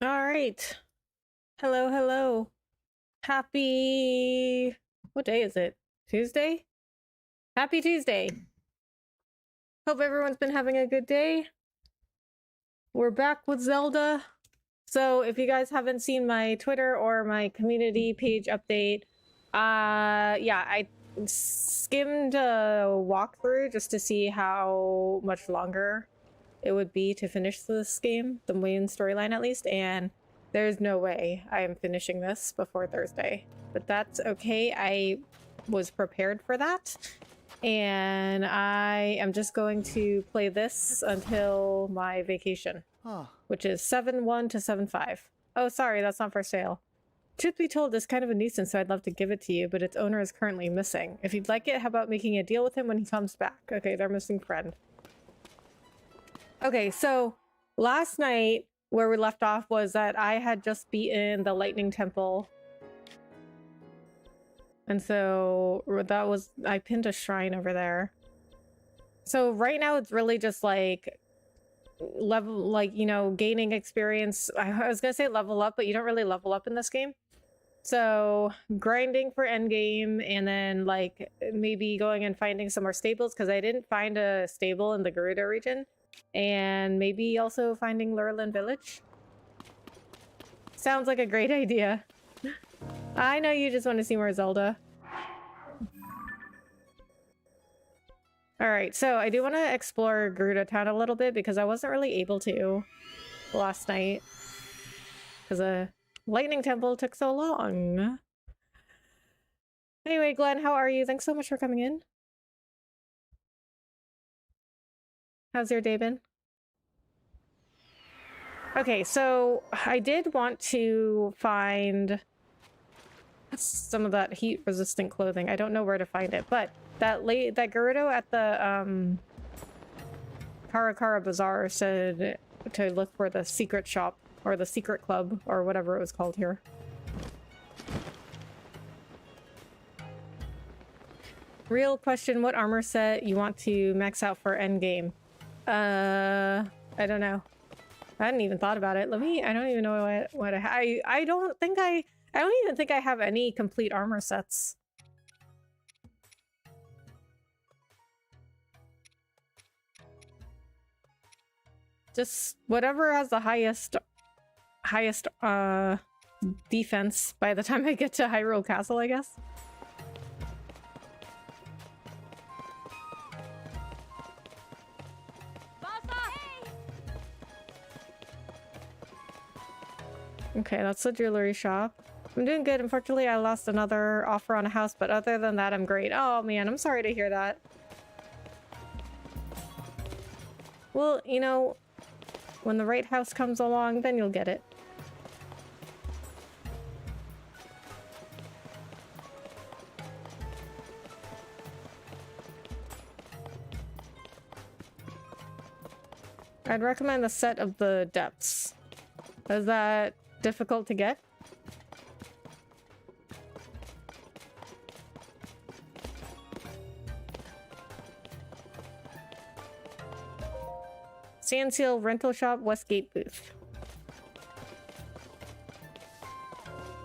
All right. Hello, hello. Happy... What day is it? Tuesday? Happy Tuesday. Hope everyone's been having a good day. We're back with Zelda. So if you guys haven't seen my Twitter or my community page update, yeah, I skimmed a walkthrough just to see how much longer it would be to finish this game, the main storyline at least, and there's no way I am finishing this before Thursday. But that's okay, I was prepared for that. And I am just going to play this until my vacation, which is 7/1 to 7/5. Oh, sorry, that's not for sale. Truth be told, it's kind of a nuisance, so I'd love to give it to you, but its owner is currently missing. If you'd like it, how about making a deal with him when he comes back? Okay, their missing friend. Okay, so last night where we left off was that I had just beaten the Lightning Temple. And so that was, I pinned a shrine over there. So right now it's really just like level, like, you know, gaining experience. I was gonna say level up, but you don't really level up in this game. So grinding for endgame and then like maybe going and finding some more stables because I didn't find a stable in the Gerudo region. And maybe also finding Lurelin Village. Sounds like a great idea. I know you just want to see more Zelda. Alright, so I do want to explore Gerudo Town a little bit because I wasn't really able to last night. Because the Lightning Temple took so long. Anyway, Glenn, how are you? Thanks so much for coming in. How's your day been? Okay, so I did want to find some of that heat-resistant clothing. I don't know where to find it, but that Gerudo at the Karakara Bazaar said to look for the secret shop or the secret club or whatever it was called here. Real question: what armor set you want to max out for endgame? I don't know. I hadn't even thought about it. I don't even know what I don't even think I have any complete armor sets. Just whatever has the highest defense by the time I get to Hyrule Castle, I guess. Okay, that's the jewelry shop. I'm doing good. Unfortunately, I lost another offer on a house, but other than that, I'm great. Oh man, I'm sorry to hear that. Well, you know, when the right house comes along, then you'll get it. I'd recommend the Set of the Depths. Is that difficult to get? Sandseal Rental Shop, Westgate booth.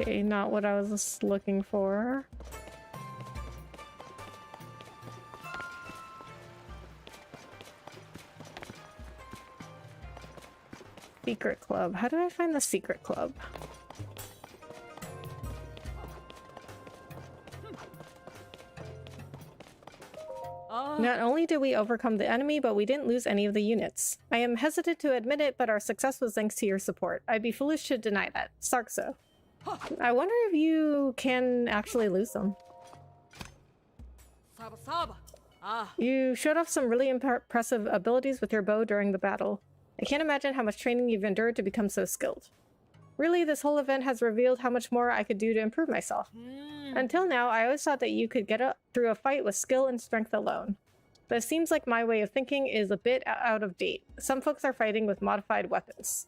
Okay, not what I was looking for. Secret Club. How do I find the Secret Club? Not only did we overcome the enemy, but we didn't lose any of the units. I am hesitant to admit it, but our success was thanks to your support. I'd be foolish to deny that. Sarkso. I wonder if you can actually lose them. You showed off some really impressive abilities with your bow during the battle. I can't imagine how much training you've endured to become so skilled. Really, this whole event has revealed how much more I could do to improve myself. Until now, I always thought that you could get through a fight with skill and strength alone. But it seems like my way of thinking is a bit out of date. Some folks are fighting with modified weapons.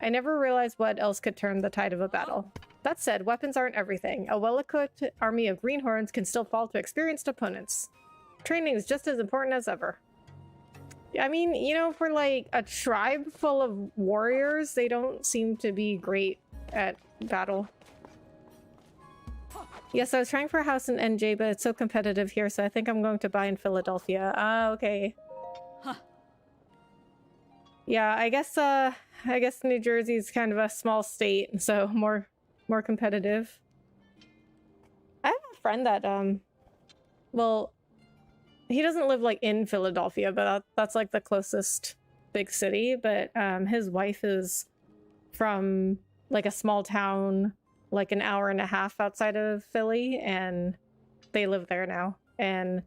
I never realized what else could turn the tide of a battle. That said, weapons aren't everything. A well-equipped army of greenhorns can still fall to experienced opponents. Training is just as important as ever. I mean, you know, for like a tribe full of warriors, they don't seem to be great at battle. Yes, I was trying for a house in NJ, but it's so competitive here, so I think I'm going to buy in Philadelphia. Ah, okay. Huh. Yeah, I guess New Jersey's kind of a small state, so more competitive. I have a friend that well, he doesn't live like in Philadelphia, but that's like the closest big city, but his wife is from like a small town like an hour and a half outside of Philly, and they live there now. And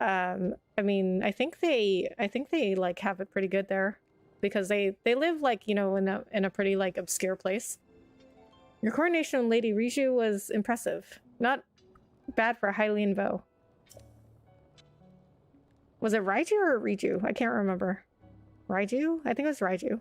I mean, I think they like have it pretty good there because they live like, you know, in a pretty like obscure place. Your coordination with Lady Riju was impressive. Not bad for Hylian Vo. Was it Raiju or Riju? I can't remember. Raiju? I think it was Raiju.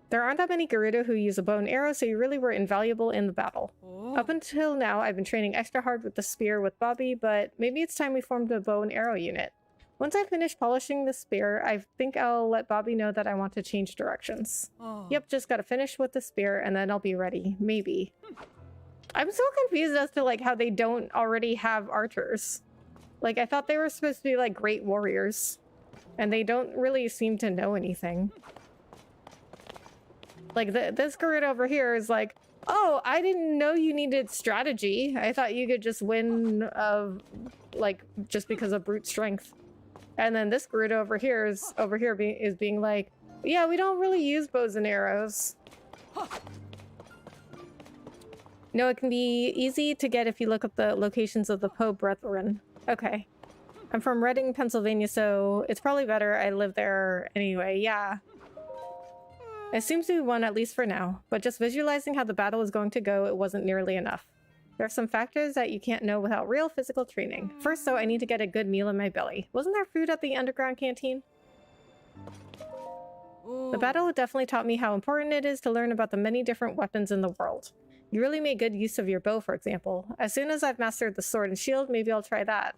There aren't that many Gerudo who use a bow and arrow, so you really were invaluable in the battle. Oh. Up until now, I've been training extra hard with the spear with Bobby, but maybe it's time we formed a bow and arrow unit. Once I finish polishing the spear, I think I'll let Bobby know that I want to change directions. Oh. Yep, just gotta finish with the spear and then I'll be ready. Maybe. I'm so confused as to like how they don't already have archers. Like, I thought they were supposed to be like great warriors, and they don't really seem to know anything. Like, this Gerudo over here is like, oh, I didn't know you needed strategy. I thought you could just win, like, just because of brute strength. And then this Gerudo over here is being like, yeah, we don't really use bows and arrows. No, it can be easy to get if you look up the locations of the Poe Brethren. Okay. I'm from Reading, Pennsylvania, so it's probably better I live there anyway. Yeah. It seems to be won, at least for now, but just visualizing how the battle is going to go, it wasn't nearly enough. There are some factors that you can't know without real physical training. First, though, I need to get a good meal in my belly. Wasn't there food at the underground canteen? Ooh. The battle definitely taught me how important it is to learn about the many different weapons in the world. You really made good use of your bow, for example. As soon as I've mastered the sword and shield, maybe I'll try that.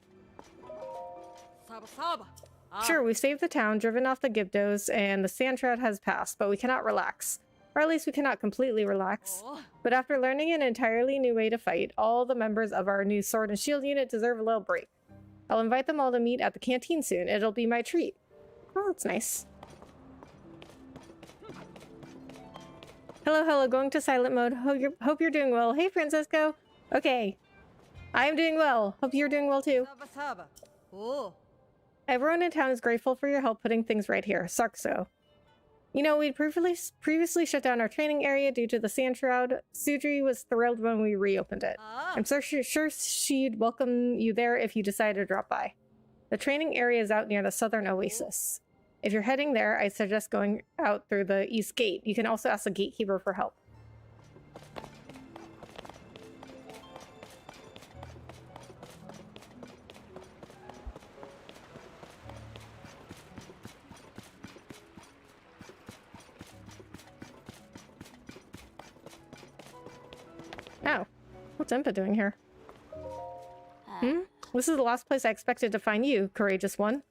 Sure, we've saved the town, driven off the Gibdos, and the sand shroud has passed, but we cannot relax. Or at least we cannot completely relax. But after learning an entirely new way to fight, all the members of our new sword and shield unit deserve a little break. I'll invite them all to meet at the canteen soon. It'll be my treat. Oh, that's nice. Hello, going to silent mode. Hope you're doing well. Hey, Francesco. Okay. I'm doing well. Hope you're doing well, too. Everyone in town is grateful for your help putting things right here. Sarkso. You know, we'd previously shut down our training area due to the sand shroud. Sudri was thrilled when we reopened it. I'm sure she'd welcome you there if you decide to drop by. The training area is out near the southern oasis. If you're heading there, I suggest going out through the east gate. You can also ask the gatekeeper for help. Oh, what's Impa doing here? This is the last place I expected to find you, courageous one.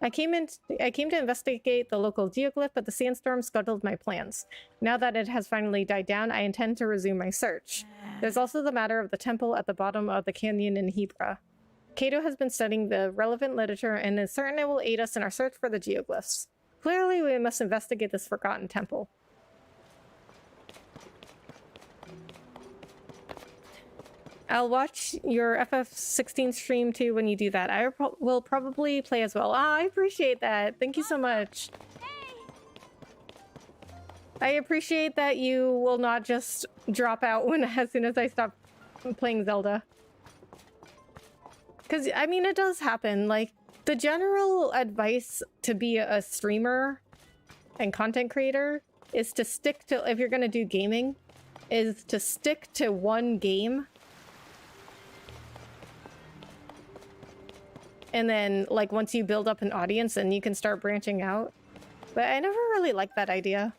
I came to investigate the local geoglyph, but the sandstorm scuttled my plans. Now that it has finally died down, I intend to resume my search. There's also the matter of the temple at the bottom of the canyon in Hebra. Kato has been studying the relevant literature and is certain it will aid us in our search for the geoglyphs. Clearly, we must investigate this forgotten temple. I'll watch your FF16 stream too when you do that. I will probably play as well. Ah, I appreciate that. Thank you so much. I appreciate that you will not just drop out as soon as I stop playing Zelda. Because, I mean, it does happen. Like, the general advice to be a streamer and content creator is to stick to, if you're going to do gaming, is to stick to one game. And then, like, once you build up an audience, then you can start branching out. But I never really liked that idea.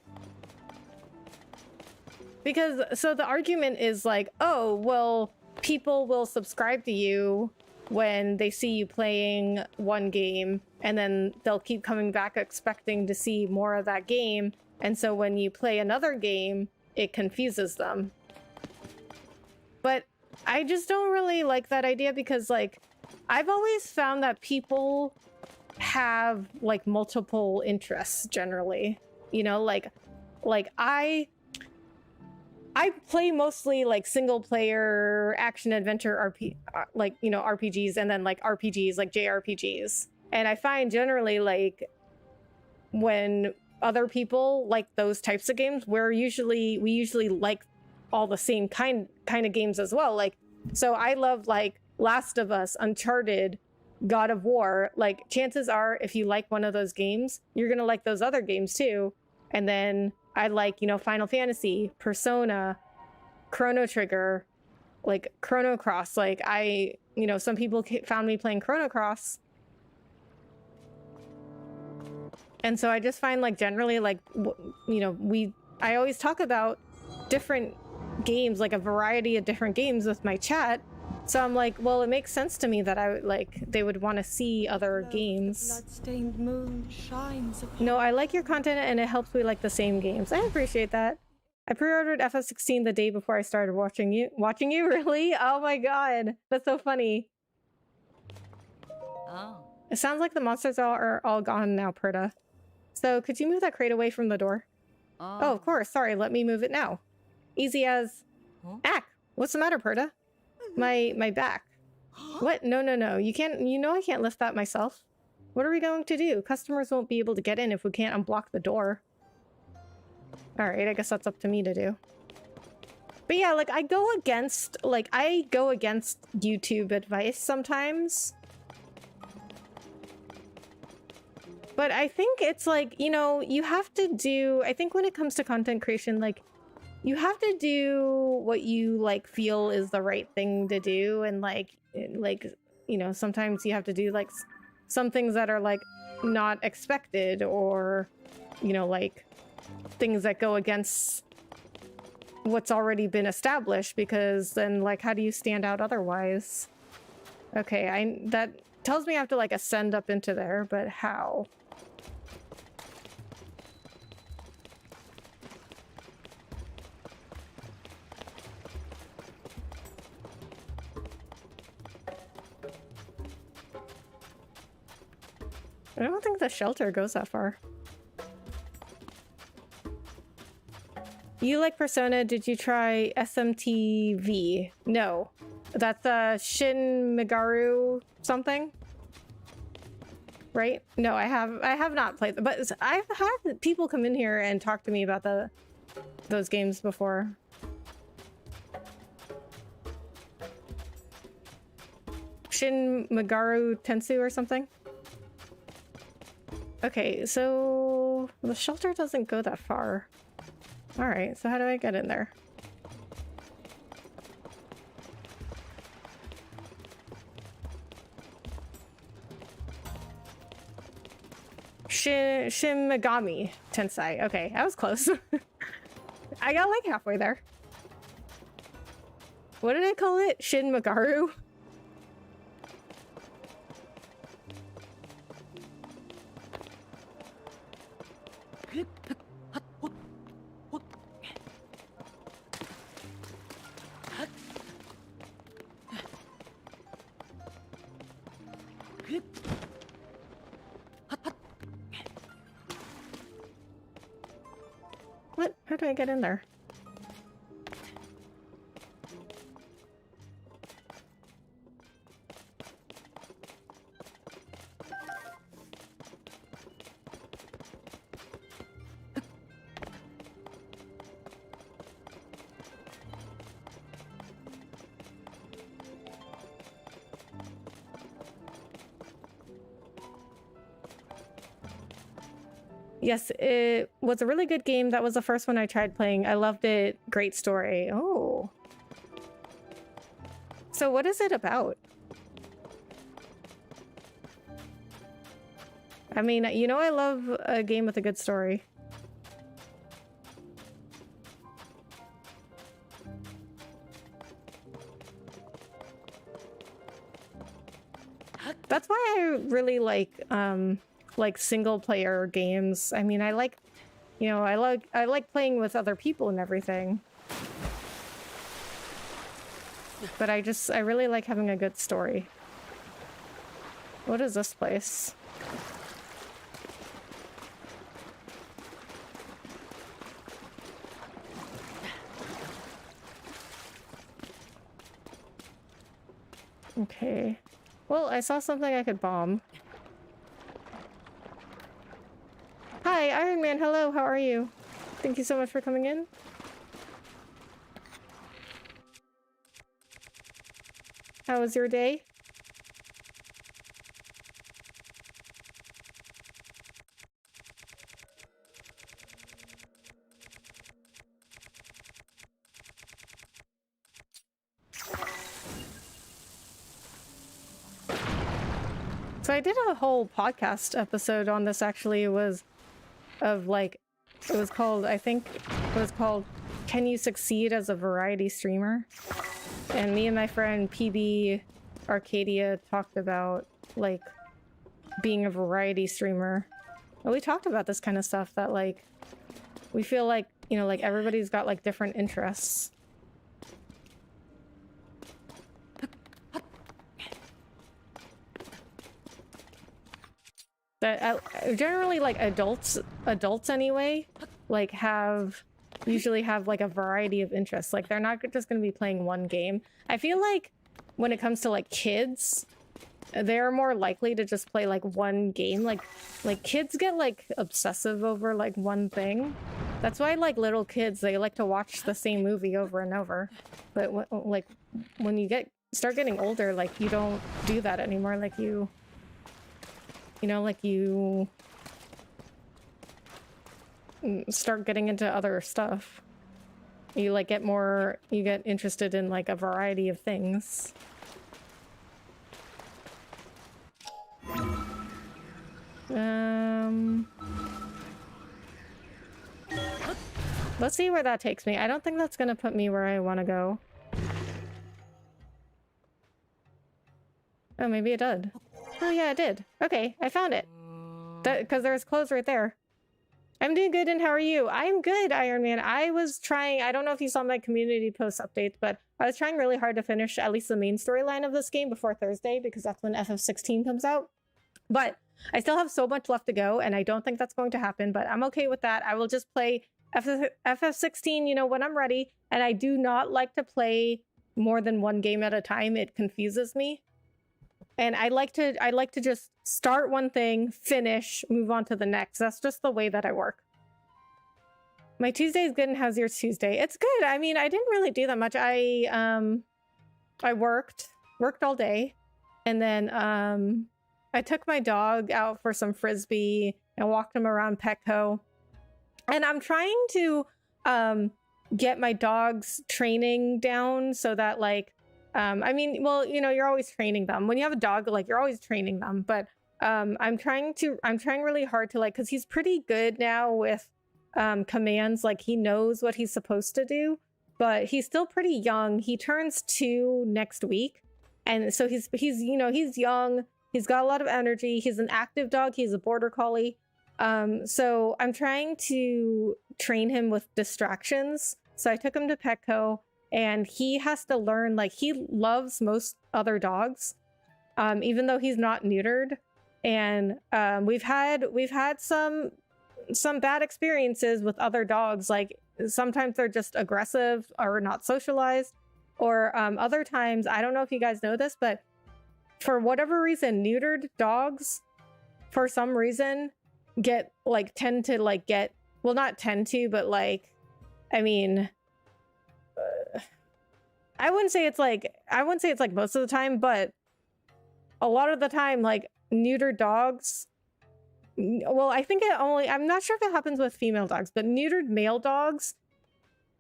Because, so the argument is like, oh, well, people will subscribe to you when they see you playing one game, and then they'll keep coming back expecting to see more of that game. And so when you play another game, it confuses them. But I just don't really like that idea because, like, I've always found that people have, like, multiple interests generally. You know, like I play mostly, like, single-player action-adventure like, you know, RPGs, and then, like, RPGs, like JRPGs. And I find generally, like, when other people like those types of games, we usually like all the same kind of games as well. Like, so I love, like, Last of Us, Uncharted, God of War. Like, chances are if you like one of those games, you're gonna like those other games too. And then I like, you know, Final Fantasy, Persona, Chrono Trigger, like Chrono Cross. Like, you know, some people found me playing Chrono Cross. And so I just find, like, generally, like, you know, I always talk about different games, like a variety of different games with my chat. So I'm like, well, it makes sense to me that they would want to see other games. The blood-stained moon shines upon. No, I like your content and it helps me like the same games. I appreciate that. I pre-ordered FF16 the day before I started watching you. Watching you, really? Oh my god, that's so funny. Oh. It sounds like the monsters are all gone now, Perta. So could you move that crate away from the door? Oh, of course. Sorry, let me move it now. Easy as... Huh? Ack! What's the matter, Perta? My back. What? No. You can't... You know I can't lift that myself. What are we going to do? Customers won't be able to get in if we can't unblock the door. Alright, I guess that's up to me to do. But yeah, like, I go against YouTube advice sometimes. But I think it's like, you know, you have to do... I think when it comes to content creation, like, you have to do what you, like, feel is the right thing to do. And, like, you know, sometimes you have to do, like, some things that are, like, not expected, or, you know, like, things that go against what's already been established, because then, like, how do you stand out otherwise? Okay, that tells me I have to, like, ascend up into there, but how? I don't think the shelter goes that far. You like Persona? Did you try SMTV? No. That's Shin Megami something? Right? No, I have not played them, but I've had people come in here and talk to me about those games before. Shin Megami Tensei or something? Okay, so the shelter doesn't go that far. Alright, so how do I get in there? Shin Megami Tensei. Okay, I was close. I got like halfway there. What did I call it? Shin Megami? What? How do I get in there? Yes, it was a really good game. That was the first one I tried playing. I loved it. Great story. Oh. So what is it about? I mean, you know I love a game with a good story. also really like single player games. I mean, I like, you know, I like playing with other people and everything. But I really like having a good story. What is this place? Okay. Well, I saw something I could bomb. Hi, Iron Man. Hello, how are you? Thank you so much for coming in. How was your day? So I did a whole podcast episode on this actually. It was called, I think it was called Can You Succeed as a Variety Streamer? And me and my friend PB Arcadia talked about like being a variety streamer. And we talked about this kind of stuff that like we feel like, you know, like everybody's got like different interests. That generally like adults anyway, like usually have like a variety of interests. Like they're not just going to be playing one game. I feel like when it comes to like kids, they're more likely to just play like one game. Like kids get like obsessive over like one thing. That's why like little kids, they like to watch the same movie over and over. But when you start getting older, like you don't do that anymore. Like you start getting into other stuff. You like get interested in like a variety of things. Let's see where that takes me. I don't think that's gonna put me where I want to go. Oh, maybe it did. Oh yeah, it did. Okay, I found it. Because there's clothes right there. I'm doing good, and how are you? I'm good, Iron Man. I was trying, I don't know if you saw my community post updates, but I was trying really hard to finish at least the main storyline of this game before Thursday, because that's when FF16 comes out. But I still have so much left to go, and I don't think that's going to happen, but I'm okay with that. I will just play FF16, you know, when I'm ready, and I do not like to play more than one game at a time. It confuses me. And I like to just start one thing, finish, move on to the next. That's just the way that I work. My Tuesday is good, and how's your Tuesday? It's good. I mean, I didn't really do that much. I worked all day, and then I took my dog out for some frisbee and walked him around Petco. And I'm trying to get my dog's training down so that like I mean, well, you know, you're always training them. When you have a dog, like you're always training them. But I'm trying really hard to like, because he's pretty good now with commands. Like he knows what he's supposed to do, but he's still pretty young. He turns 2 next week, and so he's you know, he's young. He's got a lot of energy. He's an active dog. He's a border collie. So I'm trying to train him with distractions. So I took him to Petco. And he has to learn, like, he loves most other dogs, even though he's not neutered. And we've had some bad experiences with other dogs. Like, sometimes they're just aggressive or not socialized. Or other times, I don't know if you guys know this, but for whatever reason, neutered dogs, for some reason, tend to get, well, not tend to, but like, I mean... I wouldn't say it's like most of the time, but a lot of the time, like neutered dogs, well, I think I'm not sure if it happens with female dogs, but neutered male dogs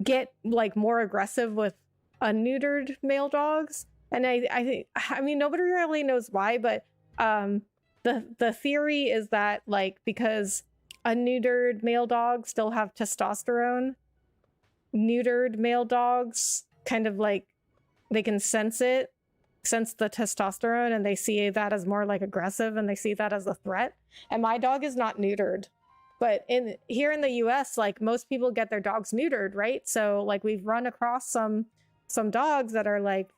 get like more aggressive with unneutered male dogs. And I mean, nobody really knows why, but the theory is that like because unneutered male dogs still have testosterone, neutered male dogs kind of like they can sense it sense the testosterone and they see that as more like aggressive and they see that as a threat. And my dog is not neutered. But here in the US, like most people get their dogs neutered, right? So like we've run across some dogs that are like,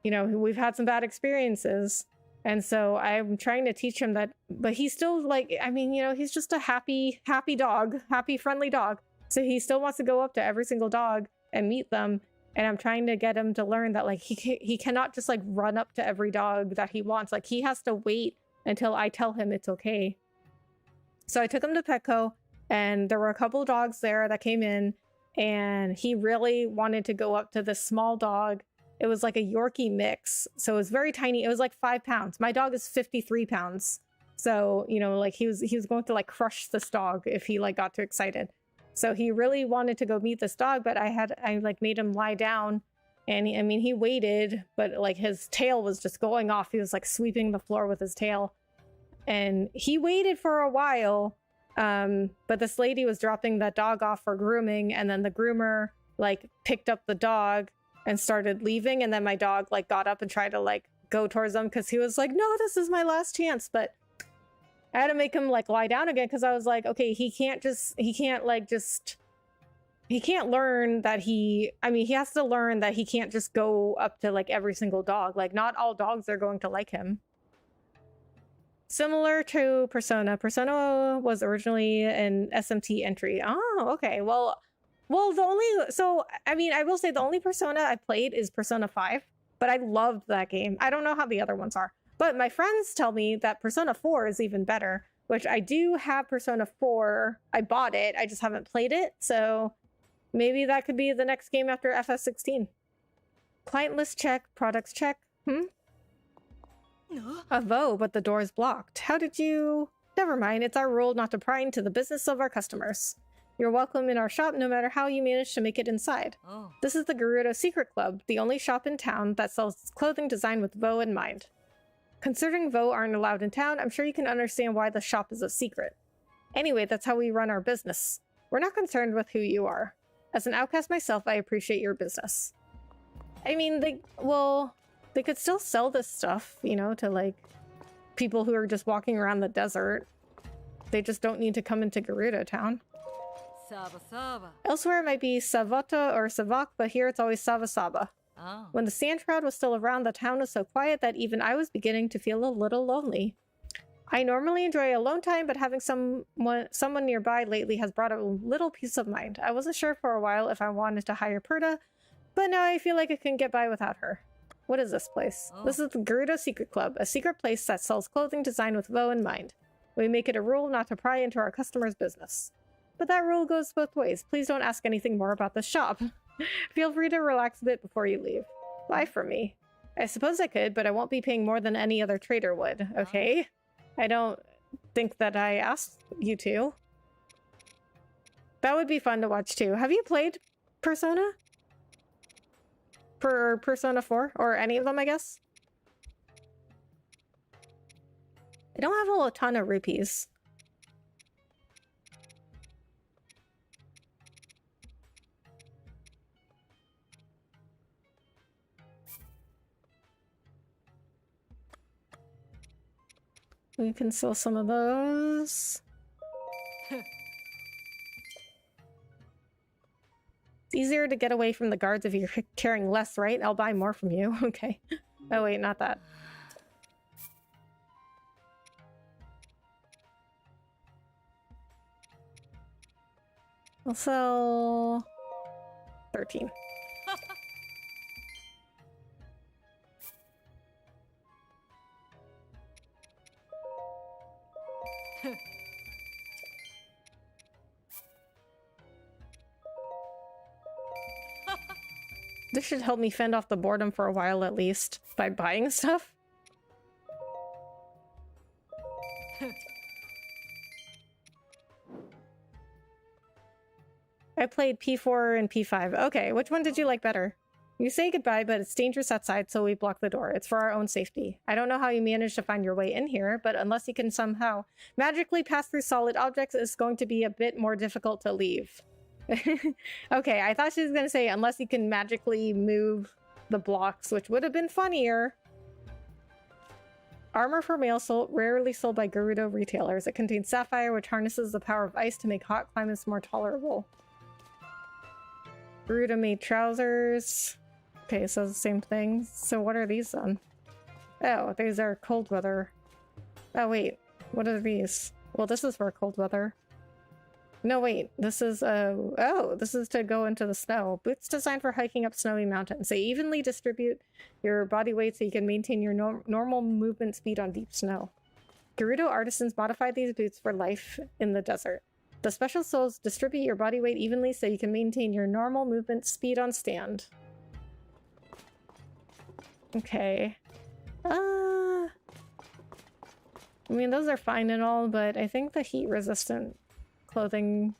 you know, we've had some bad experiences. And so I'm trying to teach him that, but he's still like, I mean, you know, he's just a happy dog, happy, friendly dog. So he still wants to go up to every single dog and meet them. And I'm trying to get him to learn that like he cannot just like run up to every dog that he wants. Like he has to wait until I tell him it's okay. So I took him to Petco and there were a couple dogs there that came in and he really wanted to go up to this small dog. It was like a Yorkie mix. So it was very tiny. It was like 5 pounds. My dog is 53 pounds. So, you know, like he was going to like crush this dog if he like got too excited. So he really wanted to go meet this dog, but I like made him lie down and he waited, but like his tail was just going off. He was like sweeping the floor with his tail. And he waited for a while, but this lady was dropping that dog off for grooming, and then the groomer like picked up the dog and started leaving, and then my dog like got up and tried to like go towards them because he was like, no, this is my last chance. But I had to make him like lie down again because I was like, okay, he can't learn that he has to learn that he can't just go up to like every single dog. Like not all dogs are going to like him. Similar to Persona. Persona was originally an SMT entry. Oh, okay. Well, I will say the only Persona I played is Persona 5, but I loved that game. I don't know how the other ones are, but my friends tell me that Persona 4 is even better, which I do have Persona 4. I bought it. I just haven't played it. So maybe that could be the next game after FF16. Client list check, products check. A voe, but the door is blocked. How did you... Never mind, it's our rule not to pry into the business of our customers. You're welcome in our shop no matter how you manage to make it inside. Oh. This is the Gerudo Secret Club, the only shop in town that sells clothing designed with voe in mind. Considering voe aren't allowed in town, I'm sure you can understand why the shop is a secret. Anyway, that's how we run our business. We're not concerned with who you are. As an outcast myself, I appreciate your business. I mean, they could still sell this stuff, you know, to like people who are just walking around the desert. They just don't need to come into Gerudo town. Saba Saba. Elsewhere it might be Savata or Savak, but here it's always Sava Saba. Oh. When the sand crowd was still around, the town was so quiet that even I was beginning to feel a little lonely. I normally enjoy alone time, but having someone nearby lately has brought a little peace of mind. I wasn't sure for a while if I wanted to hire Perda, but now I feel like I can get by without her. What is this place? Oh. This is the Gerudo Secret Club, a secret place that sells clothing designed with voe in mind. We make it a rule not to pry into our customers' business. But that rule goes both ways. Please don't ask anything more about the shop. Feel free to relax a bit before you leave. Buy from me. I suppose I could, but I won't be paying more than any other trader would, okay? I don't think that I asked you to. That would be fun to watch too. Have you played Persona? Persona 4? Or any of them, I guess? I don't have a ton of rupees. We can sell some of those. It's easier to get away from the guards if you're carrying less, right? I'll buy more from you. Okay. Oh wait, not that. I'll sell 13. This should help me fend off the boredom for a while at least, by buying stuff. I played P4 and P5. Okay, which one did you like better? You say goodbye, but it's dangerous outside, so we block the door. It's for our own safety. I don't know how you managed to find your way in here, but unless you can somehow magically pass through solid objects, it's going to be a bit more difficult to leave. Okay, I thought she was going to say unless you can magically move the blocks, which would have been funnier. Armor for male sold, rarely sold by Gerudo retailers. It contains sapphire, which harnesses the power of ice to make hot climates more tolerable. Gerudo made trousers. Okay, so the same thing. So what are these then? Oh, these are cold weather. Oh wait, what are these? Well, this is for cold weather. No, wait, this is, oh, this is to go into the snow. Boots designed for hiking up snowy mountains. They evenly distribute your body weight so you can maintain your normal movement speed on deep snow. Gerudo artisans modified these boots for life in the desert. The special soles distribute your body weight evenly so you can maintain your normal movement speed on stand. Okay. I mean, those are fine and all, but I think the heat-resistant clothing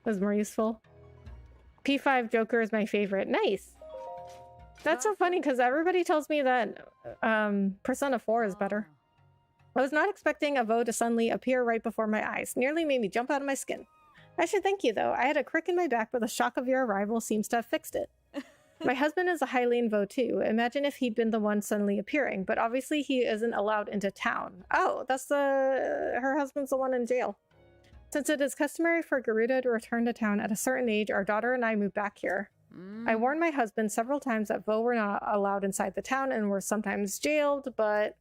was more useful. P5 Joker is my favorite. Nice! That's so funny because everybody tells me that Persona 4 is better. I was not expecting a Vo to suddenly appear right before my eyes. Nearly made me jump out of my skin. I should thank you though. I had a crick in my back, but the shock of your arrival seems to have fixed it. My husband is a Hylian Vo too. Imagine if he'd been the one suddenly appearing, but obviously he isn't allowed into town. Oh, that's her husband's the one in jail. Since it is customary for Gerudo to return to town at a certain age, our daughter and I moved back here. I warned my husband several times that Vo were not allowed inside the town and were sometimes jailed, but,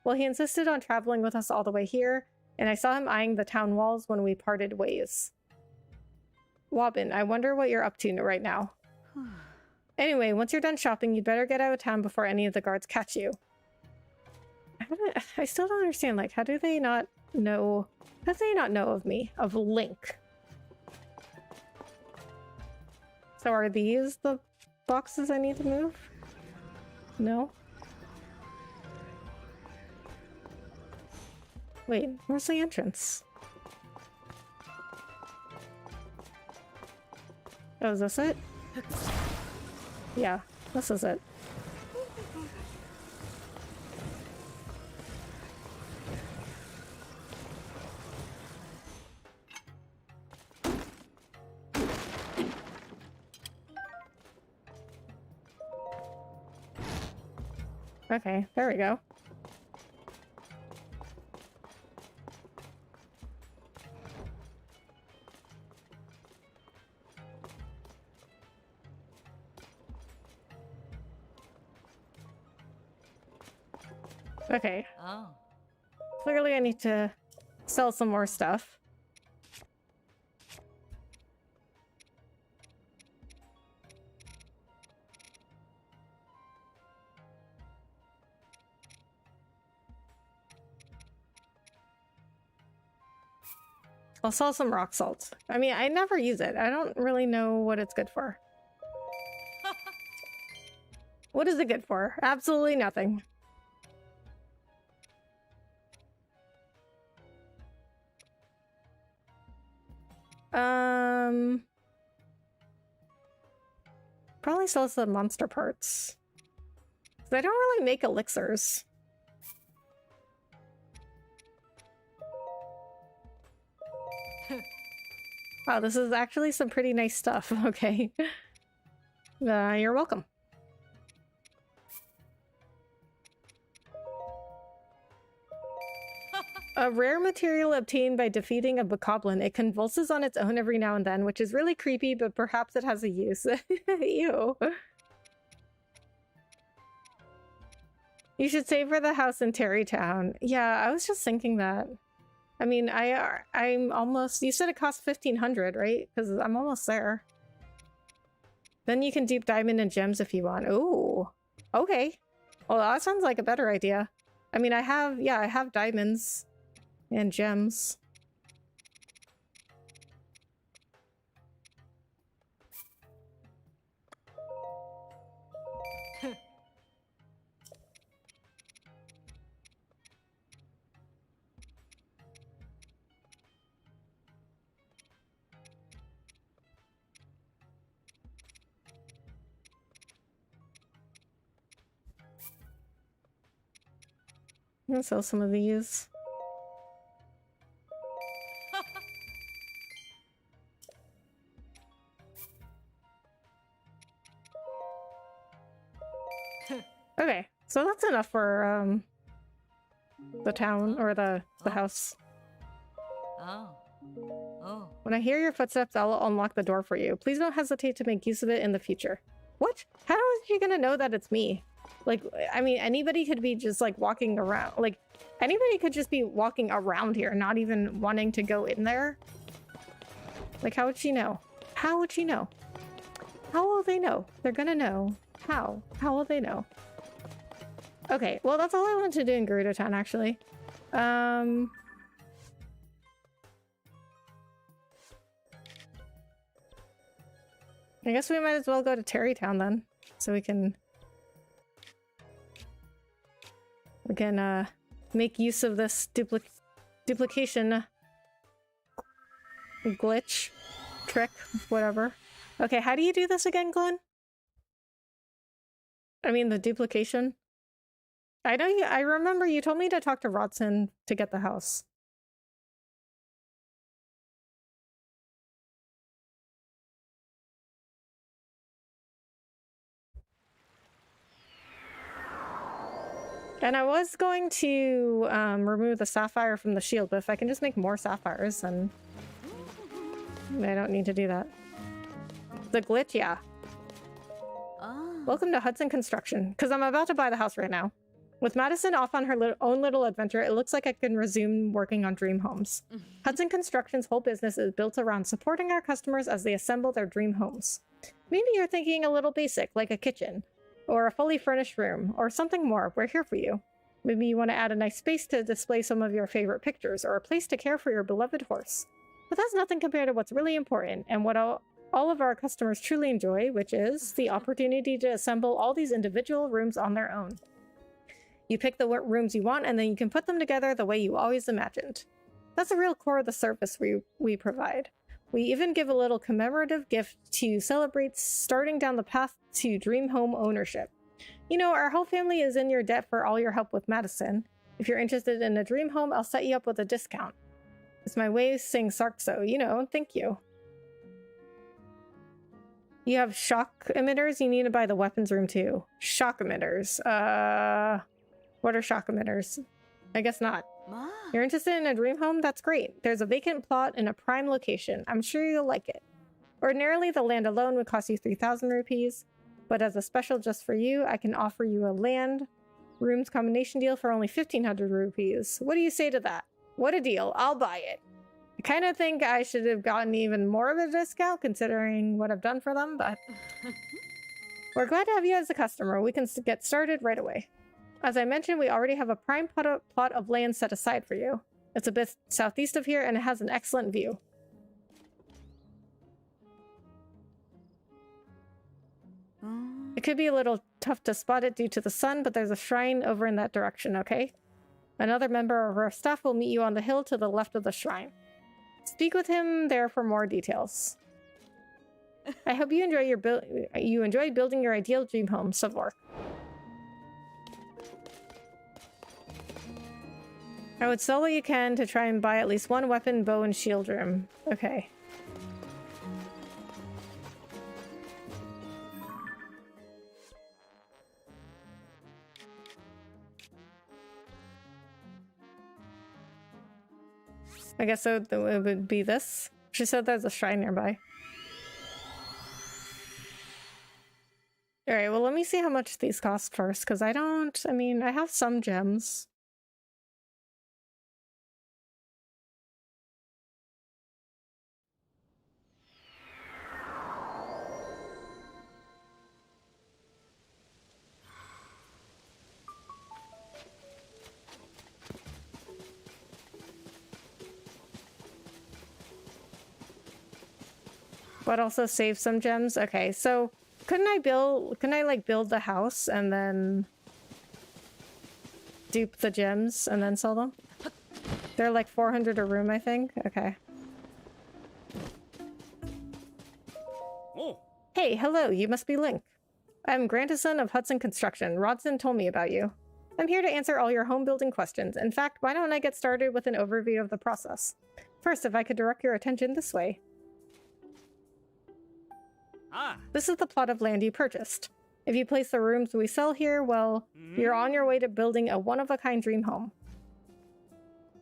well, he insisted on traveling with us all the way here, and I saw him eyeing the town walls when we parted ways. Wobbin, I wonder what you're up to right now. Anyway, once you're done shopping, you'd better get out of town before any of the guards catch you. I still don't understand, like, how do they not know of me? Of Link? So are these the boxes I need to move? No? Wait, where's the entrance? Oh, is this it? Yeah, this is it. Okay, there we go. Okay. Oh. Clearly I need to sell some more stuff. I'll sell some rock salt. I mean, I never use it. I don't really know what it's good for. What is it good for? Absolutely nothing. Probably sells the monster parts. They don't really make elixirs. Wow, this is actually some pretty nice stuff. Okay. You're welcome. A rare material obtained by defeating a bokoblin. It convulses on its own every now and then, which is really creepy, but perhaps it has a use. Ew. You should save for the house in Terrytown. Yeah, I was just thinking that. I mean, I'm almost... You said it costs 1,500, right? Because I'm almost there. Then you can dupe diamond and gems if you want. Ooh. Okay. Well, that sounds like a better idea. I mean, I have diamonds. And gems. I'm gonna sell some of these. So that's enough for the town or the house. Oh. Oh. When I hear your footsteps, I'll unlock the door for you. Please don't hesitate to make use of it in the future. What? How is she gonna know that it's me? Like, I mean, anybody could be just like walking around. Like, anybody could just be walking around here, not even wanting to go in there. Like, how would she know? How would she know? How will they know? They're gonna know. How? How will they know? Okay, well, that's all I wanted to do in Gerudo Town, actually. I guess we might as well go to Terrytown then, so we can make use of this duplication glitch, trick, whatever. Okay, how do you do this again, Glenn? I mean, the duplication. I know you. I remember you told me to talk to Rodson to get the house. And I was going to remove the sapphire from the shield, but if I can just make more sapphires, then I don't need to do that. The glitch, yeah. Welcome to Hudson Construction, because I'm about to buy the house right now. With Madison off on her own little adventure, it looks like I can resume working on dream homes. Hudson Construction's whole business is built around supporting our customers as they assemble their dream homes. Maybe you're thinking a little basic, like a kitchen, or a fully furnished room, or something more. We're here for you. Maybe you want to add a nice space to display some of your favorite pictures, or a place to care for your beloved horse. But that's nothing compared to what's really important, and what all of our customers truly enjoy, which is the opportunity to assemble all these individual rooms on their own. You pick the rooms you want, and then you can put them together the way you always imagined. That's the real core of the service we provide. We even give a little commemorative gift to celebrate starting down the path to dream home ownership. You know, our whole family is in your debt for all your help with Madison. If you're interested in a dream home, I'll set you up with a discount. It's my way of saying Sarkso, you know, thank you. You have shock emitters? You need to buy the weapons room too. Shock emitters. What are shock emitters? I guess not. You're interested in a dream home? That's great. There's a vacant plot in a prime location. I'm sure you'll like it. Ordinarily, the land alone would cost you 3,000 rupees, but as a special just for you, I can offer you a land rooms combination deal for only 1,500 rupees. What do you say to that? What a deal. I'll buy it. I kind of think I should have gotten even more of a discount considering what I've done for them, but we're glad to have you as a customer. We can get started right away. As I mentioned, we already have a prime plot of land set aside for you. It's a bit southeast of here, and it has an excellent view. It could be a little tough to spot it due to the sun, but there's a shrine over in that direction, okay? Another member of our staff will meet you on the hill to the left of the shrine. Speak with him there for more details. I hope you enjoy building your ideal dream home, Savor. I would sell what you can to try and buy at least one weapon, bow, and shield room. Okay. I guess so it would be this. She said there's a shrine nearby. Alright, well let me see how much these cost first, because I mean, I have some gems. But also save some gems? Okay, so couldn't I build the house and then dupe the gems and then sell them? They're like 400 a room, I think. Okay. Oh. Hey, hello, you must be Link. I'm Grantison of Hudson Construction. Rodson told me about you. I'm here to answer all your home building questions. In fact, why don't I get started with an overview of the process? First, if I could direct your attention this way. Ah. This is the plot of land you purchased. If you place the rooms we sell here, well, you're on your way to building a one-of-a-kind dream home.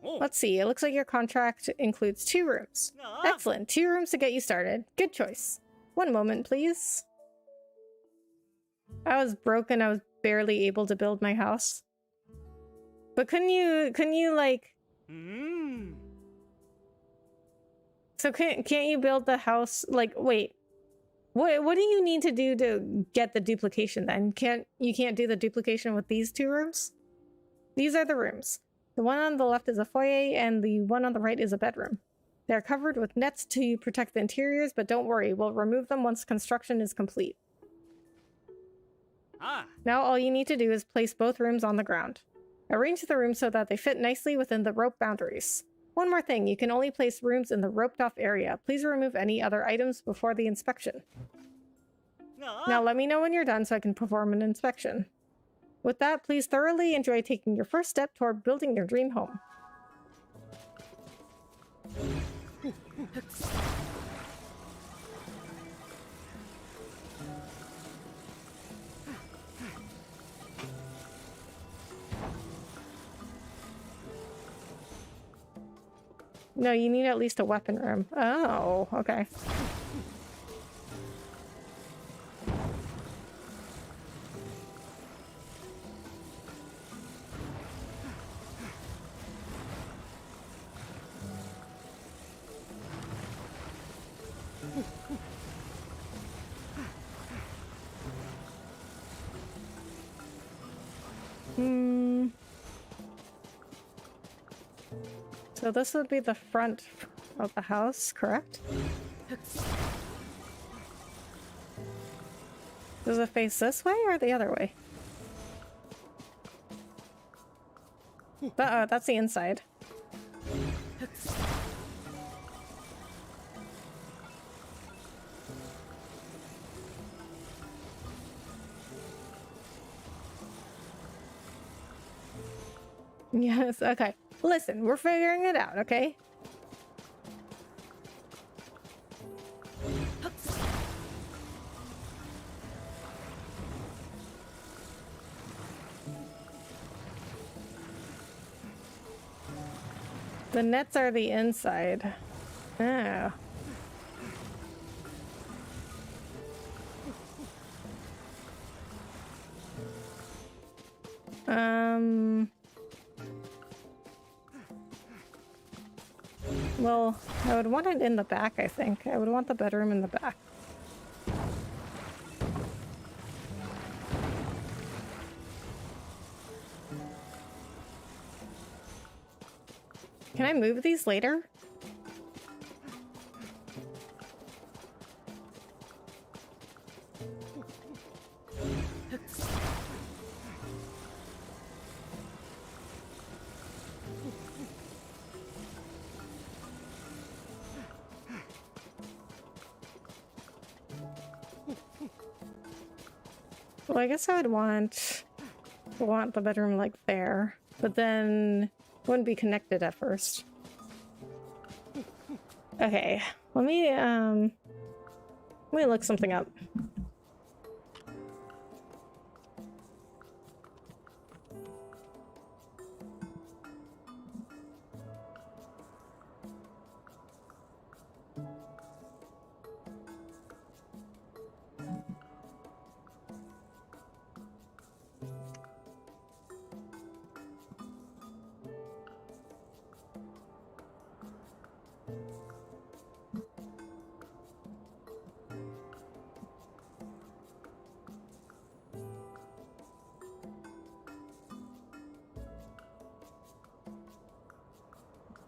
Oh. Let's see, it looks like your contract includes 2 rooms. Excellent, 2 rooms to get you started. Good choice. One moment, please. I was broken, I was barely able to build my house. But couldn't you like... So can't you build the house, like, wait. What do you need to do to get the duplication then? You can't do the duplication with these 2 rooms? These are the rooms. The one on the left is a foyer, and the one on the right is a bedroom. They are covered with nets to protect the interiors, but don't worry, we'll remove them once construction is complete. Now all you need to do is place both rooms on the ground. Arrange the rooms so that they fit nicely within the rope boundaries. One more thing, you can only place rooms in the roped-off area. Please remove any other items before the inspection. Now let me know when you're done so I can perform an inspection. With that, please thoroughly enjoy taking your first step toward building your dream home. No, you need at least a weapon room. Oh, okay. So this would be the front of the house, correct? Does it face this way or the other way? That's the inside. Yes, okay. Listen, we're figuring it out, okay? The nets are the inside. Oh. Well, I would want it in the back, I think. I would want the bedroom in the back. Can I move these later? Well, I guess I would want the bedroom like there, but then it wouldn't be connected at first. Okay, let me look something up.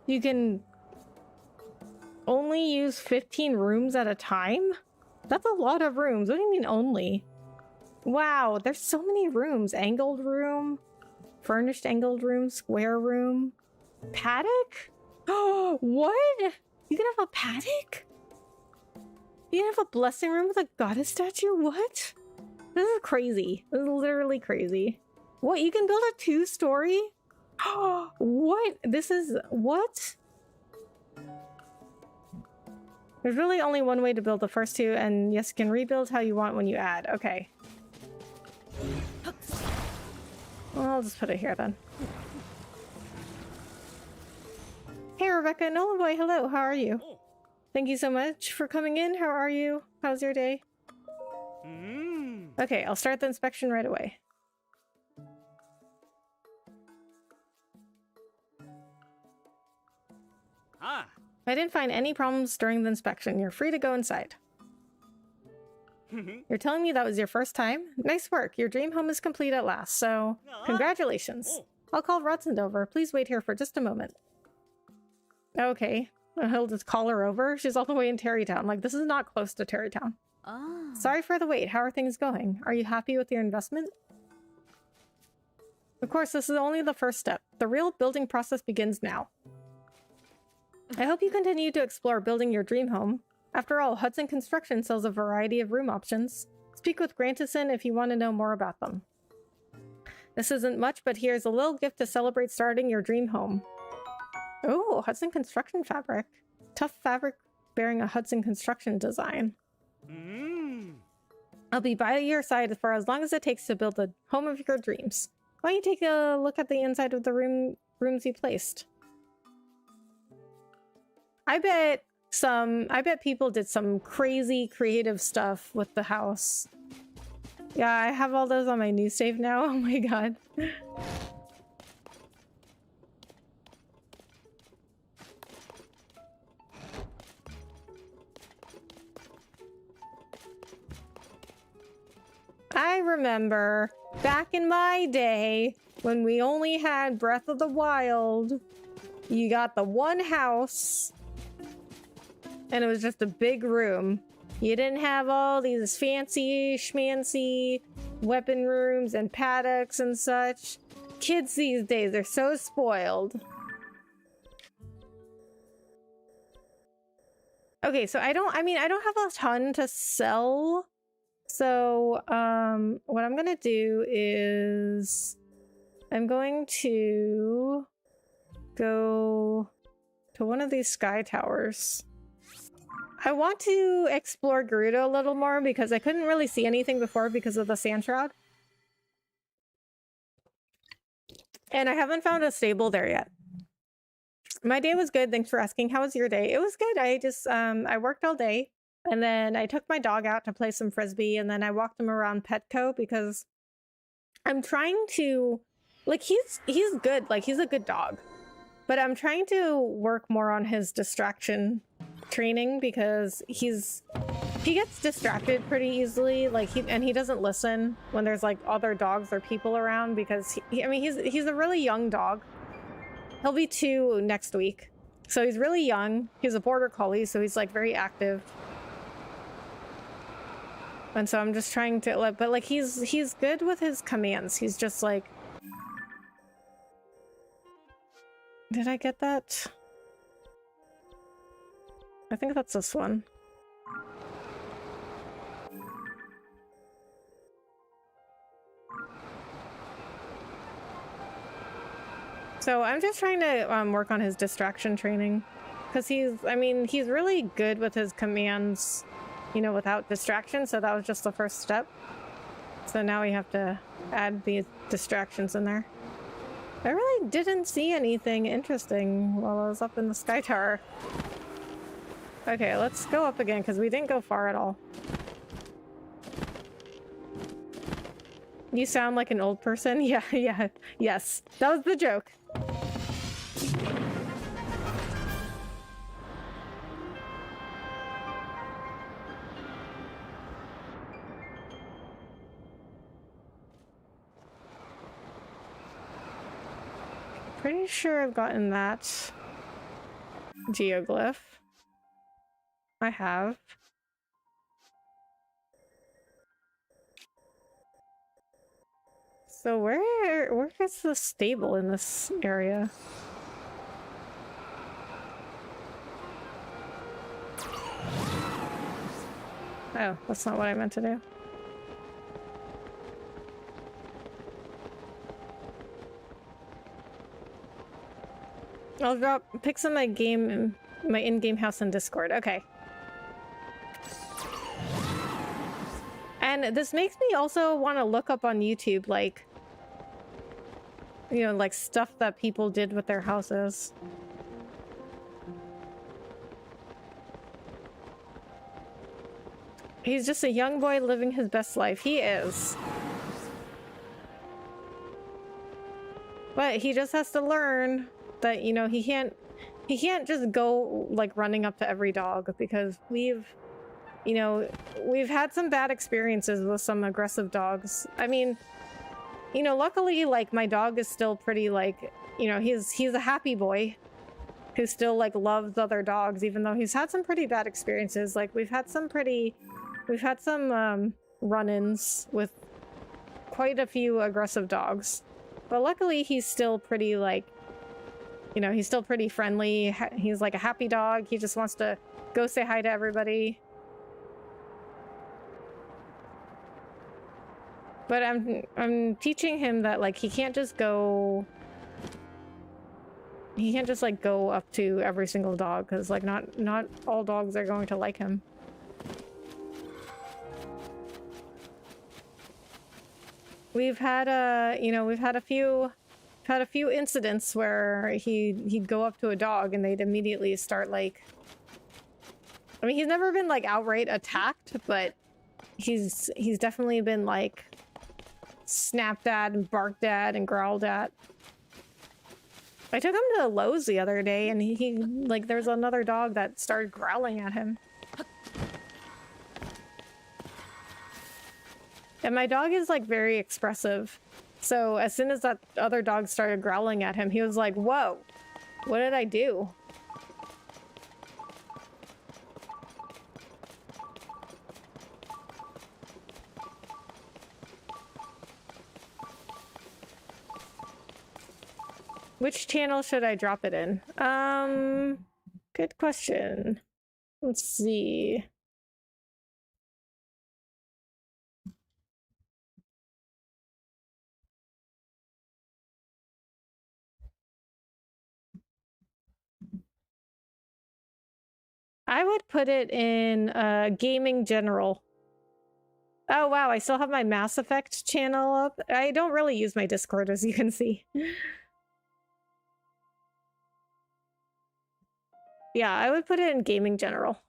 You can only use 15 rooms at a time? That's a lot of rooms. What do you mean only? Wow, there's so many rooms. Angled room, furnished angled room, square room, paddock? Oh, what? You can have a paddock? You can have a blessing room with a goddess statue? What? This is crazy. This is literally crazy. What? You can build a 2-story? What? This is... what? There's really only one way to build the first 2, and yes, you can rebuild how you want when you add. Okay. Well, I'll just put it here then. Hey, Rebecca. Nolan boy, hello. How are you? Oh. Thank you so much for coming in. How are you? How's your day? Okay, I'll start the inspection right away. Ah. I didn't find any problems during the inspection. You're free to go inside. You're telling me that was your first time? Nice work. Your dream home is complete at last, so congratulations. Oh. I'll call Rodsand over. Please wait here for just a moment. Okay. He'll just call her over. She's all the way in Terrytown. Like, this is not close to Terrytown. Oh. Sorry for the wait. How are things going? Are you happy with your investment? Of course, this is only the first step. The real building process begins now. I hope you continue to explore building your dream home. After all, Hudson Construction sells a variety of room options. Speak with Grantison if you want to know more about them. This isn't much, but here's a little gift to celebrate starting your dream home. Oh, Hudson Construction fabric. Tough fabric bearing a Hudson Construction design. I'll be by your side for as long as it takes to build the home of your dreams. Why don't you take a look at the inside of the rooms you placed? I bet people did some crazy creative stuff with the house. Yeah, I have all those on my new save now. Oh my god. I remember back in my day when we only had Breath of the Wild, you got the one house and it was just a big room. You didn't have all these fancy schmancy weapon rooms and paddocks and such. Kids these days are so spoiled. Okay, so I don't have a ton to sell. So, what I'm gonna do is I'm going to go to one of these sky towers. I want to explore Gerudo a little more because I couldn't really see anything before because of the sand shroud. And I haven't found a stable there yet. My day was good. Thanks for asking. How was your day? It was good. I just, I worked all day. And then I took my dog out to play some frisbee, and then I walked him around Petco because I'm trying to, like, he's good, like, he's a good dog. But I'm trying to work more on his distraction training because he gets distracted pretty easily, like, he doesn't listen when there's, like, other dogs or people around because, he's a really young dog. He'll be 2 next week. So he's really young. He's a border collie, so he's, like, very active. And so I'm just trying to, like, but like he's good with his commands. He's just like, did I get that? I think that's this one. So I'm just trying to work on his distraction training because he's really good with his commands, you know, without distraction, so that was just the first step. So now we have to add these distractions in there. I really didn't see anything interesting while I was up in the sky tower. Okay, let's go up again, because we didn't go far at all. You sound like an old person? Yeah, yes. That was the joke. Pretty sure I've gotten that geoglyph. I have. So where is the stable in this area? Oh, that's not what I meant to do. I'll pick some of my in-game house in Discord. Okay. And this makes me also want to look up on YouTube, like, you know, like stuff that people did with their houses. He's just a young boy living his best life. He is. But he just has to learn that, you know, he can't just go like running up to every dog, because we've had some bad experiences with some aggressive dogs. I mean, you know, luckily, like, my dog is still pretty, like, you know, he's a happy boy who still, like, loves other dogs, even though he's had some pretty bad experiences. Like, we've had some run-ins with quite a few aggressive dogs. But luckily, he's still pretty, like, you know, he's still pretty friendly. He's like a happy dog. He just wants to go say hi to everybody. But I'm teaching him that, like, he can't just like go up to every single dog, because, like, not all dogs are going to like him. We've had a few incidents where he'd go up to a dog and they'd immediately start, like, I mean, he's never been like outright attacked, but he's definitely been like snapped at and barked at and growled at. I took him to Lowe's the other day, and he like, there's another dog that started growling at him. And my dog is like very expressive. So as soon as that other dog started growling at him, he was like, whoa, what did I do? Which channel should I drop it in? Good question. Let's see. I would put it in gaming general. Oh wow, I still have my Mass Effect channel up. I don't really use my Discord, as you can see. Yeah, I would put it in gaming general.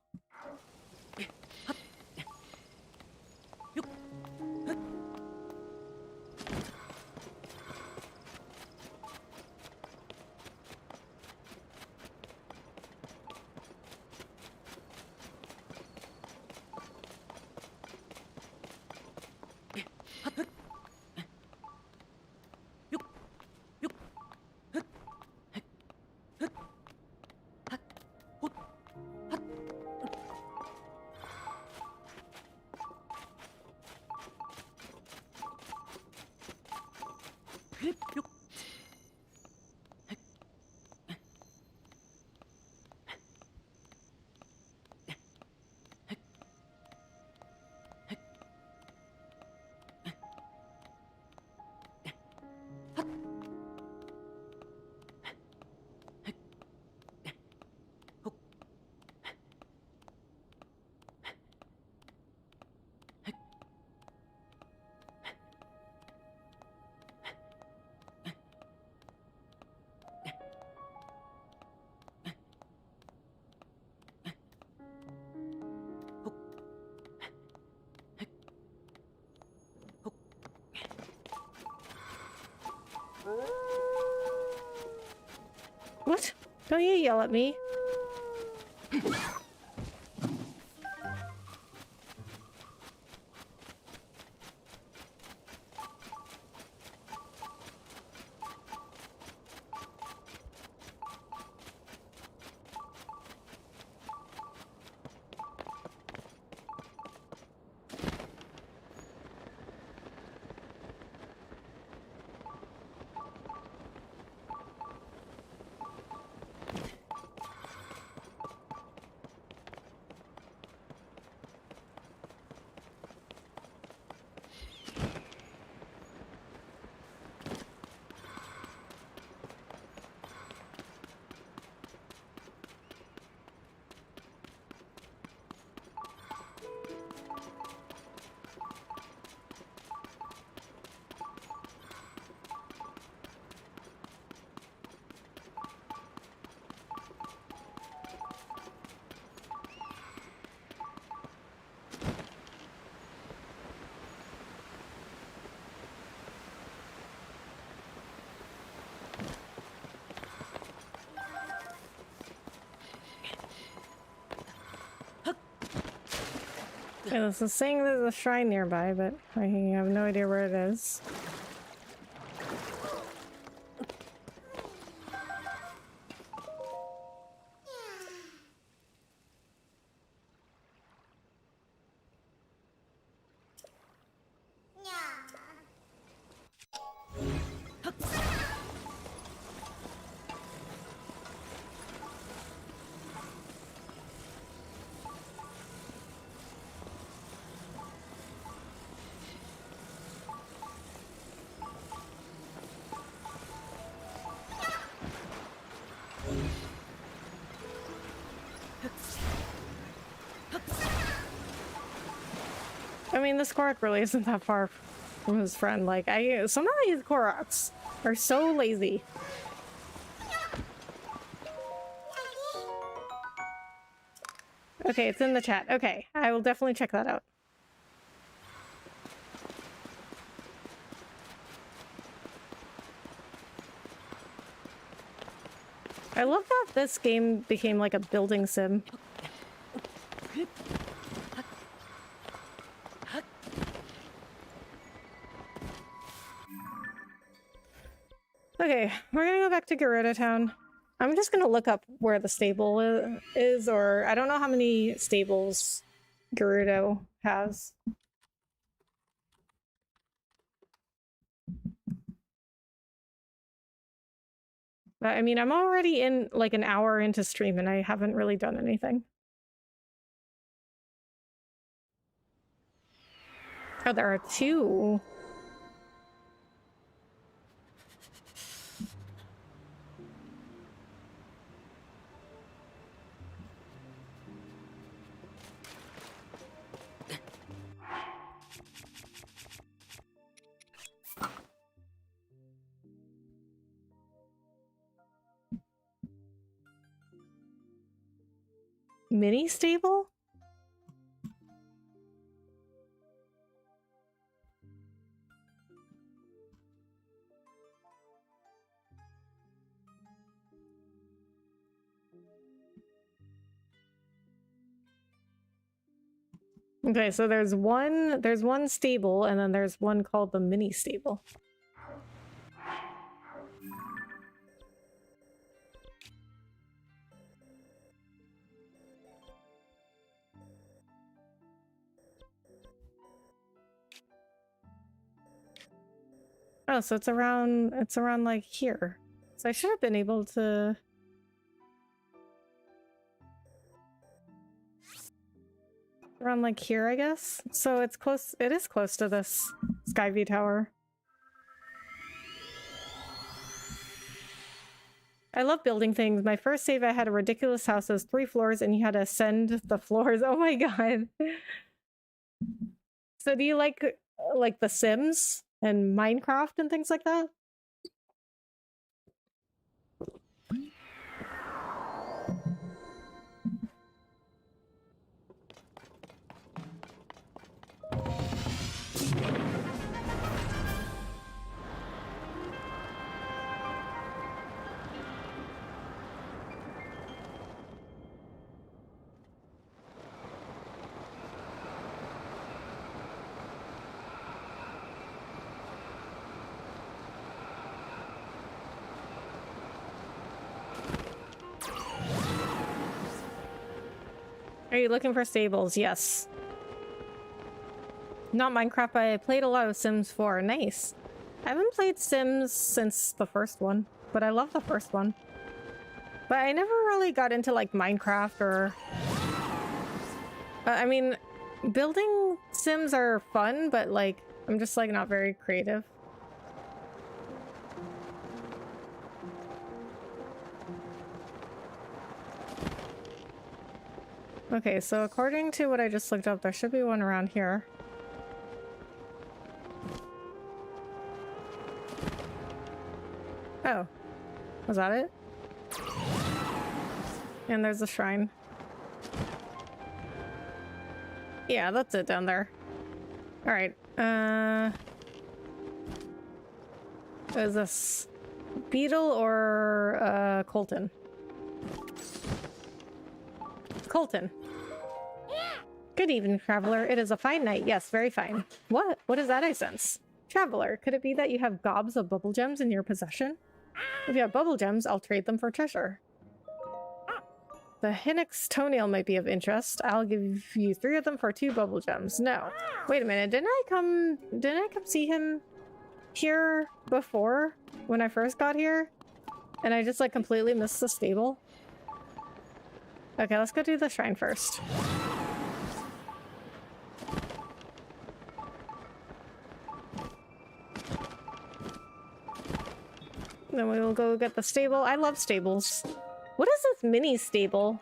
What? Don't you yell at me. Yeah, this is saying there's a shrine nearby, but I have no idea where it is. I mean, this Korok really isn't that far from his friend. Like, some of these Koroks are so lazy. Okay, it's in the chat. Okay, I will definitely check that out. I love that this game became like a building sim. Okay, we're gonna go back to Gerudo Town. I'm just gonna look up where the stable is, or I don't know how many stables Gerudo has. But I mean, I'm already in like an hour into stream and I haven't really done anything. Oh, there are two. Mini stable? Okay, so there's one stable and then there's one called the mini stable. Oh, so it's around like here. So I should have been able to around like here, I guess. So it's close, it is close to this Skyview Tower. I love building things. My first save, I had a ridiculous house. It was 3 floors and you had to ascend the floors. Oh my god. So do you like The Sims and Minecraft and things like that? Are you looking for stables? Yes. Not Minecraft, but I played a lot of Sims 4. Nice. I haven't played Sims since the first one, but I love the first one. But I never really got into like Minecraft or... I mean, building Sims are fun, but like, I'm just like not very creative. Okay, so according to what I just looked up, there should be one around here. Oh. Was that it? And there's a shrine. Yeah, that's it down there. Alright, is this Beetle or, Colton? Colton. Good evening, traveler. It is a fine night. Yes, very fine. What? What is that I sense? Traveler, could it be that you have gobs of bubble gems in your possession? If you have bubble gems, I'll trade them for treasure. The Hinnock's toenail might be of interest. I'll give you 3 of them for 2 bubble gems. No. Wait a minute. Didn't I come see him here before when I first got here? And I just like completely missed the stable? Okay, let's go do the shrine first. Then we will go get the stable. I love stables. What is this mini stable?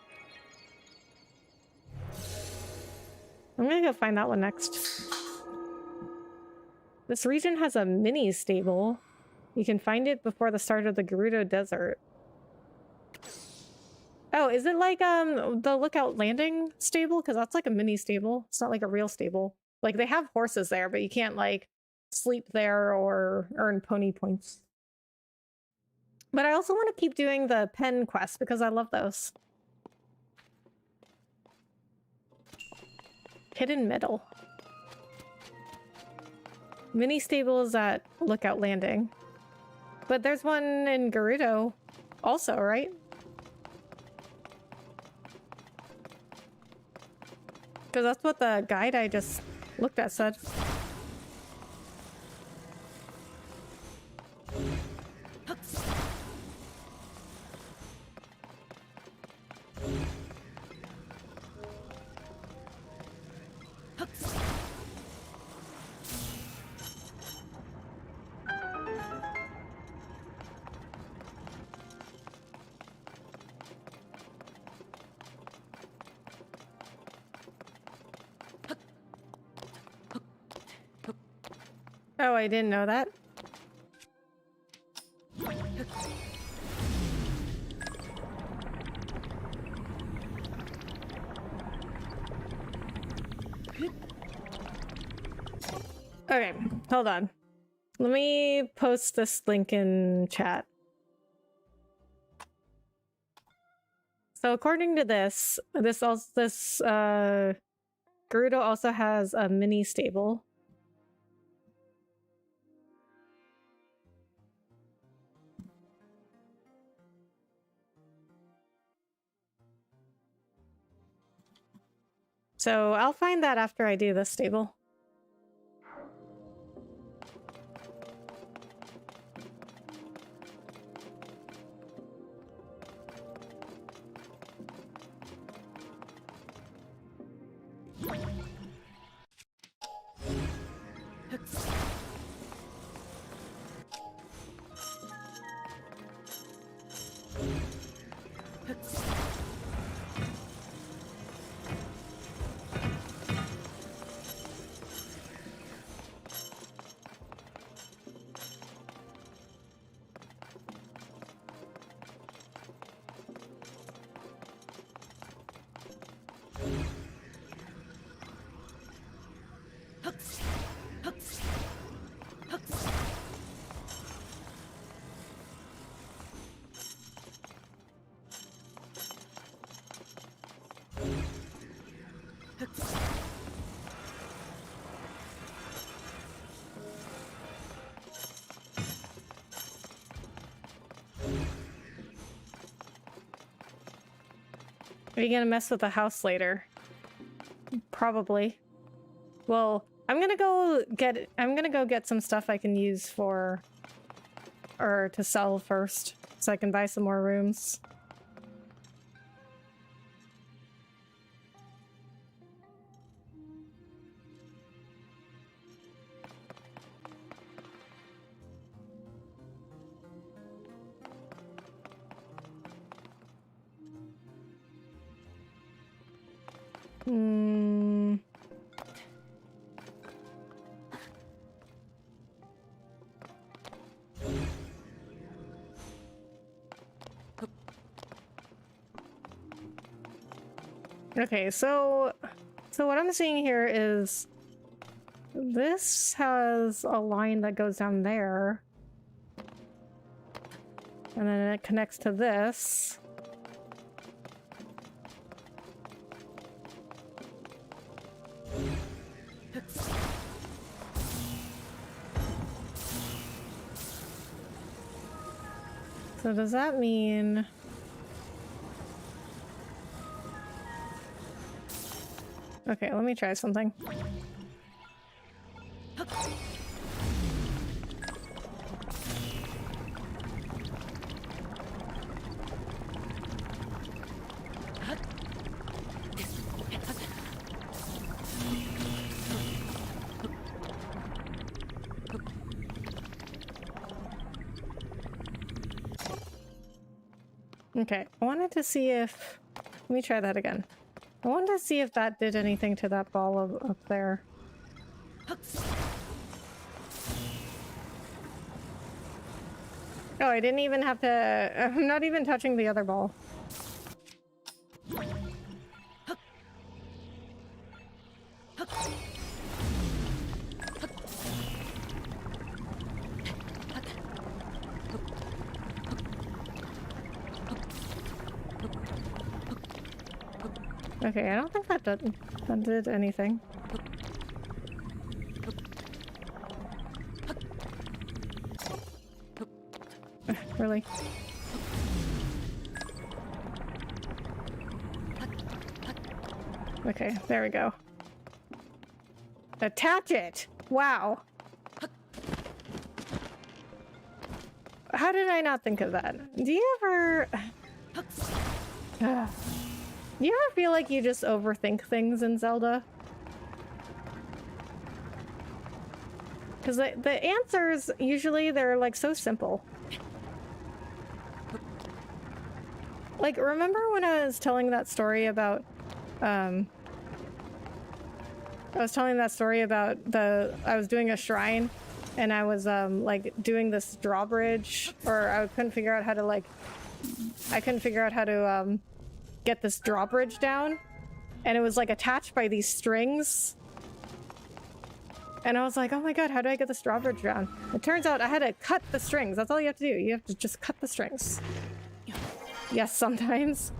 I'm gonna go find that one next. This region has a mini stable. You can find it before the start of the Gerudo Desert. Oh, is it like the Lookout Landing stable? Because that's like a mini stable. It's not like a real stable. Like they have horses there, but you can't like sleep there or earn pony points. But I also want to keep doing the Penn quest because I love those. Hidden Metal. Mini stables at Lookout Landing. But there's one in Gerudo also, right? Because that's what the guide I just looked at said. Oh, I didn't know that. Okay, hold on. Let me post this link in chat. So according to this, Gerudo also has a mini stable. So I'll find that after I do this stable. Are you gonna mess with the house later? Probably. Well, I'm gonna go get some stuff I can use for or to sell first, so I can buy some more rooms. Okay, so what I'm seeing here is this has a line that goes down there. And then it connects to this. So does that mean... Okay, let me try something. Okay, I wanted to see if... Let me try that again. I wanted to see if that did anything to that ball up there. Oh, I didn't even have to... I'm not even touching the other ball. Okay, I don't think that did anything. Really? Okay, there we go. Attach it! Wow. How did I not think of that? Do you ever... Do you ever feel like you just overthink things in Zelda? Because the answers, usually, they're like so simple. Like, remember when I was telling that story about, I was doing a shrine, and I was, like, doing this drawbridge, or I couldn't figure out how to, like, get this drawbridge down, and it was, like, attached by these strings. And I was like, oh my god, how do I get this drawbridge down? It turns out I had to cut the strings. That's all you have to do. You have to just cut the strings. Yes, sometimes.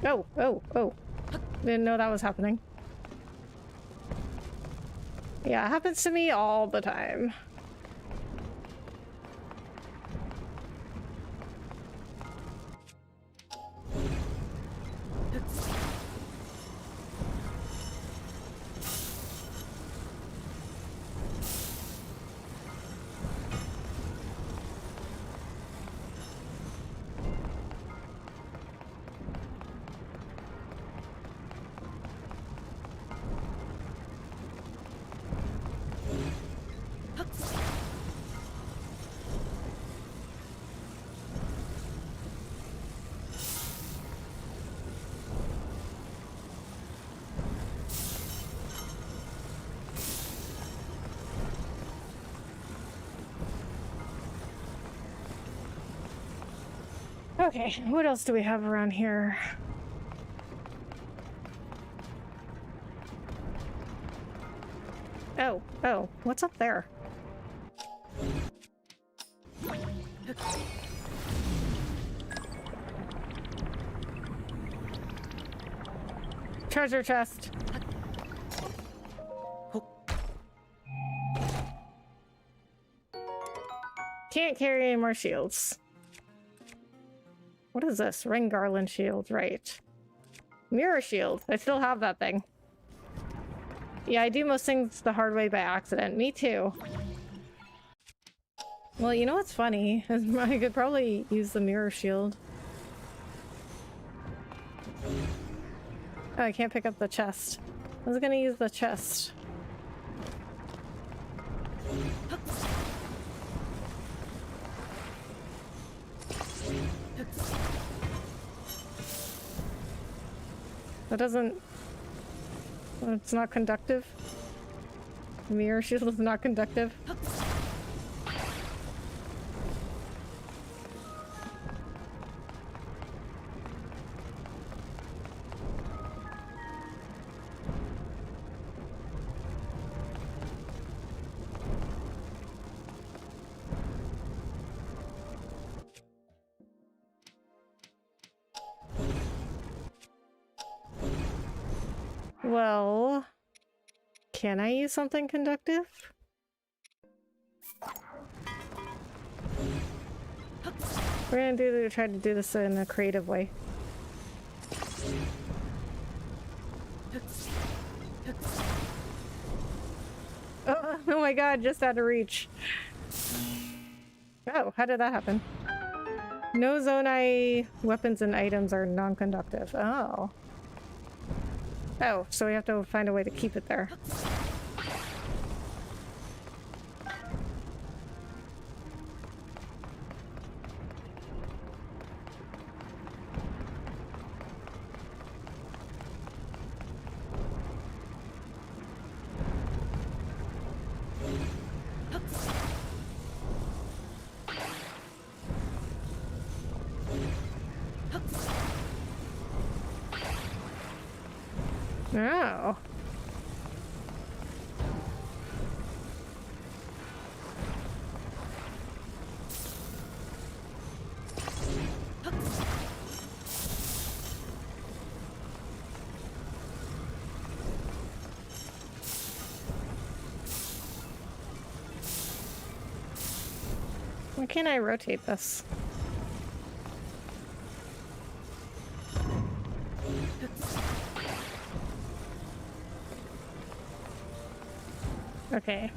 Oh. Didn't know that was happening. Yeah, it happens to me all the time. Okay, what else do we have around here? Oh, what's up there? Treasure chest. Can't carry any more shields. What is this? Ring garland shield, right. Mirror shield. I still have that thing. Yeah, I do most things the hard way by accident. Me too. Well, you know what's funny? I could probably use the mirror shield. Oh, I can't pick up the chest. I was gonna use the chest. That doesn't... It's not conductive. Mirror shield is not conductive. Well... Can I use something conductive? We're gonna try to do this in a creative way. Oh, oh my god, just out of reach. Oh, how did that happen? No Zonai weapons and items are non-conductive. Oh. Oh, so we have to find a way to keep it there. Oh. Why can't I rotate this? Okay.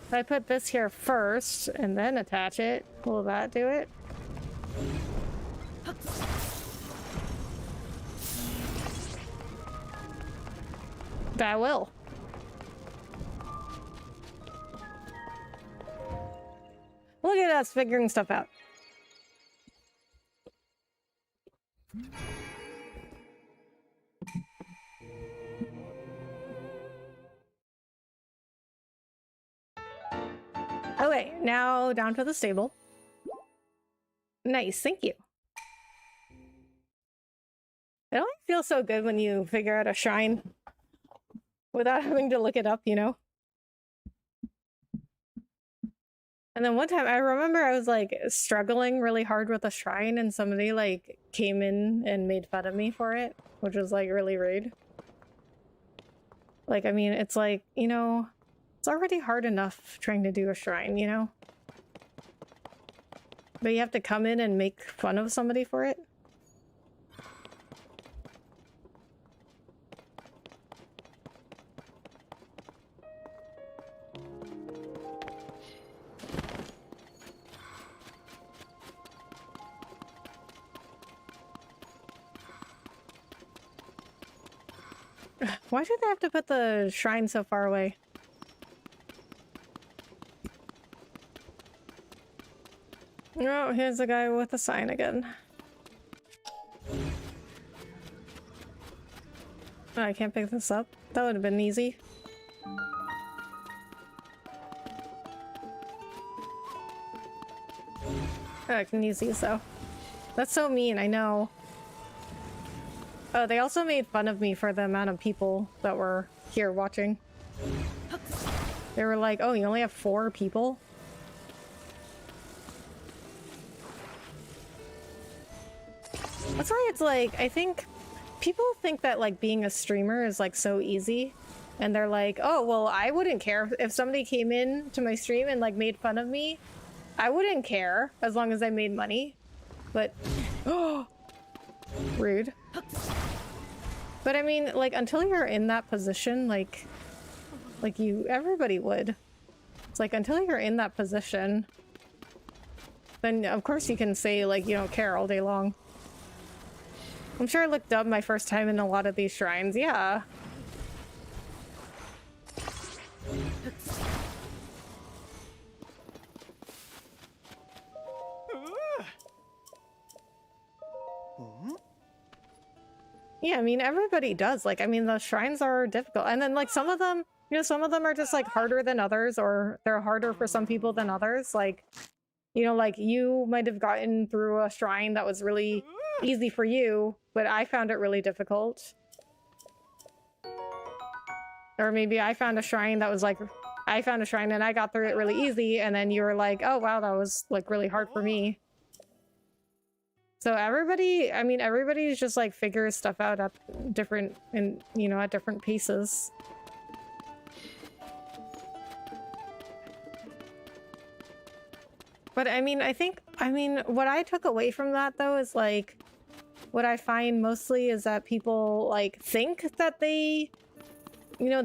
If I put this here first and then attach it, will that do it? That will. Look at us figuring stuff out. Okay, now down to the stable. Nice, thank you. It only feels so good when you figure out a shrine without having to look it up, you know? And then one time I remember I was like struggling really hard with a shrine and somebody like came in and made fun of me for it, which was like really rude. Like, I mean, it's like, you know, it's already hard enough trying to do a shrine, you know? But you have to come in and make fun of somebody for it? Why do they have to put the shrine so far away? Oh, here's the guy with the sign again. Oh, I can't pick this up. That would have been easy. Oh, I can use these though. That's so mean, I know. Oh, they also made fun of me for the amount of people that were here watching. They were like, oh, you only have 4 people? That's why it's like, I think people think that like being a streamer is like so easy. And they're like, oh, well, I wouldn't care if somebody came in to my stream and like made fun of me. I wouldn't care as long as I made money. But, oh, rude. But I mean, like, until you're in that position, like everybody would. It's like, until you're in that position, then of course you can say, like, you don't care all day long. I'm sure I looked dumb my first time in a lot of these shrines, yeah. Yeah, I mean, everybody does. Like, I mean, the shrines are difficult. And then, like, some of them, you know, some of them are just, like, harder than others, or they're harder for some people than others. Like, you know, like, you might have gotten through a shrine that was really easy for you, but I found it really difficult. Or maybe I found a shrine that was, like, I found a shrine and I got through it really easy, and then you were like, oh, wow, that was, like, really hard for me. So everybody, I mean, everybody's just like figures stuff out at different, and you know, at different paces. But I mean, what I took away from that though is like, what I find mostly is that people like think that they, you know,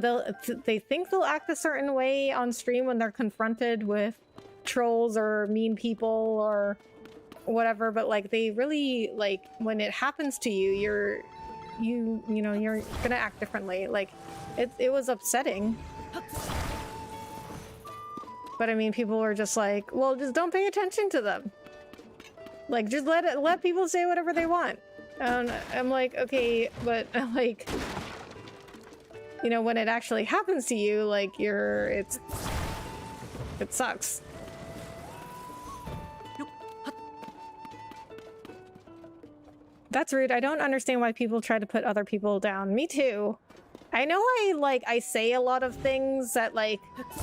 they think they'll act a certain way on stream when they're confronted with trolls or mean people or whatever, but like they really, like, when it happens to you, you're gonna act differently. Like it was upsetting. But I mean, people were just like, well, just don't pay attention to them. Like, just let people say whatever they want. And I'm like, okay, but like, you know, when it actually happens to you, like it sucks. That's rude. I don't understand why people try to put other people down. Me too. I know I say a lot of things that, like,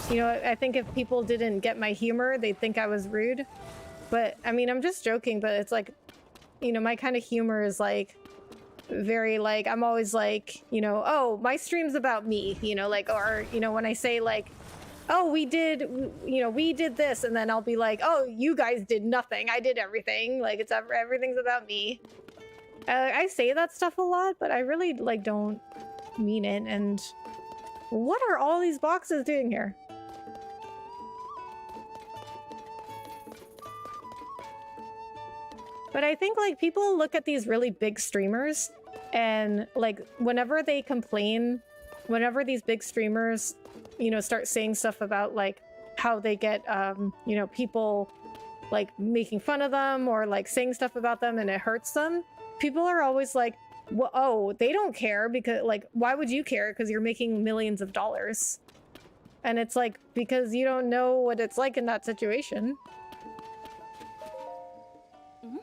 you know, I think if people didn't get my humor, they'd think I was rude. But, I mean, I'm just joking, but it's like, you know, my kind of humor is, like, very, like, I'm always like, you know, oh, my stream's about me, you know, like, or, you know, when I say, like, oh, we did this, and then I'll be like, oh, you guys did nothing. I did everything. Like, everything's about me. I say that stuff a lot, but I really, like, don't mean it. And what are all these boxes doing here? But I think, like, people look at these really big streamers and, like, whenever they complain, whenever these big streamers, you know, start saying stuff about, like, how they get, you know, people, like, making fun of them or, like, saying stuff about them and it hurts them, people are always like, well, oh, they don't care because, like, why would you care? Because you're making millions of dollars. And it's like, because you don't know what it's like in that situation. Mhm.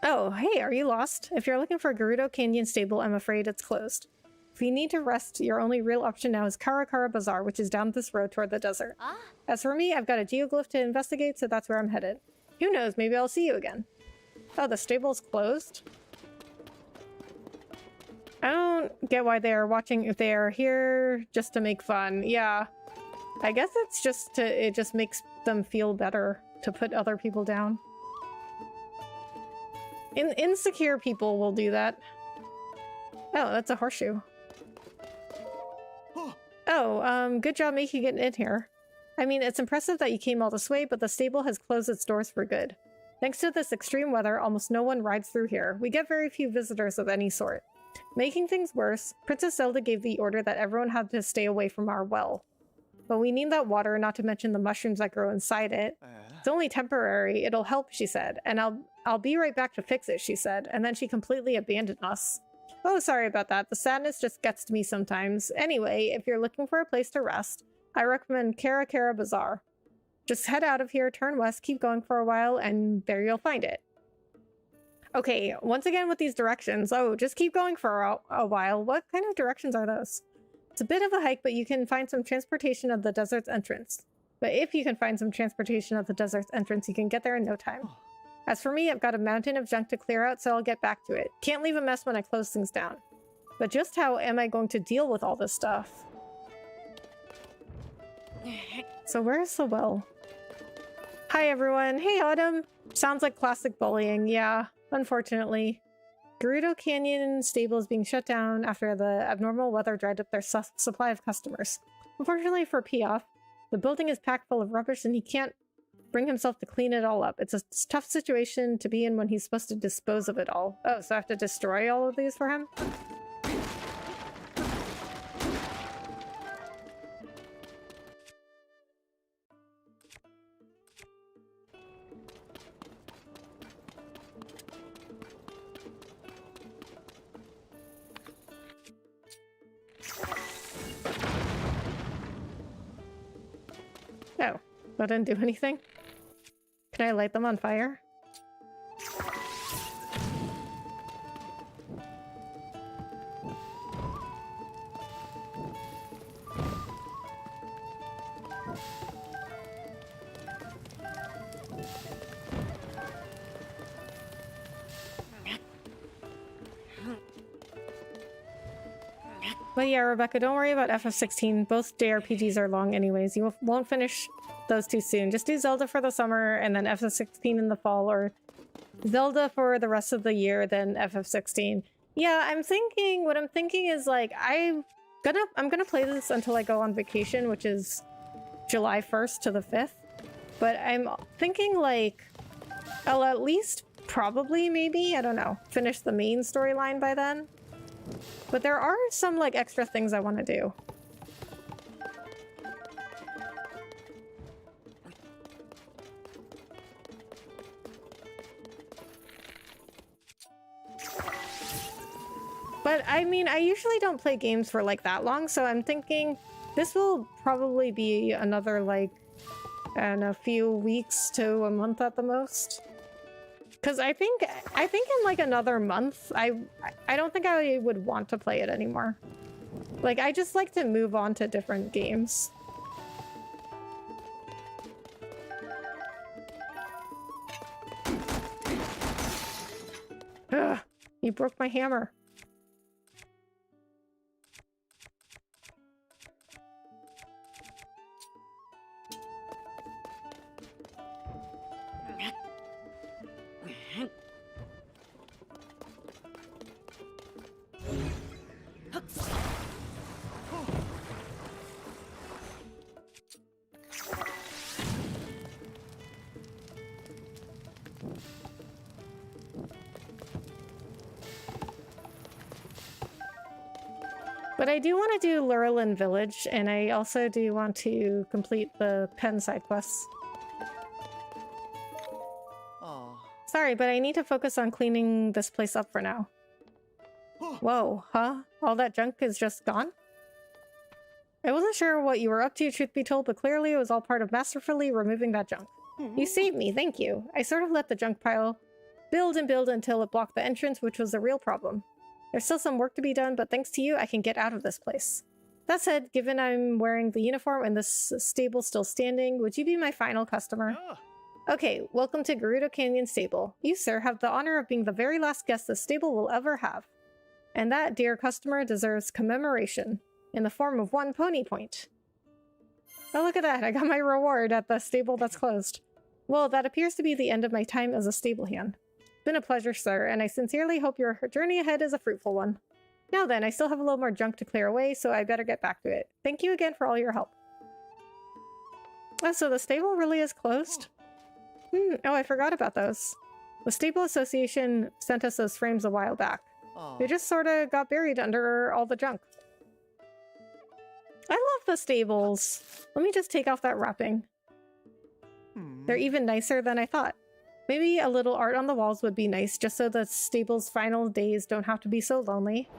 Oh, hey, are you lost? If you're looking for Gerudo Canyon Stable, I'm afraid it's closed. If you need to rest, your only real option now is Karakara Bazaar, which is down this road toward the desert. Ah. As for me, I've got a geoglyph to investigate, so that's where I'm headed. Who knows, maybe I'll see you again. Oh, the stable's closed? I don't get why they're watching if they are here just to make fun. Yeah. I guess it's just it just makes them feel better to put other people down. Insecure people will do that. Oh, that's a horseshoe. Oh, good job making it in here. I mean, it's impressive that you came all this way, but the stable has closed its doors for good. Thanks to this extreme weather, almost no one rides through here. We get very few visitors of any sort. Making things worse, Princess Zelda gave the order that everyone had to stay away from our well. But we need that water, not to mention the mushrooms that grow inside it. It's only temporary, it'll help, she said. And I'll be right back to fix it, she said. And then she completely abandoned us. Oh, sorry about that. The sadness just gets to me sometimes. Anyway, if you're looking for a place to rest, I recommend Karakara Bazaar. Just head out of here, turn west, keep going for a while, and there you'll find it. Okay, once again with these directions. Oh, just keep going for a while. What kind of directions are those? It's a bit of a hike, but you can find some transportation at the desert's entrance. But if you can find some transportation at the desert's entrance, you can get there in no time. As for me, I've got a mountain of junk to clear out, so I'll get back to it. Can't leave a mess when I close things down. But just how am I going to deal with all this stuff? So where's the well? Hi everyone. Hey Autumn. Sounds like classic bullying. Yeah, unfortunately. Gerudo Canyon Stable is being shut down after the abnormal weather dried up their supply of customers. Unfortunately for Piaf, the building is packed full of rubbish and he can't bring himself to clean it all up. It's a tough situation to be in when he's supposed to dispose of it all. Oh, so I have to destroy all of these for him? Oh, that didn't do anything? Can I light them on fire? But yeah, Rebecca, don't worry about FF16. Both JRPGs are long anyways. You won't finish those two soon. Just do Zelda for the summer and then FF16 in the fall, or Zelda for the rest of the year, then FF16. Yeah, what I'm thinking is like, I'm gonna play this until I go on vacation, which is July 1st to the 5th. But I'm thinking like, I'll at least probably, maybe, I don't know, finish the main storyline by then. But there are some like extra things I want to do. But I mean, I usually don't play games for like that long, so I'm thinking this will probably be another like, in a few weeks to a month at the most. Because I think in like another month, I don't think I would want to play it anymore. Like, I just like to move on to different games. Ugh, you broke my hammer. But I do want to do Lurelin Village, and I also do want to complete the Penn side quests. Oh. Sorry, but I need to focus on cleaning this place up for now. Whoa, huh? All that junk is just gone? I wasn't sure what you were up to, truth be told, but clearly it was all part of masterfully removing that junk. You saved me, thank you. I sort of let the junk pile build and build until it blocked the entrance, which was a real problem. There's still some work to be done, but thanks to you, I can get out of this place. That said, given I'm wearing the uniform and this stable's still standing, would you be my final customer? Okay, welcome to Gerudo Canyon Stable. You, sir, have the honor of being the very last guest the stable will ever have. And that, dear customer, deserves commemoration in the form of 1 pony point. Oh, look at that. I got my reward at the stable that's closed. Well, that appears to be the end of my time as a stable hand. It's been a pleasure, sir, and I sincerely hope your journey ahead is a fruitful one. Now then, I still have a little more junk to clear away, so I better get back to it. Thank you again for all your help. Oh, so the stable really is closed? Oh, I forgot about those. The Stable Association sent us those frames a while back. They just sort of got buried under all the junk. I love the stables. Let me just take off that wrapping. They're even nicer than I thought. Maybe a little art on the walls would be nice, just so the stable's final days don't have to be so lonely.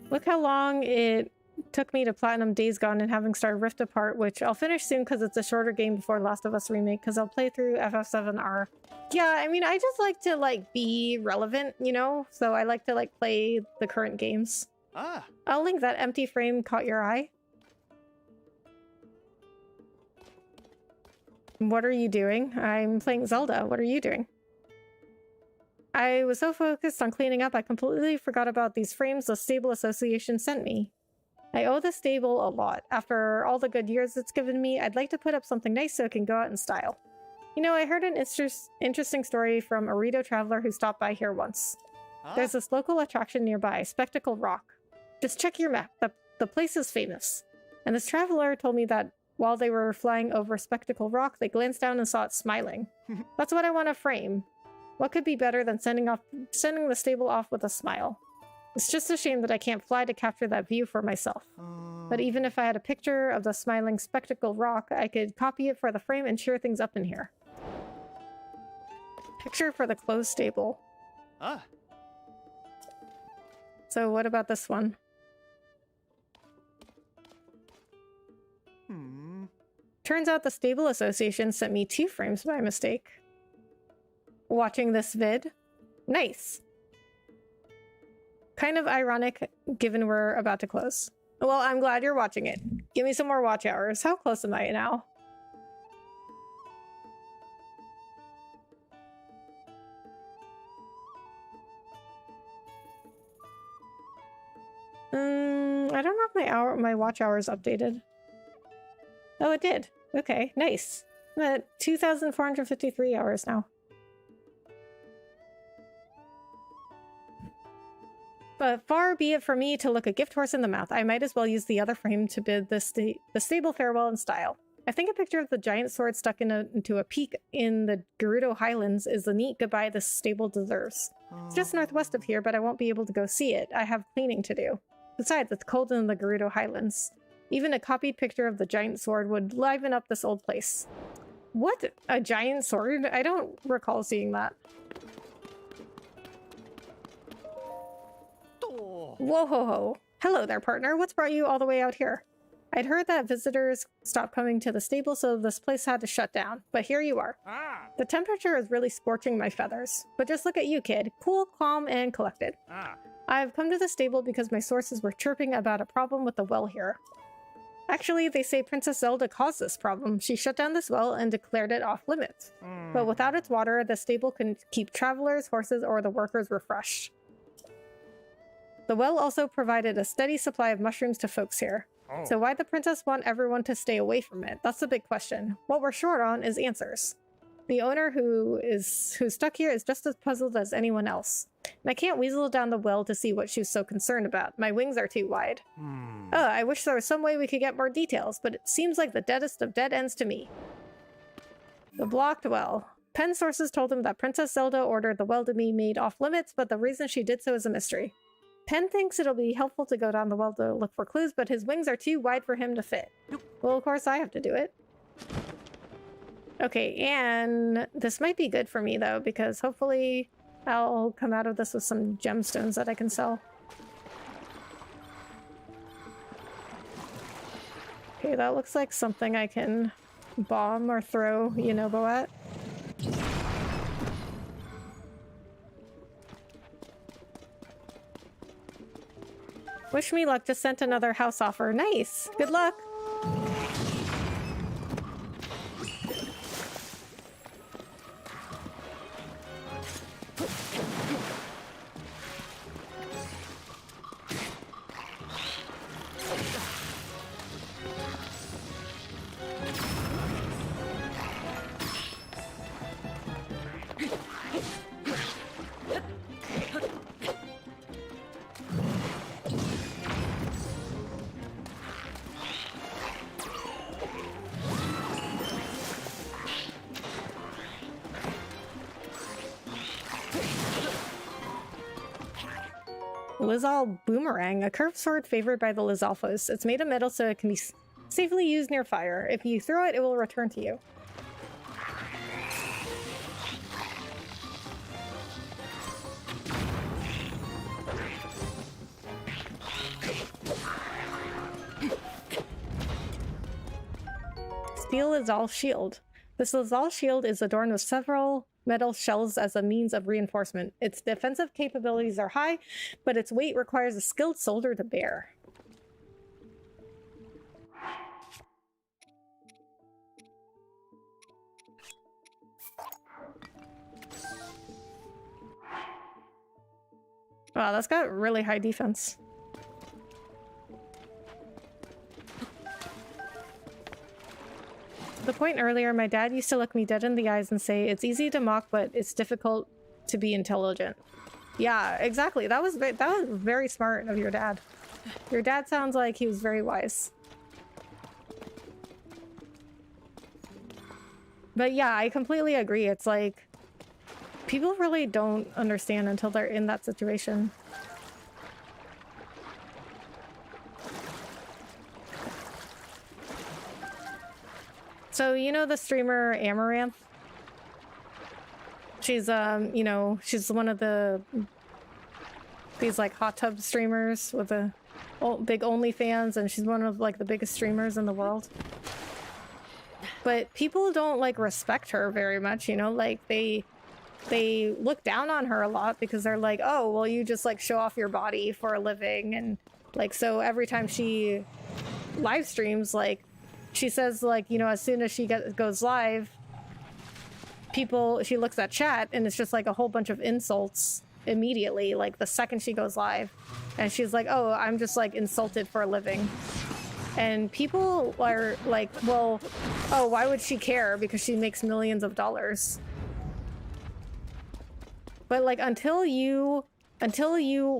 Look how long it took me to platinum Days Gone and having started Rift Apart, which I'll finish soon because it's a shorter game before Last of Us Remake, because I'll play through FF7R. Yeah, I mean, I just like to, like, be relevant, you know? So I like to, like, play the current games. I'll link that empty frame caught your eye. What are you doing? I'm playing Zelda. What are you doing? I was so focused on cleaning up, I completely forgot about these frames the Stable Association sent me. I owe the stable a lot. After all the good years it's given me, I'd like to put up something nice so it can go out in style. You know, I heard an interesting story from a Rito traveler who stopped by here once. There's this local attraction nearby, Spectacle Rock. Just check your map. The place is famous. And this traveler told me that while they were flying over Spectacle Rock, they glanced down and saw it smiling. That's what I want to frame. What could be better than sending the stable off with a smile? It's just a shame that I can't fly to capture that view for myself. But even if I had a picture of the smiling Spectacle Rock, I could copy it for the frame and share things up in here. Picture for the closed stable. So what about this one? Turns out the Stable Association sent me 2 frames by mistake. Watching this vid? Nice. Kind of ironic, given we're about to close. Well, I'm glad you're watching it. Give me some more watch hours. How close am I now? I don't know if my watch hours updated. Oh, it did. Okay, nice. I'm at 2,453 hours now. But far be it from me to look a gift horse in the mouth. I might as well use the other frame to bid the stable farewell in style. I think a picture of the giant sword stuck into a peak in the Gerudo Highlands is the neat goodbye this stable deserves. It's just northwest of here, but I won't be able to go see it. I have cleaning to do. Besides, it's cold in the Gerudo Highlands. Even a copied picture of the giant sword would liven up this old place. What? A giant sword? I don't recall seeing that. Whoa ho ho. Hello there, partner. What's brought you all the way out here? I'd heard that visitors stopped coming to the stable, so this place had to shut down. But here you are. The temperature is really scorching my feathers. But just look at you, kid. Cool, calm, and collected. I've come to the stable because my sources were chirping about a problem with the well here. Actually, they say Princess Zelda caused this problem. She shut down this well and declared it off limits. But without its water, the stable couldn't keep travelers, horses, or the workers refreshed. The well also provided a steady supply of mushrooms to folks here. So why'd the princess want everyone to stay away from it? That's the big question. What we're short on is answers. The owner who's stuck here is just as puzzled as anyone else. And I can't weasel down the well to see what she's so concerned about. My wings are too wide. I wish there was some way we could get more details, but it seems like the deadest of dead ends to me. The blocked well. Penn sources told him that Princess Zelda ordered the well to be made off limits, but the reason she did so is a mystery. Penn thinks it'll be helpful to go down the well to look for clues, but his wings are too wide for him to fit. Well, of course I have to do it. Okay, and this might be good for me, though, because hopefully I'll come out of this with some gemstones that I can sell. Okay, that looks like something I can bomb or throw Yunobo at. Wish me luck, just sent another house offer. Nice! Good luck! Lizal Boomerang, a curved sword favored by the Lizalfos. It's made of metal so it can be safely used near fire. If you throw it, it will return to you. Steel Lizal Shield. This Lizal shield is adorned with several metal shells as a means of reinforcement. Its defensive capabilities are high, but its weight requires a skilled soldier to bear. Wow, that's got really high defense. The point earlier, my dad used to look me dead in the eyes and say, it's easy to mock, but it's difficult to be intelligent. Yeah, exactly. That was very smart of your dad. Your dad sounds like he was very wise. But yeah, I completely agree. It's like, people really don't understand until they're in that situation. So, you know the streamer Amaranth? She's, you know, she's one of these like hot tub streamers with a big OnlyFans, and she's one of like the biggest streamers in the world. But people don't like respect her very much, you know, like they look down on her a lot because they're like, oh, well, you just like show off your body for a living. And like, so every time she live streams, like, she says, like, you know, as soon as she goes live, she looks at chat and it's just like a whole bunch of insults immediately, like the second she goes live. And she's like, oh, I'm just like insulted for a living. And people are like, well, oh, why would she care? Because she makes millions of dollars. But like until you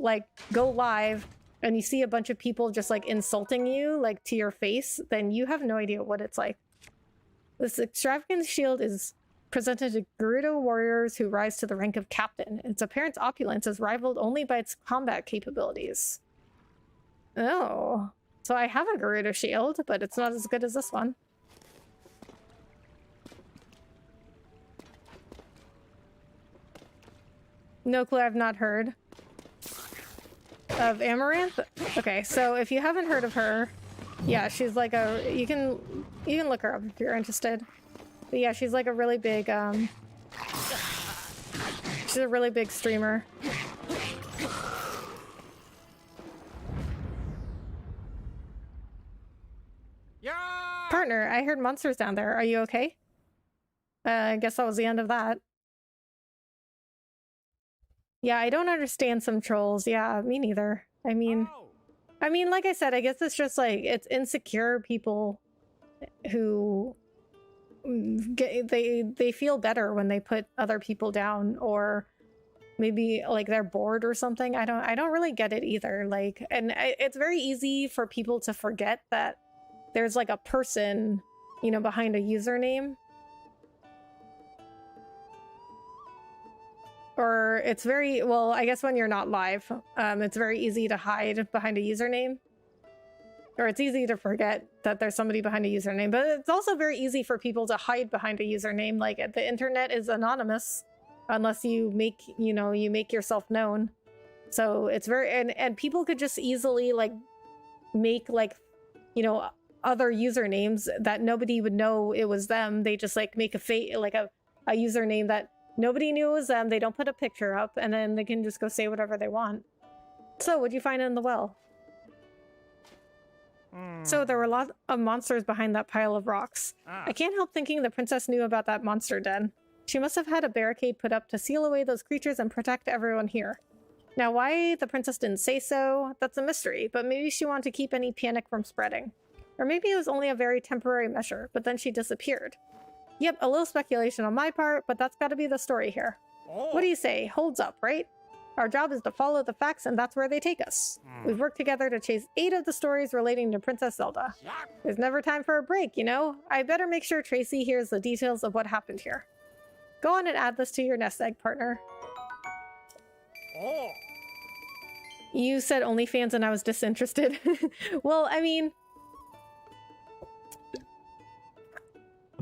like go live and you see a bunch of people just like insulting you like to your face, then you have no idea what it's like. This extravagant shield is presented to Gerudo warriors who rise to the rank of captain. Its apparent opulence is rivaled only by its combat capabilities. Oh, so I have a Gerudo shield, but it's not as good as this one. No clue, I've not heard of Amaranth. Okay, so if you haven't heard of her, yeah, she's like a, you can look her up if you're interested. But yeah, she's like a really big, she's a really big streamer. Yeah. Partner, I heard monsters down there. Are you okay? I guess that was the end of that. Yeah, I don't understand some trolls. Yeah, me neither. I mean, like I said, I guess it's just like, it's insecure people who they feel better when they put other people down, or maybe like they're bored or something. I don't really get it either. Like, and it's very easy for people to forget that there's like a person, you know, behind a username. Or it's very, well, I guess when you're not live, it's very easy to hide behind a username. Or it's easy to forget that there's somebody behind a username, but it's also very easy for people to hide behind a username. Like, the internet is anonymous unless you make, you know, you make yourself known. So it's very, and people could just easily like make like, you know, other usernames that nobody would know it was them. They just like make a fake, like a username that nobody knew it was them. They don't put a picture up, and then they can just go say whatever they want. So what'd you find in the well? So there were a lot of monsters behind that pile of rocks. I can't help thinking the princess knew about that monster den. She must have had a barricade put up to seal away those creatures and protect everyone here. Now, why the princess didn't say so, that's a mystery, but maybe she wanted to keep any panic from spreading. Or maybe it was only a very temporary measure, but then she disappeared. Yep, a little speculation on my part, but that's gotta be the story here. What do you say? Holds up, right? Our job is to follow the facts, and that's where they take us. We've worked together to chase 8 of the stories relating to Princess Zelda. There's never time for a break, you know? I better make sure Tracy hears the details of what happened here. Go on and add this to your nest egg, partner. You said OnlyFans and I was disinterested. Well, I mean,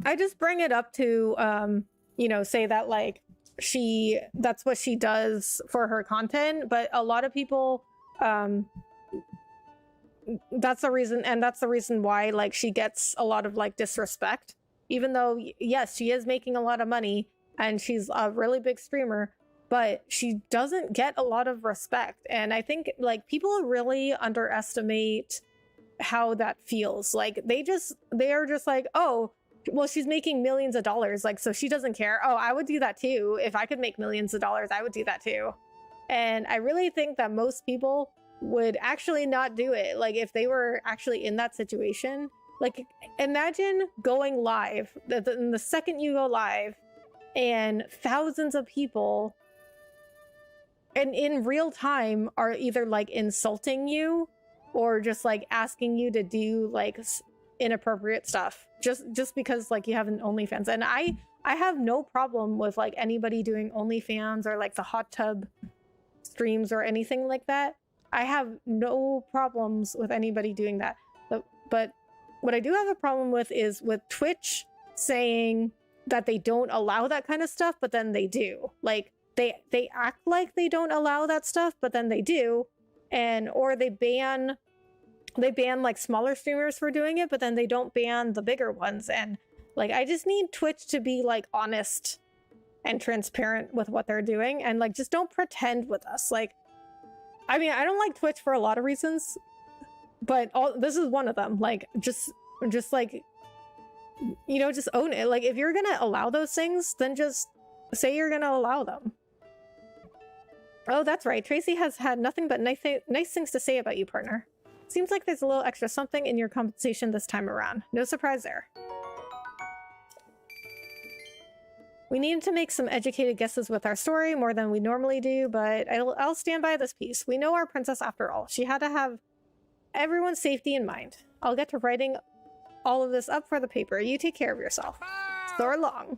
I just bring it up to, you know, say that like, that's what she does for her content, but a lot of people, that's the reason, and that's the reason why like she gets a lot of like disrespect, even though yes, she is making a lot of money and she's a really big streamer, but she doesn't get a lot of respect. And I think like people really underestimate how that feels. Like they are just like, oh, well, she's making millions of dollars, like, so she doesn't care. Oh, I would do that too. If I could make millions of dollars, I would do that too. And I really think that most people would actually not do it. Like, if they were actually in that situation, like, imagine going live, the second you go live, and thousands of people, and in real time, are either, like, insulting you, or just, like, asking you to do, like, inappropriate stuff just because like you have an OnlyFans. And I have no problem with like anybody doing OnlyFans or like the hot tub streams or anything like that. I have no problems with anybody doing that. But what I do have a problem with is with Twitch saying that they don't allow that kind of stuff, but then they do. Like they act like they don't allow that stuff, but then they do. And or they ban like smaller streamers for doing it, but then they don't ban the bigger ones. And like, I just need Twitch to be like honest and transparent with what they're doing, and like just don't pretend with us. Like, I mean, I don't like Twitch for a lot of reasons, but this is one of them. Like, just like, you know, just own it. Like, if you're gonna allow those things, then just say you're gonna allow them. Oh, that's right. Tracy has had nothing but nice things to say about you, partner. Seems like there's a little extra something in your compensation this time around. No surprise there. We need to make some educated guesses with our story, more than we normally do, but I'll stand by this piece. We know our princess after all. She had to have everyone's safety in mind. I'll get to writing all of this up for the paper. You take care of yourself. So long.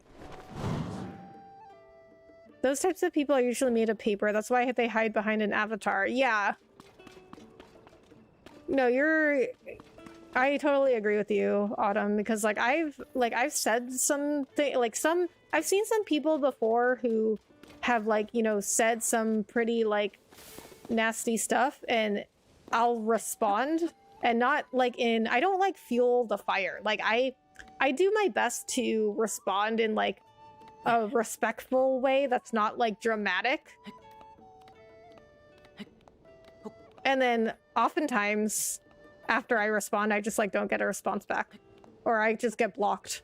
Those types of people are usually made of paper. That's why they hide behind an avatar. Yeah. No, I totally agree with you, Autumn, because like I've said something I've seen some people before who have like, you know, said some pretty like nasty stuff, and I'll respond, and not like I don't like fuel the fire. Like I do my best to respond in like a respectful way that's not like dramatic. And then oftentimes after I respond, I just like don't get a response back, or I just get blocked.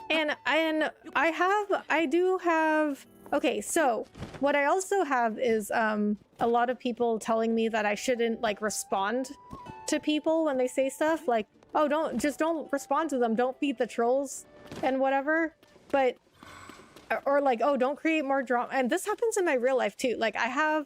And I do have, okay, so what I also have is a lot of people telling me that I shouldn't like respond to people when they say stuff like, oh, don't respond to them, don't feed the trolls and whatever. But or like, oh, don't create more drama. And this happens in my real life too. Like I have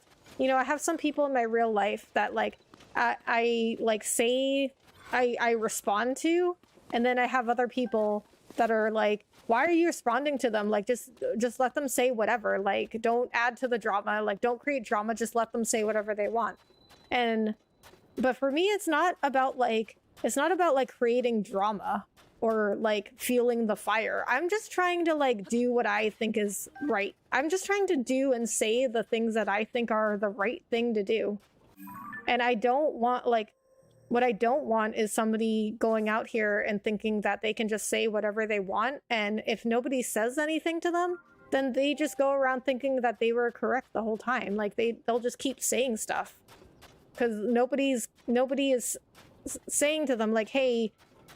some people in my real life that like I like say I respond to, and then I have other people that are like, why are you responding to them? Like just let them say whatever. Like don't add to the drama. Like don't create drama. Just let them say whatever they want. But for me, it's not about like creating drama or like fueling the fire. I'm just trying to like do what I think is right. I'm just trying to do and say the things that I think are the right thing to do. And I don't want like, what I don't want is somebody going out here and thinking that they can just say whatever they want. And if nobody says anything to them, then they just go around thinking that they were correct the whole time. Like they'll just keep saying stuff because nobody is saying to them like, hey,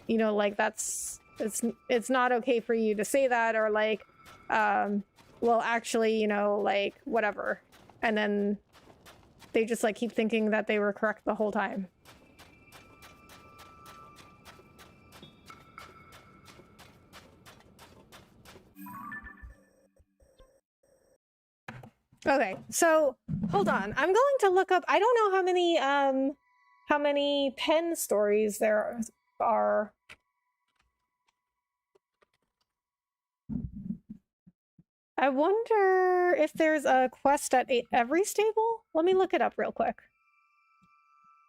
you know, like it's not okay for you to say that, or like, well, actually, you know, like whatever. And then they just like keep thinking that they were correct the whole time. Okay, so hold on. I'm going to look up. I don't know how many Penn stories there are. I wonder if there's a quest at every stable? Let me look it up real quick.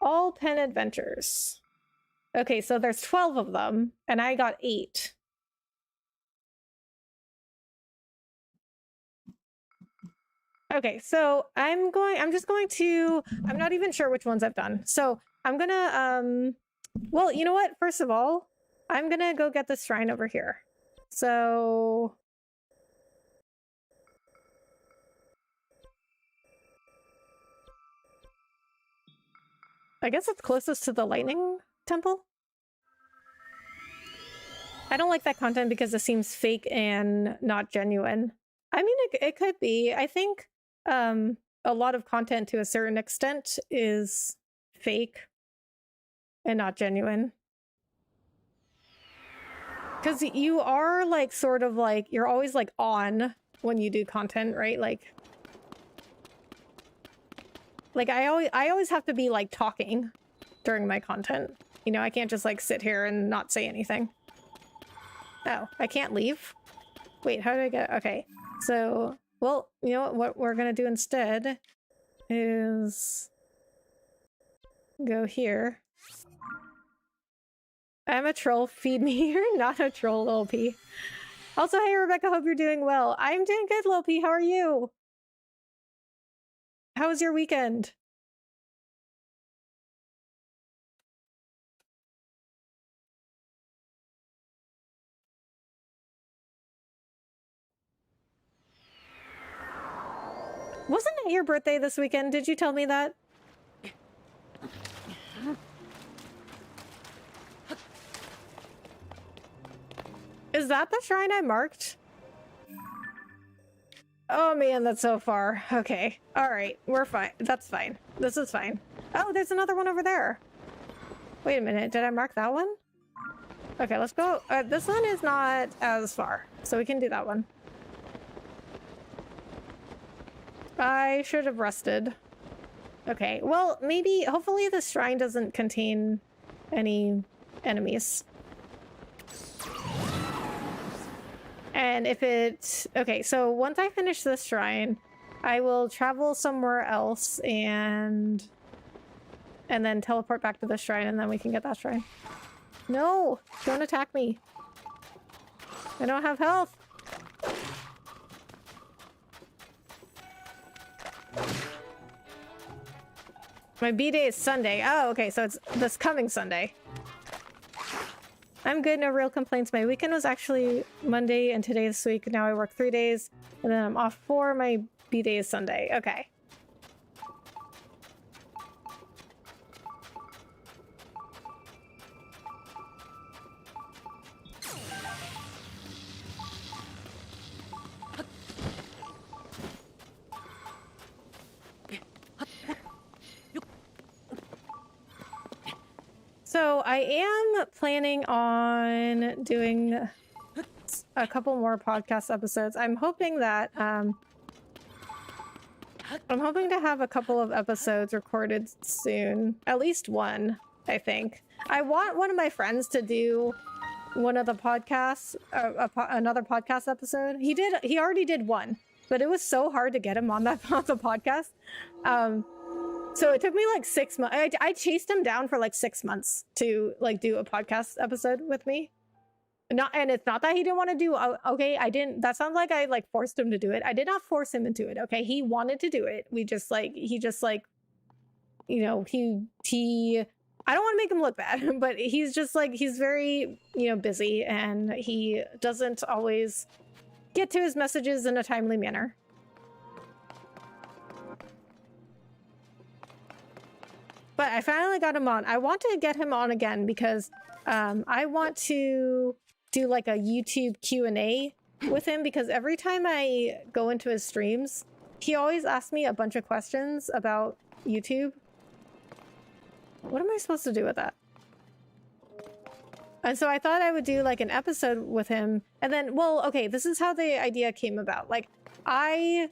All Penn adventures. Okay, so there's 12 of them, and I got 8. Okay, so I'm not even sure which ones I've done. So I'm gonna, well, you know what? First of all, I'm gonna go get this shrine over here. So I guess it's closest to the lightning temple. I don't like that content because it seems fake and not genuine. I mean, it could be. I think a lot of content to a certain extent is fake and not genuine. Because you are like sort of like, you're always like on when you do content, right? Like I always have to be like talking during my content. You know, I can't just like sit here and not say anything. Oh, I can't leave? Wait, how do I get... Okay, so... Well, you know what we're gonna do instead is go here. I'm a troll, feed me. You're not a troll, Lil P. Also, hey Rebecca, hope you're doing well. I'm doing good, Lil P, how are you? How was your weekend? Wasn't it your birthday this weekend? Did you tell me that? Is that the shrine I marked? Oh man, that's so far. Okay. Alright, we're fine. That's fine. This is fine. Oh, there's another one over there. Wait a minute, did I mark that one? Okay, let's go. This one is not as far, so we can do that one. I should have rested. Okay, well, maybe, hopefully this shrine doesn't contain any enemies. And if it... Okay, so once I finish this shrine, I will travel somewhere else and then teleport back to the shrine, and then we can get that shrine. No! Don't attack me. I don't have health. My B-day is Sunday. Oh, okay, so it's this coming Sunday. I'm good, no real complaints. My weekend was actually Monday and today this week. Now I work 3 days, and then I'm off for my B-day is Sunday. Okay. So I am planning on doing a couple more podcast episodes. I'm hoping that I'm hoping to have a couple of episodes recorded soon. At least one, I think. I want one of my friends to do one of the podcasts, another podcast episode. He already did one, but it was so hard to get him on the podcast. So it took me like 6 months. I chased him down for like 6 months to like do a podcast episode with me. And it's not that he didn't want to do. Okay, I didn't. That sounds like I like forced him to do it. I did not force him into it. Okay, he wanted to do it. He just like, you know, he. I don't want to make him look bad, but he's just like, he's very, you know, busy, and he doesn't always get to his messages in a timely manner. But I finally got him on. I want to get him on again because I want to do like a YouTube Q&A with him, because every time I go into his streams, he always asks me a bunch of questions about YouTube. What am I supposed to do with that? And so I thought I would do like an episode with him, and then, well, okay, this is how the idea came about. Like, I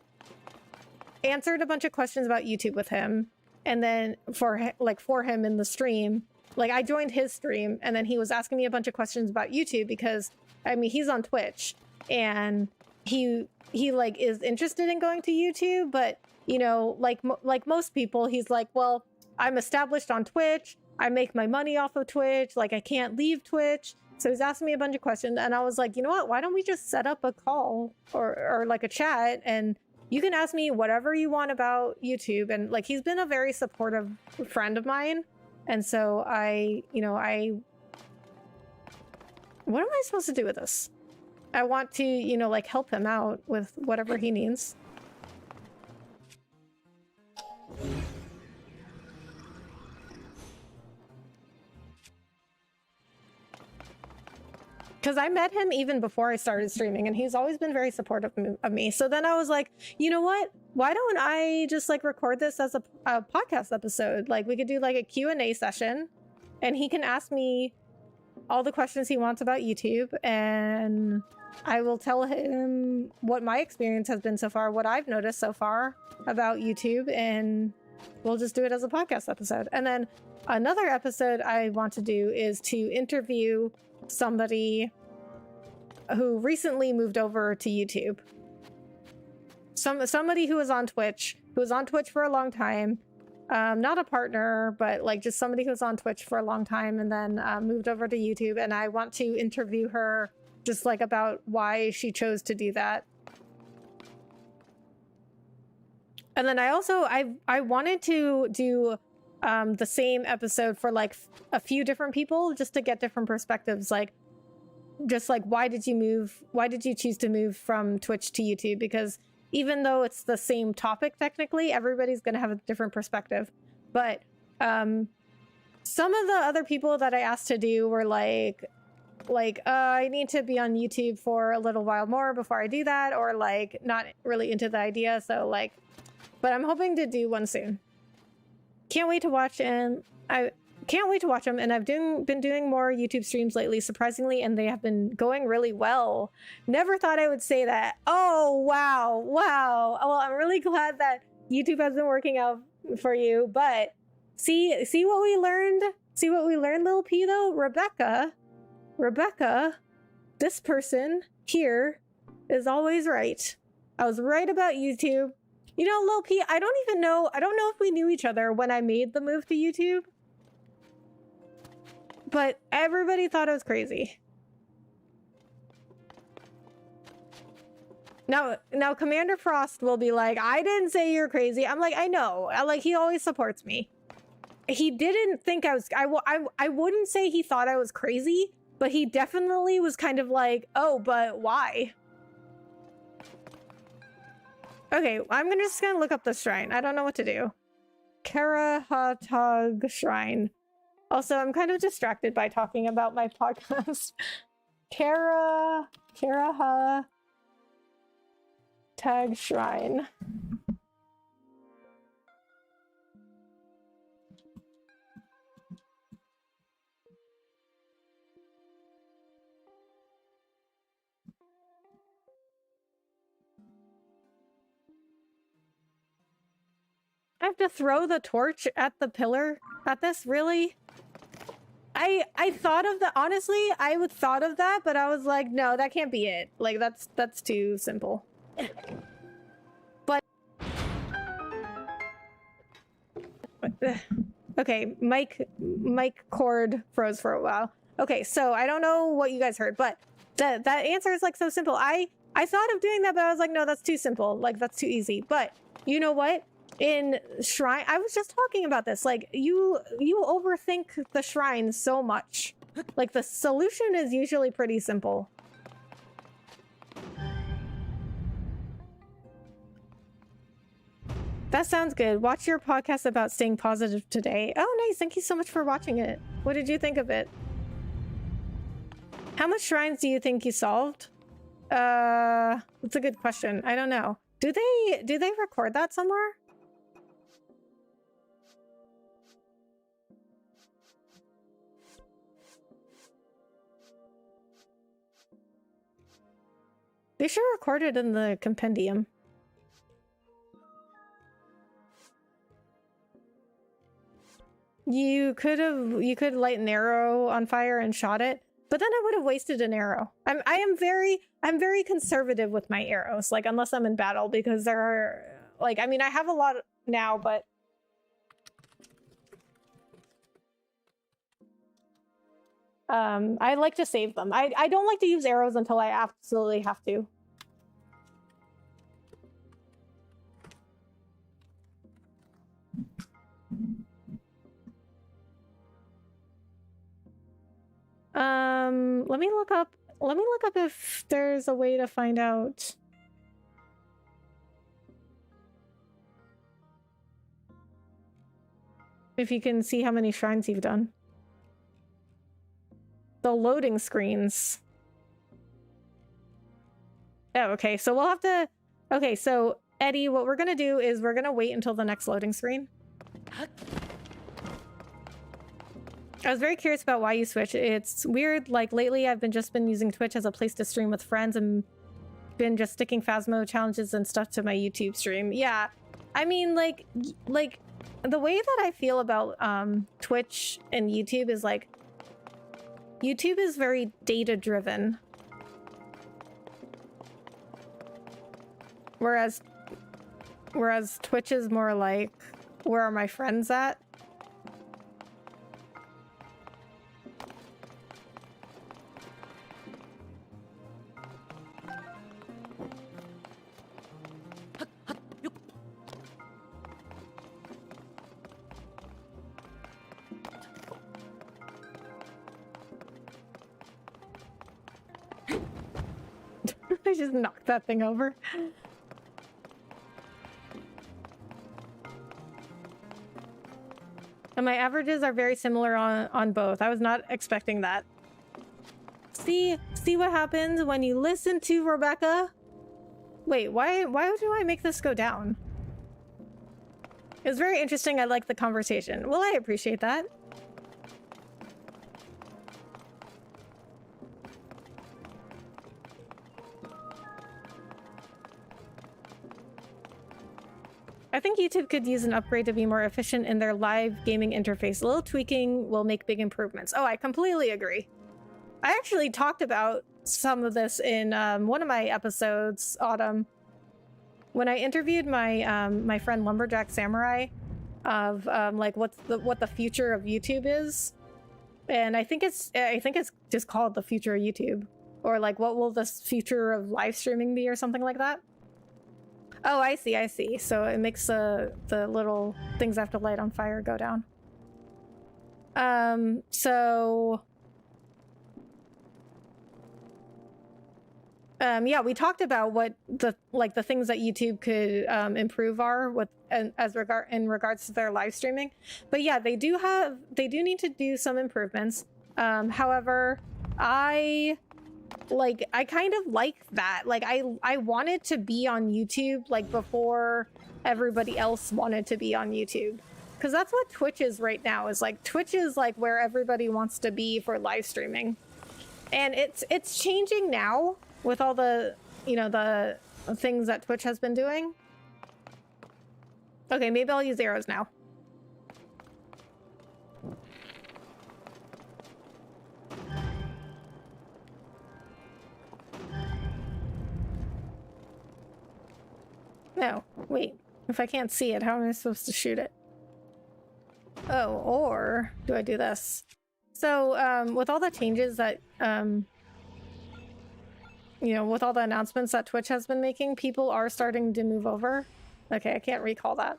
answered a bunch of questions about YouTube with him, and then for him in the stream, like I joined his stream, and then he was asking me a bunch of questions about YouTube because, I mean, he's on Twitch, and he like is interested in going to YouTube, but you know, like most people, he's like, well, I'm established on Twitch. I make my money off of Twitch. Like, I can't leave Twitch. So he's asking me a bunch of questions, and I was like, you know what? Why don't we just set up a call or like a chat, and you can ask me whatever you want about YouTube. And like, he's been a very supportive friend of mine. And so what am I supposed to do with this? I want to, you know, like help him out with whatever he needs. Because I met him even before I started streaming, and he's always been very supportive of me. So then I was like, you know what? Why don't I just like record this as a podcast episode? Like, we could do like a Q&A session, and he can ask me all the questions he wants about YouTube, and I will tell him what my experience has been so far, what I've noticed so far about YouTube, and we'll just do it as a podcast episode. And then another episode I want to do is to interview somebody who recently moved over to YouTube. Somebody who was on Twitch, for a long time. Not a partner, but like just somebody who was on Twitch for a long time and then moved over to YouTube. And I want to interview her just like about why she chose to do that. And then I wanted to do the same episode for like a few different people, just to get different perspectives. Like, just like, why did you choose to move from Twitch to YouTube? Because even though it's the same topic, technically, everybody's going to have a different perspective. But some of the other people that I asked to do were like, like, I need to be on YouTube for a little while more before I do that, or like not really into the idea. So like, but I'm hoping to do one soon. Can't wait to watch, and I can't wait to watch them. And I've been doing more YouTube streams lately, surprisingly, and they have been going really well. Never thought I would say that. Oh, wow. Wow. Well, I'm really glad that YouTube has been working out for you, but see what we learned? See what we learned, Lil P, though? Rebecca, this person here is always right. I was right about YouTube. You know, Lil P, I don't know if we knew each other when I made the move to YouTube, but everybody thought I was crazy. Now Commander Frost will be like, I didn't say you're crazy. I'm like, I know. He always supports me. He didn't think I was, I wouldn't say he thought I was crazy, but he definitely was kind of like, oh, but why? Okay, I'm just gonna look up the shrine. I don't know what to do. Karahatag Shrine. Also, I'm kind of distracted by talking about my podcast. Karahatag Shrine. I have to throw the torch at the pillar at this? Really? I thought of that. Honestly, I would thought of that, but I was like, no, that can't be it. Like, that's too simple. But okay, mic cord froze for a while. Okay, so I don't know what you guys heard, but that answer is like so simple. I thought of doing that, but I was like, no, that's too simple. Like, that's too easy. But you know what? In shrine, I was just talking about this. Like, you overthink the shrine so much. Like, the solution is usually pretty simple. That sounds good. Watch your podcast about staying positive today. Oh, nice. Thank you so much for watching it. What did you think of it? How much shrines do you think you solved? That's a good question. I don't know. Do they record that somewhere? They should record it in the compendium. You could light an arrow on fire and shot it, but then I would have wasted an arrow. I'm very conservative with my arrows, like, unless I'm in battle, because there are, like, I mean, I have a lot now, but I like to save them. I don't like to use arrows until I absolutely have to. Let me look up if there's a way to find out. If you can see how many shrines you've done. The loading screens. Oh, okay. So we'll have to... Okay, so Eddie, what we're gonna do is we're gonna wait until the next loading screen. I was very curious about why you switched. It's weird, like, lately I've just been using Twitch as a place to stream with friends and been just sticking Phasmo challenges and stuff to my YouTube stream. Yeah, I mean, like the way that I feel about Twitch and YouTube is, like, YouTube is very data driven, whereas Twitch is more like, where are my friends at? I just knocked that thing over. And my averages are very similar on both. I was not expecting that. see what happens when you listen to Rebecca. Wait, why do I make this go down? It was very interesting. I like the conversation. Well, I appreciate that. I think YouTube could use an upgrade to be more efficient in their live gaming interface. A little tweaking will make big improvements. Oh, I completely agree. I actually talked about some of this in one of my episodes, Autumn, when I interviewed my my friend Lumberjack Samurai of like what the future of YouTube is, and I think it's just called the future of YouTube, or like what will the future of live streaming be, or something like that. Oh, I see. So it makes the little things I have to light on fire go down. Yeah, we talked about what the things that YouTube could improve are with in regards to their live streaming. But yeah, they do need to do some improvements. However, I kind of like that. Like I wanted to be on YouTube like before everybody else wanted to be on YouTube. Because that's what Twitch is right now. Is like Twitch is like where everybody wants to be for live streaming. And it's changing now with all the, you know, the things that Twitch has been doing. Okay, maybe I'll use arrows now. No, wait. If I can't see it, how am I supposed to shoot it? Oh, or do I do this? So, with all the changes that, you know, with all the announcements that Twitch has been making, people are starting to move over. Okay, I can't recall that.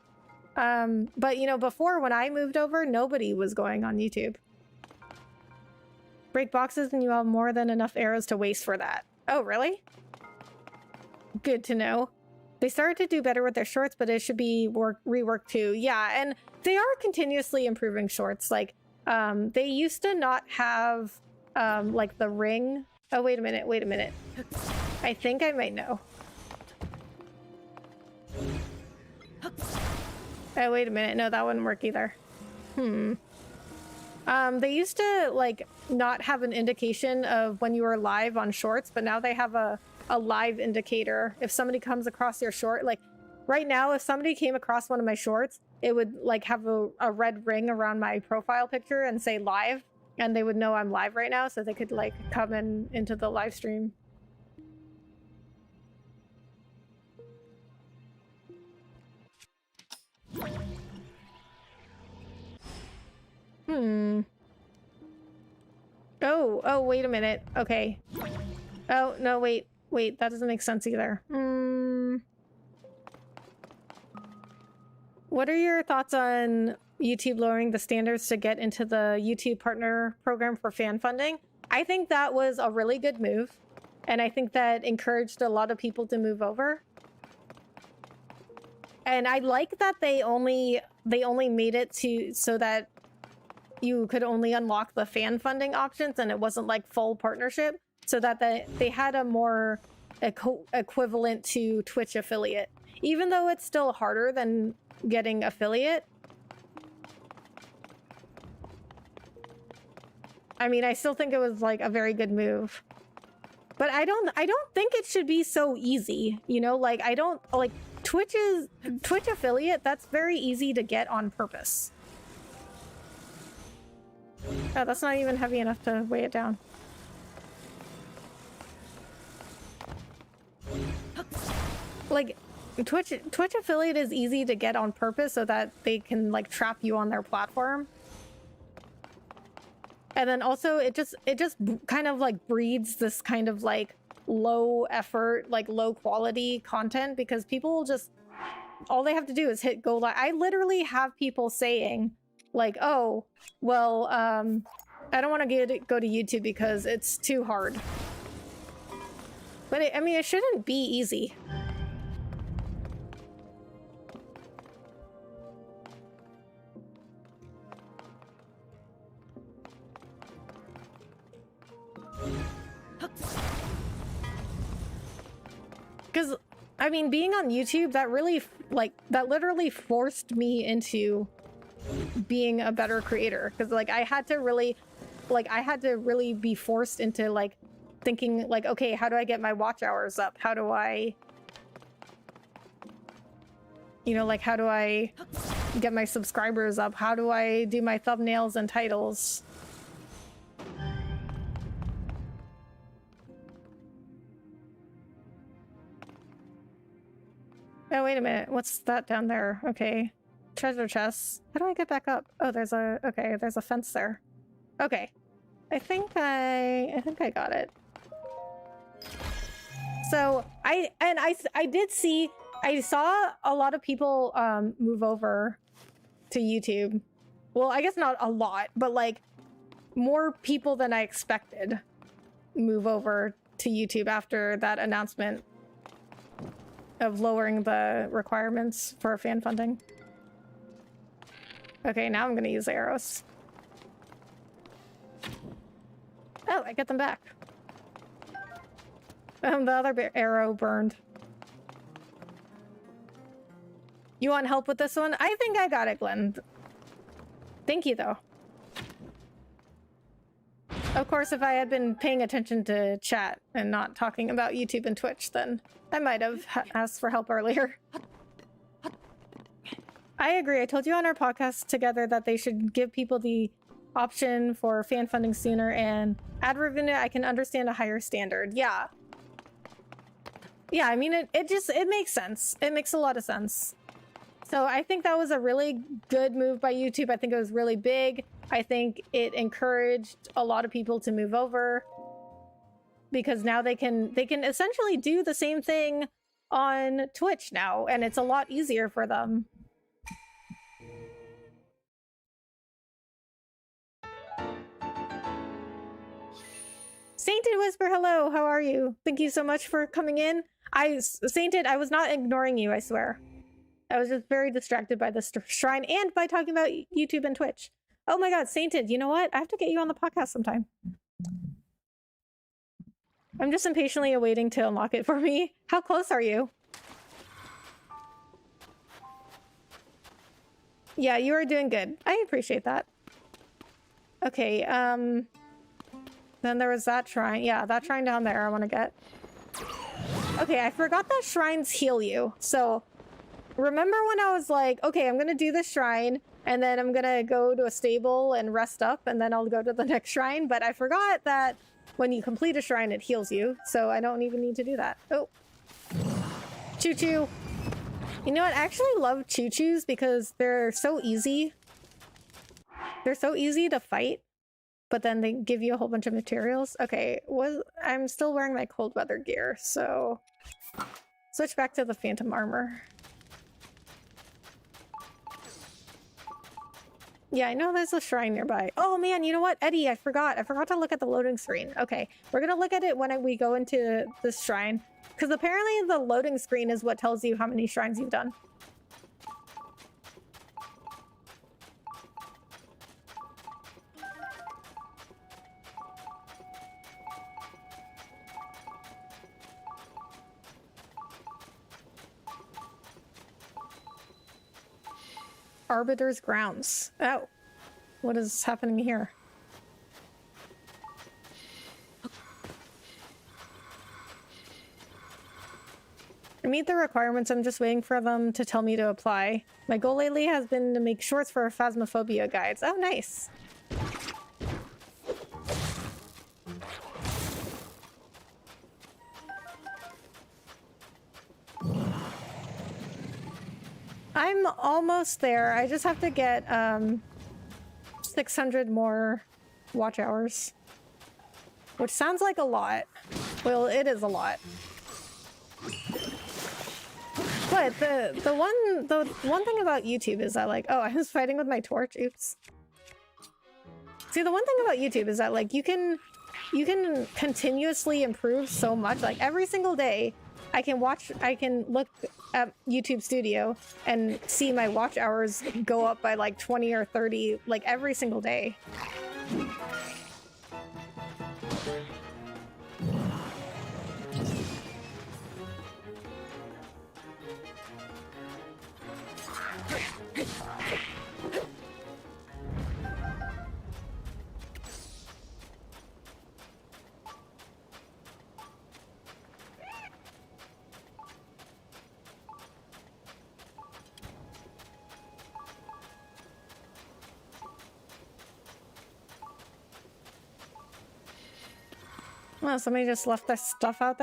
But, you know, before when I moved over, nobody was going on YouTube. Break boxes and you have more than enough arrows to waste for that. Oh, really? Good to know. They started to do better with their shorts, but it should be reworked too. Yeah, and they are continuously improving shorts. Like, they used to not have, like the ring. Oh, wait a minute. I think I might know. Oh, wait a minute. No, that wouldn't work either. They used to, like, not have an indication of when you were live on shorts, but now they have a live indicator. If somebody comes across your short, like, right now, if somebody came across one of my shorts, it would, like, have a red ring around my profile picture and say live, and they would know I'm live right now, so they could, like, come into the live stream. Oh, wait a minute. Okay. Oh, no, wait, that doesn't make sense either. What are your thoughts on YouTube lowering the standards to get into the YouTube partner program for fan funding? I think that was a really good move, and I think that encouraged a lot of people to move over. And I like that they only made it so that you could only unlock the fan funding options, and it wasn't like full partnership, so that they had a more equivalent to Twitch affiliate, even though it's still harder than getting affiliate. I mean, I still think it was like a very good move, but I don't think it should be so easy, you know? Like, I don't like Twitch affiliate. That's very easy to get on purpose. Oh, that's not even heavy enough to weigh it down. Like, Twitch affiliate is easy to get on purpose so that they can, like, trap you on their platform. And then also it just kind of like breeds this kind of like low effort, like low quality content, because people just, all they have to do is hit go live. I literally have people saying like, oh, well, I don't want to go to YouTube because it's too hard. But I mean, it shouldn't be easy. Because, I mean, being on YouTube, that really, like, that literally forced me into being a better creator. Because, like, I had to really be forced into, like, thinking, like, okay, how do I get my watch hours up? How do I, you know, like, how do I get my subscribers up? How do I do my thumbnails and titles? Oh, wait a minute. What's that down there? Okay. Treasure chests. How do I get back up? Oh, there's a... Okay, there's a fence there. Okay. I think I got it. So, I did see... I saw a lot of people move over to YouTube. Well, I guess not a lot, but, like, more people than I expected move over to YouTube after that announcement of lowering the requirements for fan funding. Okay, now I'm gonna use arrows. Oh, I get them back. The other arrow burned. You want help with this one? I think I got it, Glenn. Thank you, though. Of course, if I had been paying attention to chat and not talking about YouTube and Twitch, then I might have asked for help earlier. I agree. I told you on our podcast together that they should give people the option for fan funding sooner, and ad revenue, I can understand a higher standard. Yeah. Yeah, I mean, it makes sense. It makes a lot of sense. So I think that was a really good move by YouTube. I think it was really big. I think it encouraged a lot of people to move over because now they can essentially do the same thing on Twitch now, and it's a lot easier for them. Sainted Whisper, hello, how are you? Thank you so much for coming in. Sainted, I was not ignoring you, I swear. I was just very distracted by the shrine and by talking about YouTube and Twitch. Oh my god, Sainted, you know what? I have to get you on the podcast sometime. I'm just impatiently awaiting to unlock it for me. How close are you? Yeah, you are doing good. I appreciate that. Okay, then there was that shrine. Yeah, that shrine down there I want to get. Okay, I forgot that shrines heal you. So, remember when I was like, okay, I'm gonna do this shrine, and then I'm gonna go to a stable and rest up, and then I'll go to the next shrine, but I forgot that when you complete a shrine, it heals you, so I don't even need to do that. Oh. Choo-choo. You know what? I actually love choo-choos because they're so easy. They're so easy to fight, but then they give you a whole bunch of materials. Okay, I'm still wearing my cold weather gear, so switch back to the phantom armor. Yeah, I know there's a shrine nearby. Oh man, you know what, Eddie, I forgot to look at the loading screen. Okay, we're gonna look at it when we go into this shrine, because apparently the loading screen is what tells you how many shrines you've done. Arbiter's grounds. Oh, what is happening here? I meet the requirements. I'm just waiting for them to tell me to apply. My goal lately has been to make shorts for Phasmophobia guides. Oh, nice. I'm almost there. I just have to get 600 more watch hours, which sounds like a lot. Well, it is a lot. But the one thing about YouTube is that, like, oh, I was fighting with my torch. Oops. See, the one thing about YouTube is that, like, you can continuously improve so much. Like, every single day I can look at YouTube Studio and see my watch hours go up by like 20 or 30, like, every single day. Oh, somebody just left their stuff out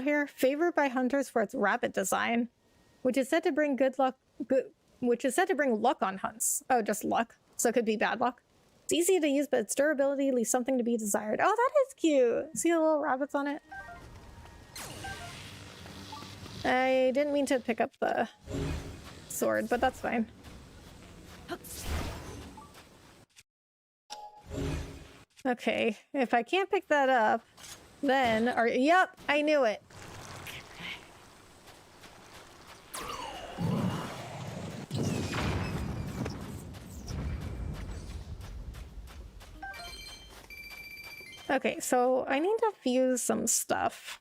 here. Favored by hunters for its rabbit design, which is said to bring which is said to bring luck on hunts. Oh, just luck. So it could be bad luck. It's easy to use, but its durability leaves something to be desired. Oh, that is cute. See the little rabbits on it? I didn't mean to pick up the sword, but that's fine. Okay, if I can't pick that up, then... Yep, I knew it. Okay, so I need to fuse some stuff.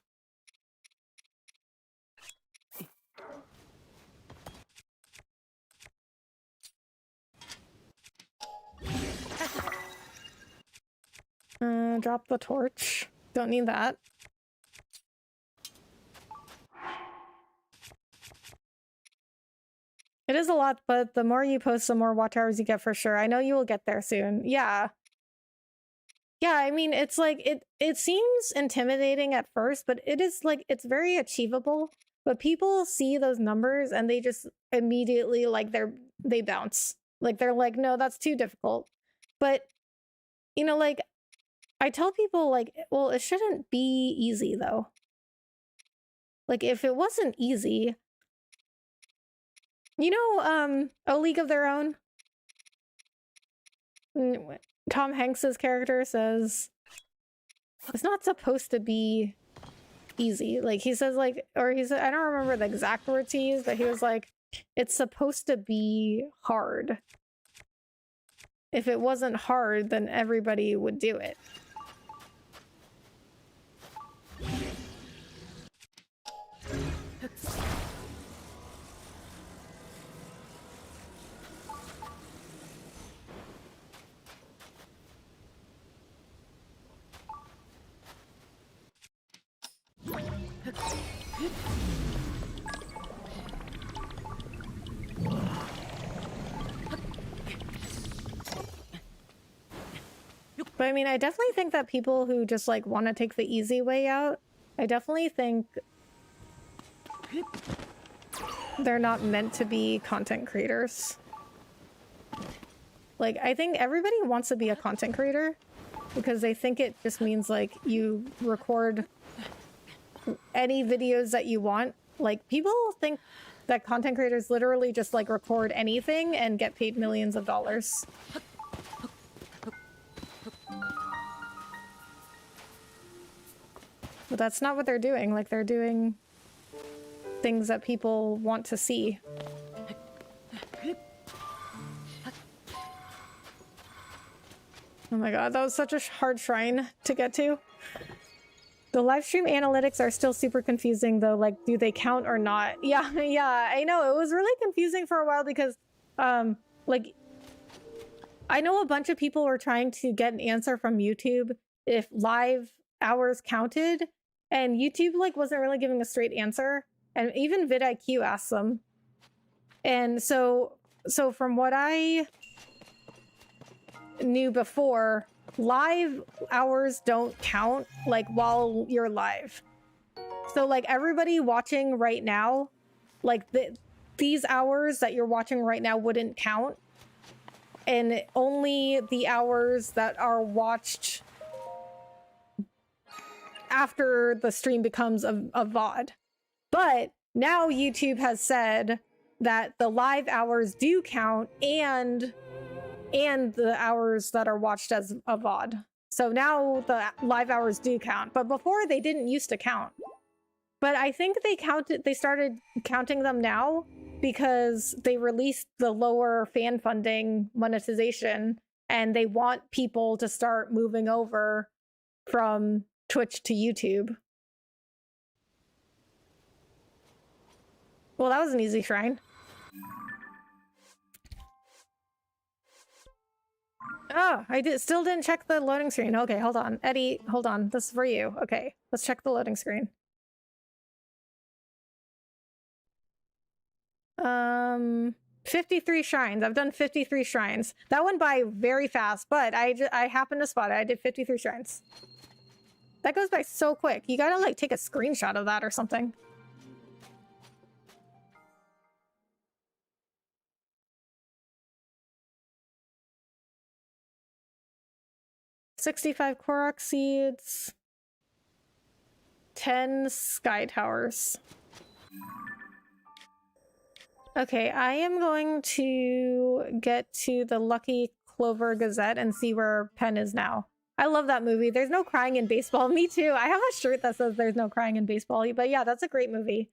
Drop the torch. Don't need that. It is a lot, but the more you post, the more watch hours you get for sure. I know you will get there soon. Yeah. Yeah, I mean, it's like, it seems intimidating at first, but it is like, it's very achievable. But people see those numbers and they just immediately, like, they bounce. Like, they're like, no, that's too difficult. But, you know, like, I tell people, like, well, it shouldn't be easy, though. Like, if it wasn't easy... You know, A League of Their Own? Tom Hanks's character says, it's not supposed to be easy. Like, he says, like, or he said, I don't remember the exact words he used, but he was like, it's supposed to be hard. If it wasn't hard, then everybody would do it. But I mean, I definitely think that people who just like want to take the easy way out, I definitely think they're not meant to be content creators. Like, I think everybody wants to be a content creator because they think it just means like you record any videos that you want. Like, people think that content creators literally just like record anything and get paid millions of dollars. But that's not what they're doing. Like, they're doing things that people want to see. Oh my god, that was such a hard shrine to get to. The live stream analytics are still super confusing though. Like, do they count or not? Yeah, yeah, I know. It was really confusing for a while because, like, I know a bunch of people were trying to get an answer from YouTube if live hours counted, and YouTube, like, wasn't really giving a straight answer. And even vidIQ asked them. And so from what I knew before, live hours don't count, like, while you're live. So, like, everybody watching right now, like, these hours that you're watching right now wouldn't count. And only the hours that are watched after the stream becomes a VOD. But now YouTube has said that the live hours do count and the hours that are watched as a VOD. So now the live hours do count, but before they didn't used to count. But I think they started counting them now because they released the lower fan funding monetization and they want people to start moving over from Twitch to YouTube. Well, that was an easy shrine. Oh, still didn't check the loading screen. Okay, hold on. Eddie, hold on. This is for you. Okay, let's check the loading screen. 53 shrines. I've done 53 shrines. That went by very fast, but I happened to spot it. I did 53 shrines. That goes by so quick. You gotta like take a screenshot of that or something. $65 Korok seeds. 10 sky towers. Okay, I am going to get to the Lucky Clover Gazette and see where Penn is now. I love that movie. There's no crying in baseball. Me too. I have a shirt that says there's no crying in baseball. But yeah, that's a great movie.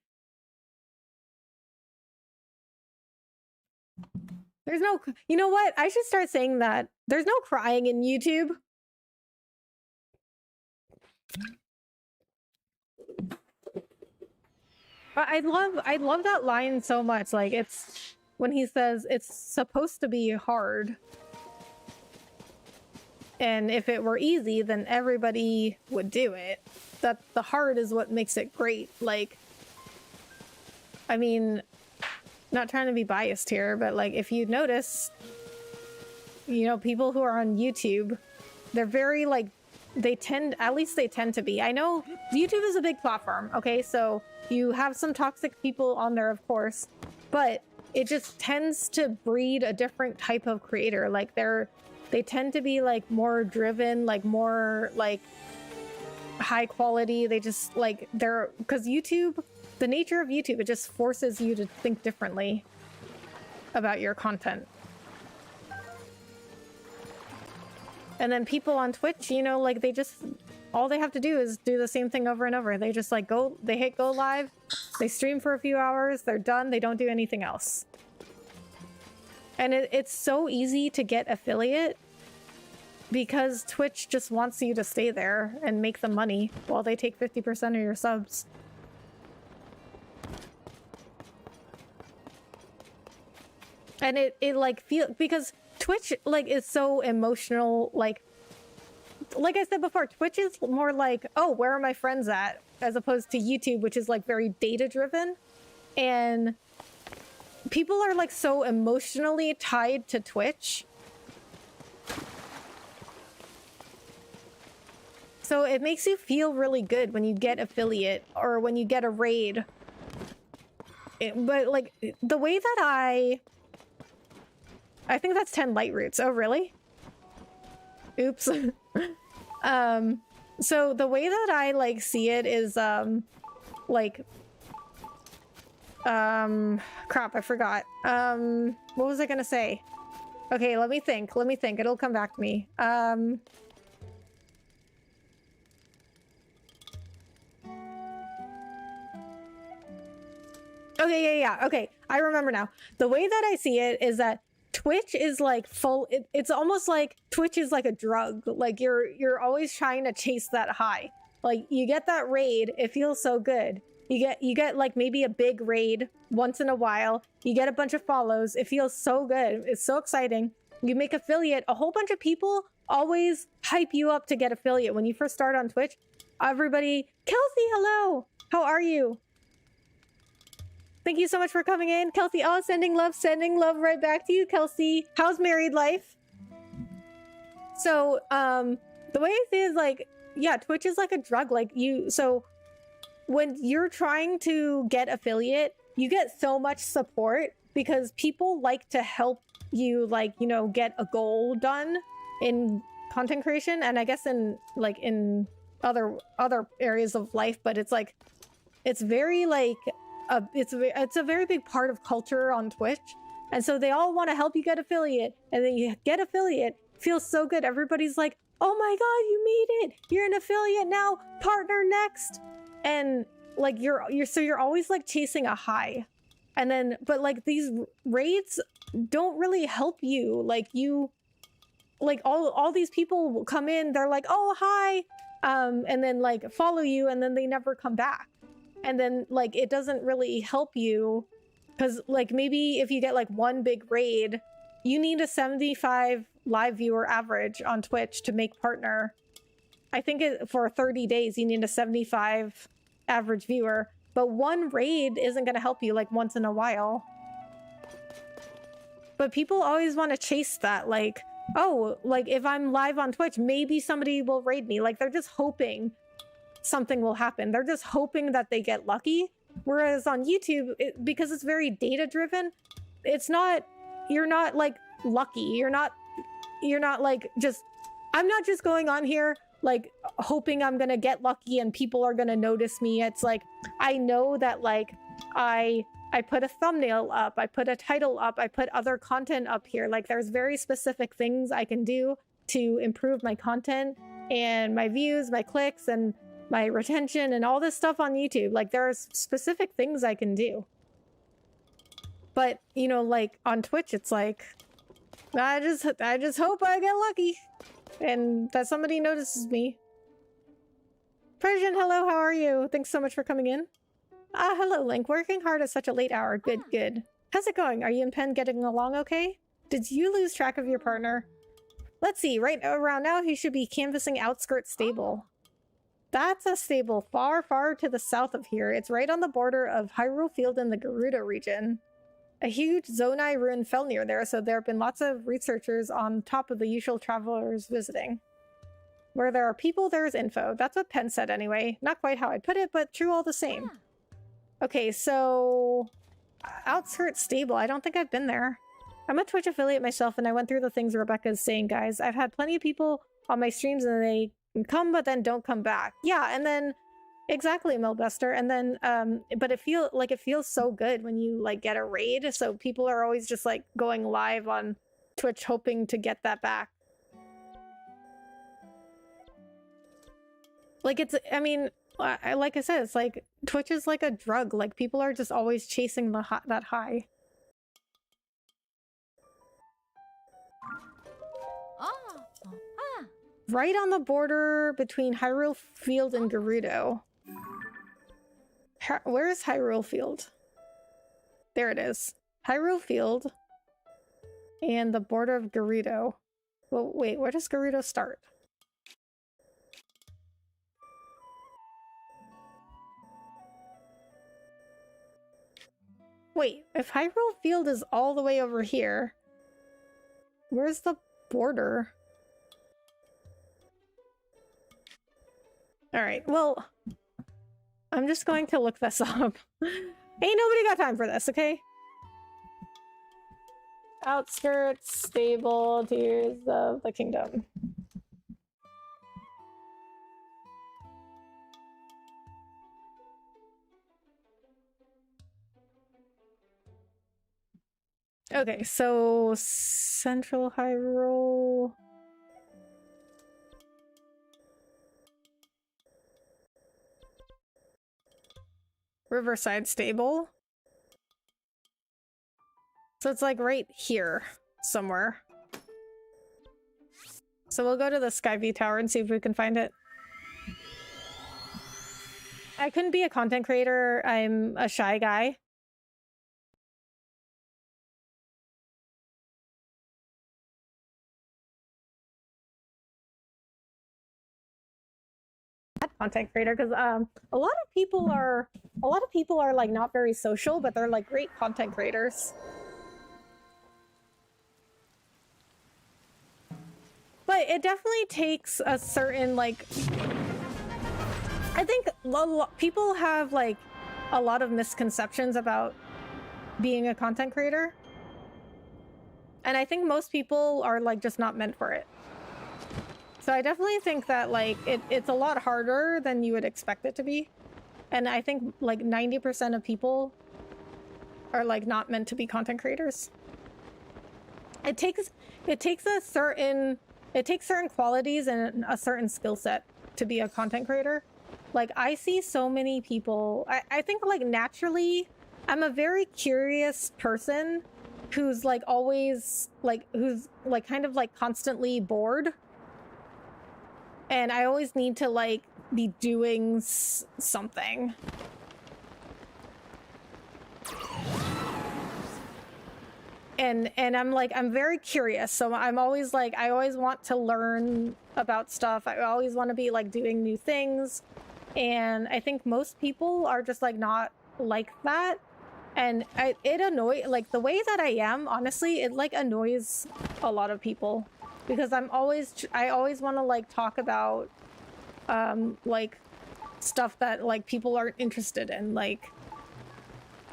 There's no... You know what? I should start saying that. There's no crying in YouTube. I love that line so much. Like, it's when he says it's supposed to be hard. And if it were easy, then everybody would do it. That the hard is what makes it great. Like, I mean, not trying to be biased here, but like, if you notice, you know, people who are on YouTube, they're very like, at least they tend to be. I know YouTube is a big platform, okay? So you have some toxic people on there, of course, but it just tends to breed a different type of creator. Like they tend to be like more driven, like more like high quality. They just like because YouTube, the nature of YouTube, it just forces you to think differently about your content. And then people on Twitch, you know, like all they have to do is do the same thing over and over. They just like they hit go live, they stream for a few hours, they're done, they don't do anything else. And it's so easy to get affiliate because Twitch just wants you to stay there and make them money while they take 50% of your subs. And it like because Twitch like is so emotional, like I said before, Twitch is more like, oh, where are my friends at? As opposed to YouTube, which is like very data driven. And people are like so emotionally tied to Twitch. So it makes you feel really good when you get affiliate or when you get a raid. But like the way that I think that's 10 light roots. Oh, really? Oops. So the way that I like see it is crap, I forgot. What was I gonna say? Okay, let me think. It'll come back to me. Okay, yeah. Okay, I remember now. The way that I see it is that Twitch is like it's almost like Twitch is like a drug. Like you're always trying to chase that high. Like you get that raid, it feels so good. You get like maybe a big raid once in a while. You get a bunch of follows. It feels so good. It's so exciting. You make affiliate. A whole bunch of people always hype you up to get affiliate. When you first start on Twitch, everybody, Kelsey, hello. How are you? Thank you so much for coming in, Kelsey. Oh, sending love right back to you, Kelsey. How's married life? So, the way I see it is like, yeah, Twitch is like a drug. Like so when you're trying to get affiliate, you get so much support because people like to help you, like, you know, get a goal done in content creation. And I guess in other areas of life, but it's like, it's very like, it's a very big part of culture on Twitch, and so they all want to help you get affiliate, and then you get affiliate. Feels so good. Everybody's like, "Oh my god, you made it! You're an affiliate now. Partner next." And like you're always like chasing a high, and then but like these raids don't really help you. Like all these people will come in. They're like, "Oh hi," and then like follow you, and then they never come back. And then like it doesn't really help you because like maybe if you get like one big raid, you need a 75 live viewer average on Twitch to make partner. I think for 30 days you need a 75 average viewer, but one raid isn't going to help you like once in a while. But people always want to chase that, like, oh, like if I'm live on Twitch, maybe somebody will raid me. Like they're just hoping something will happen. They're just hoping that they get lucky. Whereas on YouTube, because it's very data driven, it's not, you're not like lucky. You're not like just, I'm not just going on here like hoping I'm gonna get lucky and people are gonna notice me. It's like, I know that like I put a thumbnail up, I put a title up, I put other content up here. Like there's very specific things I can do to improve my content and my views, my clicks, and my retention and all this stuff on YouTube. Like there's specific things I can do. But, you know, like on Twitch, it's like, I just hope I get lucky and that somebody notices me. Persian, hello, how are you? Thanks so much for coming in. Hello, Link. Working hard at such a late hour. Good, good. How's it going? Are you and Penn getting along okay? Did you lose track of your partner? Let's see, right around now he should be canvassing Outskirts Stable. That's a stable far, far to the south of here. It's right on the border of Hyrule Field in the Gerudo region. A huge Zonai ruin fell near there, so there have been lots of researchers on top of the usual travelers visiting. Where there are people, there is info. That's what Penn said anyway. Not quite how I'd put it, but true all the same. Okay, so... Outskirts Stable. I don't think I've been there. I'm a Twitch affiliate myself, and I went through the things Rebecca's saying, guys. I've had plenty of people on my streams, and they come, but then don't come back. Yeah, and then... Exactly, Melbuster. And then, but it feels so good when you, like, get a raid, so people are always just, like, going live on Twitch hoping to get that back. Like, it's, I mean, like I said, it's like, Twitch is like a drug. Like, people are just always chasing that high. Right on the border between Hyrule Field and Gerudo. Where is Hyrule Field? There it is. Hyrule Field and the border of Gerudo. Well, wait, where does Gerudo start? Wait, if Hyrule Field is all the way over here, where's the border? Alright, well, I'm just going to look this up. Ain't nobody got time for this, okay? Outskirts, Stable, Tears of the Kingdom. Okay, so Central Hyrule... Riverside Stable. So it's like right here somewhere. So we'll go to the Skyview Tower and see if we can find it. I couldn't be a content creator. I'm a shy guy. Content creator, because a lot of people are like not very social, but they're like great content creators. But it definitely takes a certain, like, I think people have like a lot of misconceptions about being a content creator, and I think most people are like just not meant for it. So I definitely think that, like, it's a lot harder than you would expect it to be. And I think, like, 90% of people are, like, not meant to be content creators. It takes certain qualities and a certain skill set to be a content creator. Like, I see so many people... I think, like, naturally, I'm a very curious person who's, like, always, like, who's, like, kind of, like, constantly bored. And I always need to, like, be doing something. And I'm, like, I'm very curious. So I'm always, like, I always want to learn about stuff. I always want to be, like, doing new things. And I think most people are just, like, not like that. And it annoys, like, the way that I am, honestly, it, like, annoys a lot of people. Because I always want to, like, talk about, like, stuff that like people aren't interested in, like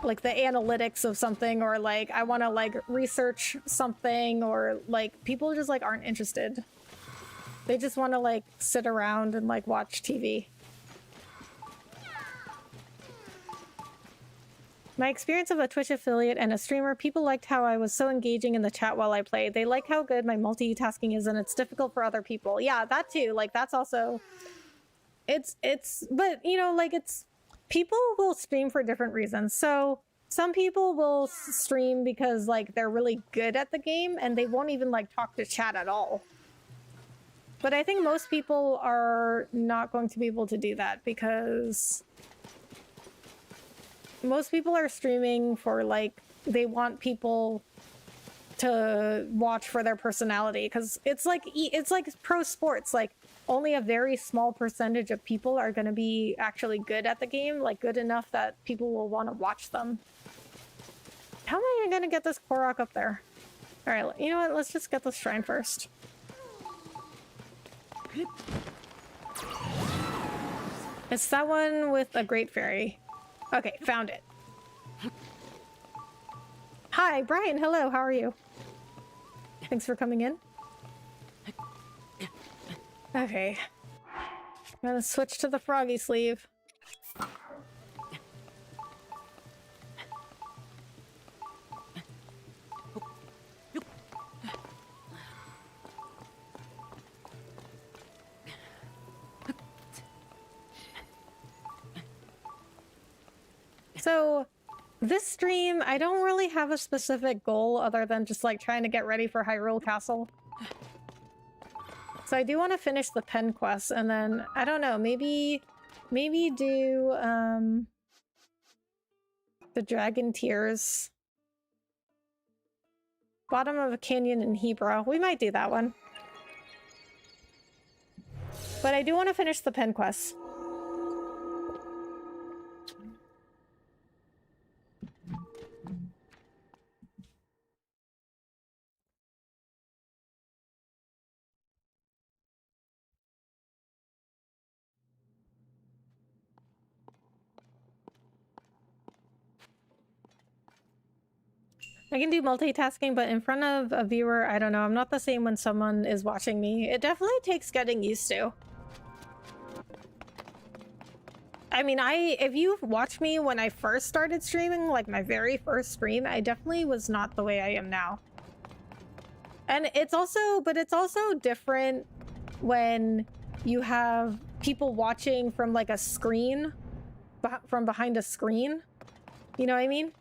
the analytics of something, or like I want to like research something, or like people just like aren't interested. They just want to like sit around and like watch TV. My experience of a Twitch affiliate and a streamer, people liked how I was so engaging in the chat while I played. They like how good my multitasking is, and it's difficult for other people. Yeah, that too. Like that's also, but you know, like people will stream for different reasons. So some people will stream because like they're really good at the game and they won't even like talk to chat at all. But I think most people are not going to be able to do that, because most people are streaming for like, they want people to watch for their personality, because it's like pro sports. Like only a very small percentage of people are going to be actually good at the game, like good enough that people will want to watch them. How am I going to get this Korok up there? All right, you know what? Let's just get this shrine first. It's that one with a great fairy. Okay, found it. Hi, Brian. Hello, how are you? Thanks for coming in. Okay. I'm gonna switch to the froggy sleeve. So, this stream, I don't really have a specific goal other than just like trying to get ready for Hyrule Castle. So I do want to finish the Penn quest, and then, I don't know, maybe do, the Dragon Tears. Bottom of a Canyon in Hebra. We might do that one. But I do want to finish the Penn quest. I can do multitasking, but in front of a viewer, I don't know. I'm not the same when someone is watching me. It definitely takes getting used to. I mean, if you've watched me when I first started streaming, like my very first stream, I definitely was not the way I am now. And it's also different when you have people watching from like a screen, from behind a screen. You know what I mean?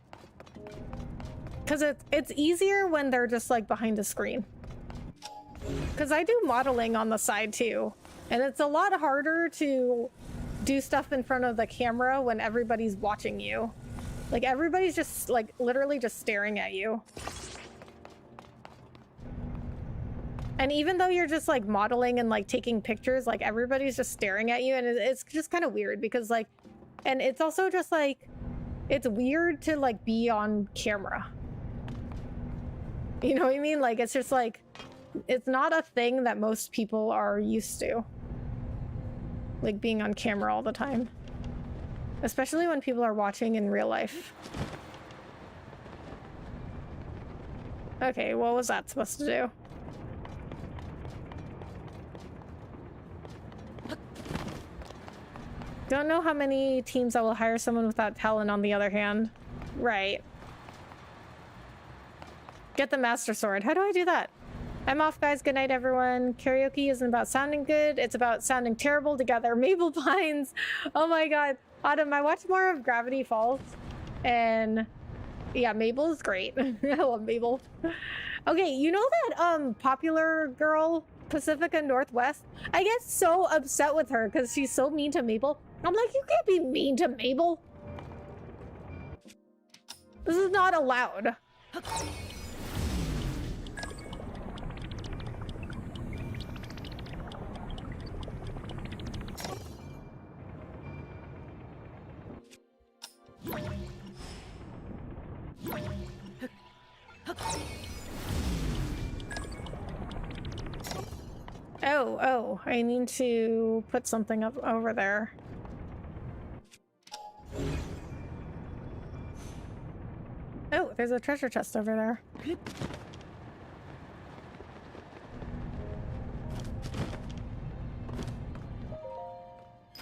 Because it's easier when they're just like behind a screen. Because I do modeling on the side too. And it's a lot harder to do stuff in front of the camera when everybody's watching you. Like everybody's just like literally just staring at you. And even though you're just like modeling and like taking pictures, like everybody's just staring at you, and it's just kind of weird because like, and it's also just like, it's weird to like be on camera. You know what I mean? Like, it's just like, it's not a thing that most people are used to. Like being on camera all the time. Especially when people are watching in real life. Okay, what was that supposed to do? Don't know how many teams I will hire someone without talent on the other hand. Right. Get the Master Sword. How do I do that? I'm off, guys. Good night, everyone. Karaoke isn't about sounding good. It's about sounding terrible together. Mabel Pines. Oh my god. Autumn, I watched more of Gravity Falls. And yeah, Mabel is great. I love Mabel. Okay, you know that popular girl, Pacifica Northwest? I get so upset with her because she's so mean to Mabel. I'm like, you can't be mean to Mabel. This is not allowed. Oh, I need to put something up over there. Oh, there's a treasure chest over there.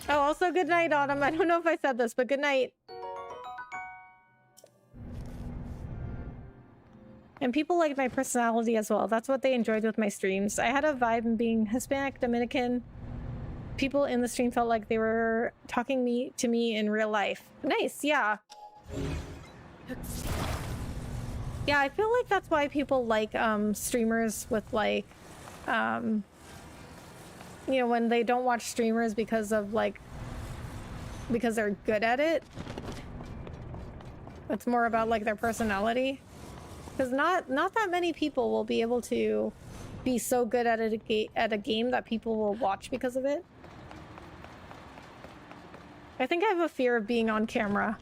Oh, also good night, Autumn. I don't know if I said this, but good night. And people liked my personality as well. That's what they enjoyed with my streams. I had a vibe in being Hispanic, Dominican. People in the stream felt like they were talking to me in real life. Nice, yeah. Yeah, I feel like that's why people like streamers with like you know, when they don't watch streamers because of like because they're good at it. It's more about like their personality. Because not that many people will be able to be so good at a game that people will watch because of it. I think I have a fear of being on camera.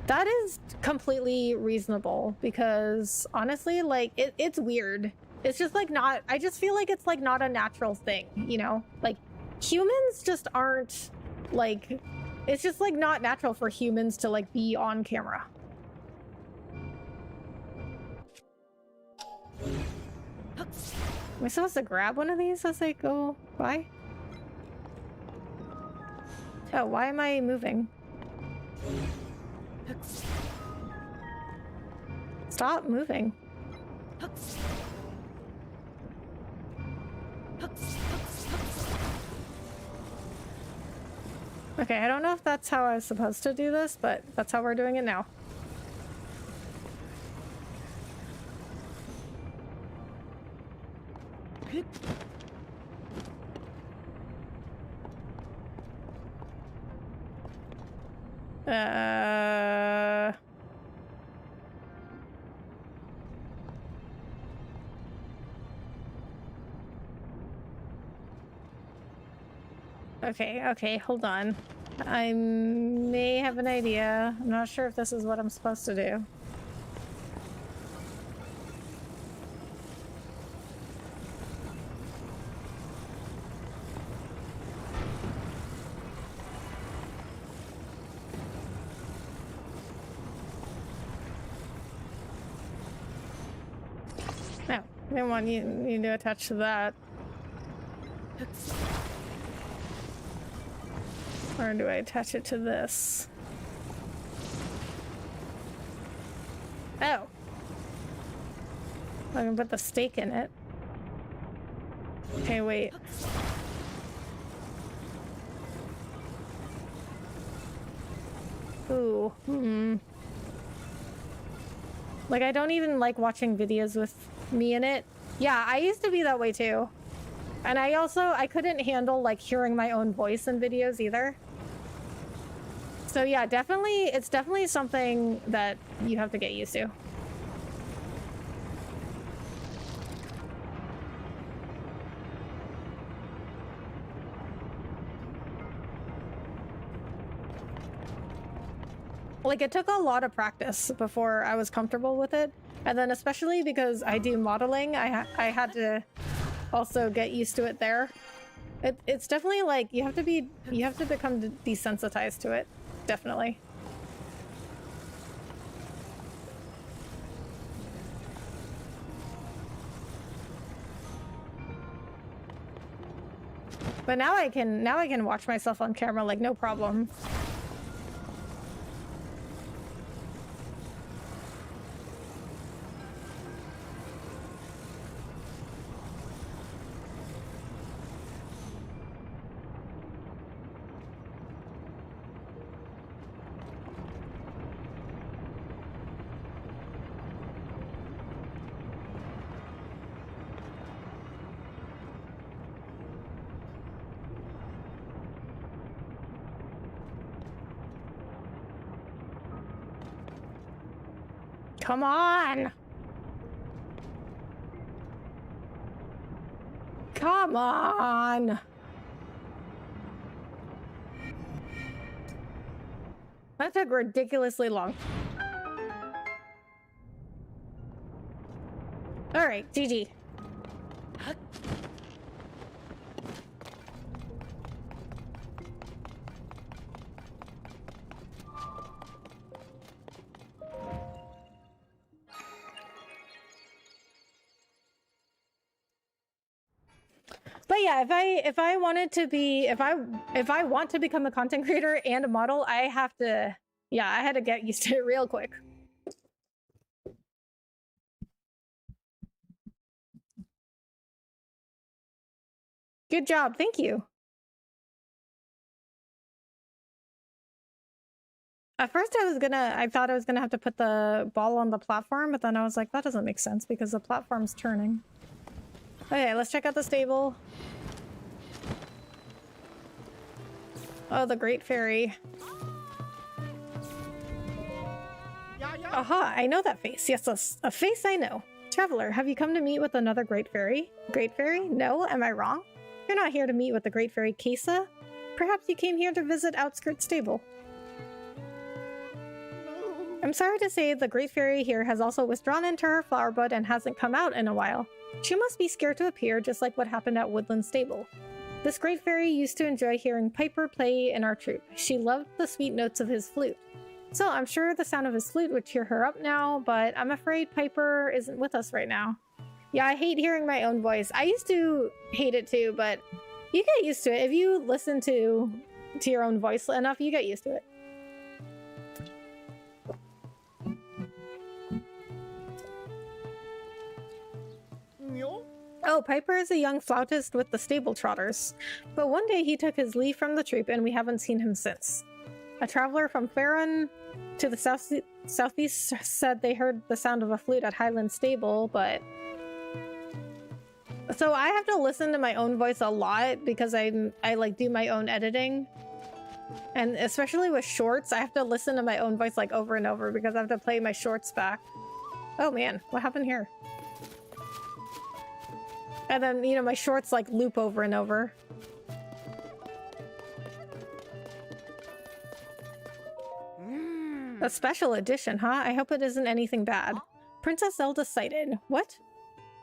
That is completely reasonable because honestly, like it's weird. It's just like not, I just feel like it's like not a natural thing, you know? Like humans just aren't like, it's just like not natural for humans to like be on camera. Am I supposed to grab one of these as they go by? Oh, why am I moving? Stop moving. Okay, I don't know if that's how I was supposed to do this, but that's how we're doing it now. Okay, hold on. I may have an idea. I'm not sure if this is what I'm supposed to do. No, I don't want you to attach to that. Or do I attach it to this? Oh. I can put the stake in it. Okay, wait. Ooh. Like, I don't even like watching videos with me in it. Yeah, I used to be that way too. And I couldn't handle like hearing my own voice in videos either. So yeah, definitely, it's definitely something that you have to get used to. Like, it took a lot of practice before I was comfortable with it. And then especially because I do modeling, I had to also get used to it there. It's definitely like, you have to become desensitized to it. Definitely. But now I can watch myself on camera like no problem. Come on! Come on! That took ridiculously long. Alright, GG. yeah, if I wanted to be if I want to become a content creator and a model, I have to I had to get used to it real quick. Good job, thank you. At first I thought I was gonna have to put the ball on the platform, but then I was like, that doesn't make sense because the platform's turning. Okay, let's check out the stable. Oh, the Great Fairy. Aha, I know that face. Yes, a face I know. Traveler, have you come to meet with another Great Fairy? Great Fairy? No, am I wrong? You're not here to meet with the Great Fairy Kesa? Perhaps you came here to visit Outskirts Stable. I'm sorry to say the Great Fairy here has also withdrawn into her flower bud and hasn't come out in a while. She must be scared to appear, just like what happened at Woodland Stable. This Great Fairy used to enjoy hearing Piper play in our troupe. She loved the sweet notes of his flute. So I'm sure the sound of his flute would cheer her up now, but I'm afraid Piper isn't with us right now. Yeah, I hate hearing my own voice. I used to hate it too, but you get used to it. If you listen to your own voice enough, you get used to it. Oh, Piper is a young flautist with the stable trotters. But one day he took his leave from the troupe and we haven't seen him since. A traveler from Farron to the southeast said they heard the sound of a flute at Highland Stable, but... So I have to listen to my own voice a lot because I like do my own editing. And especially with shorts, I have to listen to my own voice like over and over because I have to play my shorts back. Oh man, what happened here? And then, you know, my shorts like loop over and over. A special edition, huh? I hope it isn't anything bad. Princess Zelda sighted. What?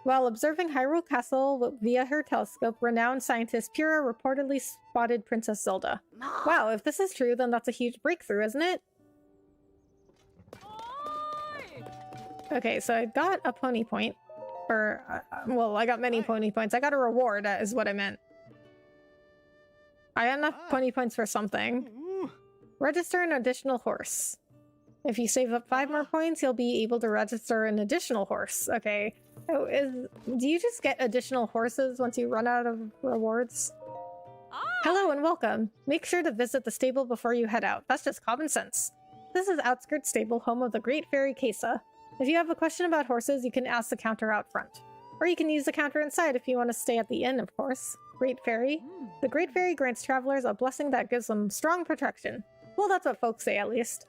While observing Hyrule Castle via her telescope, renowned scientist Pyrrha reportedly spotted Princess Zelda. Wow, if this is true, then that's a huge breakthrough, isn't it? Okay, so I got a pony point. Or, well, I got many pony points. I got a reward, is what I meant. I got enough pony points for something. Register an additional horse. If you save up 5 more points, you'll be able to register an additional horse. Okay. Oh, do you just get additional horses once you run out of rewards? Hello and welcome. Make sure to visit the stable before you head out. That's just common sense. This is Outskirts Stable, home of the Great Fairy Kesa. If you have a question about horses, you can ask the counter out front. Or you can use the counter inside if you want to stay at the inn, of course. Great Fairy. The Great Fairy grants travelers a blessing that gives them strong protection. Well, that's what folks say, at least.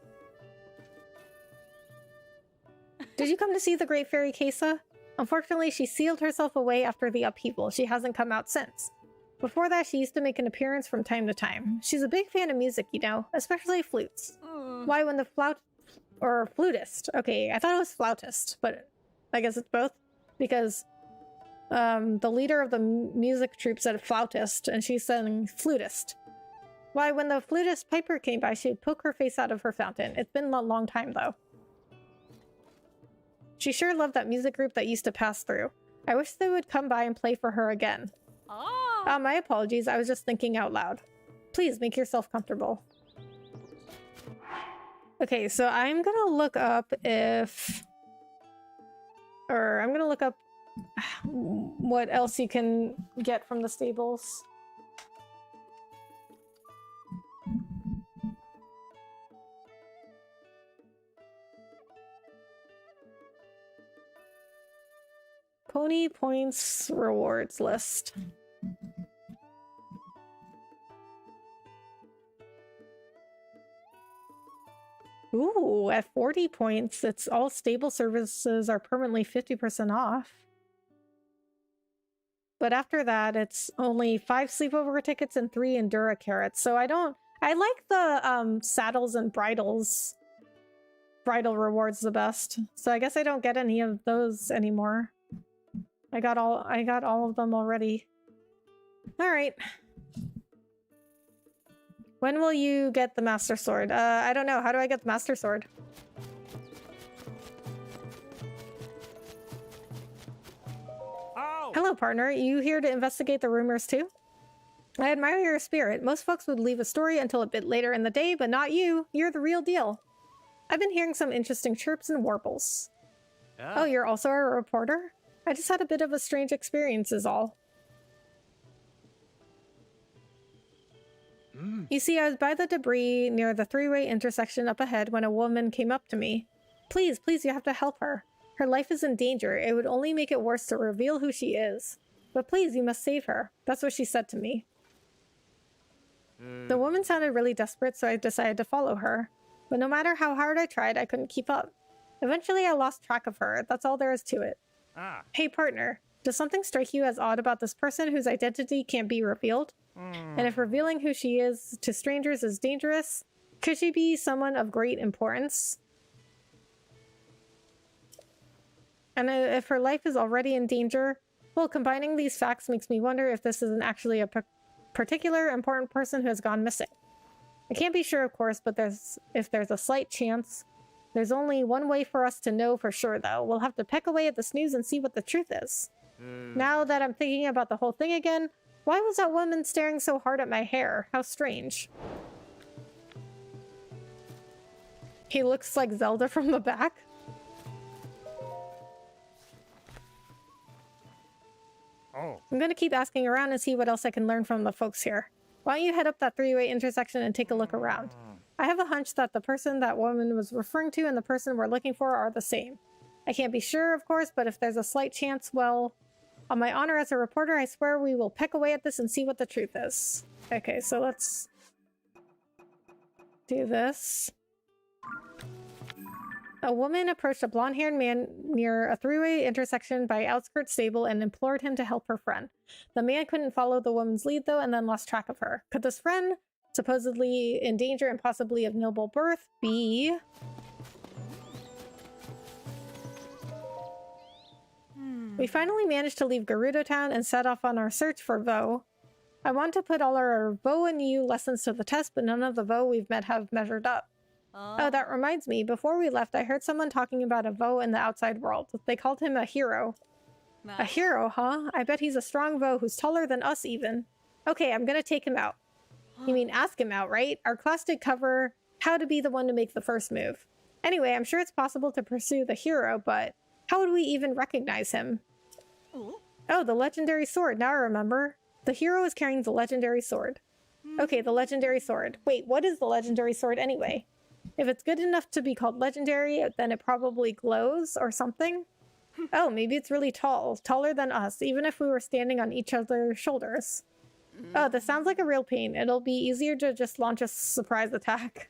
Did you come to see the Great Fairy Kesa? Unfortunately, she sealed herself away after the upheaval. She hasn't come out since. Before that, she used to make an appearance from time to time. She's a big fan of music, you know, especially flutes. Why, when the flutist. Okay, I thought it was flautist, but I guess it's both. Because the leader of the music troupe said flautist, and she's saying flutist. Why, when the flutist Piper came by, she'd poke her face out of her fountain. It's been a long time, though. She sure loved that music group that used to pass through. I wish they would come by and play for her again. My apologies, I was just thinking out loud. Please, make yourself comfortable. Okay, so I'm gonna look up I'm gonna look up what else you can get from the stables. Pony points rewards list. Ooh, at 40 points, it's all stable services are permanently 50% off. But after that, it's only 5 sleepover tickets and 3 Endura carrots. So I like the saddles and bridles. Bridal rewards the best. So I guess I don't get any of those anymore. I got all of them already. All right. When will you get the Master Sword? I don't know. How do I get the Master Sword? Ow! Hello, partner. You here to investigate the rumors too? I admire your spirit. Most folks would leave a story until a bit later in the day, but not you. You're the real deal. I've been hearing some interesting chirps and warbles. Oh, you're also a reporter? I just had a bit of a strange experience is all. You see, I was by the debris near the three-way intersection up ahead when a woman came up to me. Please, please, you have to help her. Her life is in danger. It would only make it worse to reveal who she is. But please, you must save her. That's what she said to me. The woman sounded really desperate, so I decided to follow her. But no matter how hard I tried, I couldn't keep up. Eventually, I lost track of her. That's all there is to it. Hey, partner, does something strike you as odd about this person whose identity can't be revealed? And if revealing who she is to strangers is dangerous, could she be someone of great importance? And if her life is already in danger, well, combining these facts makes me wonder if this isn't actually a particular important person who has gone missing. I can't be sure, of course, but if there's a slight chance. There's only one way for us to know for sure, though. We'll have to peck away at this news and see what the truth is. Now that I'm thinking about the whole thing again, why was that woman staring so hard at my hair? How strange. He looks like Zelda from the back. I'm gonna keep asking around and see what else I can learn from the folks here. Why don't you head up that three-way intersection and take a look around? I have a hunch that the person that woman was referring to and the person we're looking for are the same. I can't be sure, of course, but if there's a slight chance, well, on my honor as a reporter, I swear we will peck away at this and see what the truth is. Okay, so let's do this. A woman approached a blonde-haired man near a three-way intersection by outskirts stable and implored him to help her friend. The man couldn't follow the woman's lead, though, and then lost track of her. Could this friend, supposedly in danger and possibly of noble birth, be... We finally managed to leave Gerudo Town and set off on our search for Vo. I want to put all our Vo and you lessons to the test, but none of the Vo we've met have measured up. Oh, that reminds me. Before we left, I heard someone talking about a Vo in the outside world. They called him a hero. A hero, huh? I bet he's a strong Vo who's taller than us even. Okay, I'm gonna take him out. You mean ask him out, right? Our class did cover how to be the one to make the first move. Anyway, I'm sure it's possible to pursue the hero, but how would we even recognize him? Oh, the legendary sword. Now I remember. The hero is carrying the legendary sword. Okay, the legendary sword. Wait, what is the legendary sword anyway? If it's good enough to be called legendary, then it probably glows or something. Oh, maybe it's really tall. Taller than us, even if we were standing on each other's shoulders. Oh, this sounds like a real pain. It'll be easier to just launch a surprise attack.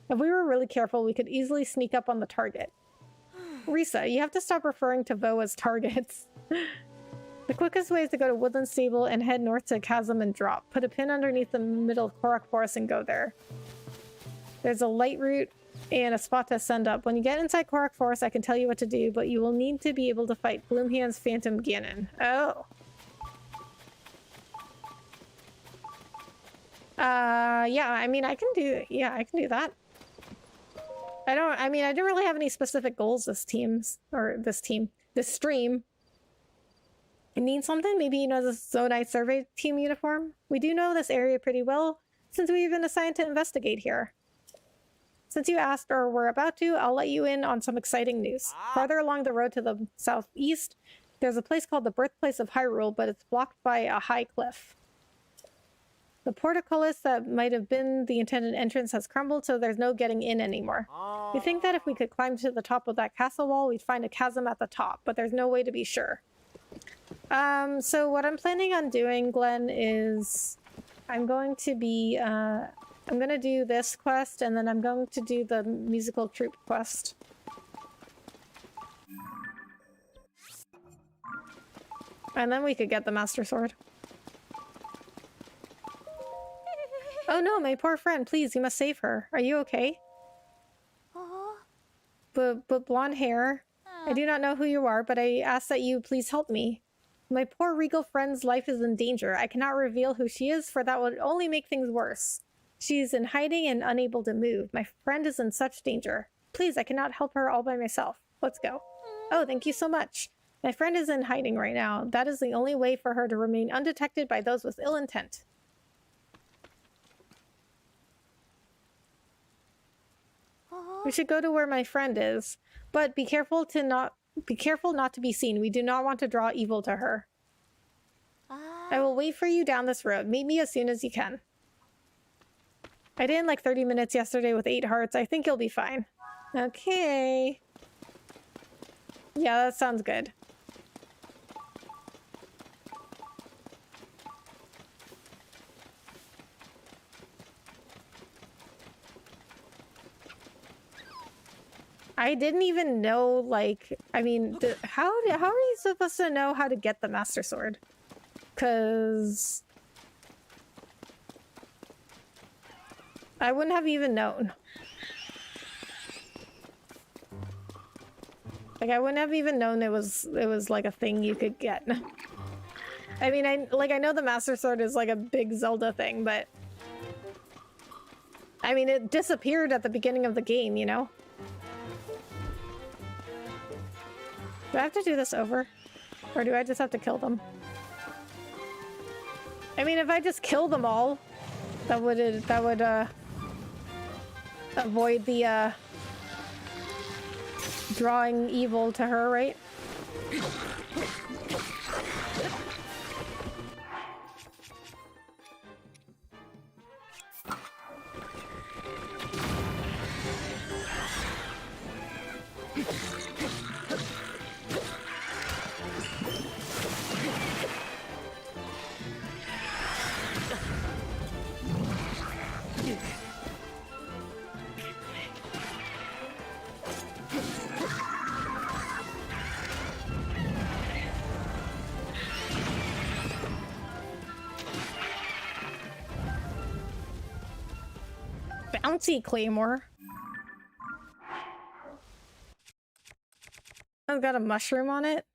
If we were really careful, we could easily sneak up on the target. Risa, you have to stop referring to Vo as targets. The quickest way is to go to Woodland Stable and head north to Chasm and drop. Put a pin underneath the middle of Korok Forest and go there. There's a light route and a spot to send up. When you get inside Korok Forest, I can tell you what to do, but you will need to be able to fight Gloomhand's Phantom Ganon. Oh. Yeah, I mean, I can do that. I didn't really have any specific goals this stream. You need something? Maybe you know the Zonai Survey Team uniform? We do know this area pretty well, since we've been assigned to investigate here. Since you asked or were about to, I'll let you in on some exciting news. Farther along the road to the southeast, there's a place called the Birthplace of Hyrule, but it's blocked by a high cliff. The portcullis that might have been the intended entrance has crumbled, so there's no getting in anymore. We think that if we could climb to the top of that castle wall, we'd find a chasm at the top, but there's no way to be sure. So what I'm planning on doing, Glenn, is I'm going to do this quest, and then I'm going to do the musical troupe quest. And then we could get the Master Sword. Oh no, my poor friend, please, you must save her. Are you okay? But blonde hair. I do not know who you are, but I ask that you please help me. My poor regal friend's life is in danger. I cannot reveal who she is, for that would only make things worse. She is in hiding and unable to move. My friend is in such danger. Please, I cannot help her all by myself. Let's go. Oh, thank you so much. My friend is in hiding right now. That is the only way for her to remain undetected by those with ill intent. We should go to where my friend is, but be careful not to be seen. We do not want to draw evil to her. I will wait for you down this road. Meet me as soon as you can. I did in like 30 minutes yesterday with 8 hearts. I think you'll be fine. Okay. Yeah, that sounds good. I didn't even know, like, I mean, how are you supposed to know how to get the Master Sword? Because I wouldn't have even known. Like, I wouldn't have even known it was like a thing you could get. I mean, I know the Master Sword is like a big Zelda thing, but I mean, it disappeared at the beginning of the game, you know? Do I have to do this over? Or do I just have to kill them? I mean, if I just kill them all, that would avoid the drawing evil to her, right? Bouncy Claymore. I've got a mushroom on it.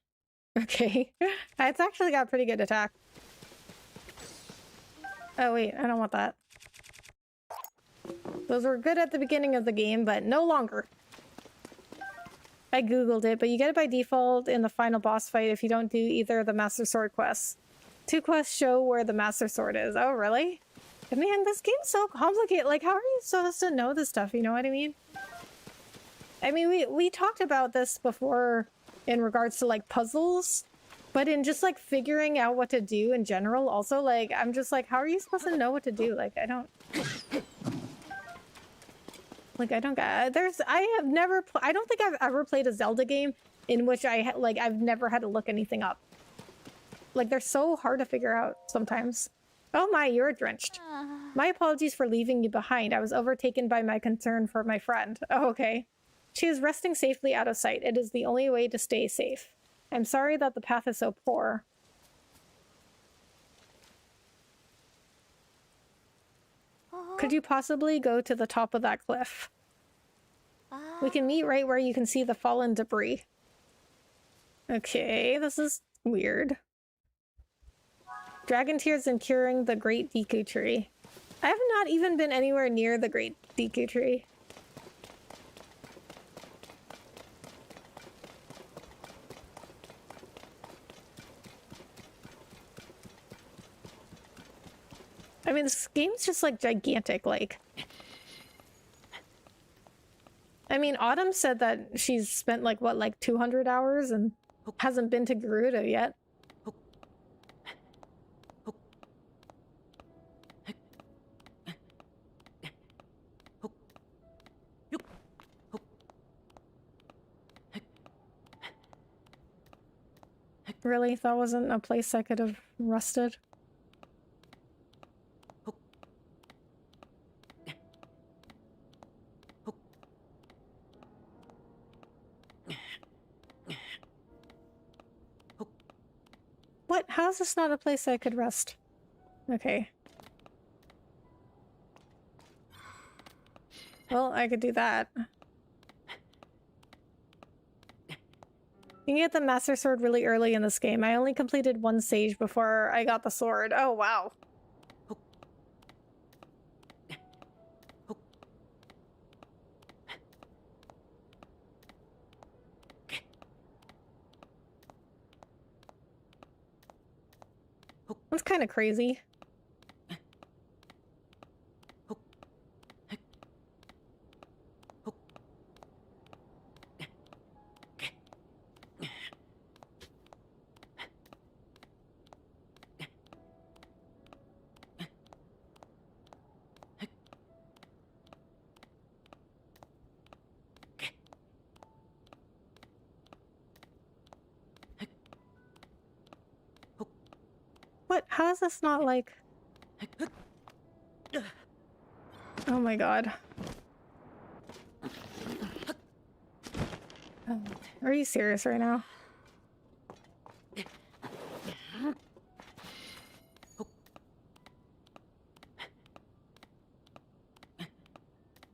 Okay. It's actually got pretty good attack. Oh wait, I don't want that. Those were good at the beginning of the game, but no longer. I googled it, but you get it by default in the final boss fight if you don't do either of the Master Sword quests. 2 quests show where the Master Sword is. Oh, really? Man, this game's so complicated. Like, how are you supposed to know this stuff? You know what I mean? I mean, we talked about this before in regards to, like, puzzles. But in just, like, figuring out what to do in general, also, like, I'm just like, how are you supposed to know what to do? Like, I don't... Like, I don't get... I have never... I don't think I've ever played a Zelda game in which I've never had to look anything up. Like, they're so hard to figure out sometimes. Oh my, you're drenched. My apologies for leaving you behind. I was overtaken by my concern for my friend. Oh, okay. She is resting safely out of sight. It is the only way to stay safe. I'm sorry that the path is so poor. Could you possibly go to the top of that cliff? We can meet right where you can see the fallen debris. Okay, this is weird. Dragon tears and curing the Great Deku Tree. I have not even been anywhere near the Great Deku Tree. I mean, this game's just like gigantic, like... I mean, Autumn said that she's spent like, what, like 200 hours and hasn't been to Gerudo yet. Really? That wasn't a place I could have rested? What? How is this not a place I could rest? Okay. Well, I could do that. You can get the Master Sword really early in this game. I only completed 1 stage before I got the sword. Oh, wow. That's kind of crazy. What? How is this not like... Oh my god. Are you serious right now?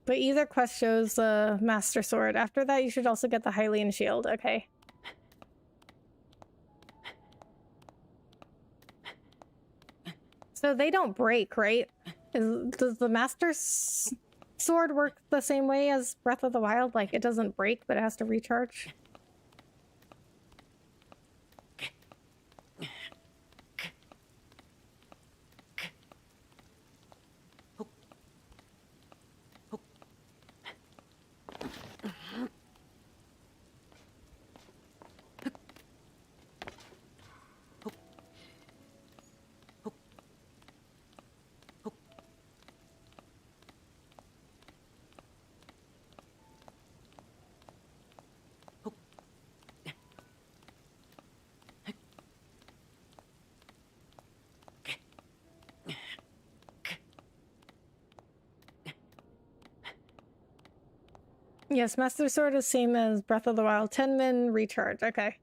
But either quest shows the Master Sword. After that, you should also get the Hylian Shield. Okay. So they don't break, right? Does the Master Sword work the same way as Breath of the Wild? Like, it doesn't break, but it has to recharge? Yes, Master Sword is same as Breath of the Wild. 10 min recharge. Okay.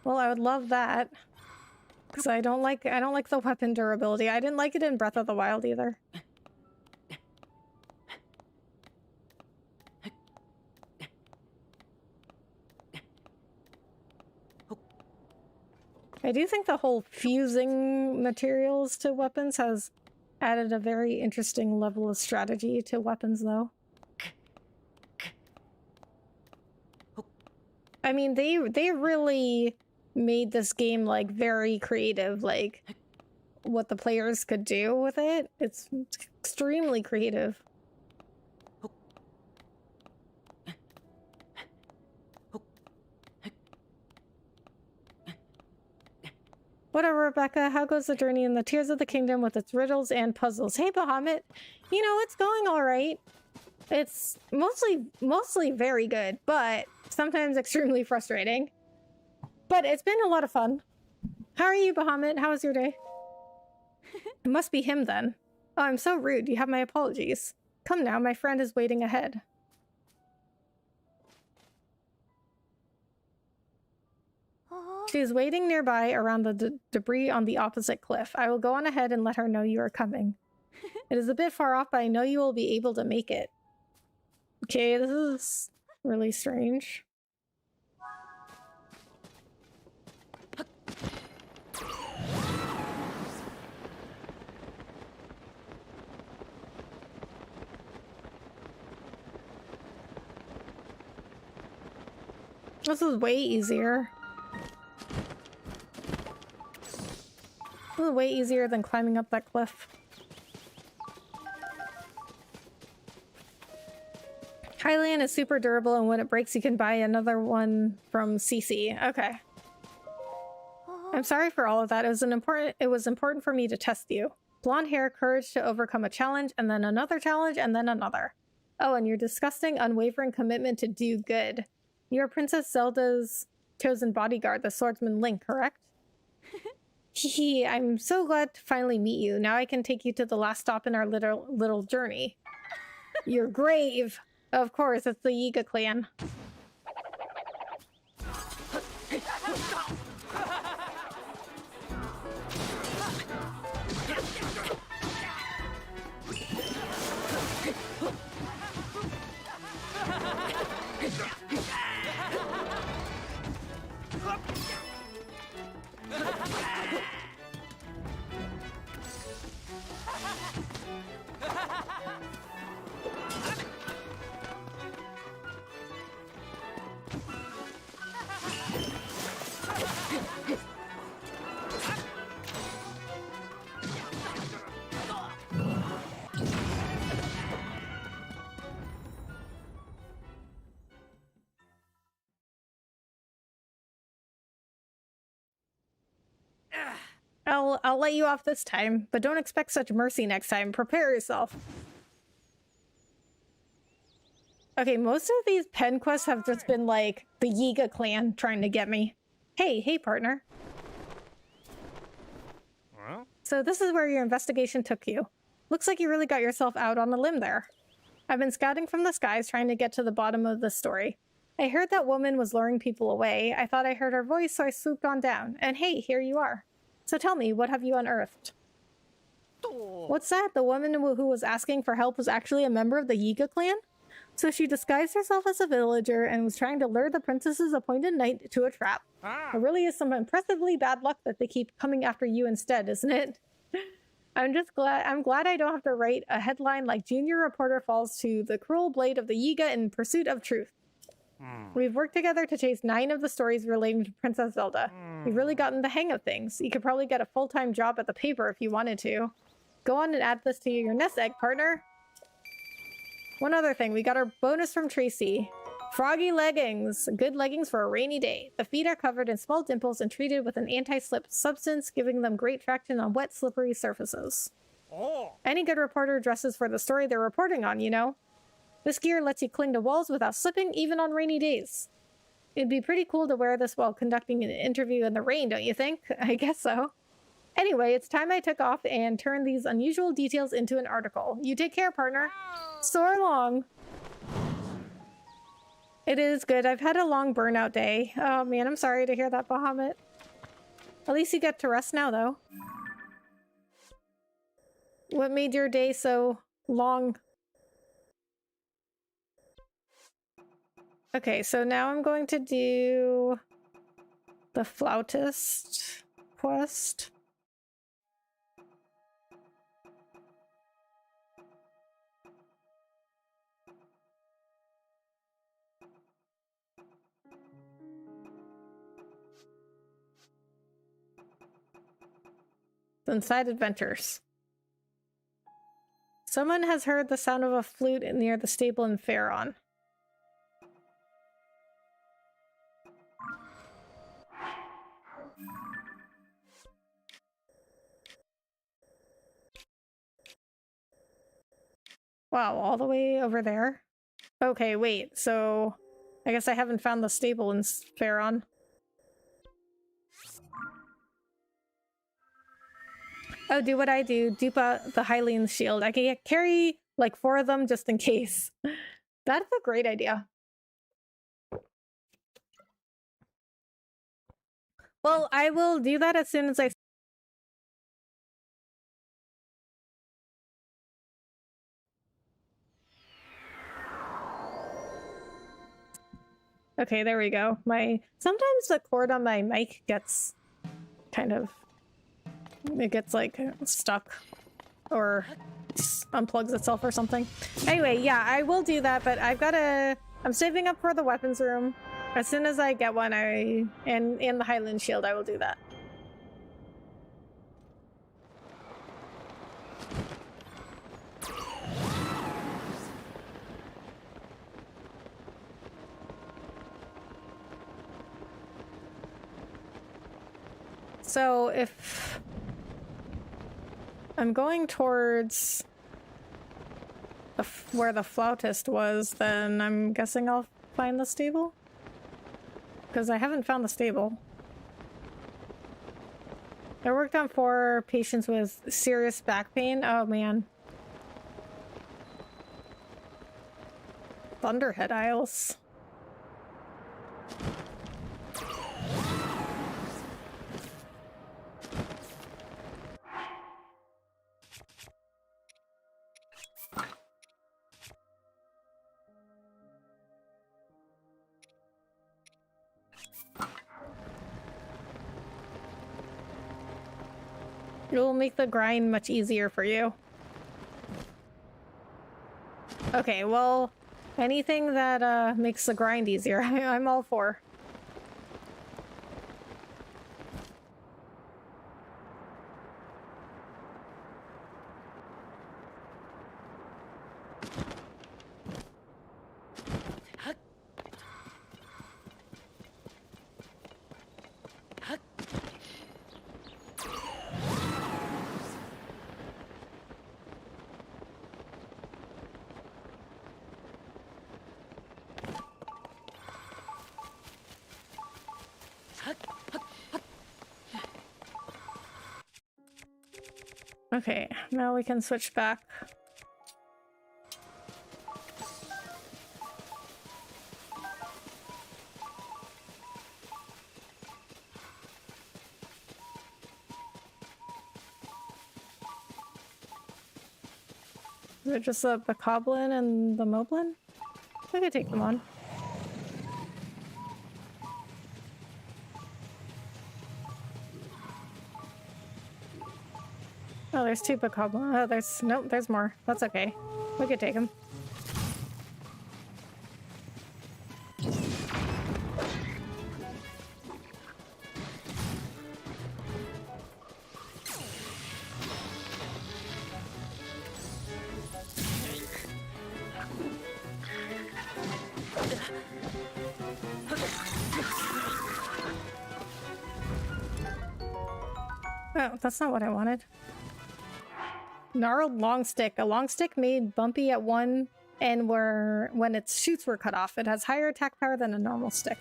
Well, I would love that. Because I don't like the weapon durability. I didn't like it in Breath of the Wild either. I do think the whole fusing materials to weapons has added a very interesting level of strategy to weapons, though. I mean, they really made this game, like, very creative, like, what the players could do with it. It's extremely creative. Whatever, Rebecca. How goes the journey in the Tears of the Kingdom with its riddles and puzzles? Hey, Bahamut. You know, it's going all right. It's mostly very good, but sometimes extremely frustrating. But it's been a lot of fun. How are you, Bahamut? How was your day? It must be him, then. Oh, I'm so rude. You have my apologies. Come now, my friend is waiting ahead. She is waiting nearby around the debris on the opposite cliff. I will go on ahead and let her know you are coming. It is a bit far off, but I know you will be able to make it. Okay, this is really strange. This is way easier. This is way easier than climbing up that cliff. Hylian is super durable, and when it breaks, you can buy another one from CC. Okay. I'm sorry for all of that. It was important for me to test you. Blonde hair, courage to overcome a challenge, and then another challenge, and then another. Oh, and your disgusting, unwavering commitment to do good. You're Princess Zelda's chosen bodyguard, the swordsman Link, correct? Hehe, I'm so glad to finally meet you. Now I can take you to the last stop in our little journey. Your grave! Of course, it's the Yiga clan. I'll let you off this time, but don't expect such mercy next time. Prepare yourself. Okay, most of these Penn quests have just been like the Yiga clan trying to get me. Hey, partner. Huh? So this is where your investigation took you. Looks like you really got yourself out on a limb there. I've been scouting from the skies trying to get to the bottom of the story. I heard that woman was luring people away. I thought I heard her voice, so I swooped on down. And hey, here you are. So tell me, what have you unearthed? What's that? The woman who was asking for help was actually a member of the Yiga clan? So she disguised herself as a villager and was trying to lure the princess's appointed knight to a trap. It really is some impressively bad luck that they keep coming after you instead, isn't it? I'm glad I don't have to write a headline like Junior Reporter Falls to the Cruel Blade of the Yiga in Pursuit of Truth. We've worked together to chase 9 of the stories relating to Princess Zelda. We've really gotten the hang of things. You could probably get a full-time job at the paper if you wanted to. Go on and add this to your nest egg, partner. One other thing, we got our bonus from Tracy. Froggy leggings. Good leggings for a rainy day. The feet are covered in small dimples and treated with an anti-slip substance, giving them great traction on wet, slippery surfaces. Oh. Any good reporter dresses for the story they're reporting on, you know? This gear lets you cling to walls without slipping, even on rainy days. It'd be pretty cool to wear this while conducting an interview in the rain, don't you think? I guess so. Anyway, it's time I took off and turned these unusual details into an article. You take care, partner. Soar long. It is good. I've had a long burnout day. Oh man, I'm sorry to hear that, Bahamut. At least you get to rest now, though. What made your day so long? Okay, so now I'm going to do the flautist quest. Inside Adventures. Someone has heard the sound of a flute near the stable in Faron. Wow, all the way over there? Okay, wait, so I guess I haven't found the stable in Faron. Oh, do what I do. Dupe out the Hylian shield. I can carry like 4 of them just in case. That's a great idea. Well, I will do that as soon as I... Okay, there we go. Sometimes the cord on my mic gets kind of... It gets like stuck or unplugs itself or something. Anyway, yeah, I will do that, but I'm saving up for the weapons room. As soon as I get one, and the Hylian shield, I will do that. So if I'm going towards where the flautist was, then I'm guessing I'll find the stable? Because I haven't found the stable. I worked on 4 patients with serious back pain. Oh man. Thunderhead Isles. It will make the grind much easier for you. Okay, well, anything that makes the grind easier, I'm all for. Okay, now we can switch back. Is it just the Bokoblin and the Moblin? I could take them on. Oh, there's two Bokoblin. Oh, nope, there's more. That's okay. We could take them. Oh, that's not what I wanted. Gnarled long stick. A long stick made bumpy at one and when its shoots were cut off. It has higher attack power than a normal stick.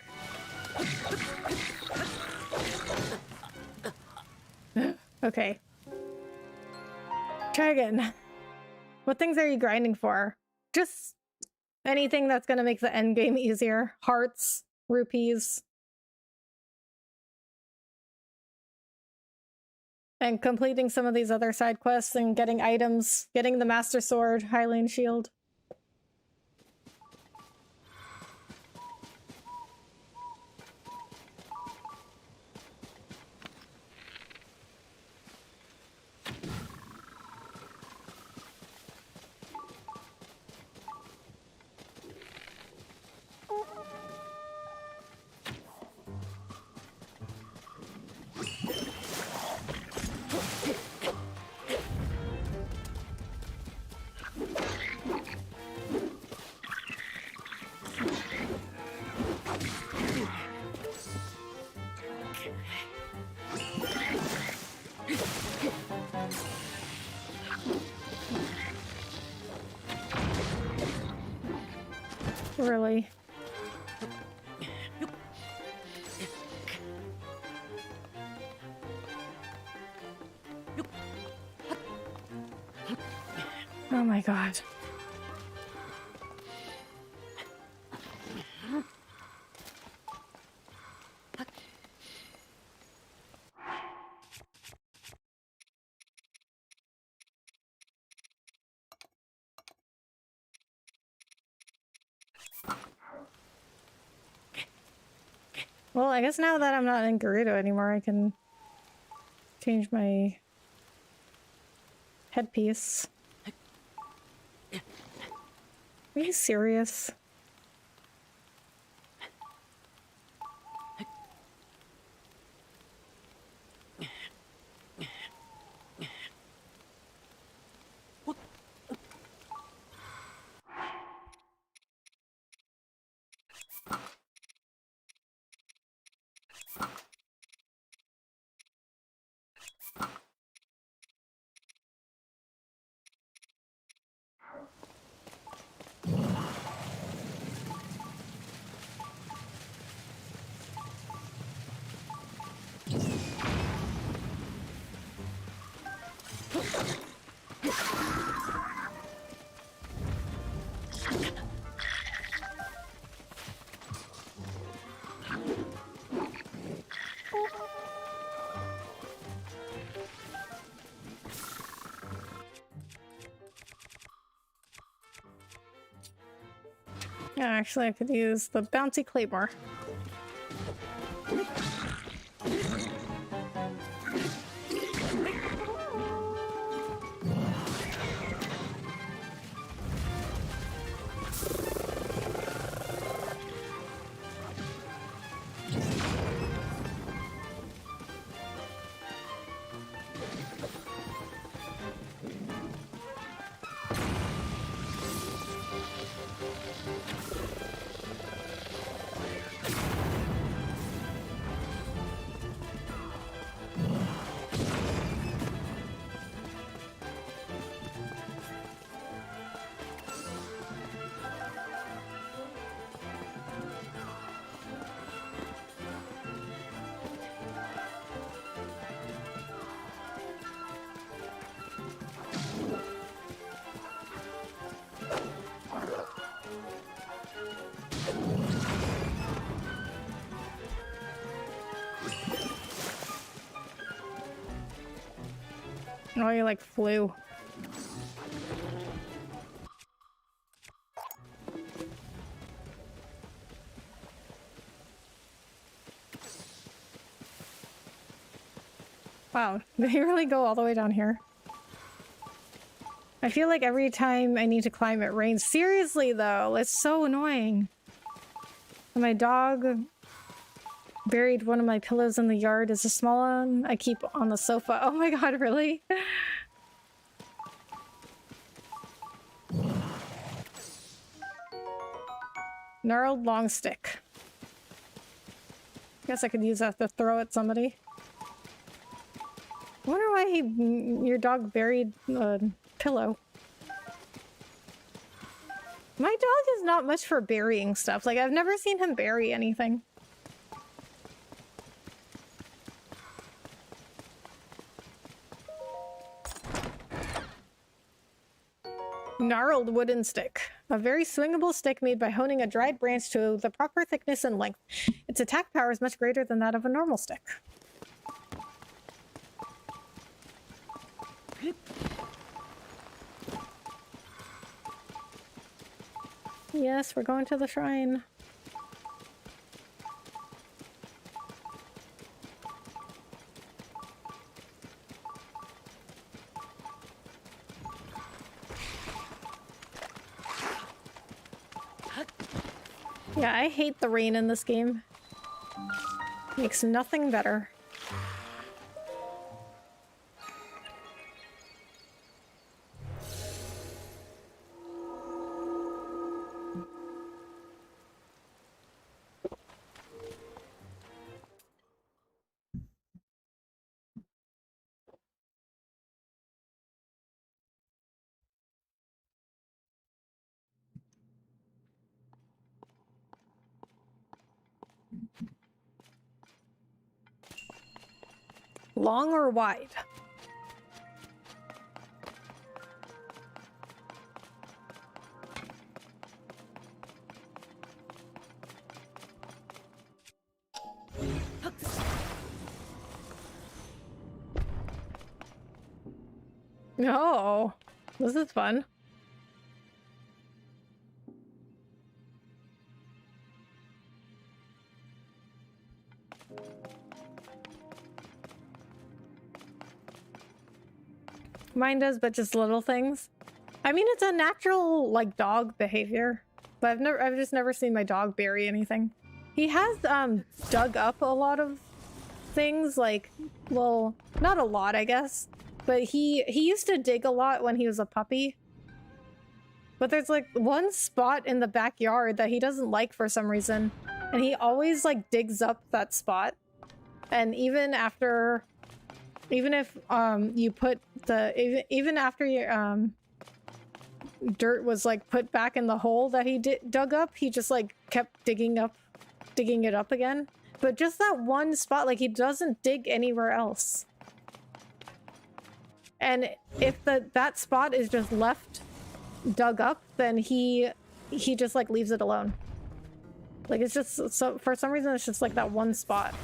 Okay. Try again. What things are you grinding for? Just anything that's gonna make the end game easier. Hearts, rupees. And completing some of these other side quests and getting items, getting the Master Sword, Hylian Shield. Really? Oh my god. Well, I guess now that I'm not in Gerudo anymore, I can change my headpiece. Are you serious? Yeah, actually, I could use the bouncy claymore. Oh, you like flew. Wow, did he really go all the way down here? I feel like every time I need to climb it rains. Seriously though, it's so annoying. My dog buried one of my pillows in the yard. It's a small one I keep on the sofa. Oh my god, really? Gnarled long stick. Guess I could use that to throw at somebody. I wonder why your dog buried a pillow. My dog is not much for burying stuff. Like, I've never seen him bury anything. Gnarled wooden stick. A very swingable stick made by honing a dried branch to the proper thickness and length. Its attack power is much greater than that of a normal stick. Yes, we're going to the shrine. Yeah, I hate the rain in this game. Makes nothing better. Long or wide? No, this is fun. Mine does, but just little things. I mean, it's a natural, like, dog behavior. But I've just never seen my dog bury anything. He has, dug up a lot of things, like, well, not a lot, I guess. But he used to dig a lot when he was a puppy. But there's, like, one spot in the backyard that he doesn't like for some reason. And he always, like, digs up that spot. And even after... Even if you put the even after your dirt was like put back in the hole that he dug up, he just like kept digging it up again. But just that one spot, like he doesn't dig anywhere else. And if that spot is just left dug up, then he just like leaves it alone. Like it's just so for some reason it's just like that one spot.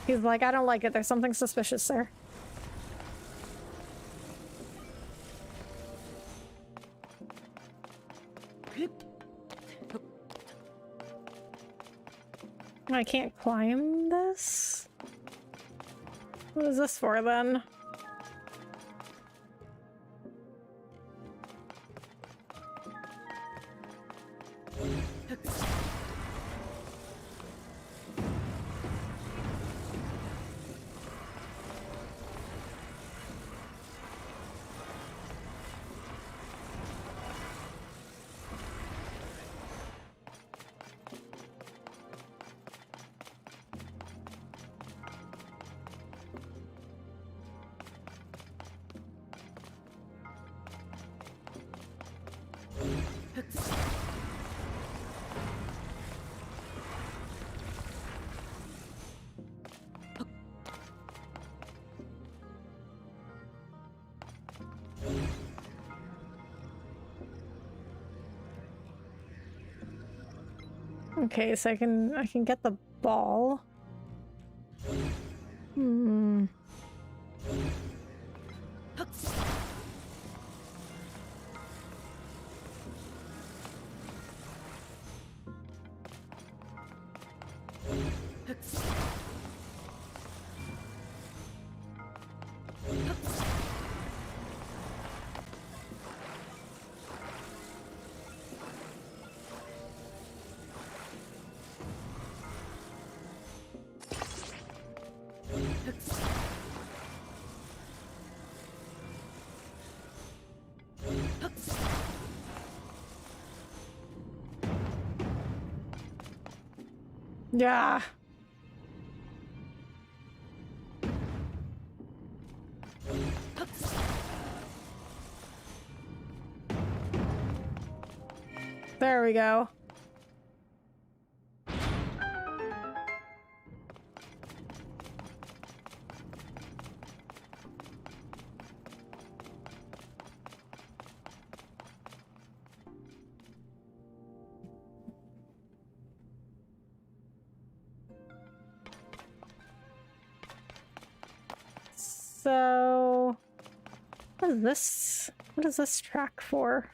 He's like, I don't like it. There's something suspicious there. I can't climb this? What is this for then? Okay, so I can get the ball. Yeah. There we go. So, what is this? What is this track for?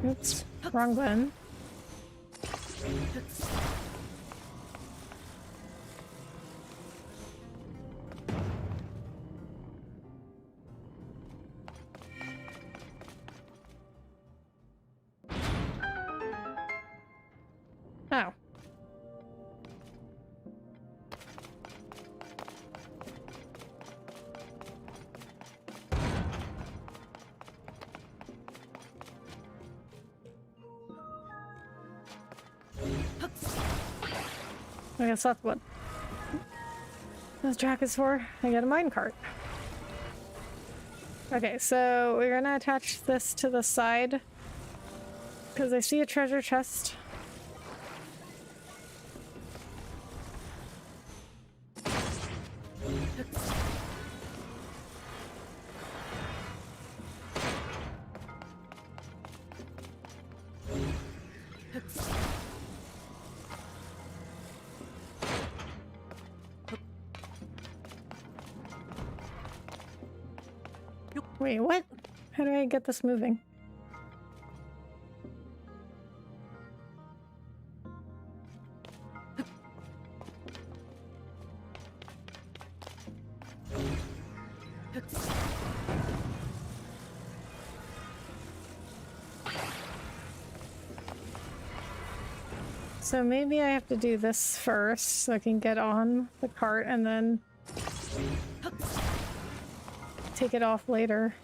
Oops, wrong button. Oh. I guess that's what this track is for. I get a minecart. Okay, so we're gonna attach this to the side because I see a treasure chest. Wait, what? How do I get this moving? So maybe I have to do this first so I can get on the cart and then take it off later.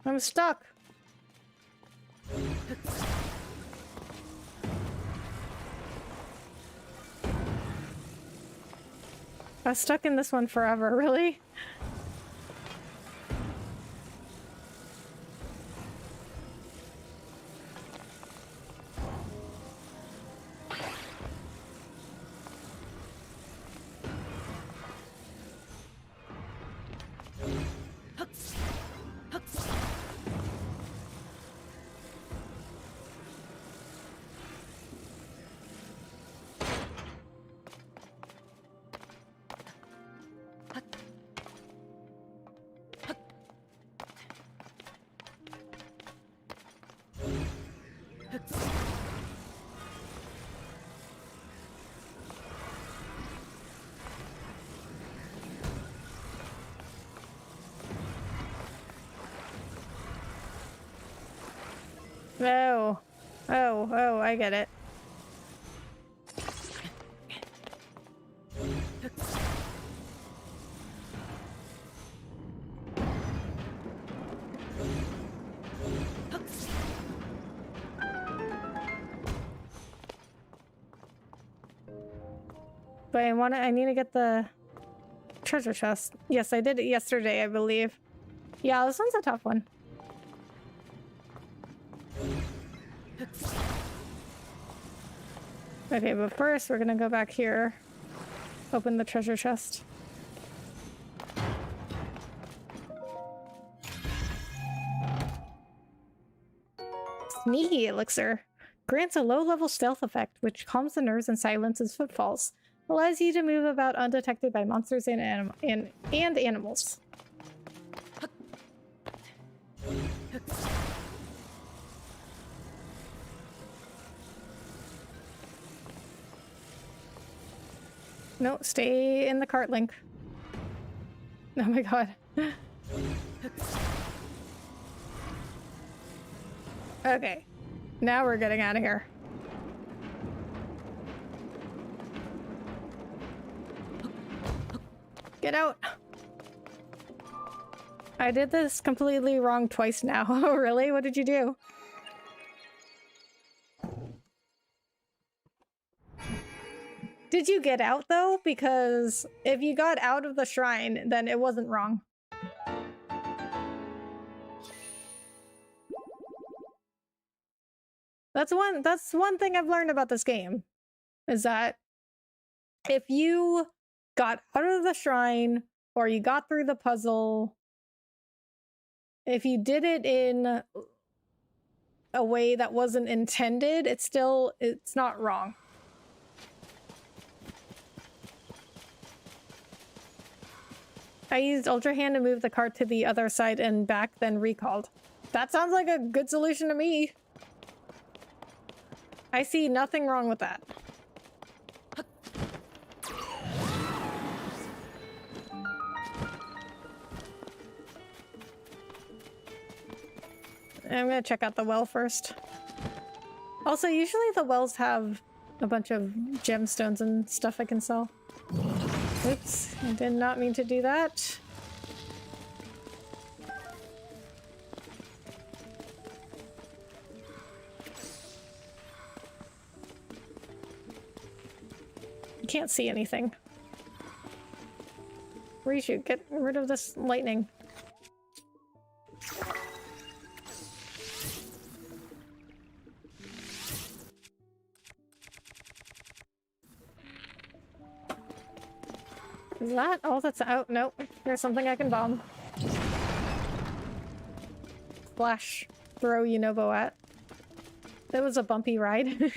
I'm stuck. I was stuck in this one forever, really? Oh. Oh, I get it. But I need to get the treasure chest. Yes, I did it yesterday, I believe. Yeah, this one's a tough one. Okay, but first we're gonna go back here. Open the treasure chest. Nihi elixir. Grants a low-level stealth effect, which calms the nerves and silences footfalls. Allows you to move about undetected by monsters and animals. No, stay in the cart, Link. Oh my god. Okay. Now we're getting out of here. Get out. I did this completely wrong twice now. Oh, really? What did you do? Did you get out, though? Because if you got out of the shrine, then it wasn't wrong. That's one thing I've learned about this game, is that if you got out of the shrine, or you got through the puzzle, if you did it in a way that wasn't intended, it's not wrong. I used Ultra Hand to move the cart to the other side and back, then recalled. That sounds like a good solution to me. I see nothing wrong with that. I'm gonna check out the well first. Also, usually the wells have a bunch of gemstones and stuff I can sell. Oops, I did not mean to do that. You can't see anything. Reshoot, get rid of this lightning. Is that all that's out? Nope. There's something I can bomb. Flash. Throw Unobo at. That was a bumpy ride.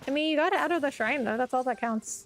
I mean, you got out of the shrine, though. That's all that counts.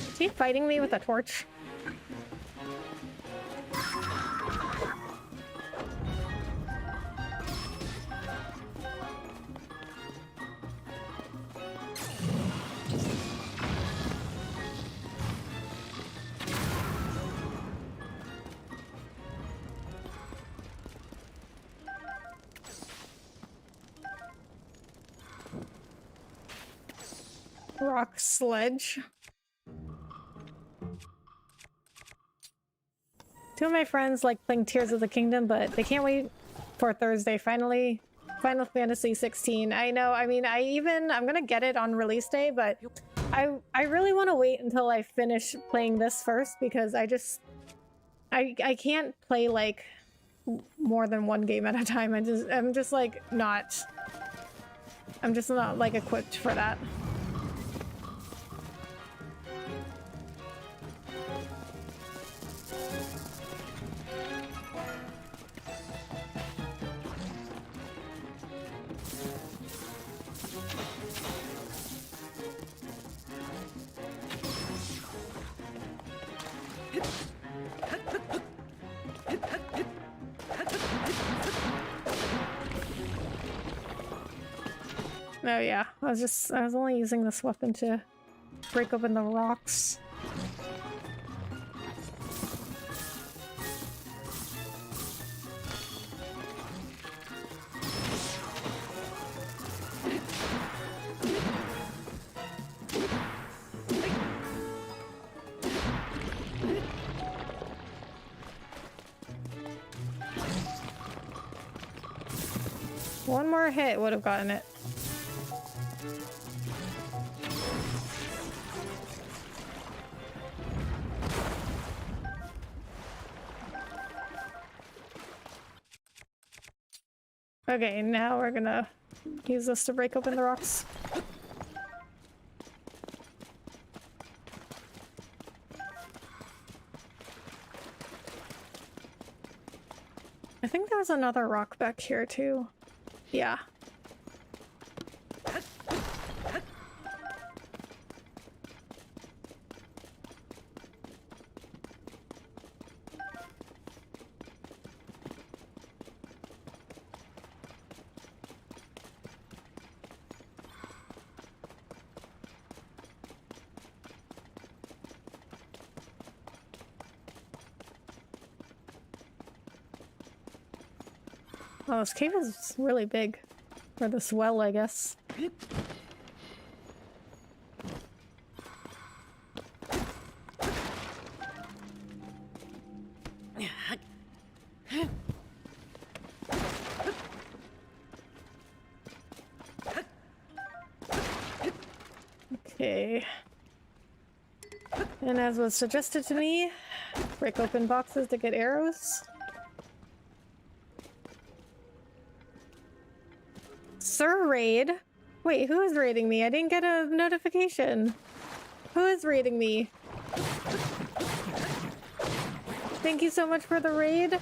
Is he fighting me with a torch? Rock sledge. Two of my friends like playing Tears of the Kingdom, but they can't wait for Thursday. Finally, Final Fantasy 16. I know, I mean, I'm gonna get it on release day, but I really want to wait until I finish playing this first, because I can't play like more than one game at a time. I'm just not like equipped for that. Oh yeah, I was only using this weapon to break open the rocks. One more hit would have gotten it. Okay, now we're gonna use this to break open the rocks. I think there was another rock back here too. Yeah. Oh, this cave is really big. For this well, I guess. Okay. And as was suggested to me, break open boxes to get arrows. Sir Raid? Wait, who is raiding me? I didn't get a notification. Who is raiding me? Thank you so much for the raid.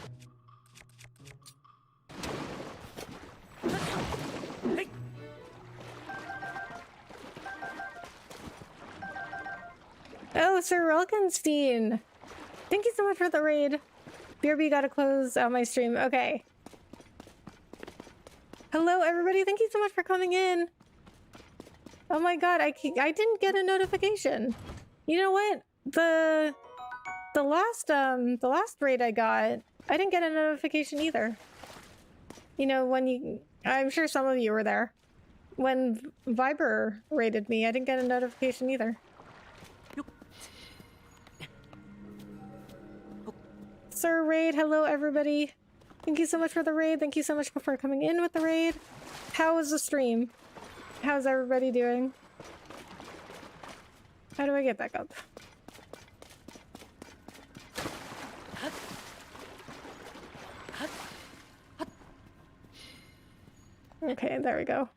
Oh, Sir Relkenstein. Thank you so much for the raid. BRB gotta close out my stream. Okay. Hello, everybody. Thank you so much for coming in. Oh my god, I didn't get a notification. You know what? The last raid I got, I didn't get a notification either. You know, when you... I'm sure some of you were there. When Viber raided me, I didn't get a notification either. Sir Raid, hello everybody. Thank you so much for the raid. Thank you so much for coming in with the raid. How was the stream? How's everybody doing? How do I get back up? Okay, there we go.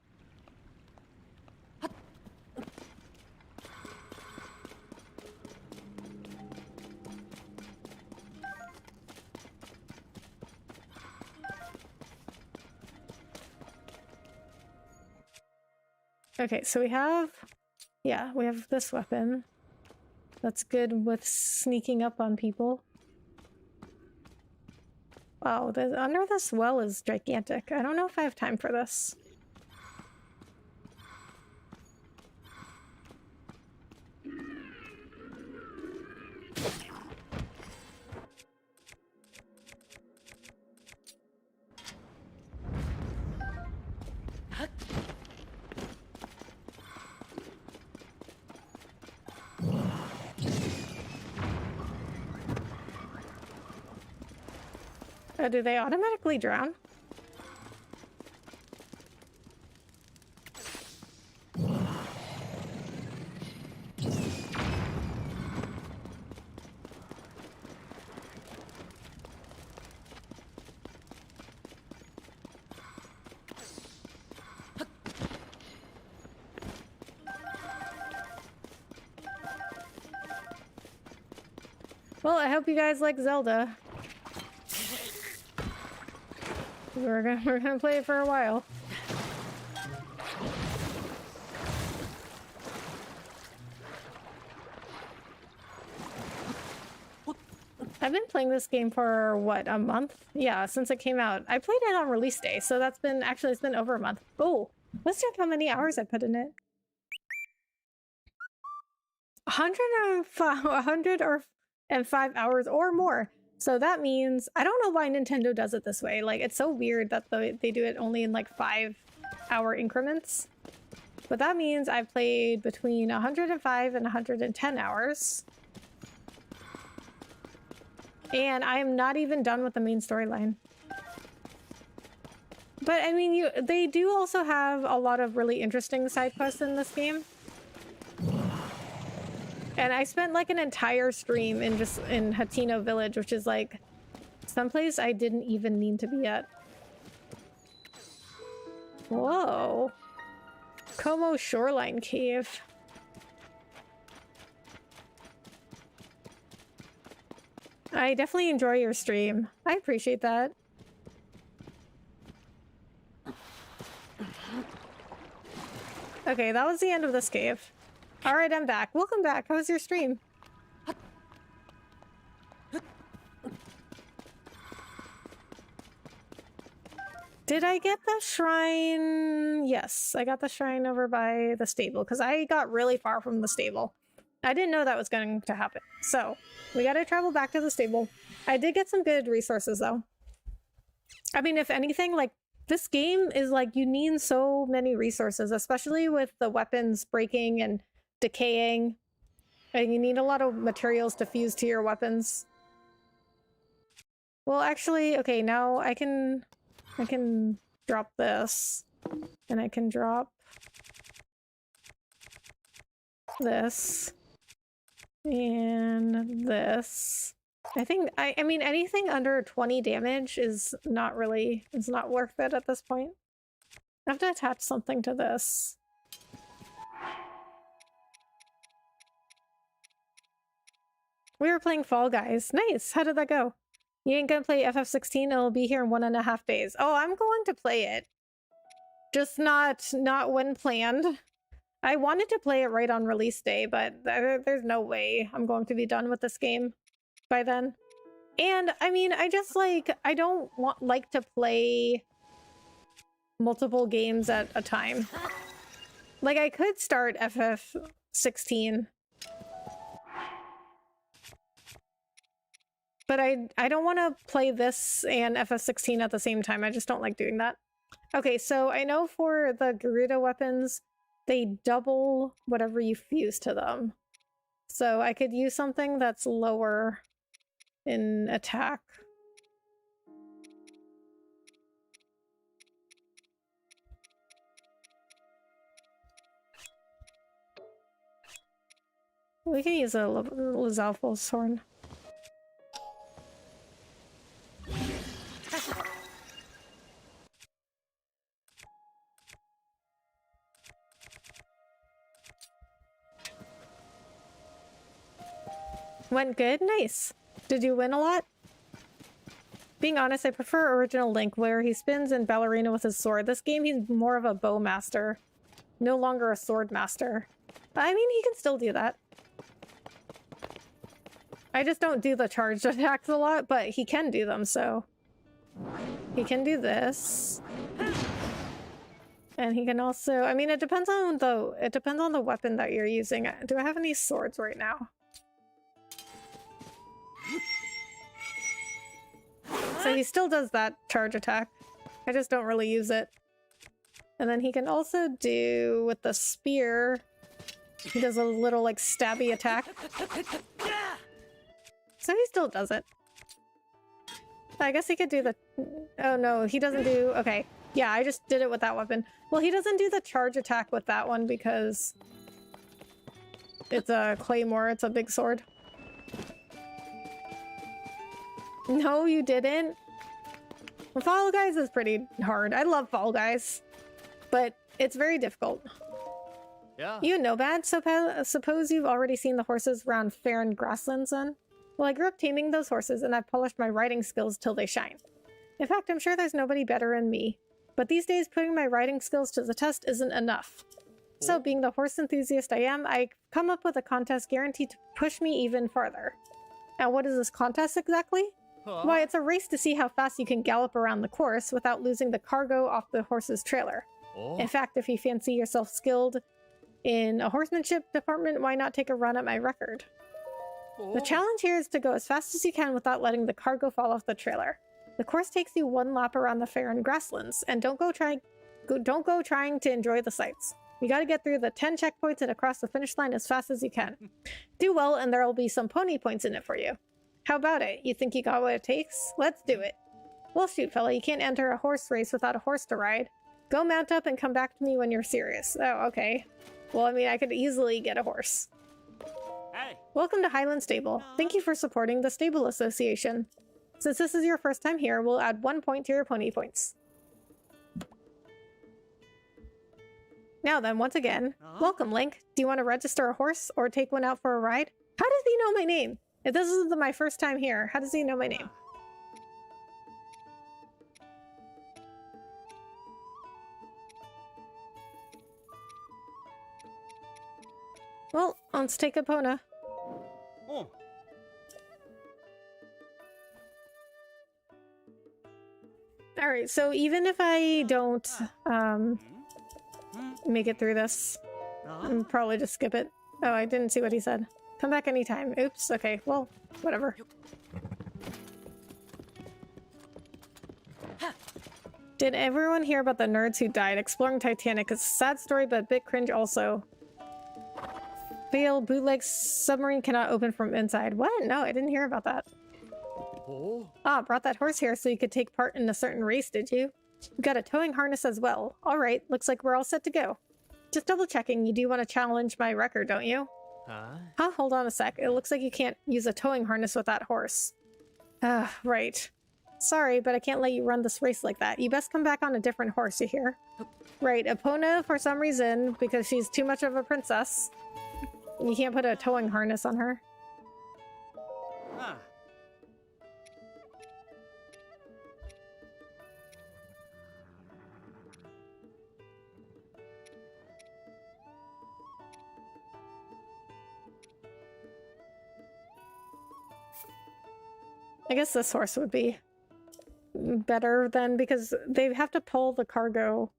Okay, so we have... Yeah, we have this weapon. That's good with sneaking up on people. Wow, the under this well is gigantic. I don't know if I have time for this. Do they automatically drown? Well, I hope you guys like Zelda. We're gonna play it for a while. I've been playing this game for what, a month? Yeah, since it came out. I played it on release day, so that's been actually it's been over a month. Oh, let's check how many hours I put in it. 105 hours or more. So that means I don't know why Nintendo does it this way. Like, it's so weird that they do it only in like 5-hour increments. But that means I've played between 105 and 110 hours. And I am not even done with the main storyline. But I mean, they do also have a lot of really interesting side quests in this game. And I spent like an entire stream in Hateno Village, which is like someplace I didn't even need to be at. Whoa. Como Shoreline Cave. I definitely enjoy your stream. I appreciate that. Okay, that was the end of this cave. Alright, I'm back. Welcome back. How was your stream? Did I get the shrine? Yes, I got the shrine over by the stable because I got really far from the stable. I didn't know that was going to happen. So, we gotta travel back to the stable. I did get some good resources though. I mean, if anything, like, this game is like, you need so many resources, especially with the weapons breaking and decaying. And you need a lot of materials to fuse to your weapons. Well, actually, okay, now I can drop this. And I can drop this. And this. I mean, anything under 20 damage is not really, it's not worth it at this point. I have to attach something to this. We were playing Fall Guys. Nice! How did that go? You ain't gonna play FF16? It'll be here in 1.5 days. Oh, I'm going to play it. Just not when planned. I wanted to play it right on release day, but there's no way I'm going to be done with this game by then. And I mean, I just like, I don't like to play multiple games at a time. Like, I could start FF16, but I don't want to play this and FF16 at the same time. I just don't like doing that. Okay, so I know for the Garuda weapons, they double whatever you fuse to them. So I could use something that's lower in attack. We can use a Lizalfo's horn. Went good? Nice. Did you win a lot? Being honest, I prefer original Link, where he spins in ballerina with his sword. This game, he's more of a bow master. No longer a sword master. I mean, he can still do that. I just don't do the charged attacks a lot, but he can do them, so... He can do this. And he can also... I mean, it depends on the weapon that you're using. Do I have any swords right now? So he still does that charge attack. I just don't really use it. And then he can also do, with the spear, he does a little, like, stabby attack. So he still does it. I guess he could do the... Oh no, he doesn't do... Okay. Yeah, I just did it with that weapon. Well, he doesn't do the charge attack with that one because it's a claymore, it's a big sword. No, you didn't? Well, Fall Guys is pretty hard. I love Fall Guys, but it's very difficult. Yeah. You know bad, suppose you've already seen the horses around fair and grasslands then? Well, I grew up taming those horses and I've polished my riding skills till they shine. In fact, I'm sure there's nobody better than me. But these days, putting my riding skills to the test isn't enough. So, being the horse enthusiast I am, I come up with a contest guaranteed to push me even farther. And what is this contest exactly? Why, it's a race to see how fast you can gallop around the course without losing the cargo off the horse's trailer. In fact, if you fancy yourself skilled in a horsemanship department, why not take a run at my record? The challenge here is to go as fast as you can without letting the cargo fall off the trailer. The course takes you 1 lap around the fair and grasslands, and don't go trying to enjoy the sights. You gotta get through the 10 checkpoints and across the finish line as fast as you can. Do well, and there will be some pony points in it for you. How about it? You think you got what it takes? Let's do it. Well, shoot, fella, you can't enter a horse race without a horse to ride. Go mount up and come back to me when you're serious. Oh, okay. Well, I mean, I could easily get a horse. Hey. Welcome to Highland Stable. Thank you for supporting the Stable Association. Since this is your first time here, we'll add 1 point to your pony points. Now then, once again, welcome, Link. Do you want to register a horse or take one out for a ride? How does he know my name? If this is my first time here, how does he know my name? Well, let's take Epona. Oh. Alright, so even if I don't make it through this, I'll probably just skip it. Oh, I didn't see what he said. Come back anytime. Oops, okay, well, whatever. Did everyone hear about the nerds who died exploring Titanic? It's a sad story, but a bit cringe also. Fail, bootleg submarine cannot open from inside. What? No, I didn't hear about that. Ah, brought that horse here so you could take part in a certain race, did you? You got a towing harness as well. Alright, looks like we're all set to go. Just double checking, you do want to challenge my record, don't you? Huh? Hold on a sec. It looks like you can't use a towing harness with that horse. Ah, right. Sorry, but I can't let you run this race like that. You best come back on a different horse, you hear? Right, Epona, for some reason, because she's too much of a princess, you can't put a towing harness on her. I guess this horse would be better then, because they have to pull the cargo.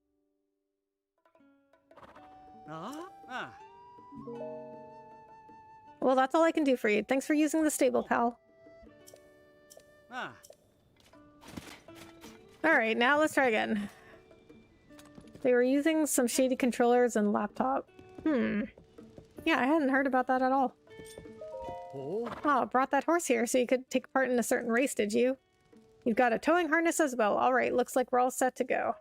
Well, that's all I can do for you. Thanks for using the stable, pal. Alright, now let's try again. They were using some shady controllers and laptop. Yeah, I hadn't heard about that at all. Oh, brought that horse here so you could take part in a certain race, did you? You've got a towing harness as well. Alright, looks like we're all set to go.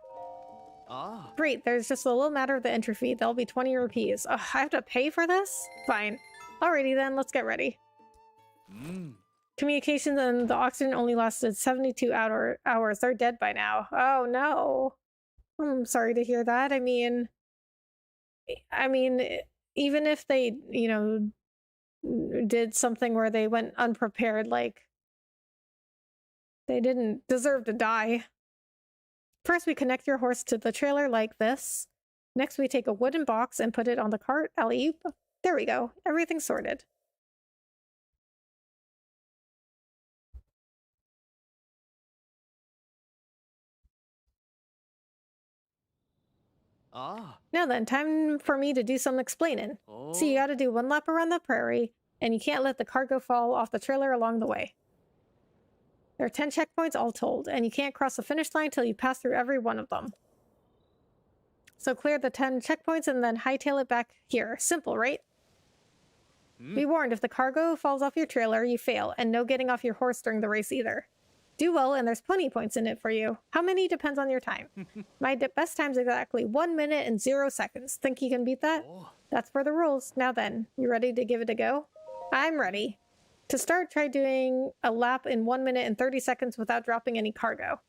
Great, there's just a little matter of the entry fee. That'll be 20 rupees. Ugh, I have to pay for this? Fine. Alrighty then, let's get ready. Communications and the oxygen only lasted 72 hours. They're dead by now. Oh no. I'm sorry to hear that. I mean, even if they, you know, did something where they went unprepared, like, they didn't deserve to die. First, we connect your horse to the trailer like this. Next, we take a wooden box and put it on the cart. Alley-oop. There we go. Everything's sorted. Now then, time for me to do some explaining. So you gotta do 1 lap around the prairie, and you can't let the cargo fall off the trailer along the way. There are 10 checkpoints all told, and you can't cross the finish line till you pass through every one of them. So clear the 10 checkpoints and then hightail it back here. Simple, right? Be warned, if the cargo falls off your trailer, you fail, and no getting off your horse during the race either. Do well, and there's plenty points in it for you. How many depends on your time. My best time's exactly 1 minute and 0 seconds. Think you can beat that? That's for the rules. Now then, you ready to give it a go? I'm ready. To start, try doing a lap in 1 minute and 30 seconds without dropping any cargo.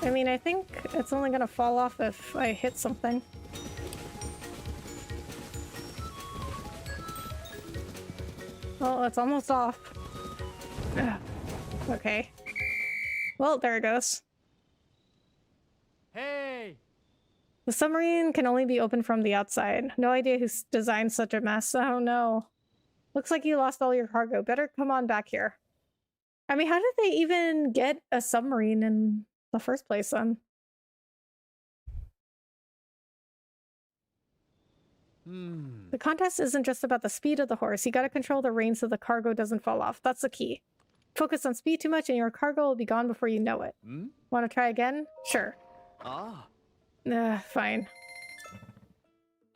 I mean, I think it's only gonna fall off if I hit something. Well, it's almost off. Ugh. Okay. Well, there it goes. Hey! The submarine can only be opened from the outside. No idea who designed such a mess. Oh no. Looks like you lost all your cargo. Better come on back here. I mean, how did they even get a submarine in the first place then? The contest isn't just about the speed of the horse. You gotta control the reins so the cargo doesn't fall off. That's the key. Focus on speed too much and your cargo will be gone before you know it. Want to try again? Sure. Fine.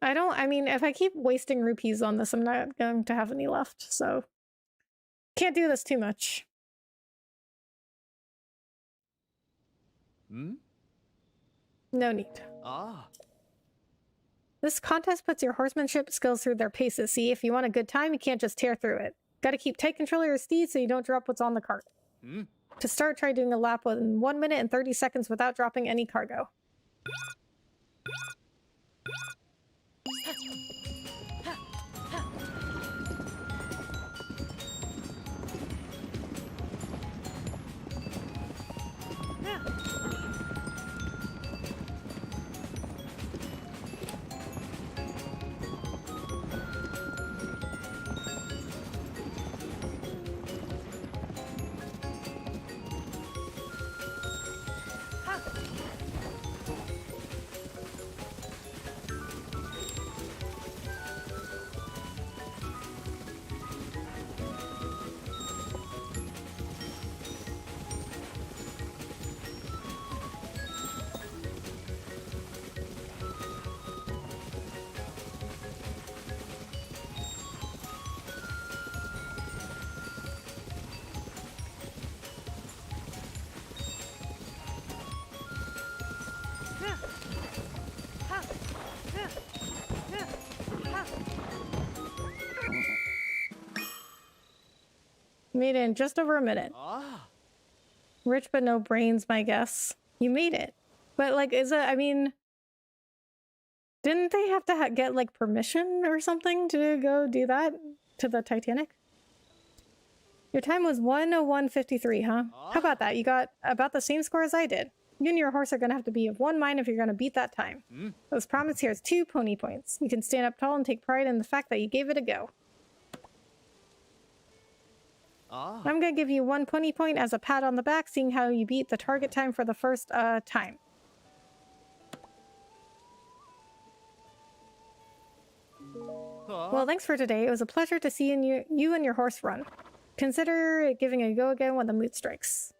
I mean, if I keep wasting rupees on this, I'm not going to have any left, so... Can't do this too much. No need. This contest puts your horsemanship skills through their paces. See, if you want a good time, you can't just tear through it. Gotta keep tight control of your steed so you don't drop what's on the cart. To start, try doing a lap in 1 minute and 30 seconds without dropping any cargo. Made it in just over a minute. Rich but no brains, my guess. You made it. But, like, is it, I mean... Didn't they have to get, like, permission or something to go do that to the Titanic? Your time was 1:01:53, huh? How about that? You got about the same score as I did. You and your horse are gonna have to be of one mind if you're gonna beat that time. Those promise here is 2 pony points. You can stand up tall and take pride in the fact that you gave it a go. I'm gonna give you 1 pony point as a pat on the back, seeing how you beat the target time for the first time. Well, thanks for today. It was a pleasure to see you and your horse run. Consider giving it a go again when the mood strikes.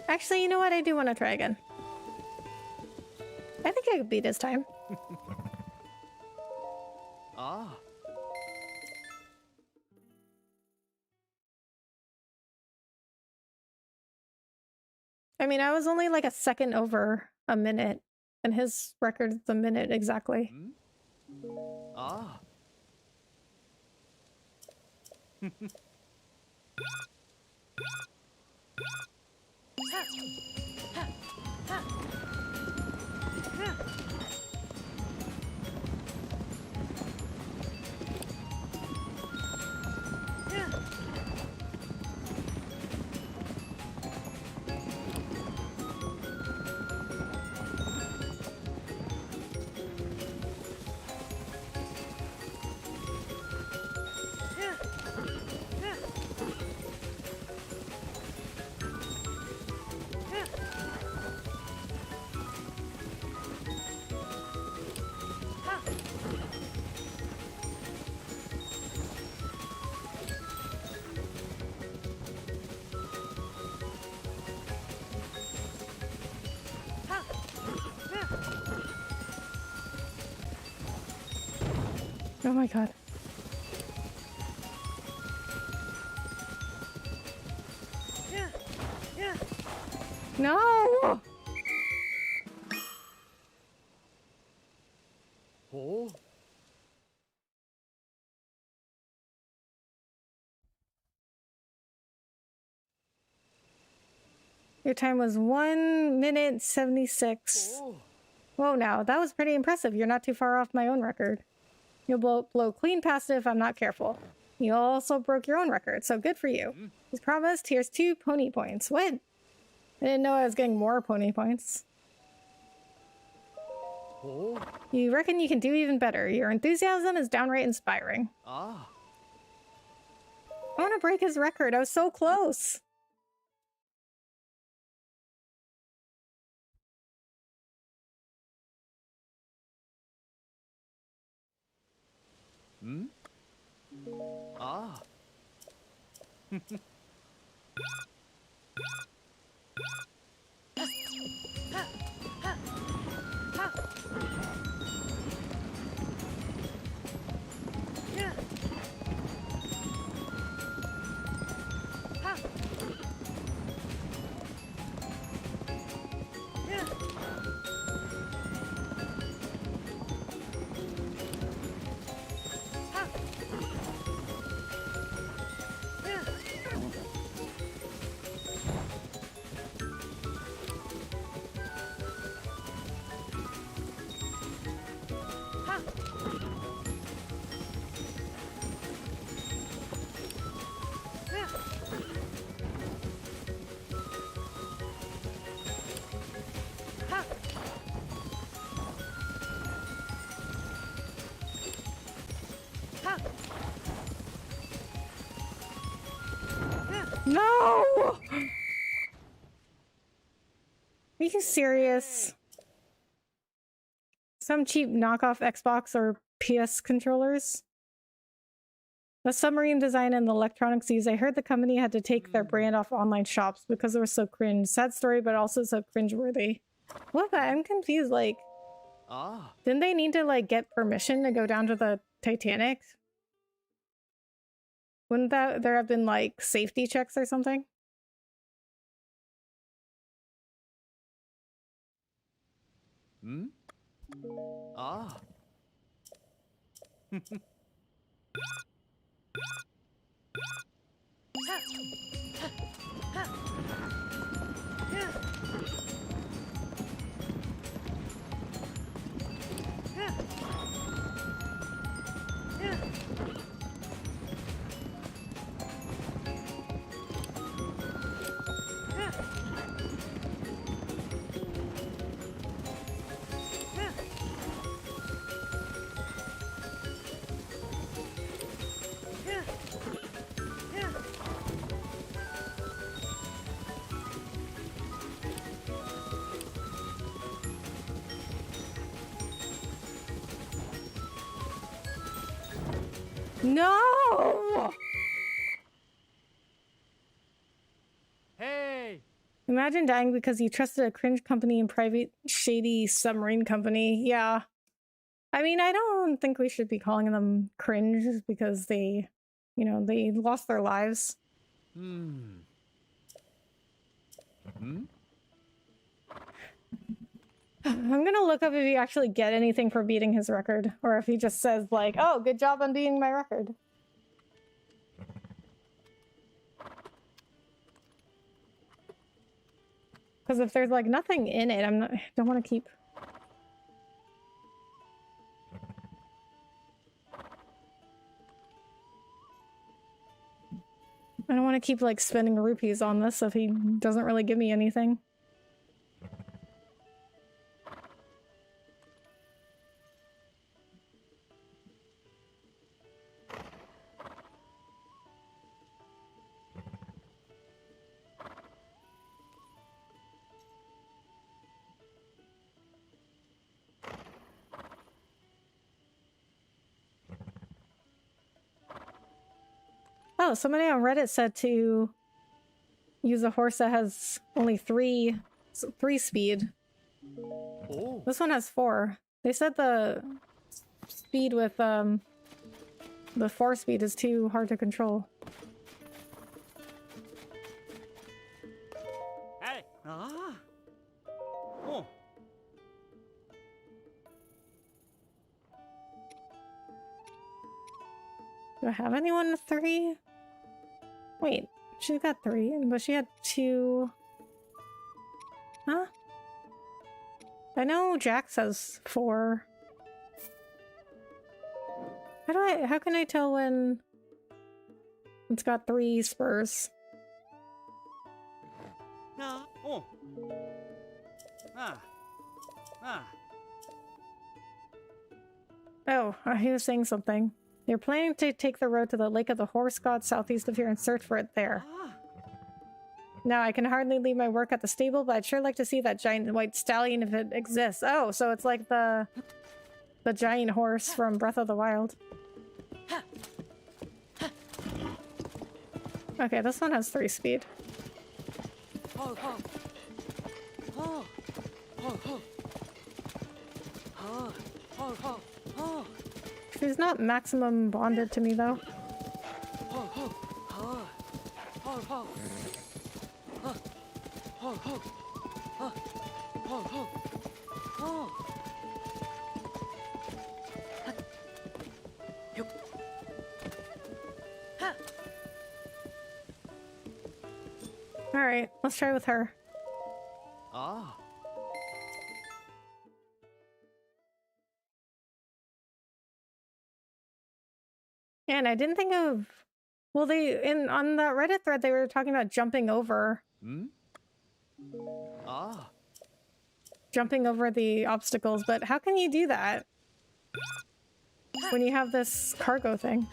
Actually, you know what? I do want to try again. I think I could beat this time. I mean, I was only like a second over a minute, and his record's a minute exactly. Oh my god. No! Your time was 1 minute 76. Whoa, now that was pretty impressive. You're not too far off my own record. You'll blow clean past it if I'm not careful. You also broke your own record, so good for you. As promised, here's 2 pony points. What? I didn't know I was getting more pony points. You reckon you can do even better. Your enthusiasm is downright inspiring. I want to break his record. I was so close. No! Are you serious? Some cheap knockoff Xbox or PS controllers? The submarine design and the electronics used, I heard the company had to take their brand off online shops because they were so cringe. Sad story, but also so cringeworthy. What? I'm confused, like... Didn't they need to, like, get permission to go down to the Titanic? Wouldn't there have been, like, safety checks or something? No! Hey! Imagine dying because you trusted a cringe company and private shady submarine company. Yeah. I mean, I don't think we should be calling them cringe because they, you know, they lost their lives. I'm gonna look up if he actually get anything for beating his record, or if he just says like, oh, good job on beating my record. Because if there's like nothing in it, I don't want to keep... I don't want to keep like spending rupees on this if he doesn't really give me anything. Oh, somebody on Reddit said to use a horse that has only three speed. This one has 4. They said the speed with the 4 speed is too hard to control. Hey! Oh! Do I have anyone with 3? Wait, she's got 3, but she had 2. Huh? I know Jax has 4. How can I tell when it's got 3 spurs? Ah. Oh. Ah. Ah. Oh, he was saying something. They're planning to take the road to the Lake of the Horse God southeast of here and search for it there. Ah. Now, I can hardly leave my work at the stable, but I'd sure like to see that giant white stallion if it exists. Oh, so it's like the giant horse from Breath of the Wild. Okay, this one has 3 speed. Oh, oh. Oh. Oh, oh. Oh, oh, oh, oh. She's not maximum bonded to me, though. Oh, oh, oh. Oh, oh. Oh, oh, oh. Oh, oh, oh. Oh. Yup. Ha. Alright, let's try with her. Ah. And I didn't think of... Well, on the Reddit thread, they were talking about jumping over Hmm? Ah. the obstacles, but how can you do that when you have this cargo thing?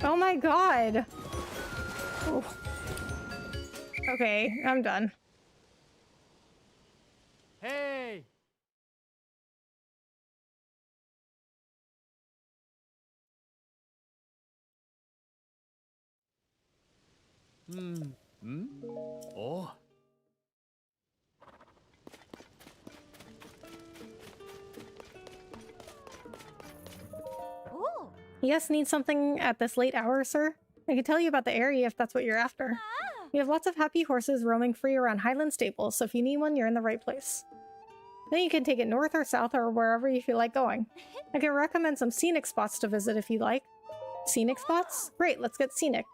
Oh my god! Oh. Okay, I'm done. Hey. Hmm. Hmm? Oh. Oh. Yes, need something at this late hour, sir? I can tell you about the area if that's what you're after. We have lots of happy horses roaming free around Highland Stables, so if you need one, you're in the right place. Then you can take it north or south or wherever you feel like going. I can recommend some scenic spots to visit if you like. Scenic spots? Great, let's get scenic.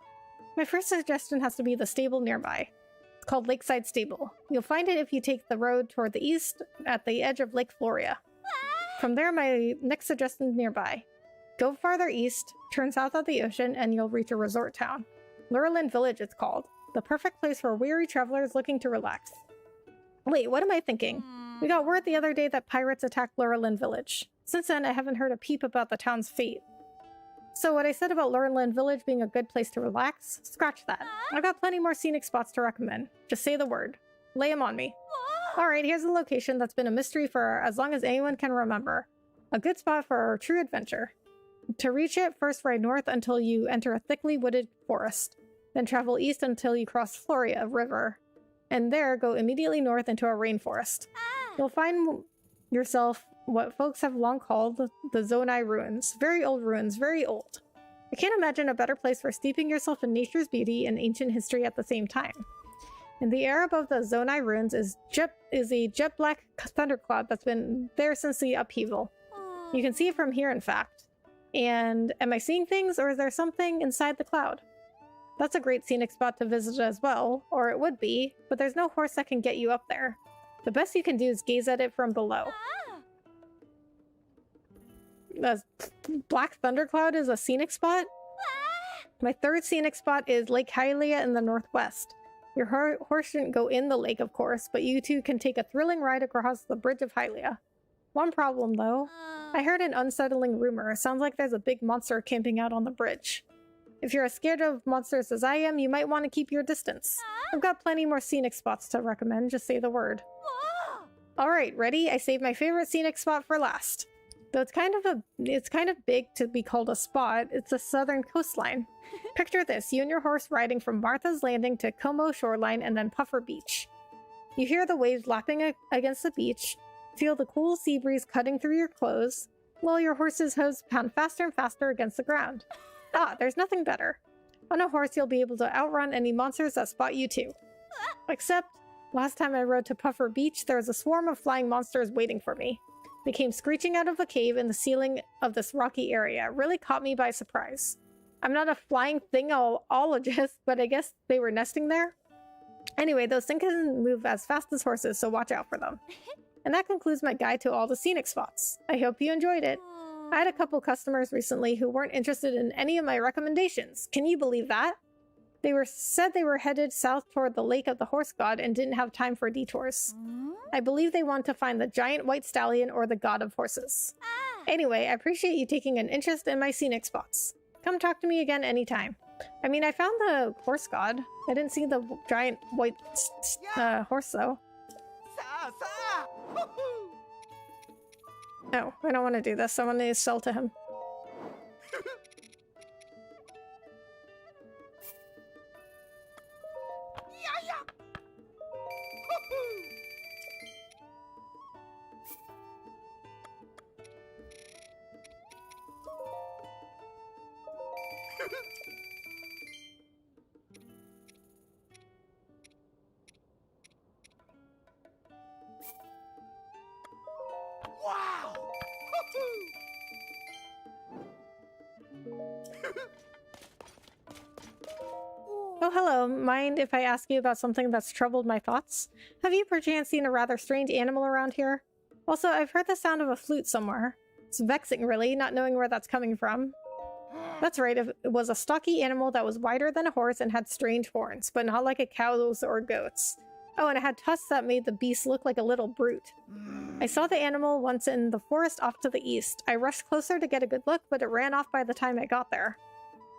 My first suggestion has to be the stable nearby. It's called Lakeside Stable. You'll find it if you take the road toward the east at the edge of Lake Floria. From there, my next suggestion is nearby. Go farther east, turn south of the ocean, and you'll reach a resort town. Lurelin Village, it's called. The perfect place for weary travelers looking to relax. Wait, what am I thinking? We got word the other day that pirates attacked Lurelin Village. Since then, I haven't heard a peep about the town's fate. So what I said about Lurelin Village being a good place to relax, scratch that. I've got plenty more scenic spots to recommend. Just say the word. Lay 'em on me. Alright, here's a location that's been a mystery for as long as anyone can remember. A good spot for a true adventure. To reach it, first ride north until you enter a thickly wooded forest. Then travel east until you cross Floria River. And there, go immediately north into a rainforest. You'll find yourself what folks have long called the Zonai Ruins. Very old ruins, very old. I can't imagine a better place for steeping yourself in nature's beauty and ancient history at the same time. In the air above the Zonai Ruins is a jet black thundercloud that's been there since the upheaval. You can see it from here, in fact. And am I seeing things, or is there something inside the cloud? That's a great scenic spot to visit as well, or it would be, but there's no horse that can get you up there. The best you can do is gaze at it from below. The Black Thundercloud is a scenic spot? My third scenic spot is Lake Hylia in the northwest. Your horse shouldn't go in the lake, of course, but you two can take a thrilling ride across the bridge of Hylia. One problem, though. I heard an unsettling rumor. It sounds like there's a big monster camping out on the bridge. If you're as scared of monsters as I am, you might want to keep your distance. I've got plenty more scenic spots to recommend, just say the word. Alright, ready? I saved my favorite scenic spot for last. Though it's kind of big to be called a spot, it's the southern coastline. Picture this, you and your horse riding from Martha's Landing to Como Shoreline and then Puffer Beach. You hear the waves lapping against the beach, feel the cool sea breeze cutting through your clothes, while your horse's hooves pound faster and faster against the ground. Ah, there's nothing better. On a horse, you'll be able to outrun any monsters that spot you too. Except, last time I rode to Puffer Beach, there was a swarm of flying monsters waiting for me. They came screeching out of a cave in the ceiling of this rocky area. It really caught me by surprise. I'm not a flying thingologist, but I guess they were nesting there. Anyway, those things can move as fast as horses, so watch out for them. And that concludes my guide to all the scenic spots. I hope you enjoyed it. I had a couple customers recently who weren't interested in any of my recommendations. Can you believe that? Said they were headed south toward the Lake of the Horse God and didn't have time for detours. I believe they want to find the giant white stallion or the god of horses. Anyway, I appreciate you taking an interest in my scenic spots. Come talk to me again anytime. I mean, I found the horse god. I didn't see the giant white horse, though. No, I don't want to do this. I want to sell to him. Oh, hello. Mind if I ask you about something that's troubled my thoughts? Have you perchance seen a rather strange animal around here? Also, I've heard the sound of a flute somewhere. It's vexing, really, not knowing where that's coming from. That's right, it was a stocky animal that was wider than a horse and had strange horns, but not like a cow's or goat's. Oh, and it had tusks that made the beast look like a little brute. I saw the animal once in the forest off to the east. I rushed closer to get a good look, but it ran off by the time I got there.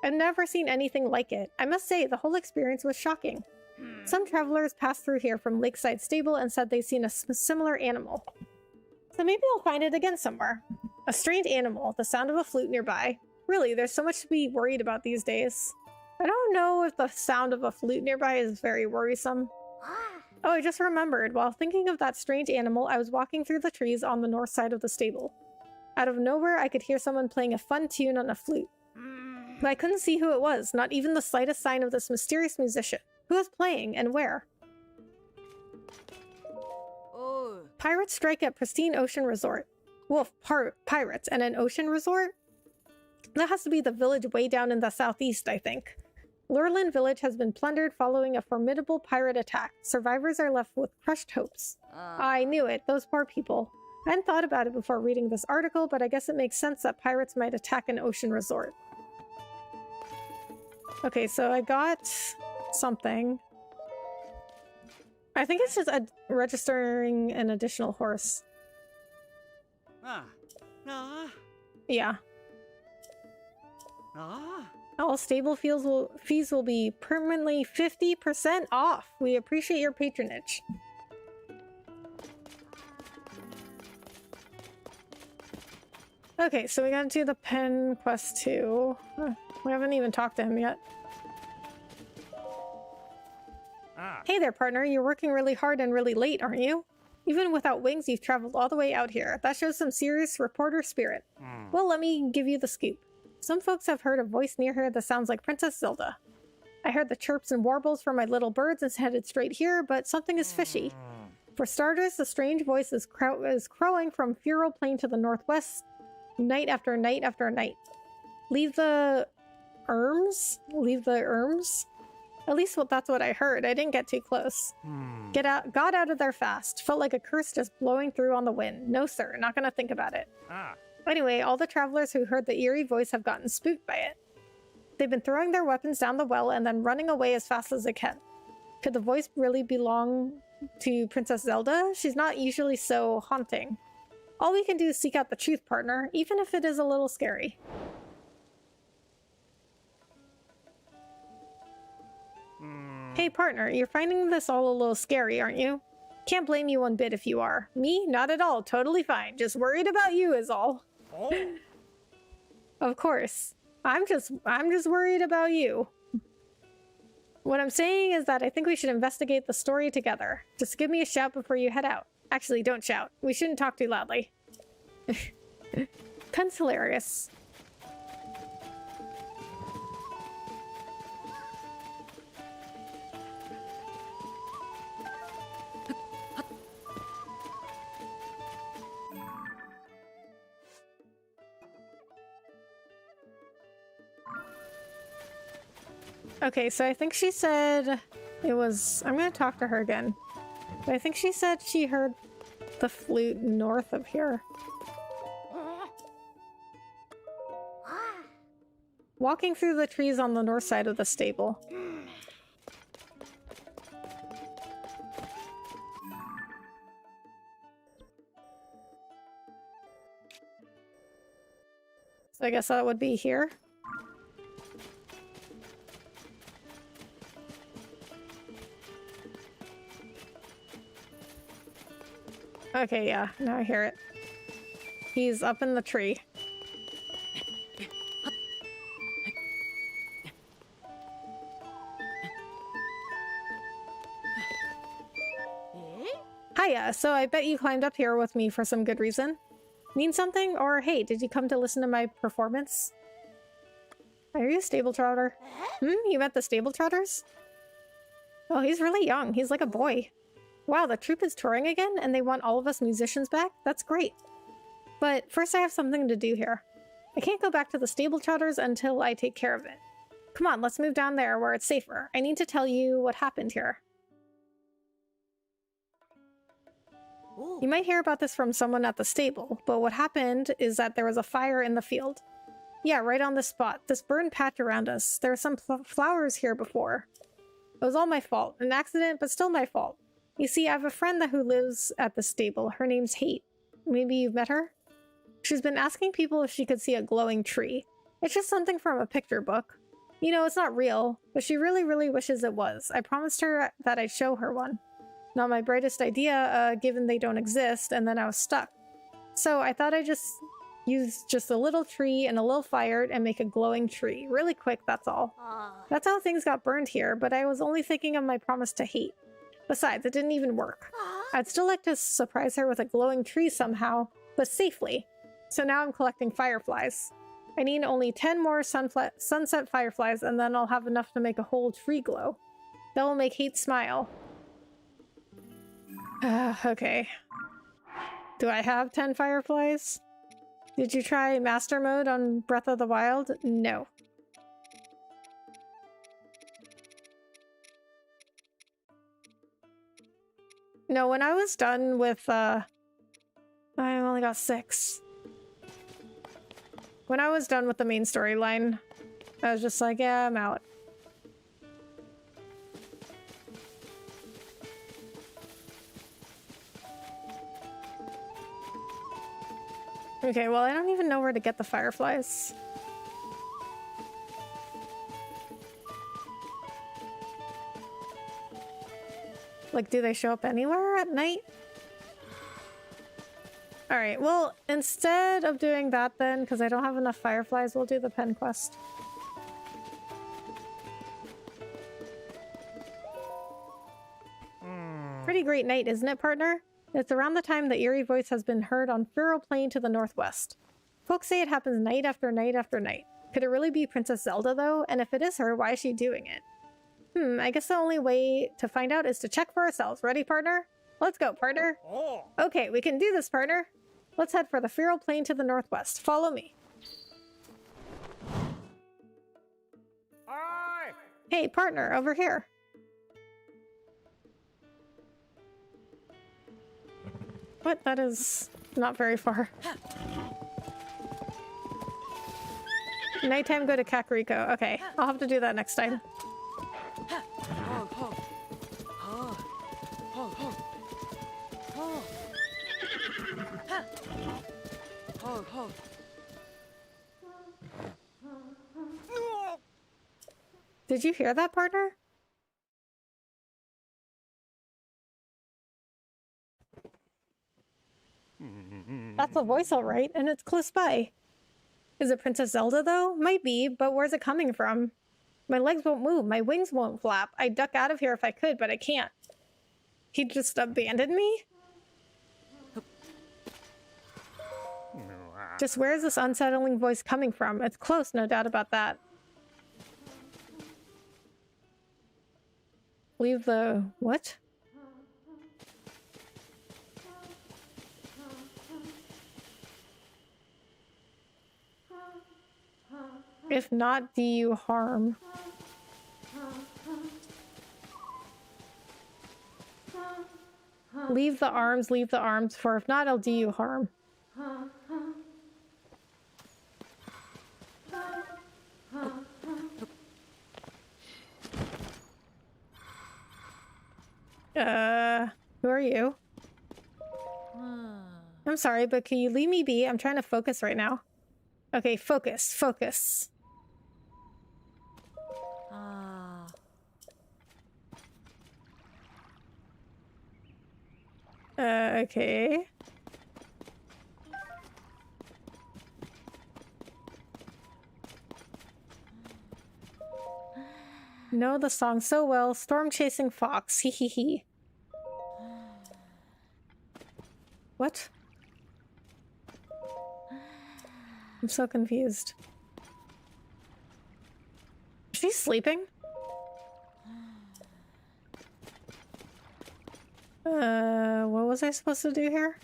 I've never seen anything like it. I must say, the whole experience was shocking. Some travelers passed through here from Lakeside Stable and said they'd seen a similar animal. So maybe I'll find it again somewhere. A strange animal, the sound of a flute nearby. Really, there's so much to be worried about these days. I don't know if the sound of a flute nearby is very worrisome. Oh, I just remembered. While thinking of that strange animal, I was walking through the trees on the north side of the stable. Out of nowhere, I could hear someone playing a fun tune on a flute. But I couldn't see who it was, not even the slightest sign of this mysterious musician. Who was playing, and where? Oh. Pirates strike at Pristine Ocean Resort. Wolf, pirates, and an ocean resort? That has to be the village way down in the southeast, I think. Lurlin Village has been plundered following a formidable pirate attack. Survivors are left with crushed hopes. I knew it, those poor people. I hadn't thought about it before reading this article, but I guess it makes sense that pirates might attack an ocean resort. Okay, so I got something. I think it's just registering an additional horse. Yeah. All stable fees will be permanently 50% off. We appreciate your patronage. Okay, so we gotta do the Penn quest too. We haven't even talked to him yet. Hey there, partner. You're working really hard and really late, aren't you? Even without wings, you've traveled all the way out here. That shows some serious reporter spirit. Well, let me give you the scoop. Some folks have heard a voice near here that sounds like Princess Zelda. I heard the chirps and warbles from my little birds and headed straight here, but something is fishy. For starters, the strange voice is crowing from Hyrule Plain to the northwest, night after night after night. Leave the Erms? Leave the Erms? At least that's what I heard. I didn't get too close. Got out of there fast. Felt like a curse just blowing through on the wind. No, sir. Not gonna think about it. Anyway, all the travelers who heard the eerie voice have gotten spooked by it. They've been throwing their weapons down the well and then running away as fast as they can. Could the voice really belong to Princess Zelda? She's not usually so haunting. All we can do is seek out the truth, partner, even if it is a little scary. Hey, partner, you're finding this all a little scary, aren't you? Can't blame you one bit if you are. Me? Not at all. Totally fine. Just worried about you is all. Of course. I'm just worried about you. What I'm saying is that I think we should investigate the story together. Just give me a shout before you head out. Actually, don't shout. We shouldn't talk too loudly. Penn's hilarious. Okay, so I think she said it was... I'm gonna talk to her again. But I think she said she heard the flute north of here. Walking through the trees on the north side of the stable. So I guess that would be here. Okay, yeah, now I hear it. He's up in the tree. Hiya, so I bet you climbed up here with me for some good reason. Mean something? Or hey, did you come to listen to my performance? Are you a stable trotter? You met the stable trotters? Oh, he's really young. He's like a boy. Wow, the troupe is touring again and they want all of us musicians back? That's great. But first I have something to do here. I can't go back to the stable trotters until I take care of it. Come on, let's move down there where it's safer. I need to tell you what happened here. You might hear about this from someone at the stable, but what happened is that there was a fire in the field. Yeah, right on this spot. This burned patch around us. There were some flowers here before. It was all my fault. An accident, but still my fault. You see, I have a friend who lives at the stable. Her name's Hate. Maybe you've met her? She's been asking people if she could see a glowing tree. It's just something from a picture book. You know, it's not real, but she really, really wishes it was. I promised her that I'd show her one. Not my brightest idea, given they don't exist, and then I was stuck. So I thought I'd just use just a little tree and a little fire and make a glowing tree. Really quick, that's all. That's how things got burned here, but I was only thinking of my promise to Hate. Besides, it didn't even work. I'd still like to surprise her with a glowing tree somehow, but safely. So now I'm collecting fireflies. I need only 10 more sunset fireflies, and then I'll have enough to make a whole tree glow. That will make Hate smile. Okay. Do I have 10 fireflies? Did you try Master Mode on Breath of the Wild? No. No, when I was done with, I only got 6. When I was done with the main storyline, I was just like, yeah, I'm out. Okay, well, I don't even know where to get the fireflies. Like, do they show up anywhere at night? Alright, well, instead of doing that then, because I don't have enough fireflies, we'll do the Penn quest. Pretty great night, isn't it, partner? It's around the time the eerie voice has been heard on Hyrule Plain to the northwest. Folks say it happens night after night after night. Could it really be Princess Zelda, though? And if it is her, why is she doing it? I guess the only way to find out is to check for ourselves. Ready, partner? Let's go, partner. Okay, we can do this, partner. Let's head for the Hyrule Plain to the northwest. Follow me. Aye. Hey, partner, over here. What? That is not very far. Nighttime, go to Kakariko. Okay, I'll have to do that next time. Did you hear that, partner? That's a voice, all right, and it's close by. Is it Princess Zelda, though? Might be, but where's it coming from? My legs won't move, my wings won't flap. I'd duck out of here if I could, but I can't. He just abandoned me? Just where is this unsettling voice coming from? It's close, no doubt about that. Leave the... what? If not, do you harm? Leave the arms, for if not, I'll do you harm. Who are you? I'm sorry, but can you leave me be? I'm trying to focus right now. Okay, focus, focus. Okay. Know the song so well. Storm chasing fox. Hee hee hee. What? I'm so confused. Is she sleeping? What was I supposed to do here?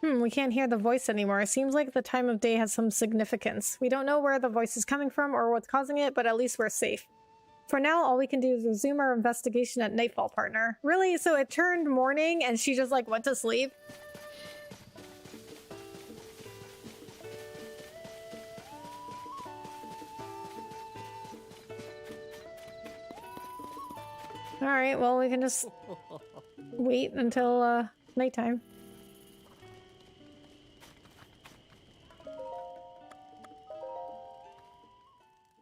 We can't hear the voice anymore. It seems like the time of day has some significance. We don't know where the voice is coming from or what's causing it, but at least we're safe. For now, all we can do is resume our investigation at nightfall, partner. Really? So it turned morning and she just like went to sleep? Alright, well we can just wait until nighttime.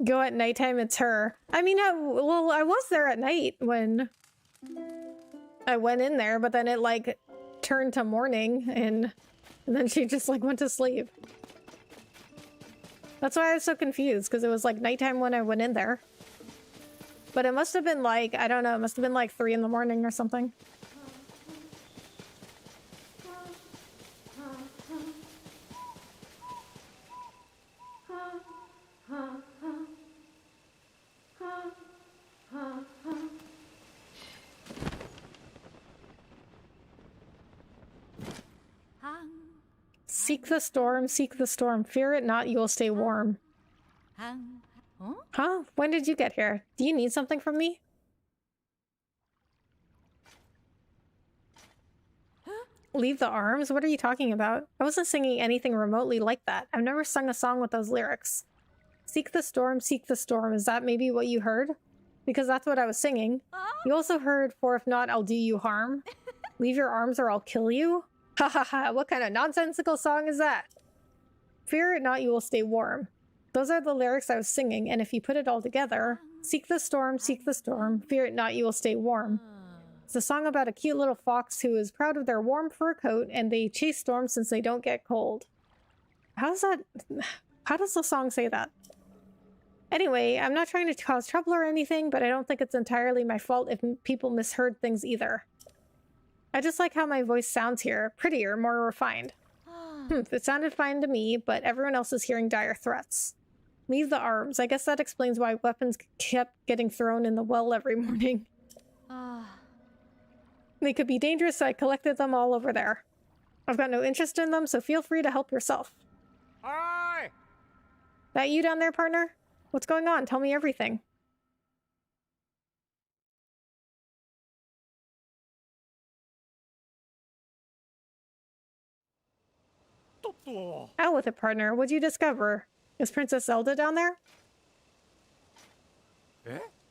Go at nighttime, it's her. I mean, I was there at night when I went in there, but then it like turned to morning and then she just like went to sleep. That's why I was so confused, because it was like nighttime when I went in there. But it must have been like, I don't know, it must have been like 3 in the morning or something. Seek the storm. Fear it not, you will stay warm. Huh? When did you get here? Do you need something from me? Leave the arms? What are you talking about? I wasn't singing anything remotely like that. I've never sung a song with those lyrics. Seek the storm, seek the storm. Is that maybe what you heard? Because that's what I was singing. You also heard, for if not, I'll do you harm. Leave your arms or I'll kill you? Ha ha ha, what kind of nonsensical song is that? Fear it not, you will stay warm. Those are the lyrics I was singing, and if you put it all together, seek the storm, fear it not, you will stay warm. It's a song about a cute little fox who is proud of their warm fur coat, and they chase storms since they don't get cold. How does the song say that? Anyway, I'm not trying to cause trouble or anything, but I don't think it's entirely my fault if people misheard things either. I just like how my voice sounds here. Prettier, more refined. It sounded fine to me, but everyone else is hearing dire threats. Leave the arms. I guess that explains why weapons kept getting thrown in the well every morning. They could be dangerous, so I collected them all over there. I've got no interest in them, so feel free to help yourself. Hi! That you down there, partner? What's going on? Tell me everything. Out with it, partner. What'd you discover? Is Princess Zelda down there?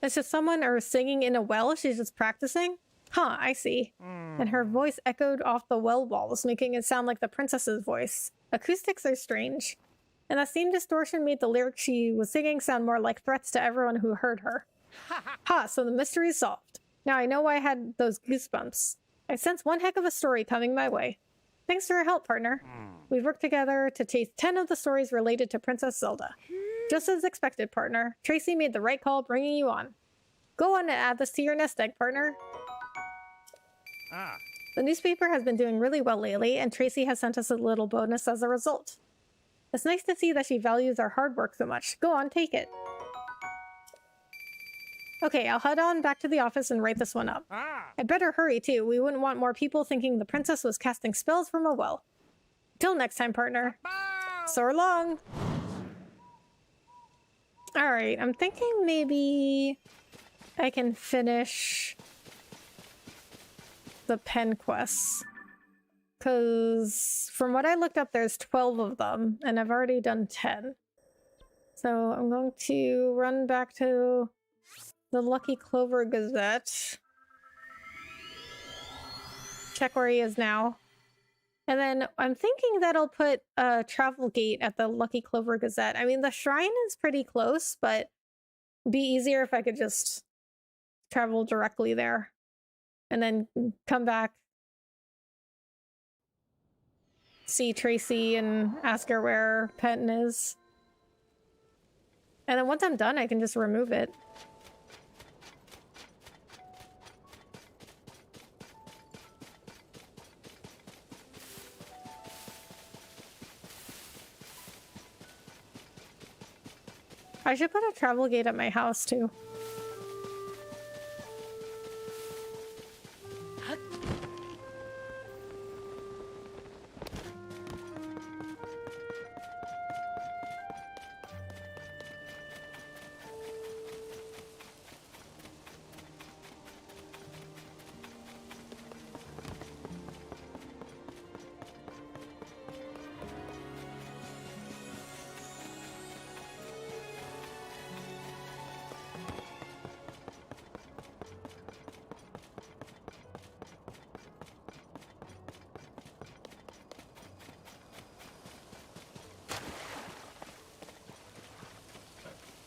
It's just someone or singing in a well? She's just practicing? Huh, I see. And her voice echoed off the well walls, making it sound like the princess's voice. Acoustics are strange. And that same distortion made the lyrics she was singing sound more like threats to everyone who heard her. Ha, so the mystery is solved. Now I know why I had those goosebumps. I sense one heck of a story coming my way. Thanks for your help, partner. We've worked together to chase 10 of the stories related to Princess Zelda. Just as expected, partner. Tracy made the right call bringing you on. Go on and add this to your nest egg, partner. The newspaper has been doing really well lately, and Tracy has sent us a little bonus as a result. It's nice to see that she values our hard work so much. Go on, take it. Okay, I'll head on back to the office and write this one up. I'd better hurry, too. We wouldn't want more people thinking the princess was casting spells from a well. Till next time, partner. So long. Alright, I'm thinking maybe I can finish the Penn quests. Because from what I looked up, there's 12 of them, and I've already done 10. So I'm going to run back to the Lucky Clover Gazette. Check where he is now. And then I'm thinking that I'll put a travel gate at the Lucky Clover Gazette. I mean, the shrine is pretty close, but it'd be easier if I could just travel directly there. And then come back, see Tracy and ask her where Penn is. And then once I'm done, I can just remove it. I should put a travel gate at my house, too.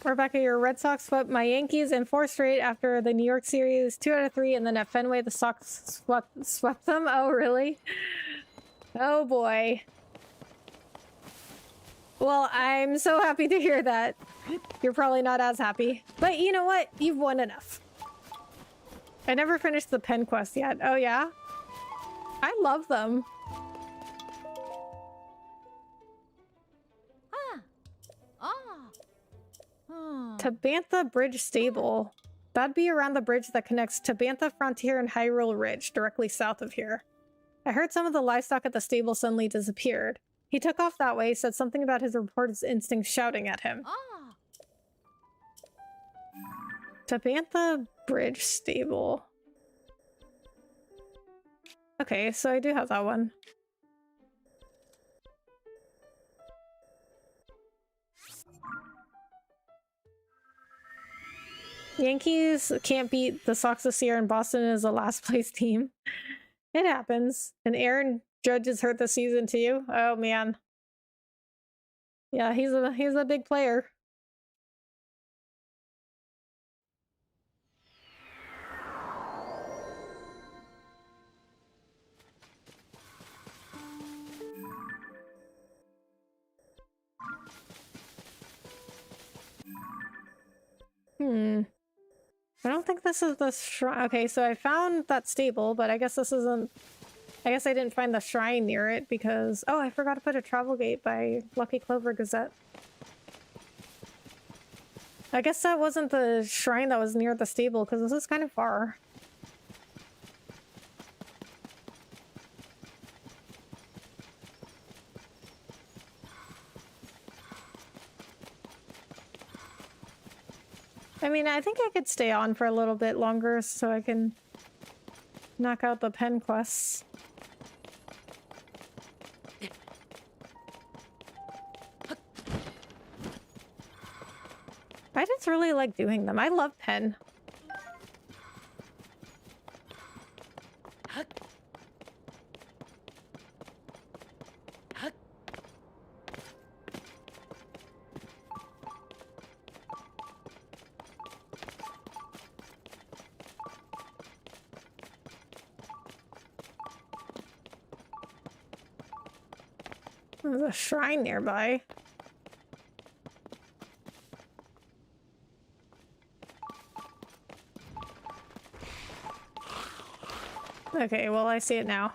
Rebecca, your Red Sox swept my Yankees in 4 straight after the New York series, 2 out of 3, and then at Fenway the Sox swept them? Oh, really? Oh, boy. Well, I'm so happy to hear that. You're probably not as happy. But you know what? You've won enough. I never finished the Penn quest yet. Oh, yeah? I love them. Tabantha Bridge Stable. That'd be around the bridge that connects Tabantha Frontier and Hyrule Ridge, directly south of here. I heard some of the livestock at the stable suddenly disappeared. He took off that way, said something about his reporter's instinct shouting at him. Tabantha Bridge Stable. Okay, so I do have that one. Yankees can't beat the Sox this year, and Boston is a last place team. It happens. And Aaron Judge is hurt this season too. Oh man. Yeah, he's a big player. I don't think this is the shrine. Okay, so I found that stable, but I guess this isn't... I guess I didn't find the shrine near it because... Oh, I forgot to put a travel gate by Lucky Clover Gazette. I guess that wasn't the shrine that was near the stable because this is kind of far. I mean, I think I could stay on for a little bit longer so I can knock out the Penn quests. I just really like doing them. I love Penn. There's a shrine nearby. Okay, well, I see it now.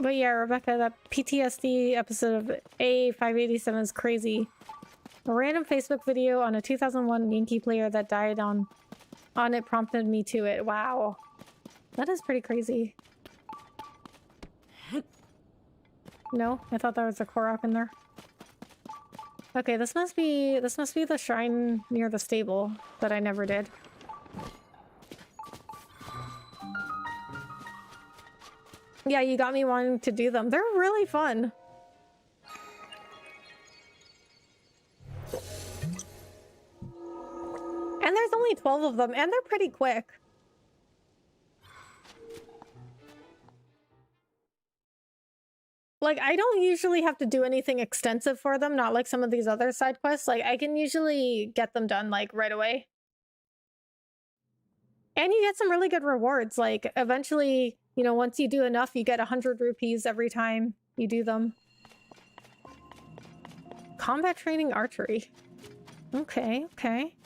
But yeah, Rebecca, that PTSD episode of A587 is crazy. A random Facebook video on a 2001 Yankee player that died on it prompted me to it. Wow. That is pretty crazy. No, I thought there was a Korok in there. Okay, this must be the shrine near the stable that I never did. Yeah, you got me wanting to do them. They're really fun. And there's only 12 of them, and they're pretty quick. Like, I don't usually have to do anything extensive for them, not like some of these other side quests. Like, I can usually get them done, like, right away. And you get some really good rewards. Like, eventually, you know, once you do enough, you get 100 rupees every time you do them. Combat training archery. Okay, okay.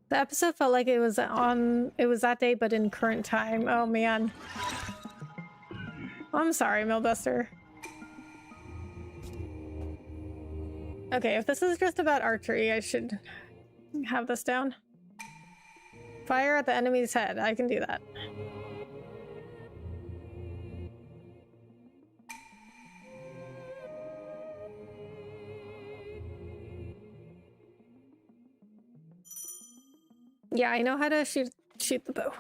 The episode felt like it was that day, but in current time. Oh, man. I'm sorry, Millbuster. Okay, if this is just about archery, I should have this down. Fire at the enemy's head. I can do that. Yeah, I know how to shoot the bow.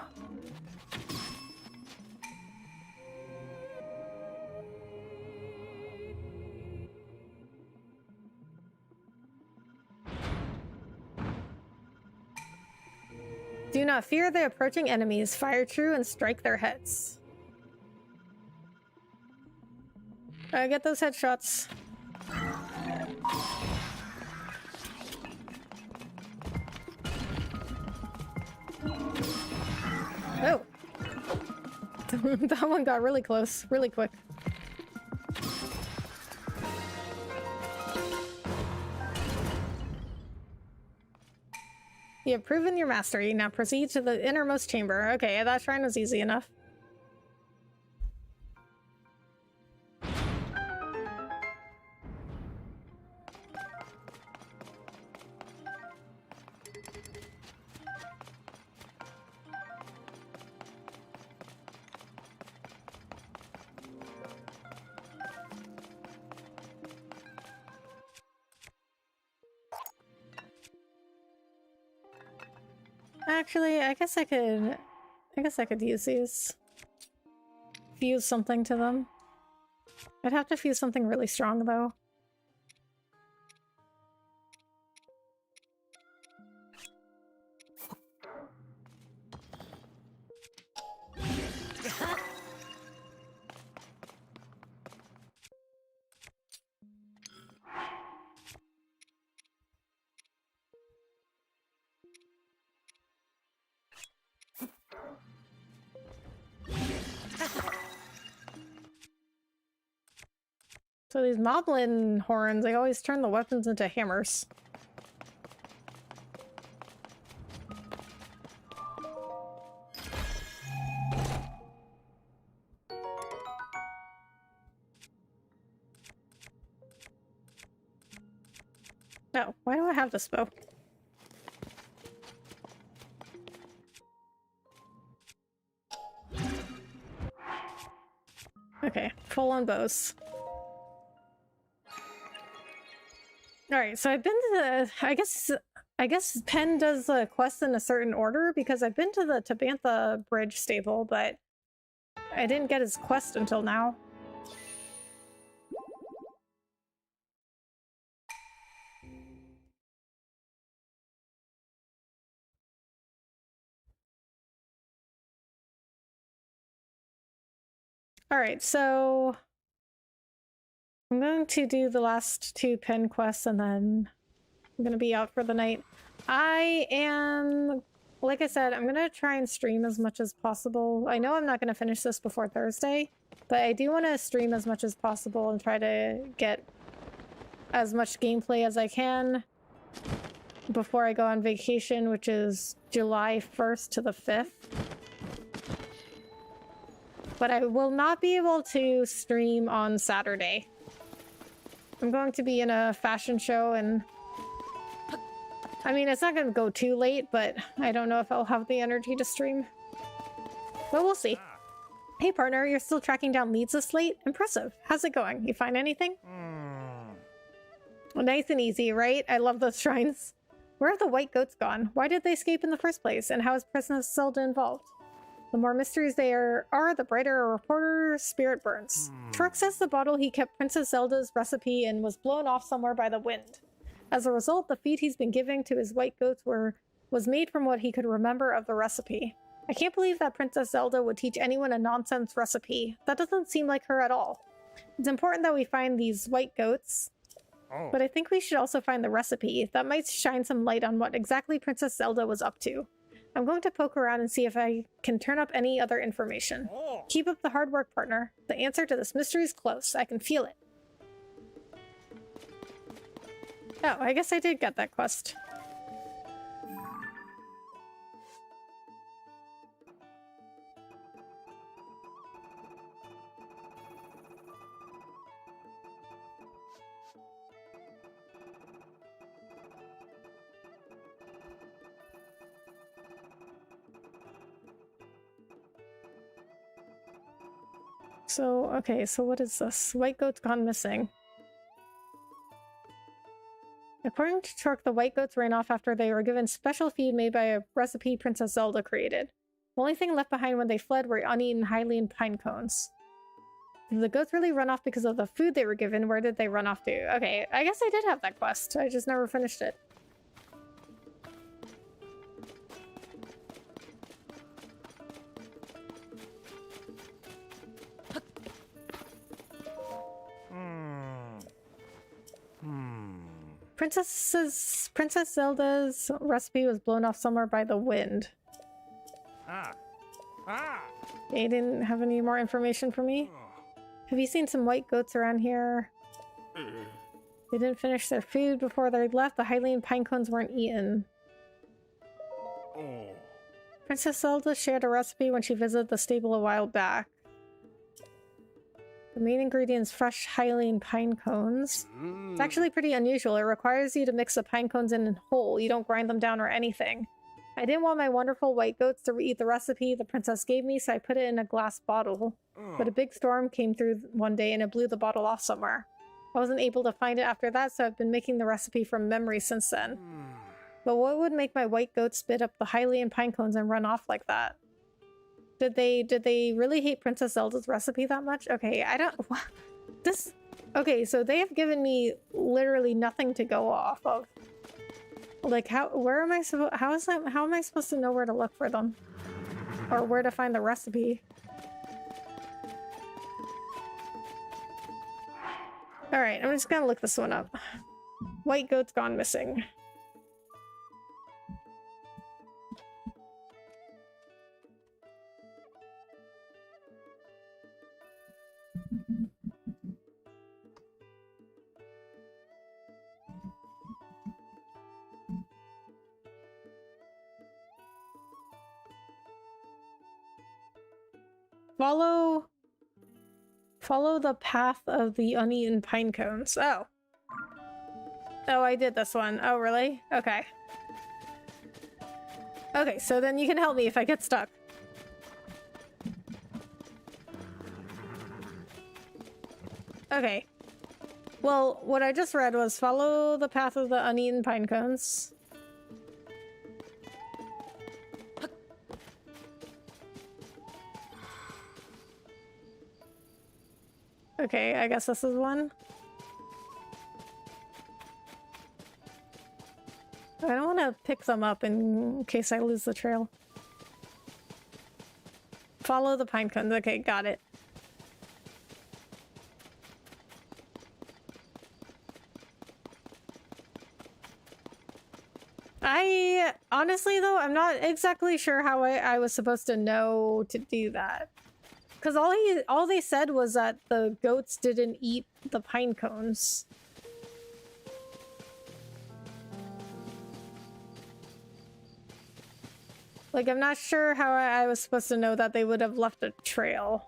Do not fear the approaching enemies. Fire true and strike their heads. Get those headshots. Oh. That one got really close, really quick. You have proven your mastery. Now proceed to the innermost chamber. Okay, that shrine was easy enough. Actually, I guess I could use these. Fuse something to them. I'd have to fuse something really strong though. So these moblin horns, they always turn the weapons into hammers. No, why do I have this bow? Okay, full on bows. Alright, so I've been to the... I guess Penn does the quest in a certain order, because I've been to the Tabantha Bridge stable, but I didn't get his quest until now. Alright, so... I'm going to do the last two Penn quests and then I'm going to be out for the night. I am... Like I said, I'm going to try and stream as much as possible. I know I'm not going to finish this before Thursday, but I do want to stream as much as possible and try to get as much gameplay as I can before I go on vacation, which is July 1st to the 5th. but I will not be able to stream on Saturday. I'm going to be in a fashion show, and I mean, it's not going to go too late, but I don't know if I'll have the energy to stream. But we'll see. Hey partner, you're still tracking down leads this late? Impressive. How's it going? You find anything? Well, nice and easy, right? I love those shrines. Where have the white goats gone? Why did they escape in the first place? And how is Princess Zelda involved? The more mysteries there are, the brighter a reporter's spirit burns. Torque says the bottle he kept Princess Zelda's recipe in was blown off somewhere by the wind. As a result, the feed he's been giving to his white goats was made from what he could remember of the recipe. I can't believe that Princess Zelda would teach anyone a nonsense recipe. That doesn't seem like her at all. It's important that we find these white goats, but I think we should also find the recipe. That might shine some light on what exactly Princess Zelda was up to. I'm going to poke around and see if I can turn up any other information. Keep up the hard work, partner. The answer to this mystery is close. I can feel it. Oh, I guess I did get that quest. So, okay, so what is this? White goat's gone missing. According to Torque, the white goats ran off after they were given special feed made by a recipe Princess Zelda created. The only thing left behind when they fled were uneaten Hylian pine cones. Did the goats really run off because of the food they were given? Where did they run off to? Okay, I guess I did have that quest. I just never finished it. Princess Zelda's recipe was blown off somewhere by the wind. They didn't have any more information for me. Have you seen some white goats around here? They didn't finish their food before they left. The Hylian pine cones weren't eaten. Princess Zelda shared a recipe when she visited the stable a while back. The main ingredient is fresh Hylian pine cones. It's actually pretty unusual. It requires you to mix the pine cones in whole. You don't grind them down or anything. I didn't want my wonderful white goats to eat the recipe the princess gave me, so I put it in a glass bottle. But a big storm came through one day and it blew the bottle off somewhere. I wasn't able to find it after that, so I've been making the recipe from memory since then. But what would make my white goats spit up the Hylian pine cones and run off like that? Did they really hate Princess Zelda's recipe that much? Okay, I don't... This... Okay, so they have given me literally nothing to go off of. Like, where am I supposed... How am I supposed to know where to look for them? Or where to find the recipe? Alright, I'm just gonna look this one up. White goat's gone missing. Follow the path of the uneaten pine cones. Oh. Oh, I did this one. Oh, really? Okay. Okay, so then you can help me if I get stuck. Okay. Well, what I just read was follow the path of the uneaten pine cones. Okay, I guess this is one. I don't want to pick them up in case I lose the trail. Follow the pine cones. Okay, got it. Honestly though, I'm not exactly sure how I was supposed to know to do that. Because all they said was that the goats didn't eat the pine cones. Like, I'm not sure how I was supposed to know that they would have left a trail.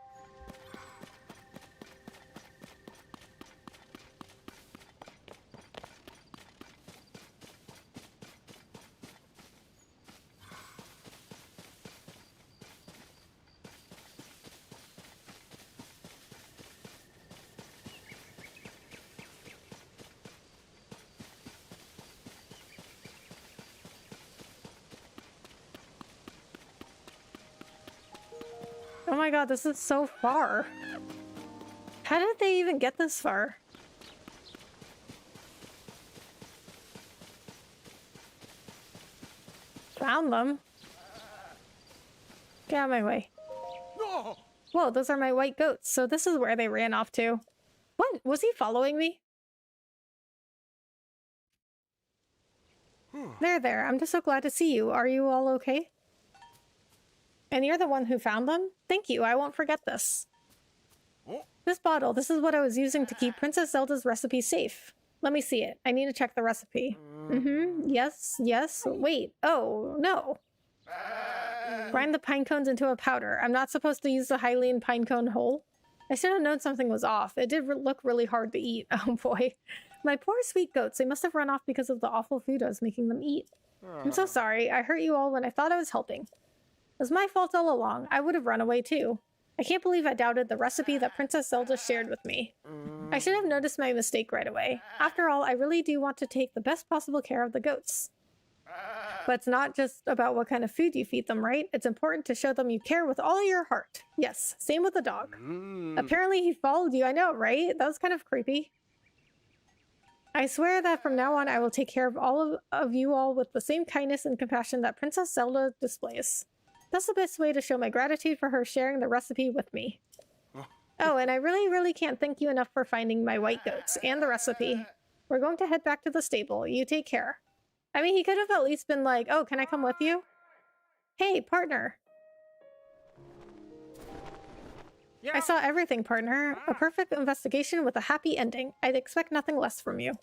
Oh my god, this is so far. How did they even get this far? Found them. Get out of my way. No! Whoa, those are my white goats. So this is where they ran off to. What? Was he following me? There. I'm just so glad to see you. Are you all okay? And you're the one who found them? Thank you. I won't forget this. This bottle, this is what I was using to keep Princess Zelda's recipe safe. Let me see it. I need to check the recipe. Yes. Wait. Oh, no. Grind the pine cones into a powder. I'm not supposed to use the Hylian pine cone whole. I should have known something was off. It did look really hard to eat. Oh boy. My poor sweet goats. They must have run off because of the awful food I was making them eat. I'm so sorry. I hurt you all when I thought I was helping. It was my fault all along. I would have run away too. I can't believe I doubted the recipe that Princess Zelda shared with me. I should have noticed my mistake right away. After all, I really do want to take the best possible care of the goats. But it's not just about what kind of food you feed them, right? It's important to show them you care with all your heart. Yes, same with the dog. Apparently he followed you. I know, right? That was kind of creepy. I swear that from now on I will take care of all of you all with the same kindness and compassion that Princess Zelda displays. That's the best way to show my gratitude for her sharing the recipe with me. Oh, and I really can't thank you enough for finding my white goats and the recipe. We're going to head back to the stable. You take care. I mean, he could have at least been like, oh, can I come with you? Hey, partner. I saw everything, partner. A perfect investigation with a happy ending. I'd expect nothing less from you.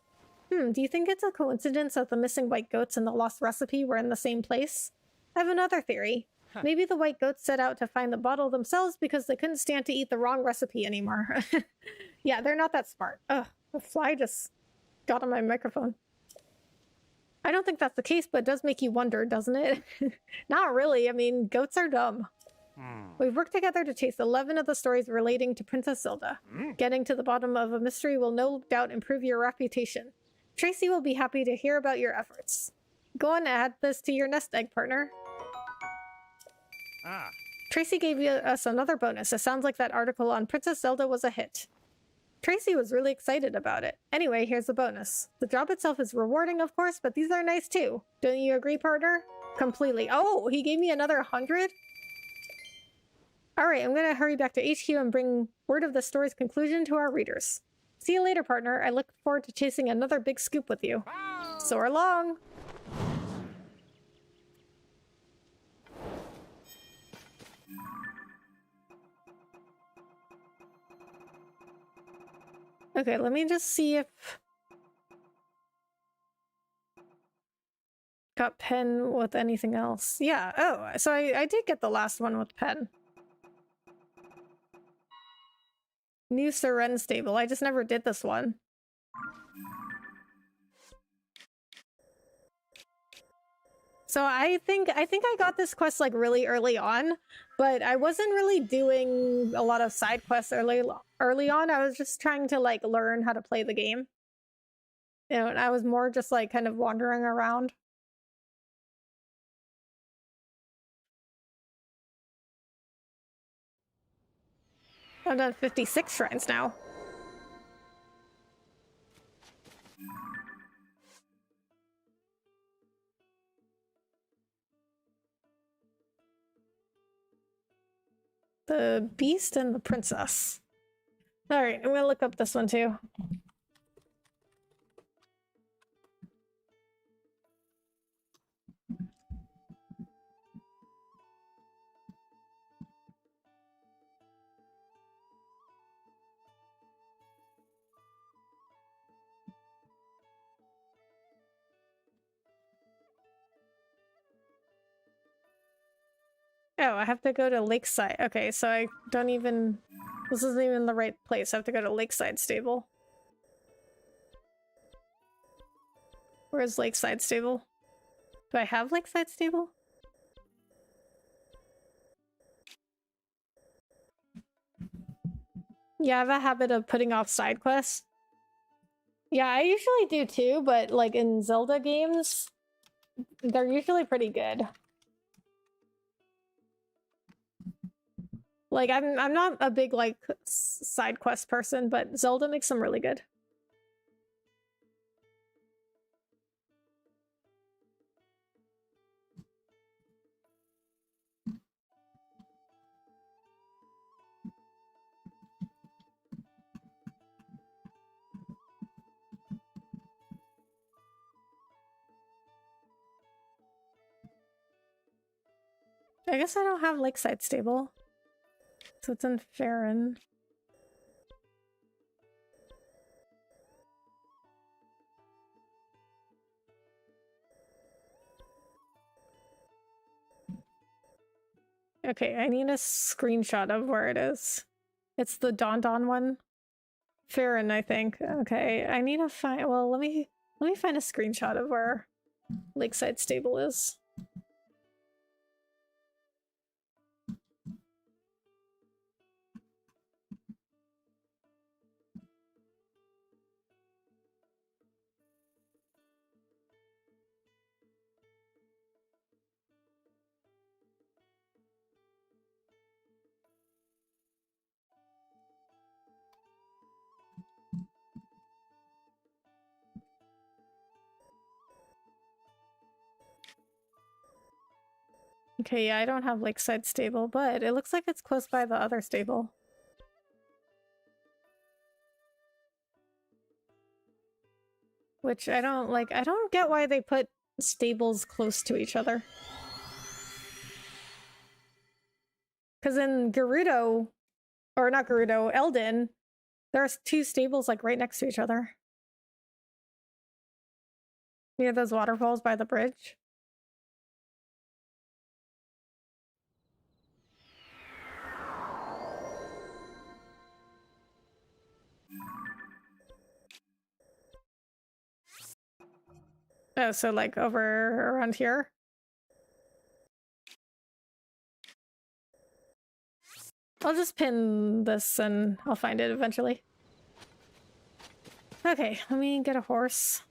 Do you think it's a coincidence that the missing white goats and the lost recipe were in the same place? I have another theory. Maybe the white goats set out to find the bottle themselves because they couldn't stand to eat the wrong recipe anymore. Yeah, they're not that smart. Ugh, the fly just got on my microphone. I don't think that's the case, but it does make you wonder, doesn't it? Not really. I mean, goats are dumb. We've worked together to chase 11 of the stories relating to Princess Zelda. Getting to the bottom of a mystery will no doubt improve your reputation. Tracy will be happy to hear about your efforts. Go on and add this to your nest egg, partner. Tracy gave us another bonus. It sounds like that article on Princess Zelda was a hit. Tracy was really excited about it. Anyway, here's the bonus. The job itself is rewarding, of course, but these are nice too. Don't you agree, partner? Completely. Oh, he gave me another 100? Alright, I'm gonna hurry back to HQ and bring word of the story's conclusion to our readers. See you later, partner. I look forward to chasing another big scoop with you. Soar long! Okay, let me just see if... Got Penn with anything else. Yeah, oh, so I did get the last one with Penn. New Seren stable. I just never did this one. So I think I got this quest like really early on, but I wasn't really doing a lot of side quests early on. I was just trying to like learn how to play the game. You know, and I was more just like kind of wandering around. I've done 56 shrines now. The Beast and the Princess. Alright, I'm gonna look up this one too. Oh, I have to go to Lakeside. Okay, so I don't even... This isn't even the right place. I have to go to Lakeside Stable. Where's Lakeside Stable? Do I have Lakeside Stable? Yeah, I have a habit of putting off side quests. Yeah, I usually do too, but like in Zelda games, they're usually pretty good. Like, I'm not a big, like, side quest person, but Zelda makes them really good. I guess I don't have Lakeside Stable. So it's in Farron. Okay, I need a screenshot of where it is. It's the Don one. Farron, I think. Okay, I need to find. Well, let me find a screenshot of where Lakeside Stable is. Okay, yeah, I don't have Lakeside Stable, but it looks like it's close by the other stable. Which I don't like. I don't get why they put stables close to each other. Because in Gerudo, or not Gerudo, Eldin, there's two stables like right next to each other. Near those waterfalls by the bridge. Oh, so like over around here? I'll just pin this and I'll find it eventually. Okay, let me get a horse.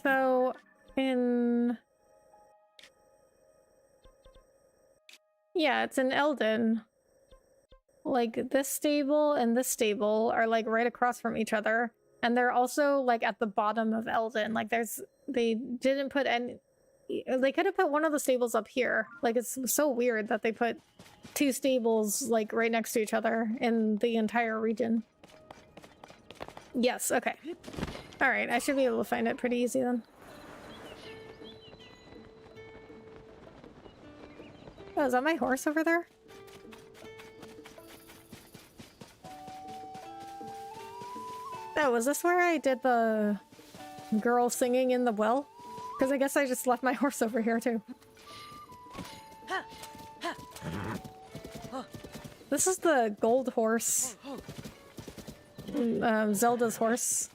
So, yeah, it's in Eldin. Like, this stable and this stable are, like, right across from each other. And they're also, like, at the bottom of Eldin. Like, they didn't put any... They could have put one of the stables up here. Like, it's so weird that they put two stables, like, right next to each other in the entire region. Yes, okay. Alright, I should be able to find it pretty easy then. Oh, is that my horse over there? Oh, was this where I did the girl singing in the well? Because I guess I just left my horse over here too. This is the gold horse. Zelda's horse.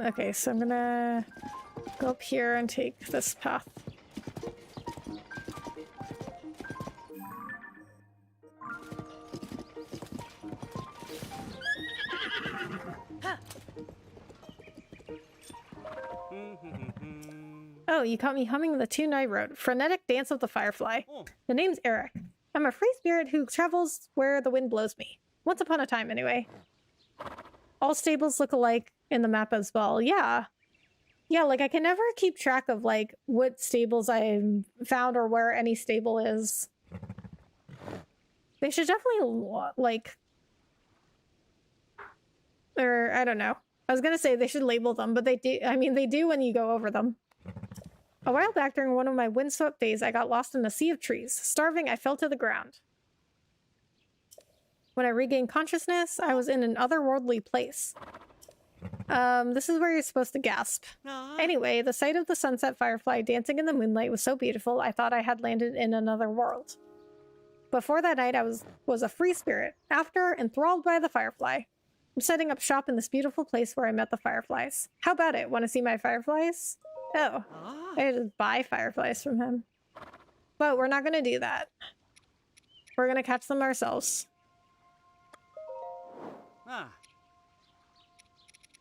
Okay, so I'm gonna go up here and take this path. Oh, you caught me humming the tune I wrote, Frenetic Dance of the Firefly. The name's Eric. I'm a free spirit who travels where the wind blows me. Once upon a time, anyway. All stables look alike in the map as well. Yeah. Yeah, like, I can never keep track of, like, what stables I found or where any stable is. They should definitely, like... Or, I don't know. I was gonna say they should label them, but they do. I mean, they do when you go over them. A while back during one of my windswept days, I got lost in a sea of trees. Starving, I fell to the ground. When I regained consciousness, I was in an otherworldly place. This is where you're supposed to gasp. Anyway, the sight of the sunset firefly dancing in the moonlight was so beautiful, I thought I had landed in another world. Before that night, I was a free spirit. After, enthralled by the firefly. I'm setting up shop in this beautiful place where I met the fireflies. How about it? Want to see my fireflies? Oh, I just buy fireflies from him. But we're not going to do that. We're going to catch them ourselves.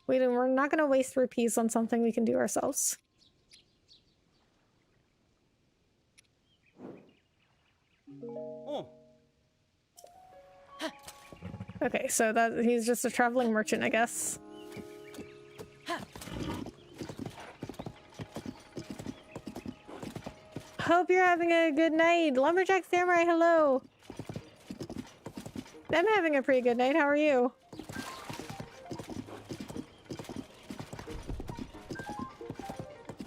We're not going to waste rupees on something we can do ourselves. Okay, so he's just a traveling merchant, I guess. Hope you're having a good night. Lumberjack Samurai, hello. I'm having a pretty good night. How are you?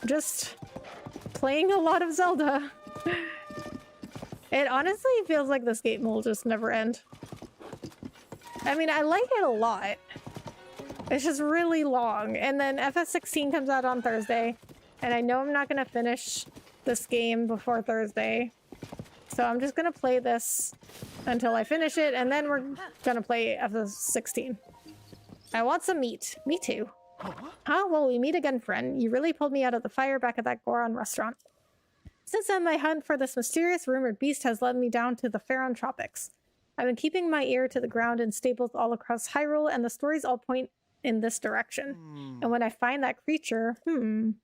Just playing a lot of Zelda. It honestly feels like this game will just never end. I mean, I like it a lot. It's just really long. And then FF16 comes out on Thursday. And I know I'm not going to finish this game before Thursday. So I'm just going to play this until I finish it. And then we're going to play FF16. I want some meat. Me too. Huh? Well, we meet again, friend. You really pulled me out of the fire back at that Goron restaurant. Since then, my hunt for this mysterious rumored beast has led me down to the Faron Tropics. I've been keeping my ear to the ground in stables all across Hyrule, and the stories all point in this direction. And when I find that creature, do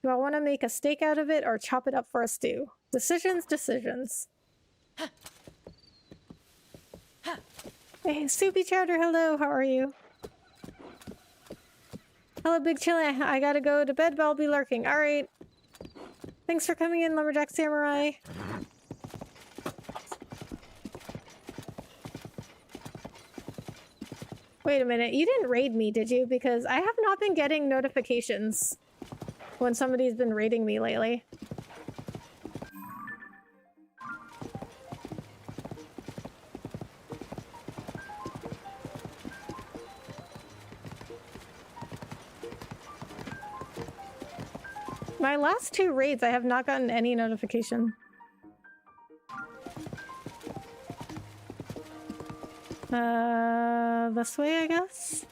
I want to make a steak out of it or chop it up for a stew? Decisions. Hey, Soupy Chowder, hello, how are you? Hello, Big Chili. I gotta go to bed, but I'll be lurking. Alright. Thanks for coming in, Lumberjack Samurai. Wait a minute, you didn't raid me, did you? Because I have not been getting notifications when somebody's been raiding me lately. My last 2 raids, I have not gotten any notification. This way, I guess?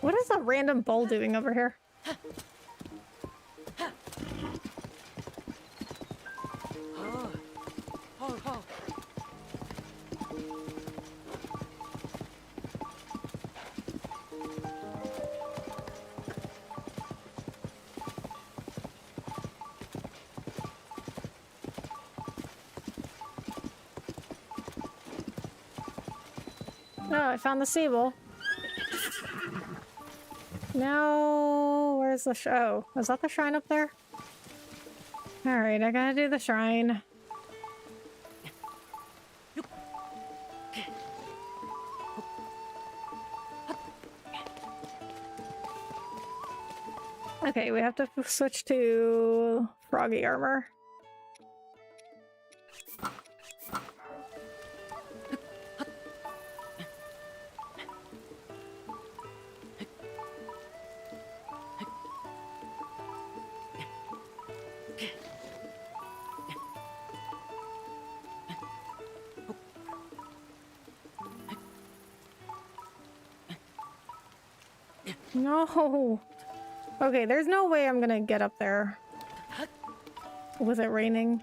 What is a random bull doing over here? Oh, I found the stable. Now, where's the oh, is that the shrine up there? Alright, I gotta do the shrine. Okay, we have to switch to froggy armor. No. Okay, there's no way I'm gonna get up there with it raining.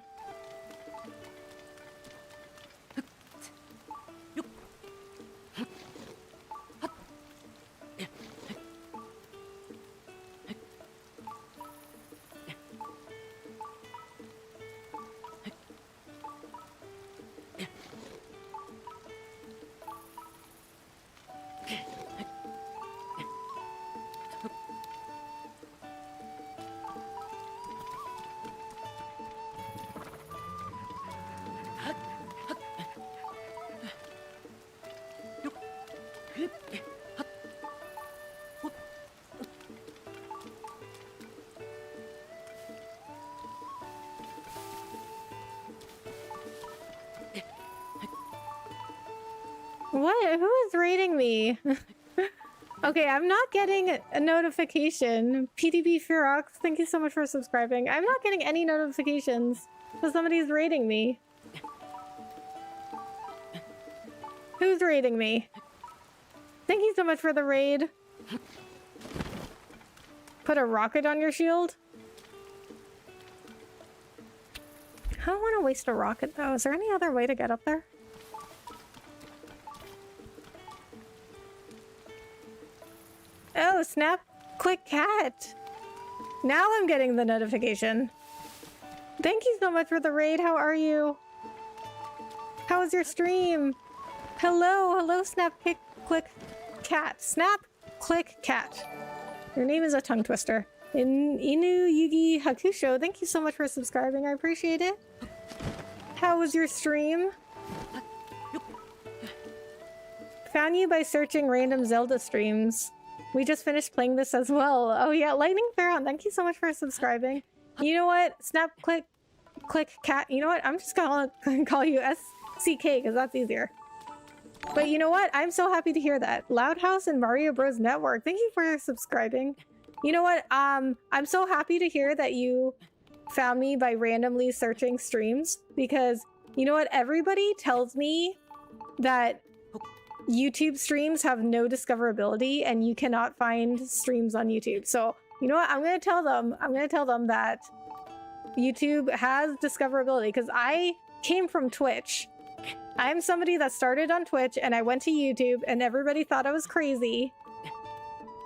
Who's raiding me? Okay, I'm not getting a notification. PDB Ferox, thank you so much for subscribing. I'm not getting any notifications. So somebody's raiding me. Who's raiding me? Thank you so much for the raid. Put a rocket on your shield? I don't want to waste a rocket though. Is there any other way to get up there? Oh, snap! Quick cat! Now I'm getting the notification. Thank you so much for the raid. How are you? How was your stream? Hello, hello, Snap Click Cat. Snap Click Cat. Your name is a tongue twister. Inu Yugi Hakusho, thank you so much for subscribing. I appreciate it. How was your stream? Found you by searching random Zelda streams. We just finished playing this as well. Oh yeah, Lightning Pharaoh, thank you so much for subscribing. You know what? Snap Click Cat. You know what? I'm just gonna call you SCK because that's easier. But you know what? I'm so happy to hear that. Loud House and Mario Bros. Network, thank you for subscribing. You know what? I'm so happy to hear that you found me by randomly searching streams because you know what? Everybody tells me that YouTube streams have no discoverability and you cannot find streams on YouTube. So you know what? I'm gonna tell them that YouTube has discoverability because I came from Twitch. I'm somebody that started on Twitch and I went to YouTube and everybody thought I was crazy.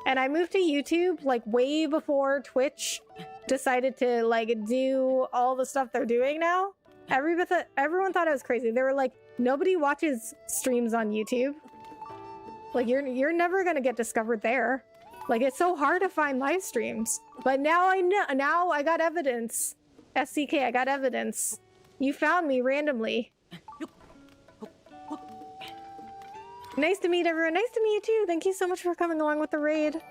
And I moved to YouTube like way before Twitch decided to like do all the stuff they're doing now. Everyone thought I was crazy. They were like, nobody watches streams on YouTube. Like you're never gonna get discovered there. Like it's so hard to find live streams. But now I know. Now I got evidence. SCK, I got evidence. You found me randomly. Nice to meet everyone. Nice to meet you too. Thank you so much for coming along with the raid.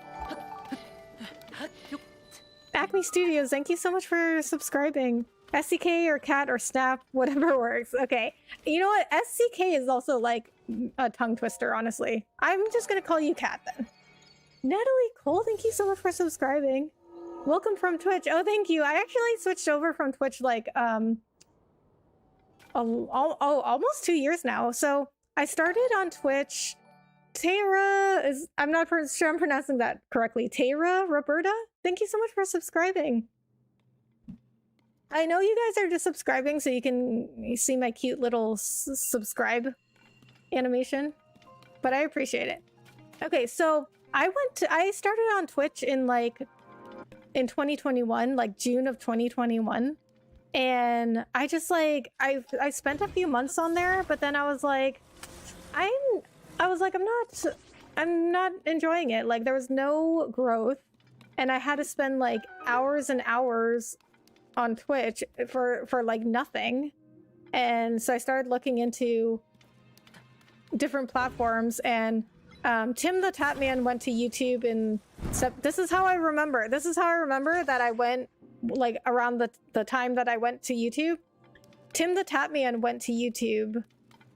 Acme Studios, thank you so much for subscribing. SCK or Cat or Snap, whatever works. Okay. You know what? SCK is also like a tongue twister, honestly. I'm just gonna call you Cat then. Natalie Cole, thank you so much for subscribing. Welcome from Twitch. Oh, thank you. I actually switched over from Twitch like almost 2 years now. So I started on Twitch. Tara is, I'm not sure I'm pronouncing that correctly. Tara Roberta, thank you so much for subscribing. I know you guys are just subscribing so you can see my cute little subscribe animation, but I appreciate it. Okay, so I started on Twitch in 2021, like June of 2021. And I just like, I spent a few months on there, but then I was like, I'm not enjoying it. Like there was no growth and I had to spend like hours and hours on Twitch for like nothing. And so I started looking into different platforms and Tim the Tatman went to YouTube and this is how I remember that I went like around the time that I went to YouTube. Tim the Tatman went to YouTube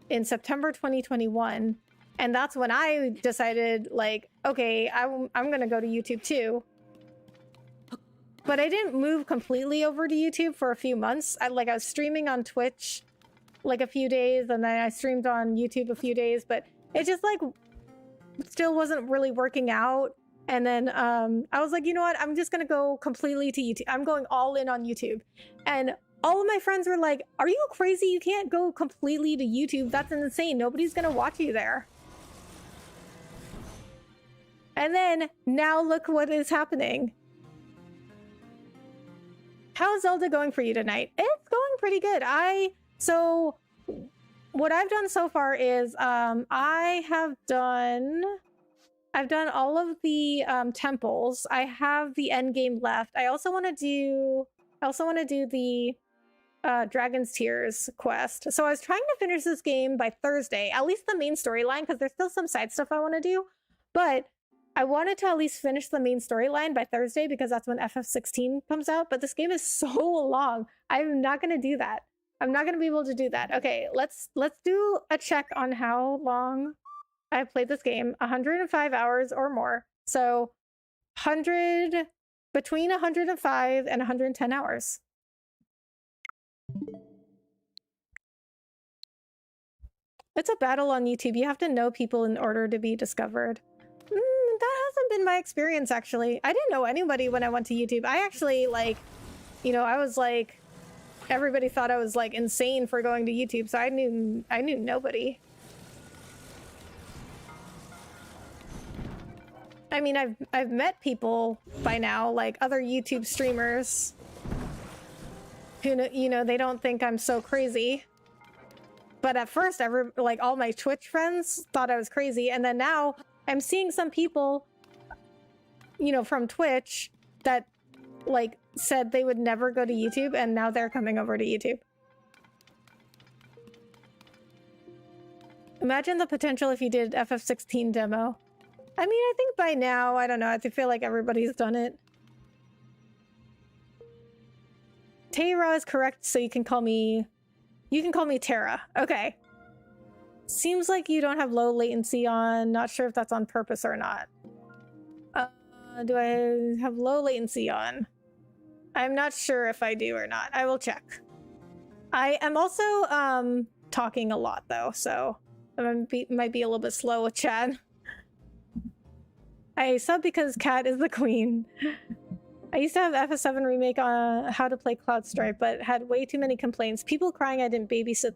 in September 2021 and that's when I decided like, okay, I'm gonna go to YouTube too. But I didn't move completely over to YouTube for a few months. I was streaming on Twitch like a few days and then I streamed on YouTube a few days, but it just like still wasn't really working out. And then I was like, you know what? I'm just gonna go completely to YouTube. I'm going all in on YouTube. And all of my friends were like, are you crazy? You can't go completely to YouTube. That's insane. Nobody's gonna watch you there. And then now look what is happening. How's Zelda going for you tonight? It's going pretty good. So what I've done so far is I've done all of the temples. I have the end game left. I also want to do the Dragon's Tears quest. So I was trying to finish this game by Thursday, at least the main storyline, because there's still some side stuff I want to do. But I wanted to at least finish the main storyline by Thursday because that's when FF16 comes out. But this game is so long. I'm not going to do that. I'm not going to be able to do that. Okay, let's do a check on how long I've played this game 105 hours or more. So 100, between 105 and 110 hours. It's a battle on YouTube. You have to know people in order to be discovered. That hasn't been my experience, actually. I didn't know anybody when I went to YouTube. I actually, like, you know, I was like, everybody thought I was like insane for going to YouTube, so I knew nobody. I mean, I've met people by now, like other YouTube streamers who, you know, they don't think I'm so crazy. But at first, like all my Twitch friends thought I was crazy, and then now I'm seeing some people, you know, from Twitch that like said they would never go to YouTube, and now they're coming over to YouTube. Imagine the potential if you did FF16 demo. I mean, I think by now, I don't know, I feel like everybody's done it. Tara is correct, so you can call me Tara. Okay. Seems like you don't have low latency on. Not sure if that's on purpose or not. Do I have low latency on? I'm not sure if I do or not. I will check. I am also talking a lot though, so I might be a little bit slow with chat. I sub because Cat is the queen. I used to have FF7 remake on how to play Cloud Stripe, but had way too many complaints. People crying I didn't babysit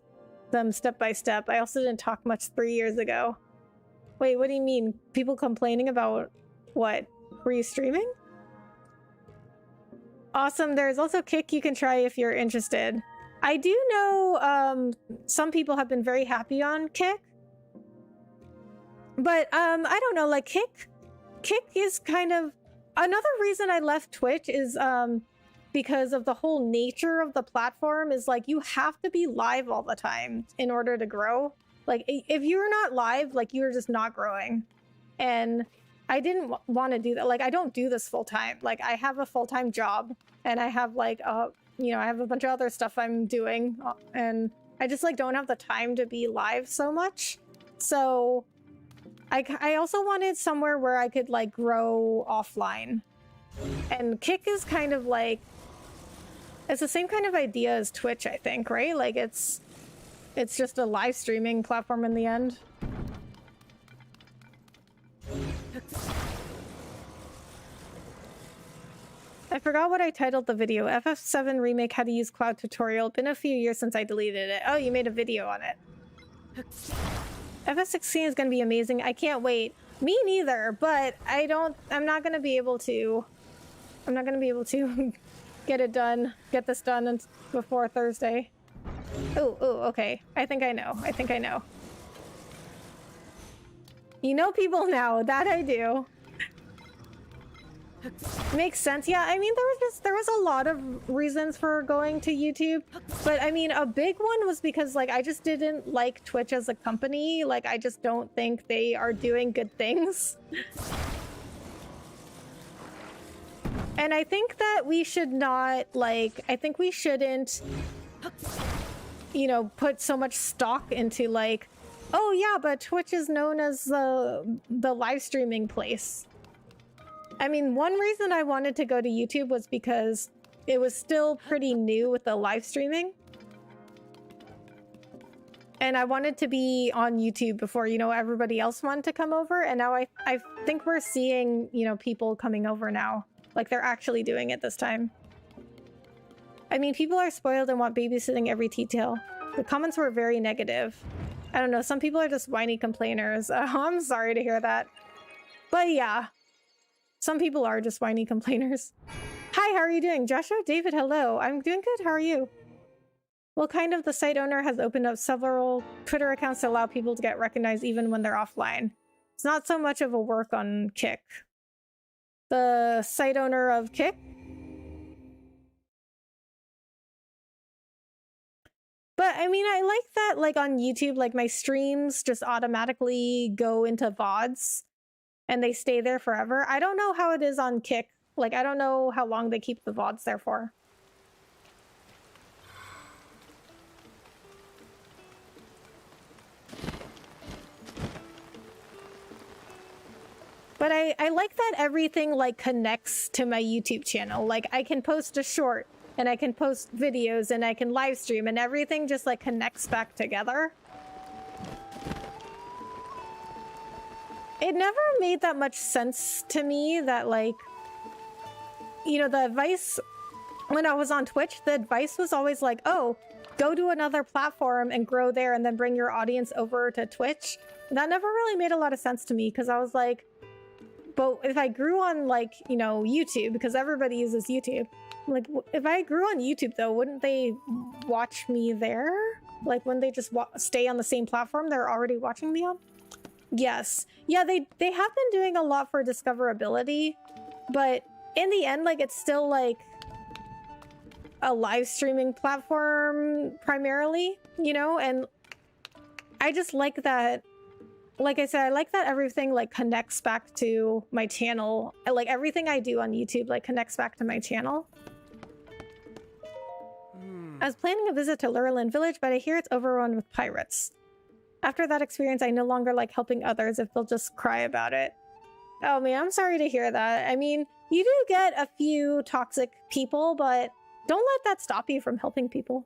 them step by step. I also didn't talk much 3 years ago. Wait, what do you mean? People complaining about what? Were you streaming? Awesome. There's also Kick you can try if you're interested. I do know some people have been very happy on Kick. But I don't know, like Kick is kind of another reason I left Twitch is because of the whole nature of the platform is like you have to be live all the time in order to grow. Like if you're not live, like you're just not growing. And I didn't want to do that. Like I don't do this full time. Like I have a full-time job and I have like you know, I have a bunch of other stuff I'm doing and I just like don't have the time to be live so much. So I also wanted somewhere where I could like grow offline. And Kick is kind of like, it's the same kind of idea as Twitch, I think, right? Like it's just a live streaming platform in the end. I forgot what I titled the video. FF7 remake how to use cloud tutorial. Been a few years since I deleted it. Oh, you made a video on it. FF16 is going to be amazing. I can't wait. Me neither, but I'm not going to be able to get this done before Thursday. Oh, okay. I think I know. You know people now. That I do. Makes sense. Yeah, I mean, there was a lot of reasons for going to YouTube, but I mean, a big one was because like I just didn't like Twitch as a company. Like I just don't think they are doing good things. And I think that we should not I think we shouldn't, you know, put so much stock into like, oh yeah, but Twitch is known as the live streaming place. I mean, one reason I wanted to go to YouTube was because it was still pretty new with the live streaming. And I wanted to be on YouTube before, you know, everybody else wanted to come over. And now I think we're seeing, you know, people coming over now. Like they're actually doing it this time. I mean, people are spoiled and want babysitting every detail. The comments were very negative. I don't know, some people are just whiny complainers. I'm sorry to hear that. But yeah. Some people are just whiny complainers. Hi, how are you doing? Joshua, David, hello. I'm doing good. How are you? Well, kind of the site owner has opened up several Twitter accounts to allow people to get recognized even when they're offline. It's not so much of a work on Kick. The site owner of Kick? But I mean, I like that like on YouTube, like my streams just automatically go into VODs. And they stay there forever. I don't know how it is on Kick. Like, I don't know how long they keep the VODs there for. But I like that everything like connects to my YouTube channel. Like I can post a short and I can post videos and I can live stream and everything just like connects back together. It never made that much sense to me that like, you know, the advice when I was on Twitch, the advice was always like, oh, go to another platform and grow there and then bring your audience over to Twitch. That never really made a lot of sense to me because I was like, but if I grew on like, you know, YouTube, because everybody uses YouTube, like if I grew on YouTube though, wouldn't they watch me there? Like when they just stay on the same platform they're already watching me on? Yes. Yeah, they have been doing a lot for discoverability, but in the end, like it's still like a live streaming platform primarily, you know, and I just like that. Like I said, I like that everything like connects back to my channel. Like everything I do on YouTube like connects back to my channel. I was planning a visit to Lurelin Village, but I hear it's overrun with pirates. After that experience, I no longer like helping others if they'll just cry about it. Oh man, I'm sorry to hear that. I mean, you do get a few toxic people, but don't let that stop you from helping people.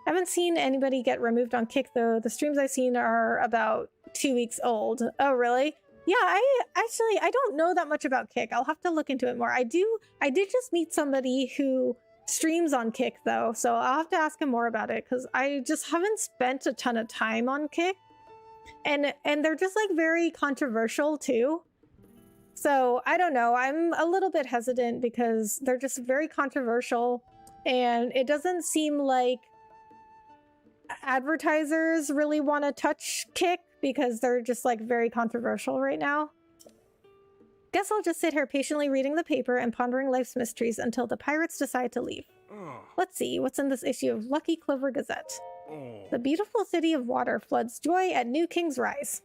I haven't seen anybody get removed on Kick though. The streams I've seen are about 2 weeks old. Oh, really? Yeah, I don't know that much about Kick. I'll have to look into it more. I did just meet somebody who streams on Kick though, so I'll have to ask him more about it because I just haven't spent a ton of time on Kick. And they're just like very controversial too. So I don't know. I'm a little bit hesitant because they're just very controversial and it doesn't seem like advertisers really want to touch Kick because they're just like very controversial right now. Guess I'll just sit here patiently reading the paper and pondering life's mysteries until the pirates decide to leave. Let's see what's in this issue of Lucky Clover Gazette. The beautiful city of water floods joy at New King's rise.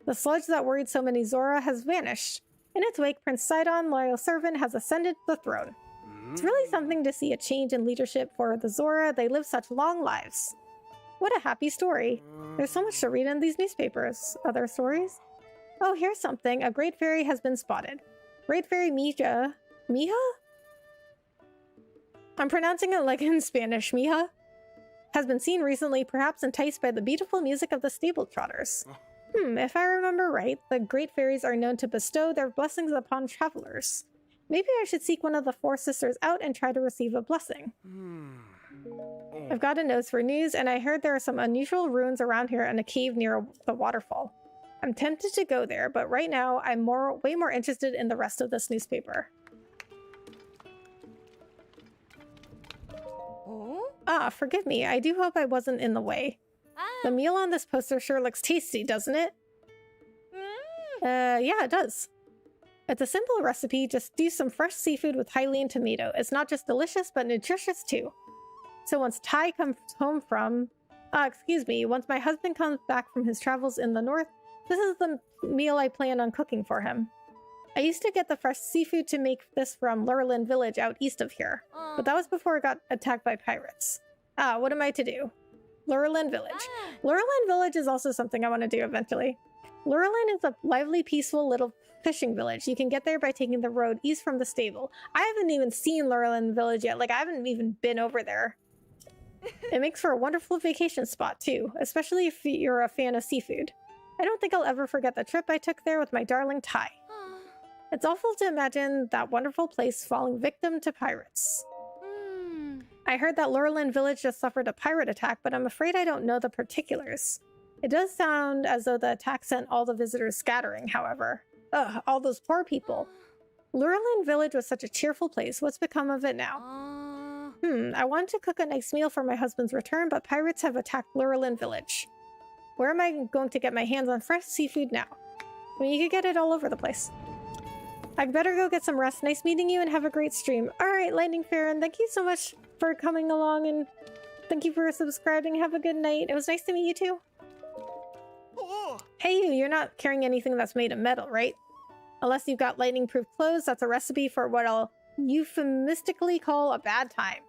The sludge that worried so many Zora has vanished. In its wake, Prince Sidon, loyal servant, has ascended the throne. It's really something to see a change in leadership for the Zora. They live such long lives. What a happy story. There's so much to read in these newspapers. Other stories? Oh, here's something. A great fairy has been spotted. Great fairy Mija. Mija? I'm pronouncing it like in Spanish. Mija? Has been seen recently, perhaps enticed by the beautiful music of the stable trotters. If I remember right, the great fairies are known to bestow their blessings upon travelers. Maybe I should seek one of the four sisters out and try to receive a blessing. I've got a nose for news, and I heard there are some unusual ruins around here and a cave near the waterfall. I'm tempted to go there, but right now I'm way more interested in the rest of this newspaper. Ah, forgive me. I do hope I wasn't in the way. The meal on this poster sure looks tasty, doesn't it? Yeah, it does. It's a simple recipe. Just do some fresh seafood with Hylian tomato. It's not just delicious, but nutritious too. So once Ty comes home once my husband comes back from his travels in the north, this is the meal I plan on cooking for him. I used to get the fresh seafood to make this from Lurelin Village out east of here, but that was before it got attacked by pirates. What am I to do? Lurelin Village. Lurelin Village is also something I want to do eventually. Lurelin is a lively, peaceful little fishing village. You can get there by taking the road east from the stable. I haven't even seen Lurelin Village yet. Like, I haven't even been over there. It makes for a wonderful vacation spot, too, especially if you're a fan of seafood. I don't think I'll ever forget the trip I took there with my darling Ty. It's awful to imagine that wonderful place falling victim to pirates. I heard that Lurelin Village just suffered a pirate attack, but I'm afraid I don't know the particulars. It does sound as though the attack sent all the visitors scattering, however. Ugh, all those poor people. Lurelin Village was such a cheerful place. What's become of it now? I wanted to cook a nice meal for my husband's return, but pirates have attacked Lurelin Village. Where am I going to get my hands on fresh seafood now? I mean, you could get it all over the place. I'd better go get some rest. Nice meeting you and have a great stream. Alright, Lightning Farron, thank you so much for coming along and thank you for subscribing. Have a good night. It was nice to meet you too. Hey you're not carrying anything that's made of metal, right? Unless you've got lightning-proof clothes, that's a recipe for what I'll euphemistically call a bad time.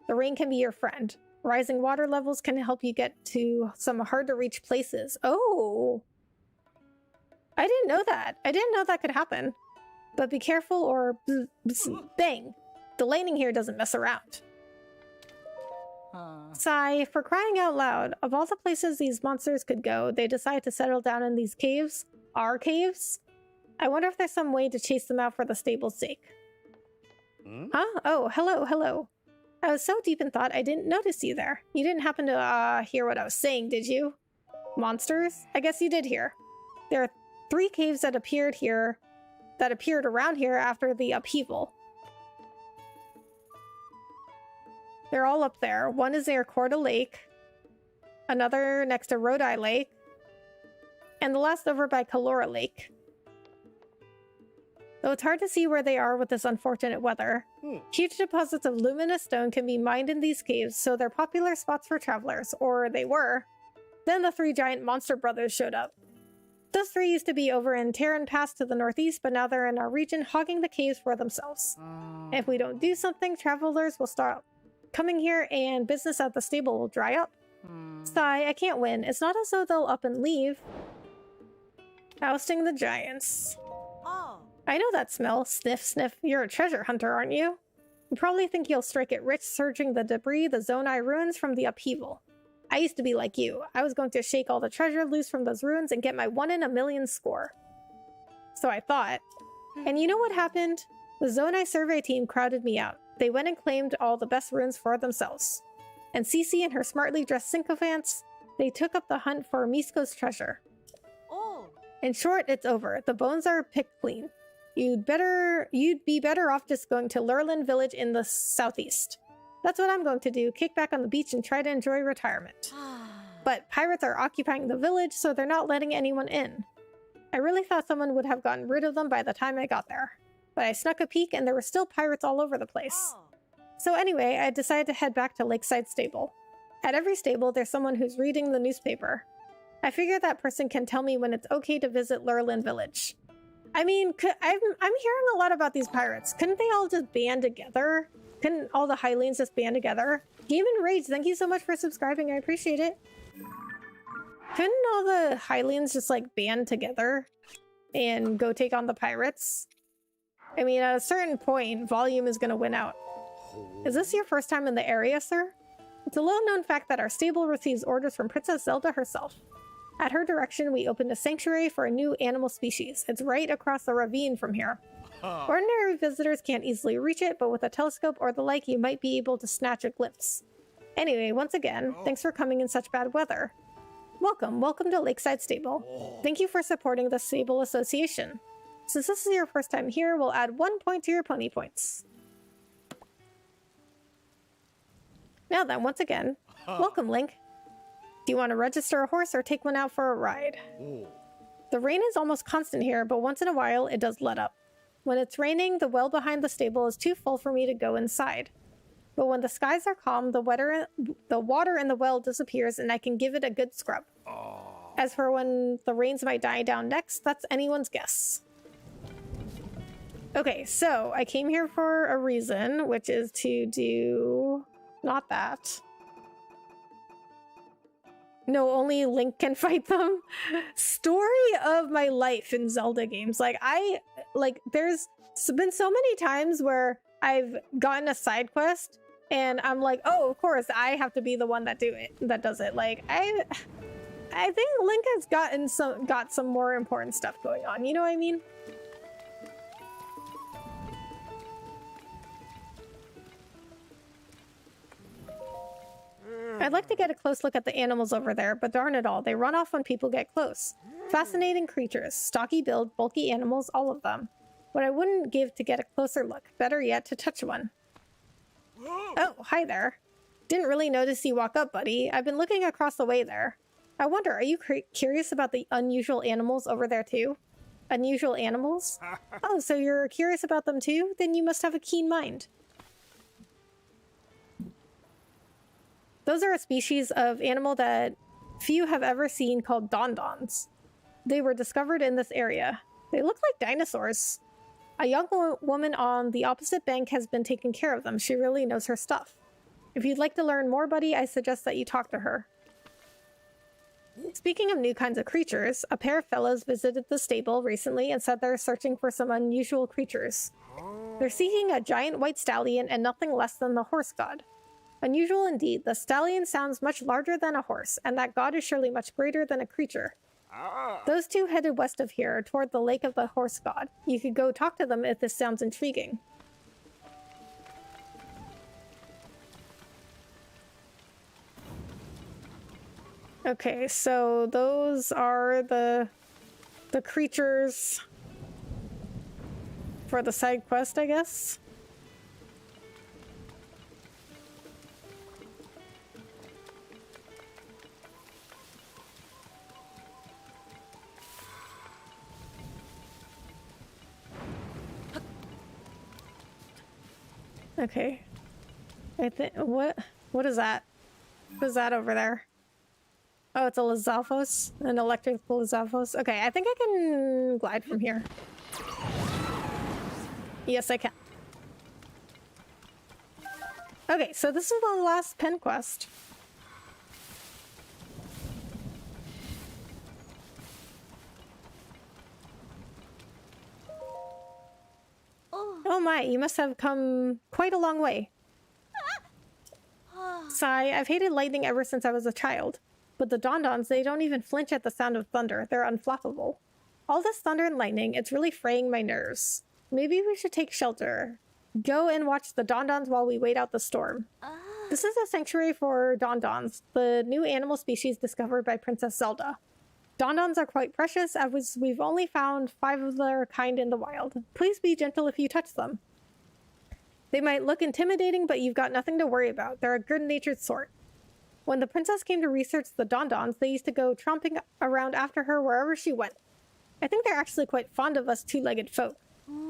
The rain can be your friend. Rising water levels can help you get to some hard-to-reach places. Oh! I didn't know that. I didn't know that could happen. But be careful or bang. The lightning here doesn't mess around. Sigh, for crying out loud, of all the places these monsters could go, they decide to settle down in these caves. Our caves? I wonder if there's some way to chase them out for the stable's sake. Huh? Oh, hello, hello. I was so deep in thought I didn't notice you there. You didn't happen to, hear what I was saying, did you? Monsters? I guess you did hear. There are 3 caves that appeared around here after the upheaval. They're all up there. One is near Corda Lake, another next to Rodai Lake, and the last over by Kalora Lake. Though it's hard to see where they are with this unfortunate weather, huge deposits of luminous stone can be mined in these caves, so they're popular spots for travelers, or they were. Then the 3 giant monster brothers showed up. Those 3 used to be over in Terran Pass to the northeast, but now they're in our region hogging the caves for themselves. If we don't do something, travelers will start coming here and business at the stable will dry up. Sigh, I can't win. It's not as though they'll up and leave. Ousting the giants. I know that smell. Sniff, sniff. You're a treasure hunter, aren't you? You probably think you'll strike it rich searching the debris, the Zonai ruins from the upheaval. I used to be like you. I was going to shake all the treasure loose from those ruins and get my 1 in a million score. So I thought. And you know what happened? The Zonai survey team crowded me out. They went and claimed all the best ruins for themselves. And Cece and her smartly dressed sycophants, they took up the hunt for Misko's treasure. In short, it's over. The bones are picked clean. You'd be better off just going to Lurlin Village in the southeast. That's what I'm going to do, kick back on the beach and try to enjoy retirement. But pirates are occupying the village, so they're not letting anyone in. I really thought someone would have gotten rid of them by the time I got there. But I snuck a peek and there were still pirates all over the place. So anyway, I decided to head back to Lakeside Stable. At every stable, there's someone who's reading the newspaper. I figure that person can tell me when it's okay to visit Lurlin Village. I mean, I'm hearing a lot about these pirates. Couldn't they all just band together? Couldn't all the Hylians just band together? Human Rage, thank you so much for subscribing. I appreciate it. Couldn't all the Hylians just like band together and go take on the pirates? I mean, at a certain point, volume is going to win out. Is this your first time in the area, sir? It's a little-known fact that our stable receives orders from Princess Zelda herself. At her direction, we opened a sanctuary for a new animal species. It's right across the ravine from here. Ordinary visitors can't easily reach it, but with a telescope or the like, you might be able to snatch a glimpse. Anyway, once again, thanks for coming in such bad weather. Welcome to Lakeside Stable. Thank you for supporting the Stable Association. Since this is your first time here, we'll add 1 point to your pony points. Now then, once again, welcome, Link. Do you want to register a horse or take one out for a ride? The rain is almost constant here, but once in a while, it does let up. When it's raining, the well behind the stable is too full for me to go inside. But when the skies are calm, the water in the well disappears and I can give it a good scrub. As for when the rains might die down next, that's anyone's guess. Okay, so I came here for a reason, which is to do... not that. No, only Link can fight them. Story of my life in Zelda games. There's been so many times where I've gotten a side quest and I'm like, oh, of course, I have to be the one that does it. Like, I think Link has got some more important stuff going on. You know what I mean? I'd like to get a close look at the animals over there, but darn it all, they run off when people get close. Fascinating creatures, stocky build, bulky animals, all of them. What I wouldn't give to get a closer look, better yet to touch one. Oh, hi there. Didn't really notice you walk up, buddy. I've been looking across the way there. I wonder, are you curious about the unusual animals over there too? Unusual animals? Oh, so you're curious about them too? Then you must have a keen mind. Those are a species of animal that few have ever seen called dondons. They were discovered in this area. They look like dinosaurs. A young woman on the opposite bank has been taking care of them. She really knows her stuff. If you'd like to learn more, buddy, I suggest that you talk to her. Speaking of new kinds of creatures, a pair of fellows visited the stable recently and said they're searching for some unusual creatures. They're seeking a giant white stallion and nothing less than the horse god. Unusual indeed, the stallion sounds much larger than a horse, and that god is surely much greater than a creature. Those two headed west of here, toward the lake of the horse god. You could go talk to them if this sounds intriguing. Okay, so those are the creatures for the side quest, I guess. Okay. I think what is that? What is that over there? Oh, it's a Lizalfos? An electrical Lizalfos? Okay, I think I can glide from here. Yes, I can. Okay, so this is the last Penn quest. Oh my, you must have come quite a long way. Sigh, I've hated lightning ever since I was a child. But the Dondons, they don't even flinch at the sound of thunder. They're unflappable. All this thunder and lightning, it's really fraying my nerves. Maybe we should take shelter. Go and watch the Dondons while we wait out the storm. This is a sanctuary for Dondons, the new animal species discovered by Princess Zelda. Dondons are quite precious, as we've only found 5 of their kind in the wild. Please be gentle if you touch them. They might look intimidating, but you've got nothing to worry about. They're a good-natured sort. When the princess came to research the Dondons, they used to go tromping around after her wherever she went. I think they're actually quite fond of us two-legged folk.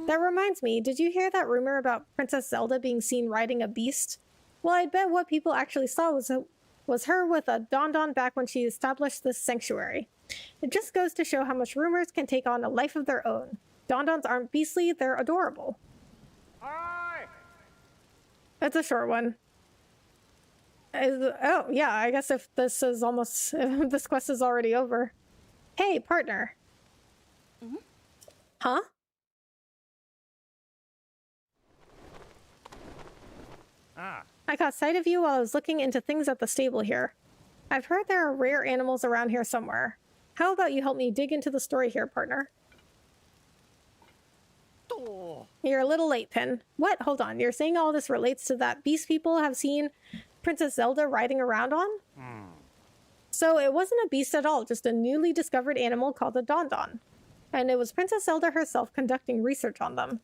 That reminds me, did you hear that rumor about Princess Zelda being seen riding a beast? Well, I bet what people actually saw was her with a Dondon back when she established this sanctuary. It just goes to show how much rumors can take on a life of their own. Dondons aren't beastly, they're adorable. Hi! That's a short one. Oh, yeah, I guess if this quest is already over. Hey, partner. Huh? I caught sight of you while I was looking into things at the stable here. I've heard there are rare animals around here somewhere. How about you help me dig into the story here, partner? You're a little late, Penn. What? Hold on. You're saying all this relates to that beast people have seen Princess Zelda riding around on? So it wasn't a beast at all, just a newly discovered animal called a Dondon. And it was Princess Zelda herself conducting research on them.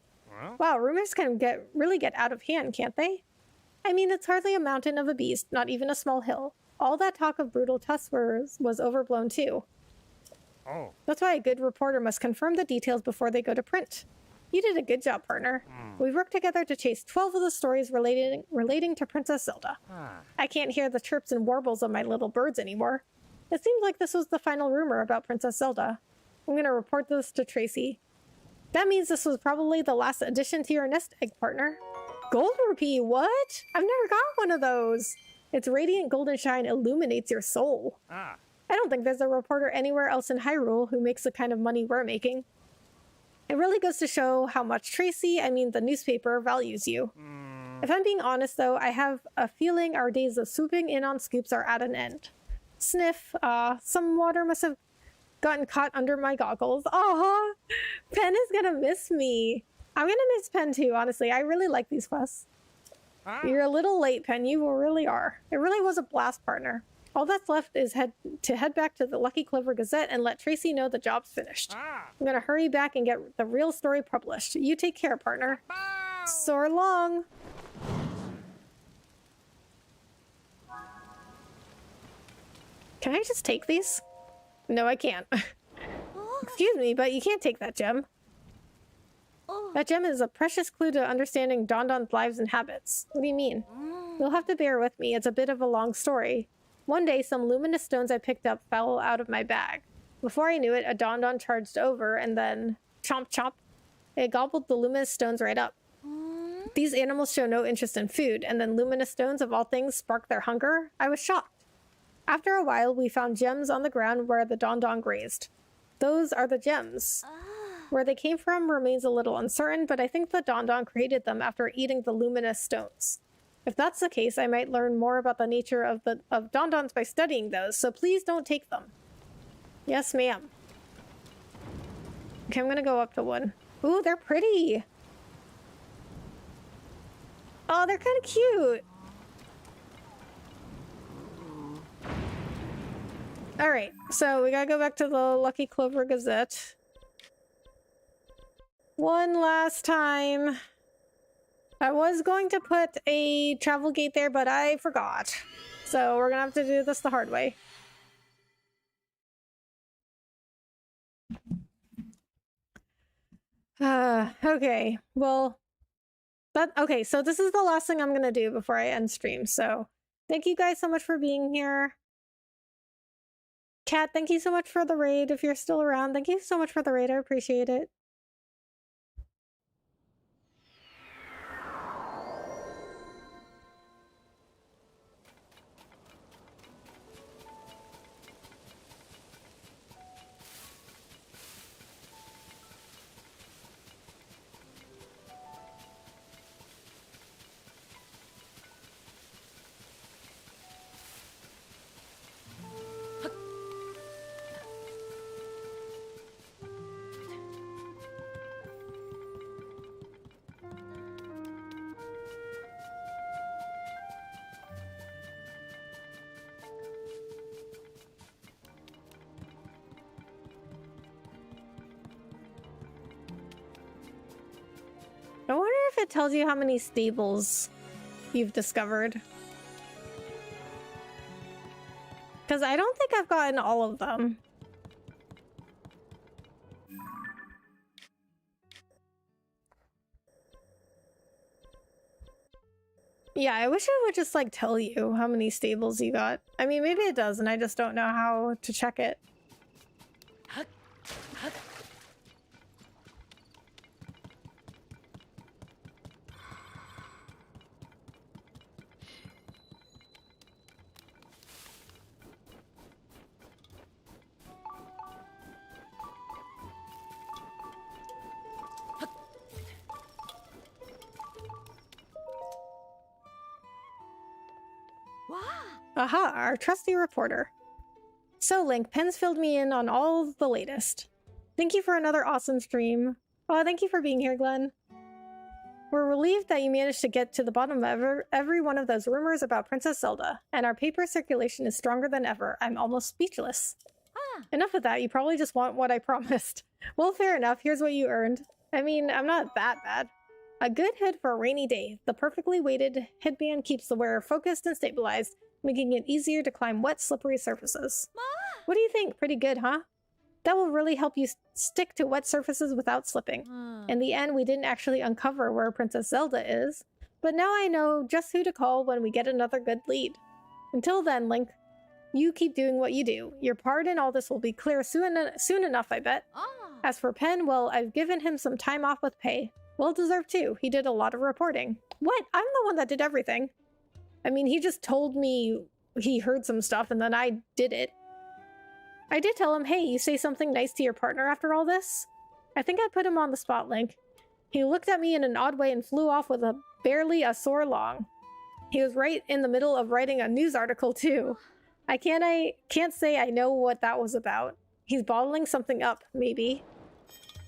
Wow, rumors can really get out of hand, can't they? I mean, it's hardly a mountain of a beast, not even a small hill. All that talk of brutal tusks was overblown too. That's why a good reporter must confirm the details before they go to print. You did a good job, partner. We've worked together to chase 12 of the stories relating to Princess Zelda. I can't hear the chirps and warbles of my little birds anymore. It seems like this was the final rumor about Princess Zelda. I'm gonna report this to Tracy. That means this was probably the last addition to your nest egg, partner. Gold rupee, what? I've never got one of those. Its radiant golden shine illuminates your soul. I don't think there's a reporter anywhere else in Hyrule who makes the kind of money we're making. It really goes to show how much Tracy, the newspaper, values you. If I'm being honest, though, I have a feeling our days of swooping in on scoops are at an end. Sniff, some water must have gotten caught under my goggles. Aw, Penn is gonna miss me. I'm gonna miss Penn too, honestly. I really like these quests. You're a little late, Penn. You really are. It really was a blast, partner. All that's left is head back to the Lucky Clover Gazette and let Tracy know the job's finished. I'm gonna hurry back and get the real story published. You take care, partner. So long. Can I just take these? No, I can't. Excuse me, but you can't take that gem. That gem is a precious clue to understanding Dondon's lives and habits. What do you mean? You'll have to bear with me. It's a bit of a long story. One day, some luminous stones I picked up fell out of my bag. Before I knew it, a Dondon charged over, and then chomp chomp. It gobbled the luminous stones right up. These animals show no interest in food, and then luminous stones of all things spark their hunger. I was shocked. After a while, we found gems on the ground where the Don grazed. Those are the gems. Where they came from remains a little uncertain, but I think the Don created them after eating the luminous stones. If that's the case, I might learn more about the nature of Dons by studying those, so please don't take them. Yes, ma'am. Okay, I'm gonna go up to one. Ooh, they're pretty! Oh, they're kind of cute! Alright, so we gotta go back to the Lucky Clover Gazette. One last time. I was going to put a travel gate there, but I forgot. So we're gonna have to do this the hard way. Okay, well, okay, so this is the last thing I'm gonna do before I end stream, so thank you guys so much for being here. Kat, thank you so much for the raid. If you're still around, thank you so much for the raid. I appreciate it. I wonder if it tells you how many stables you've discovered. Because I don't think I've gotten all of them. Yeah, I wish it would just like tell you how many stables you got. I mean, maybe it does, and I just don't know how to check it. Aha, our trusty reporter. So, Link, Penn's filled me in on all the latest. Thank you for another awesome stream. Oh, thank you for being here, Glenn. We're relieved that you managed to get to the bottom of every one of those rumors about Princess Zelda, and our paper circulation is stronger than ever. I'm almost speechless. Enough of that, you probably just want what I promised. Well, fair enough, here's what you earned. I mean, I'm not that bad. A good hood for a rainy day. The perfectly weighted headband keeps the wearer focused and stabilized, making it easier to climb wet, slippery surfaces. What do you think? Pretty good, huh? That will really help you stick to wet surfaces without slipping. In the end, we didn't actually uncover where Princess Zelda is, but now I know just who to call when we get another good lead. Until then, Link, you keep doing what you do. Your part in all this will be clear soon enough, I bet. As for Penn, well, I've given him some time off with pay. Well deserved too. He did a lot of reporting. What? I'm the one that did everything. I mean, he just told me he heard some stuff and then I did it. I did tell him, hey, you say something nice to your partner after all this? I think I put him on the spot, Link. He looked at me in an odd way and flew off with barely a soar long. He was right in the middle of writing a news article too. I can't say I know what that was about. He's bottling something up, maybe.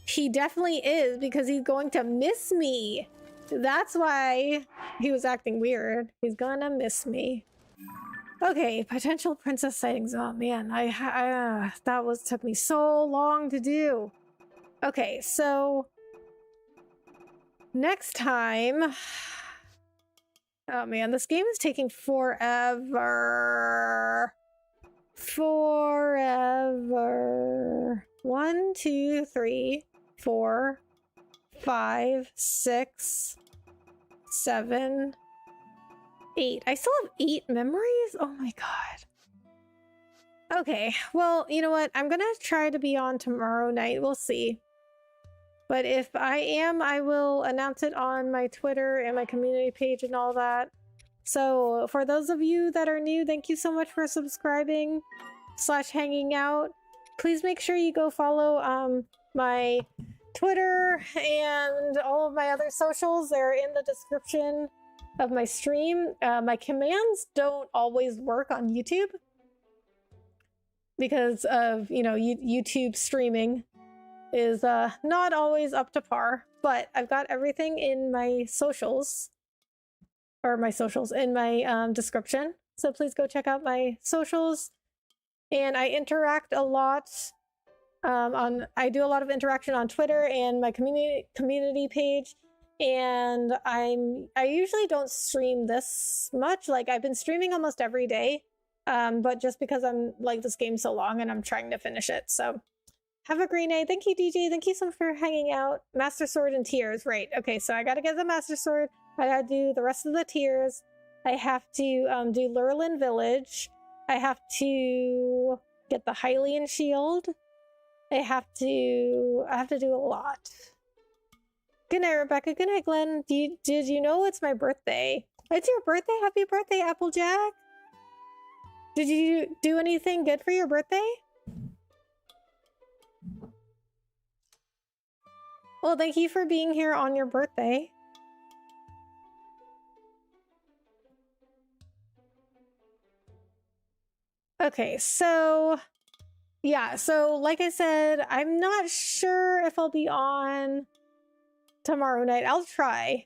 He definitely is, because he's going to miss me. That's why he was acting weird. He's gonna miss me. Okay, potential princess sightings. Oh man, took me so long to do. Okay, so next time. Oh man, this game is taking forever. Forever. 1, 2, 3, 4, 5, 6, 7, 8. I still have 8 memories? Oh my god. Okay, well, you know what? I'm gonna try to be on tomorrow night. We'll see. But if I am, I will announce it on my Twitter and my community page and all that. So for those of you that are new, thank you so much for subscribing / hanging out. Please make sure you go follow my Twitter and all of my other socials. They're in the description of my stream. My commands don't always work on YouTube because of, YouTube streaming is not always up to par, but I've got everything in my socials, in my description. So please go check out my socials. And I interact a lot I do a lot of interaction on Twitter and my community page. And I usually don't stream this much. Like, I've been streaming almost every day, but just because I'm like this game so long and I'm trying to finish it. So have a great night. Thank you, DJ. Thank you so much for hanging out. Master Sword and Tears, right? Okay, so I gotta get the Master Sword. I gotta do the rest of the Tears. I have to do Lurlin Village. I have to get the Hylian Shield. I have to do a lot. Good night, Rebecca. Good night, Glenn. Did you know it's my birthday? It's your birthday? Happy birthday, Applejack. Did you do anything good for your birthday? Well, thank you for being here on your birthday. Okay, so yeah, so like I said, I'm not sure if I'll be on tomorrow night. I'll try.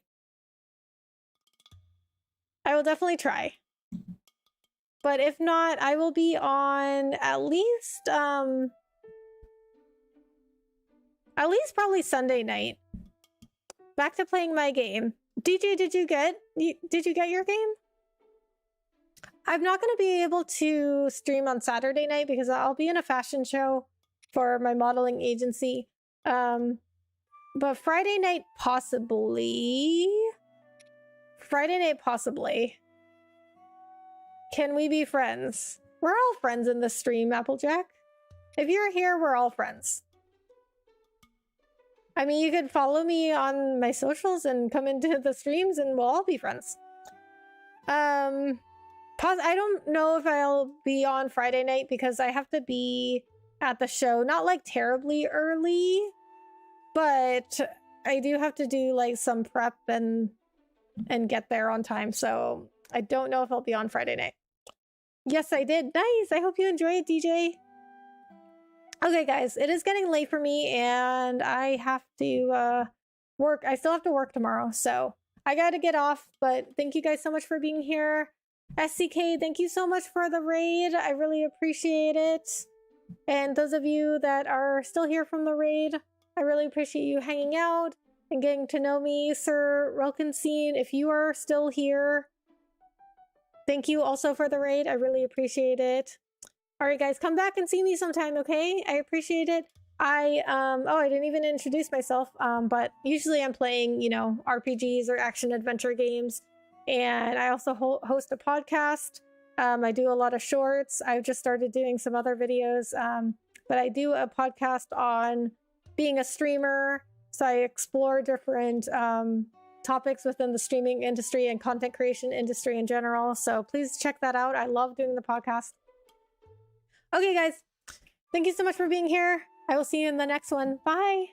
I will definitely try. But if not, I will be on at least probably Sunday night. Back to playing my game. DJ, did you get your game? I'm not going to be able to stream on Saturday night because I'll be in a fashion show for my modeling agency. But Friday night, possibly. Friday night, possibly. Can we be friends? We're all friends in this stream, Applejack. If you're here, we're all friends. I mean, you could follow me on my socials and come into the streams and we'll all be friends. I don't know if I'll be on Friday night because I have to be at the show, not like terribly early, but I do have to do like some prep and get there on time. So I don't know if I'll be on Friday night. Yes, I did. Nice. I hope you enjoy it, DJ. Okay, guys, it is getting late for me and I have to work. I still have to work tomorrow, so I gotta get off, but thank you guys so much for being here. SCK, thank you so much for the raid. I really appreciate it. And those of you that are still here from the raid, I really appreciate you hanging out and getting to know me. Sir Relkinseen, if you are still here, thank you also for the raid. I really appreciate it. Alright guys, come back and see me sometime, okay? I appreciate it. I didn't even introduce myself, but usually I'm playing, RPGs or action-adventure games. And I also host a podcast. I do a lot of shorts. I've just started doing some other videos, but I do a podcast on being a streamer. So I explore different topics within the streaming industry and content creation industry in general. So please check that out. I love doing the podcast. Okay, guys. Thank you so much for being here. I will see you in the next one. Bye.